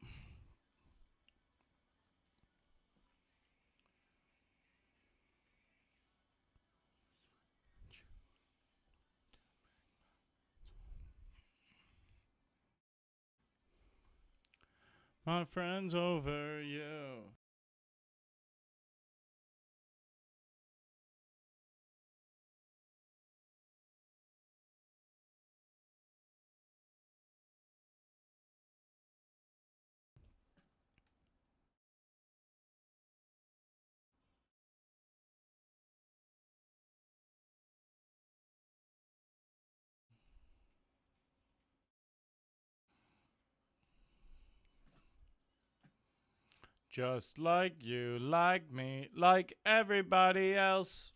My friends over you. Just like you, like me, like everybody else.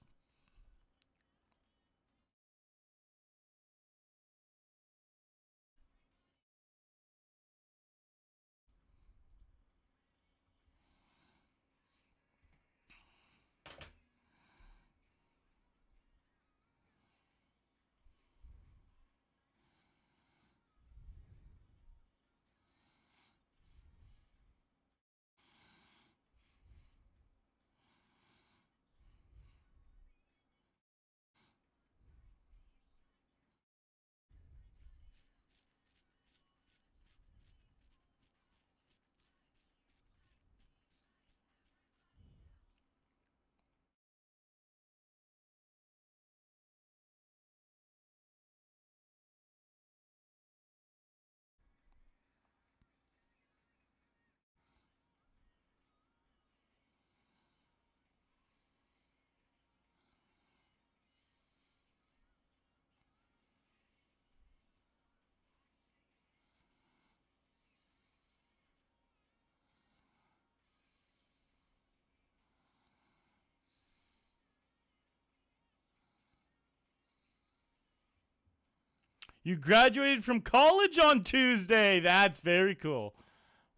You graduated from college on Tuesday. That's very cool.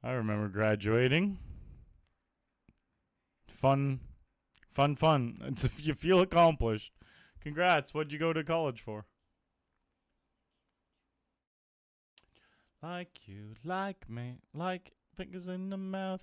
I remember graduating. Fun, fun. You feel accomplished. Congrats. What'd you go to college for? Like you, like me, like fingers in the mouth.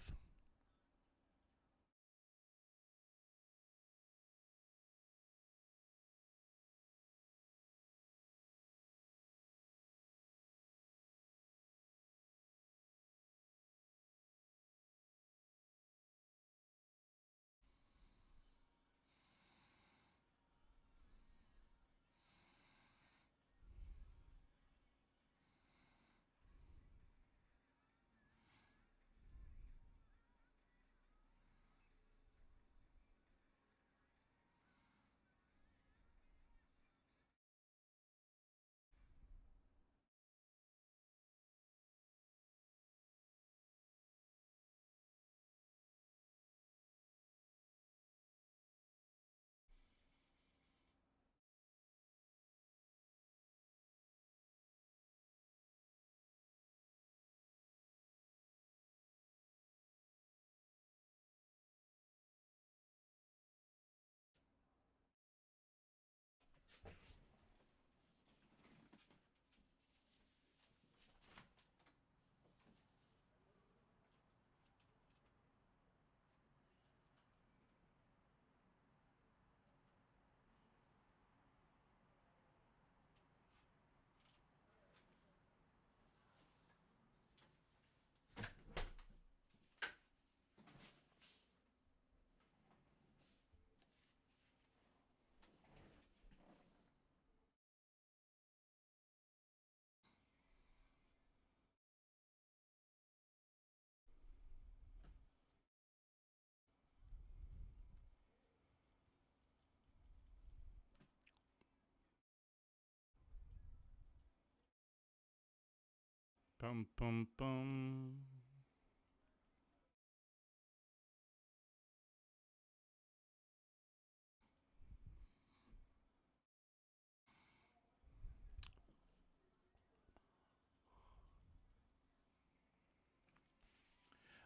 Bum bum bum.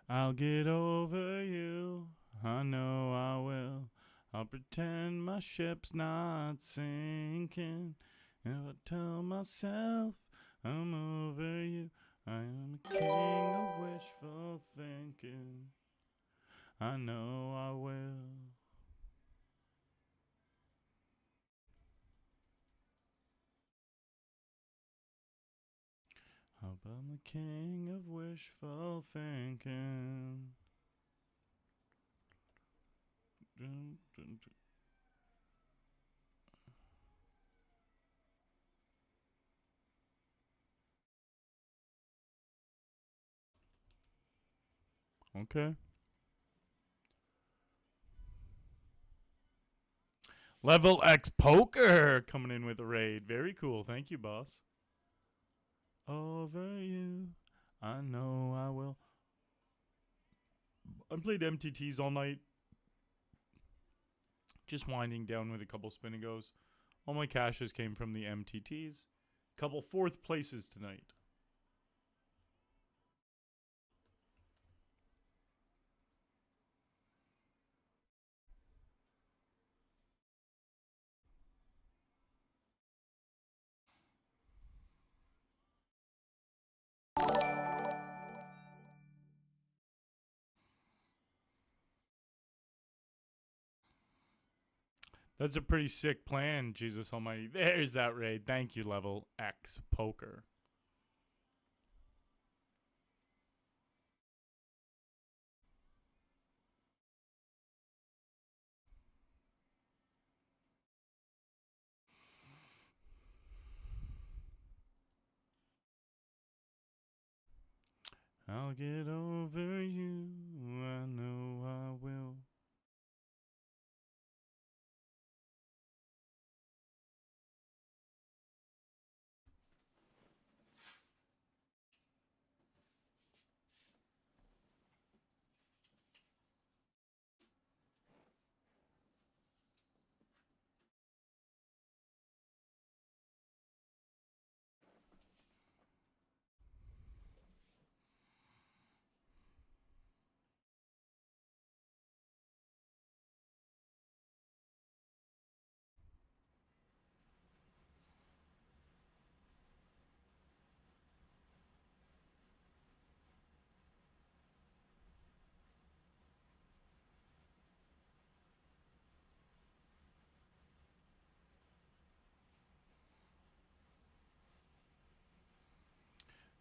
I'll get over you. I know I will. I'll pretend my ship's not sinking. If I tell myself I'm over you, I am a king of wishful thinking. I know I will. How I'm the king of wishful thinking. Dun, dun, dun. Okay. Level X Poker coming in with a raid. Very cool. Thank you, boss. Over you. I know I will. I played MTTs all night. Just winding down with a couple spin and goes. All my cashes came from the MTTs. Couple fourth places tonight. That's a pretty sick plan, Jesus Almighty. There's that raid. Thank you, Level X Poker. I'll get over you. I know I will.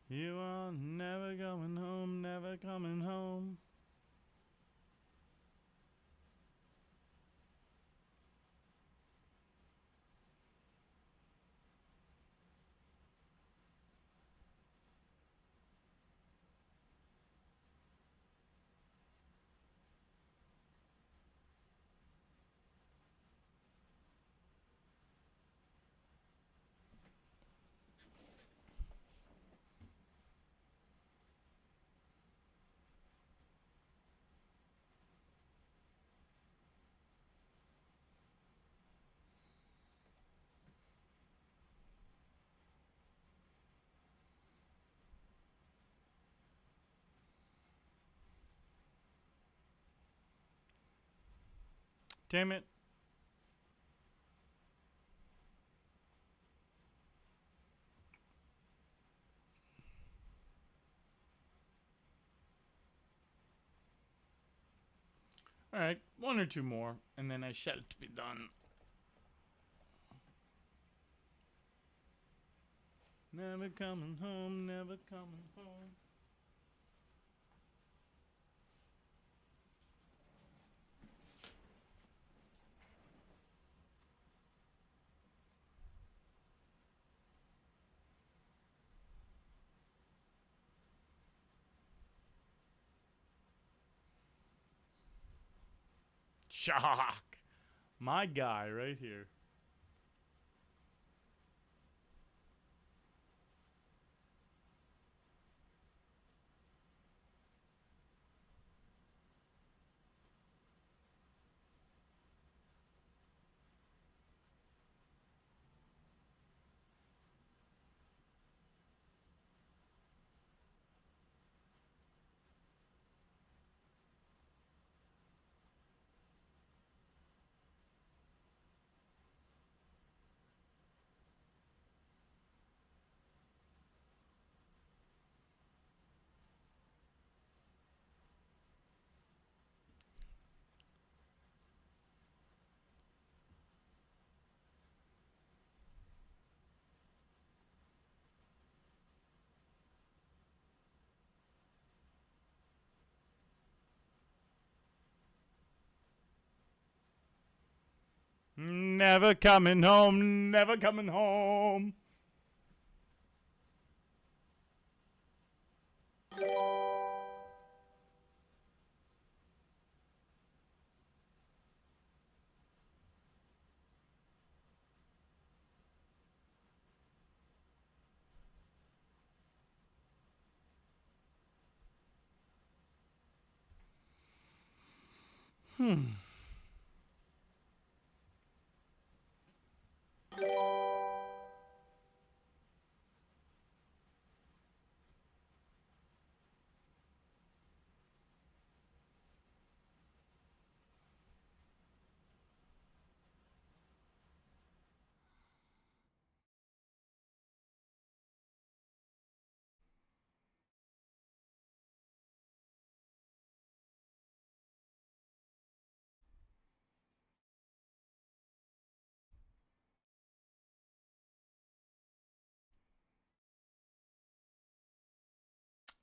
You are never coming home, never coming home. Damn it. Alright, one or two more, and then I shall be done. Never coming home, never coming home. Shock. My guy right here. Never coming home, never coming home.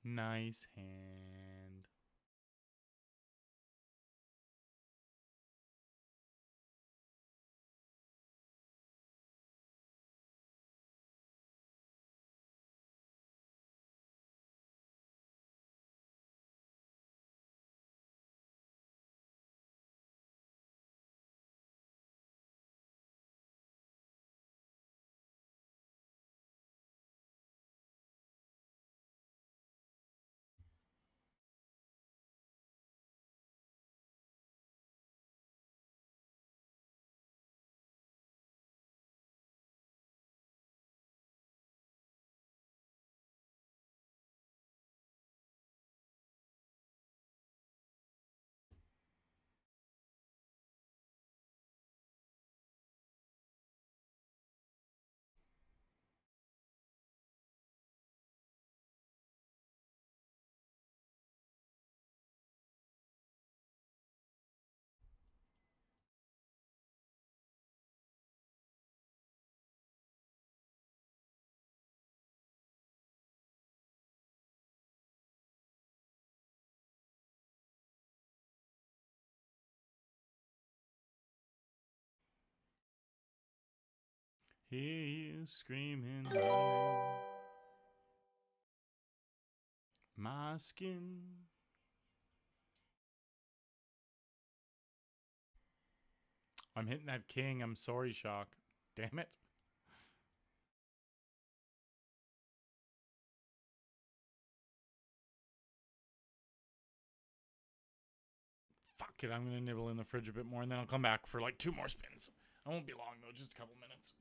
Nice hand. Hear you screaming my name. My skin. I'm hitting that king. I'm sorry, Shock. Damn it. Fuck it. I'm going to nibble in the fridge a bit more and then I'll come back for like 2 more spins. I won't be long though, just a couple minutes.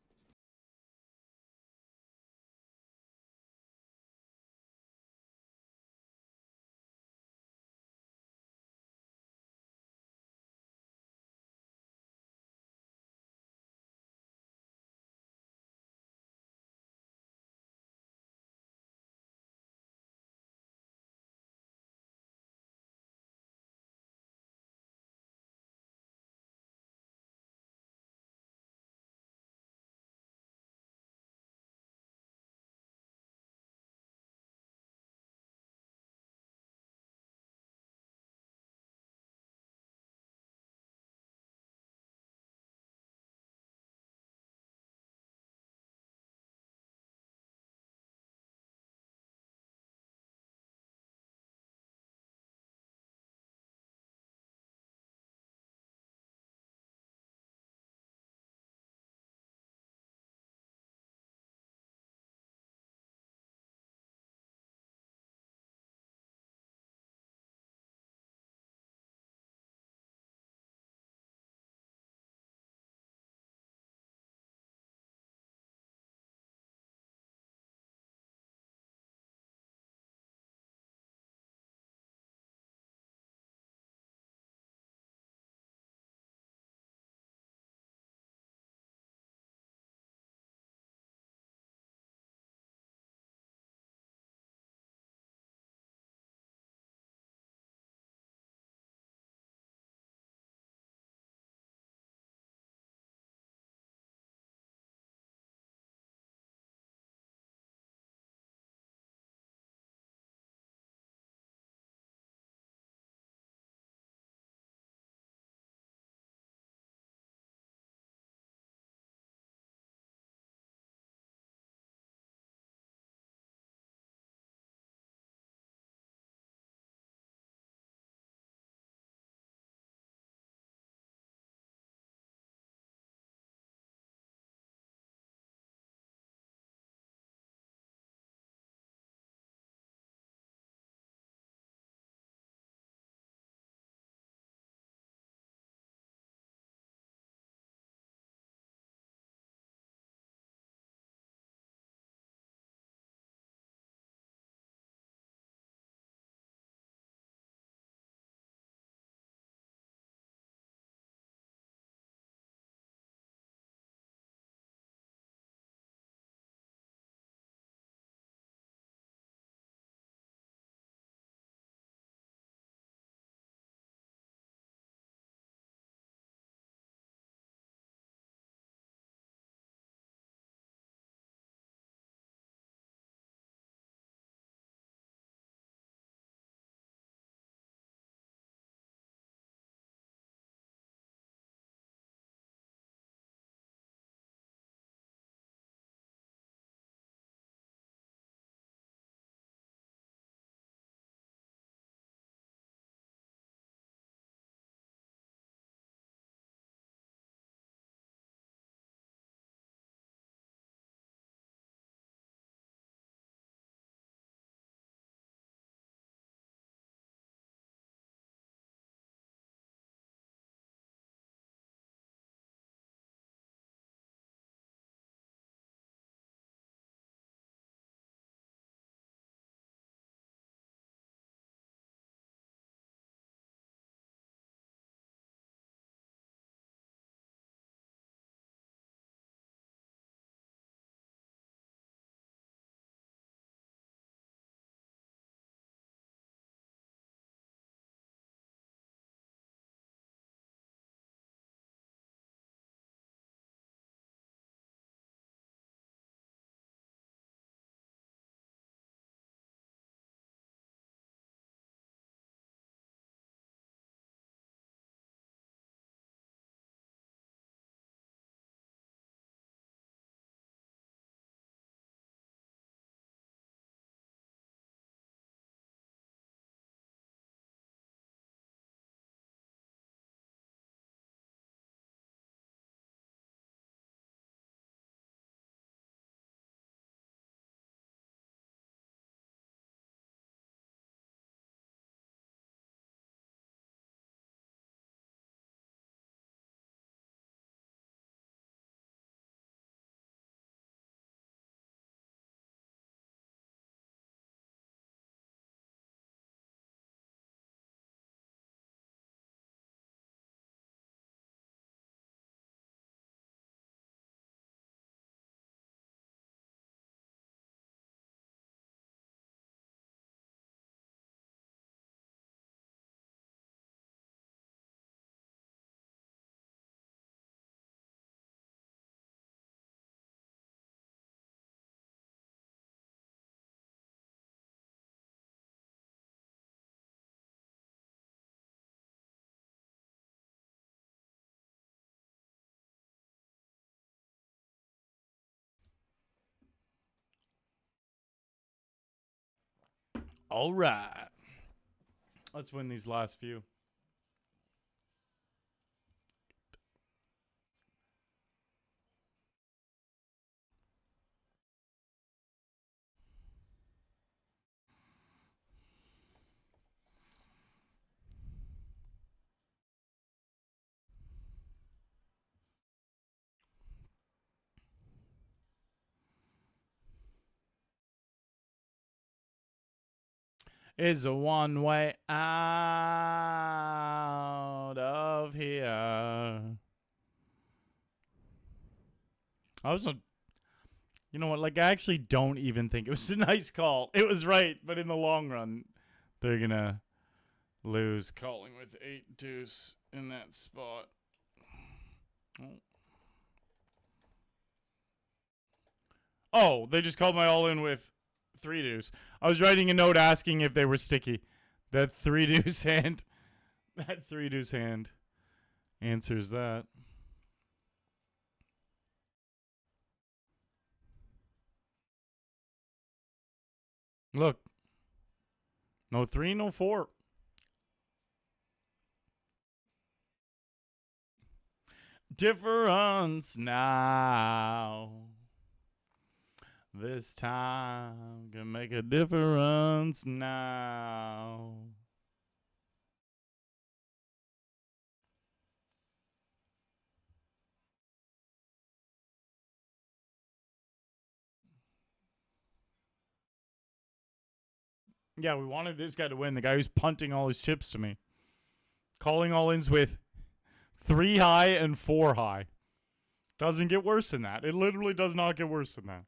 All right. Let's win these last few. Is a one way out of here. I was a, you know what? Like, I actually don't even think it was a nice call. It was right, but in the long run, they're gonna lose. Calling with 8 deuce in that spot. Oh, they just called my all in with 3 deuce. I was writing a note asking if they were sticky. That 3 deuce hand. That 3 deuce hand answers that. Look. No 3, no 4. Difference now. This time can make a difference now. Yeah, we wanted this guy to win. The guy who's punting all his chips to me. Calling all ins with 3 high and 4 high. Doesn't get worse than that. It literally does not get worse than that.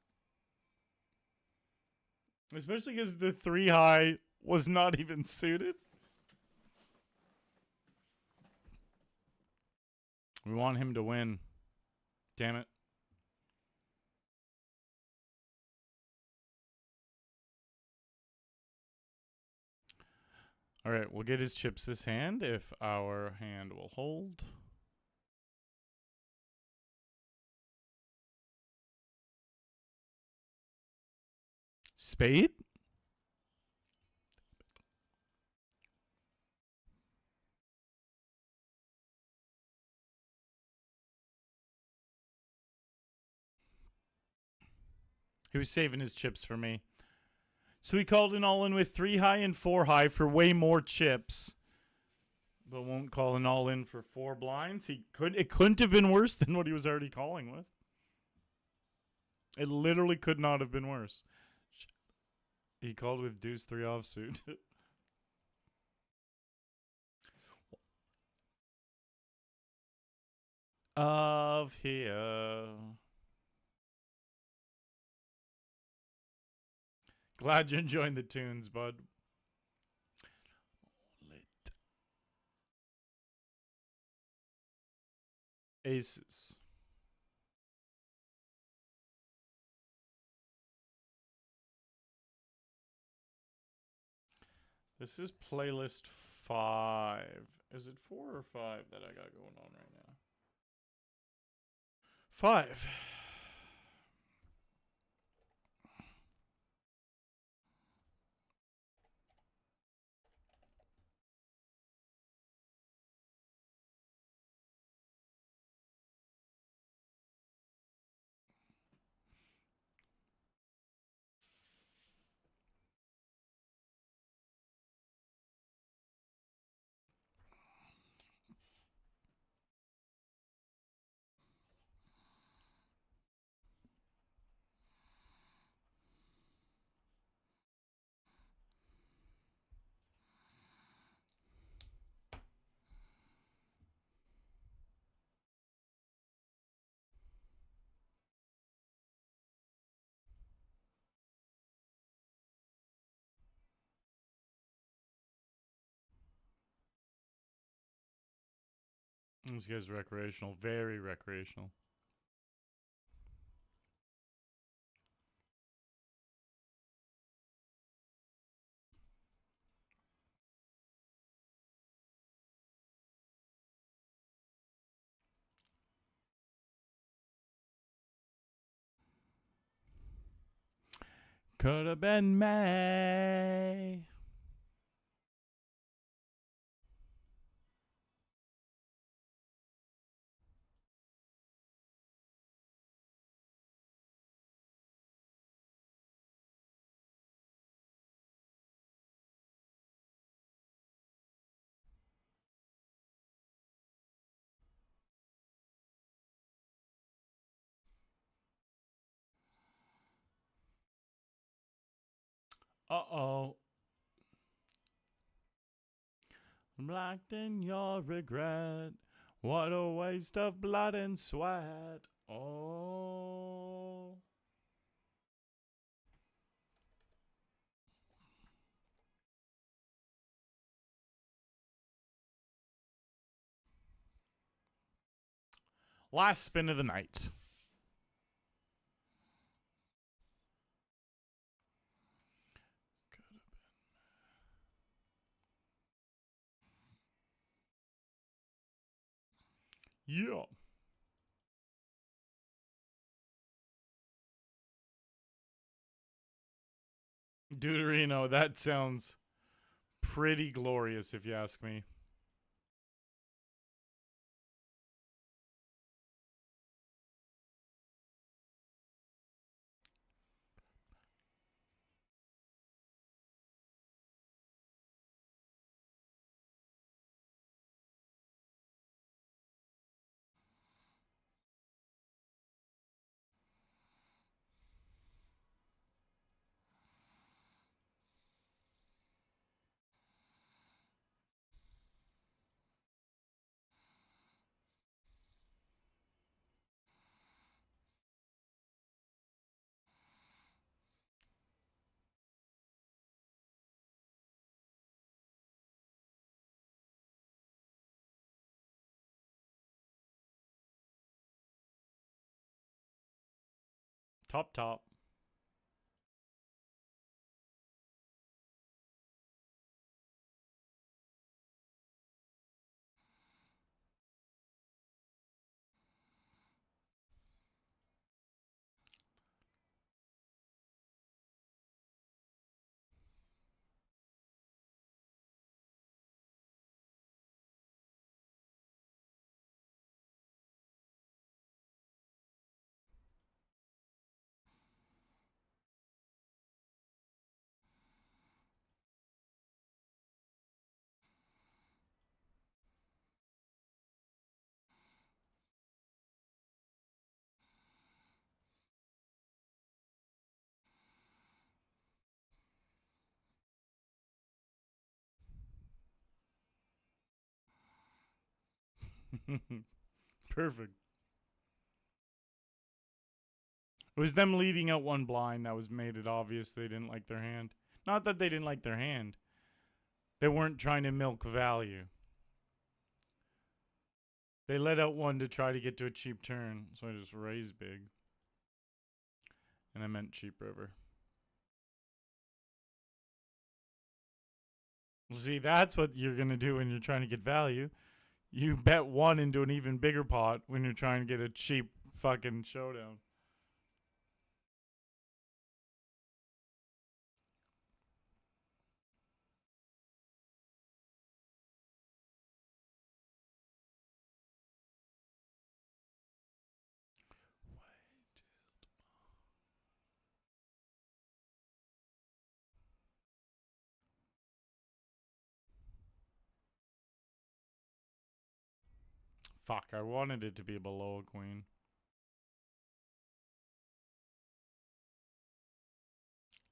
Especially because the 3 high was not even suited. We want him to win. Damn it. All right, we'll get his chips this hand if our hand will hold. Spade? He was saving his chips for me. So he called an all in with 3 high and 4 high for way more chips. But won't call an all in for 4 blinds. It couldn't have been worse than what he was already calling with. It literally could not have been worse. He called with deuce 3 offsuit. Of here. Glad you're enjoying the tunes, bud. Lit. Aces. This is playlist 5. Is it 4 or 5 that I got going on right now? 5. This guy's recreational. Very recreational. Could have been May. Uh-oh. Blacked in your regret. What a waste of blood and sweat. Oh. Last spin of the night. Yeah. Deuterino, that sounds pretty glorious if you ask me. Top. Perfect. It was them leading out one blind that was made it obvious they didn't like their hand. Not that they didn't like their hand. They weren't trying to milk value. They let out one to try to get to a cheap turn, so I just raised big. And I meant cheap river. Well, see, that's what you're going to do when you're trying to get value. You bet one into an even bigger pot when you're trying to get a cheap fucking showdown. Fuck, I wanted it to be below a queen.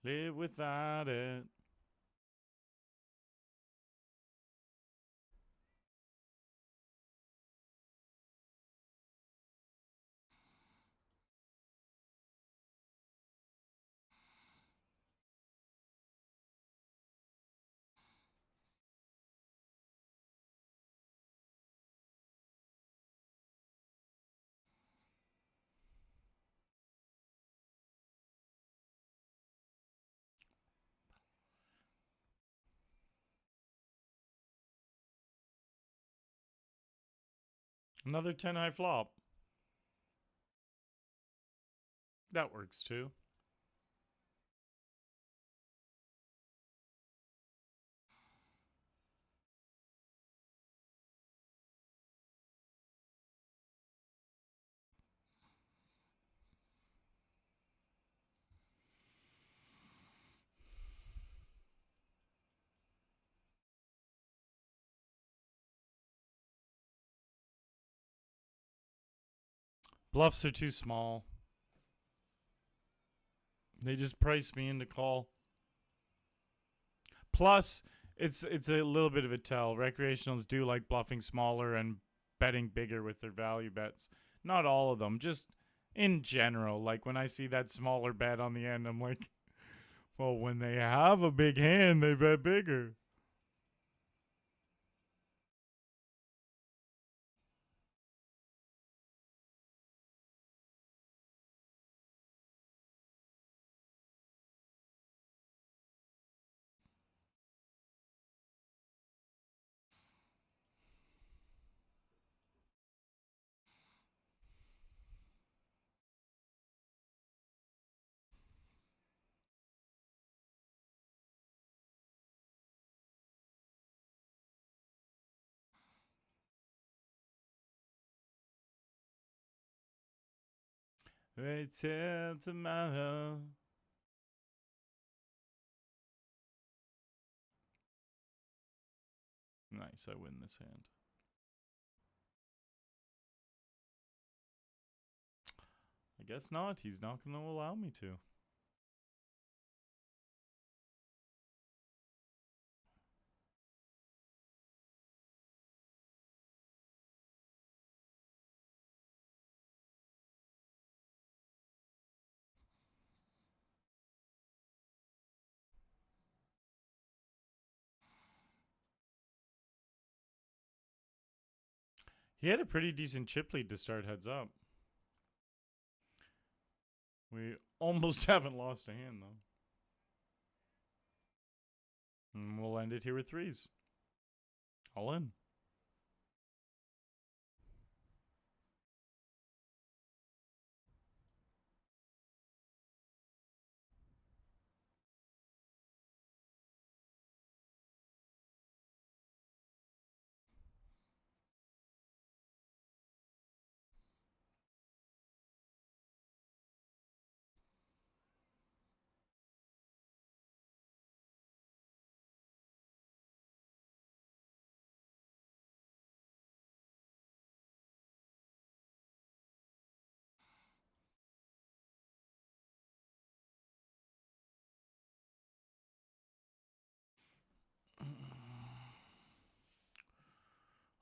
Live without it. Another 10 high flop. That works too. Bluffs are too small. They just priced me into call. Plus, it's a little bit of a tell. Recreationals do like bluffing smaller and betting bigger with their value bets. Not all of them, just in general. Like when I see that smaller bet on the end, I'm like, well, when they have a big hand, they bet bigger. Wait till tomorrow. Nice, I win this hand. I guess not. He's not going to allow me to. He had a pretty decent chip lead to start heads up. We almost haven't lost a hand, though. And we'll end it here with threes. All in.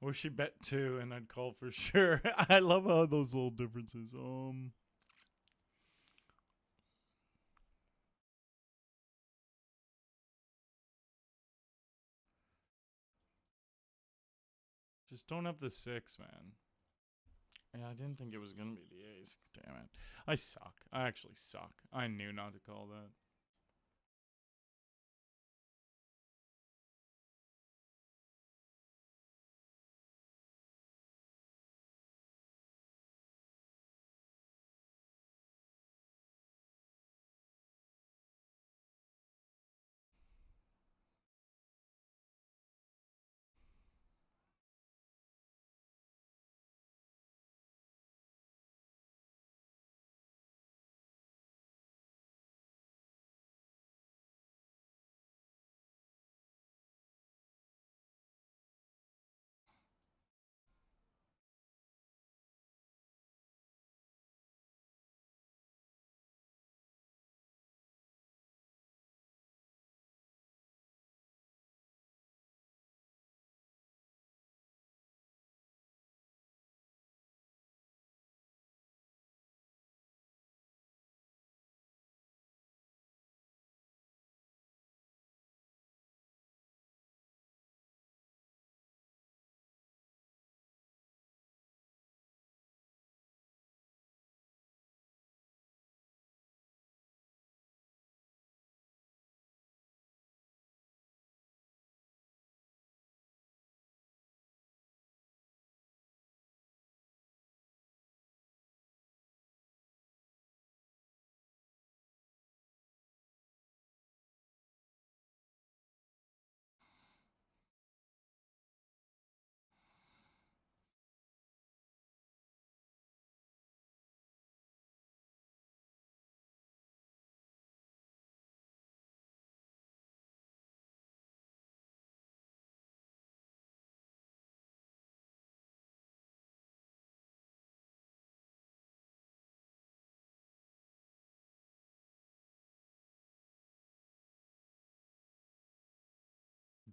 Or she bet two, and I'd call for sure. I love how those little differences. Just don't have the six, man. Yeah, I didn't think it was gonna be the ace. Damn it. I suck. I actually suck. I knew not to call that.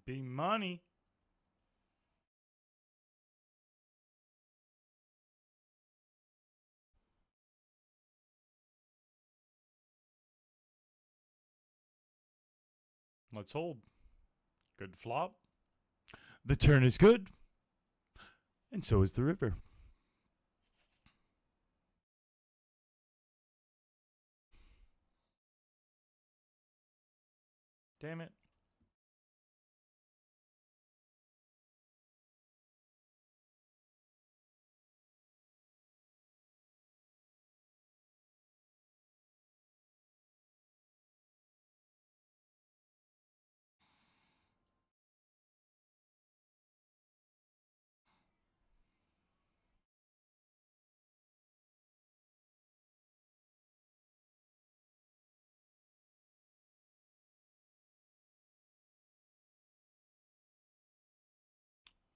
Be money. Let's hold. Good flop. The turn is good. And so is the river. Damn it.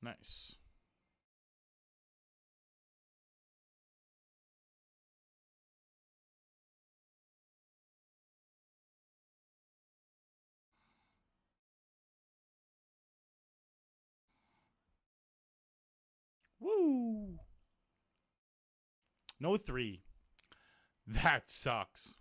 Nice. Woo! No 3. That sucks.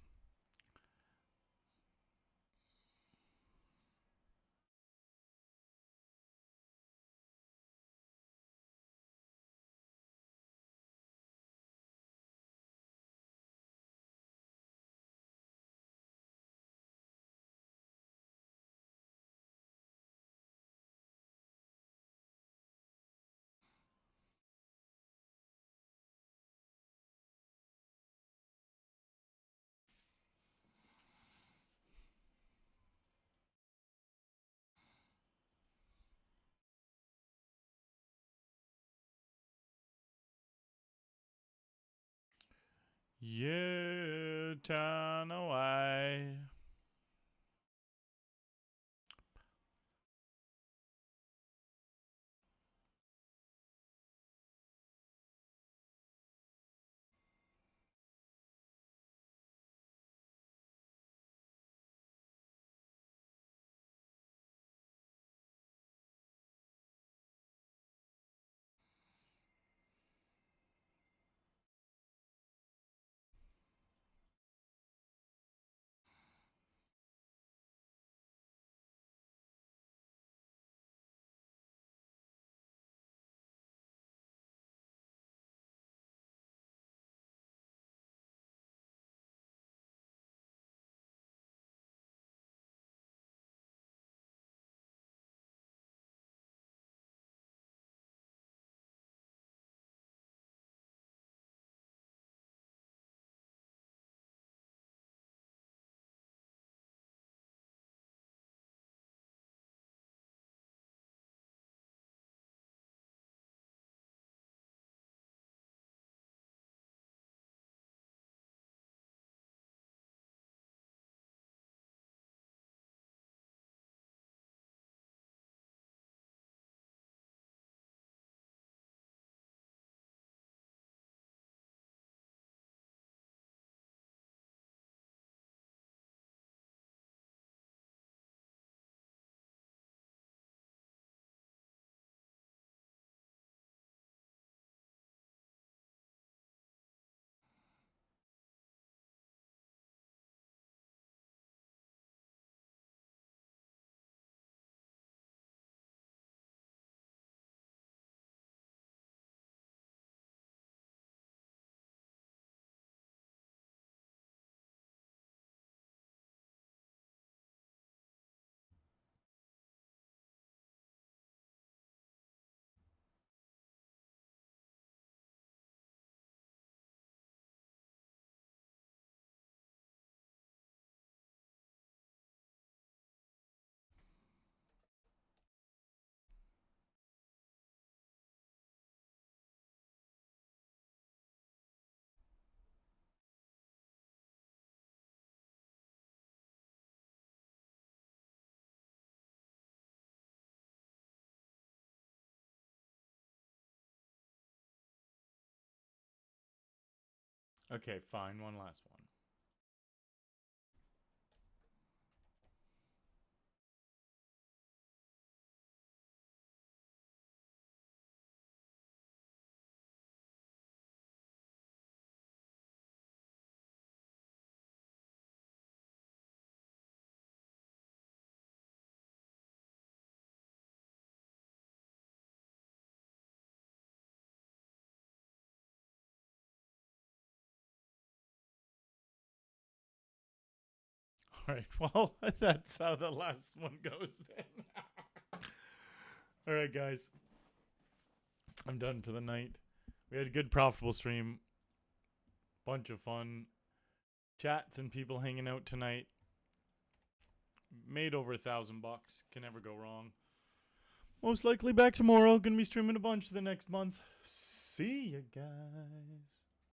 You turn away. Okay, fine. One last one. right. Well, that's how the last one goes then. All right, guys. I'm done for the night. We had a good profitable stream. Bunch of fun chats and people hanging out tonight. Made over $1,000. Can never go wrong. Most likely back tomorrow. Gonna be streaming a bunch the next month. See you guys.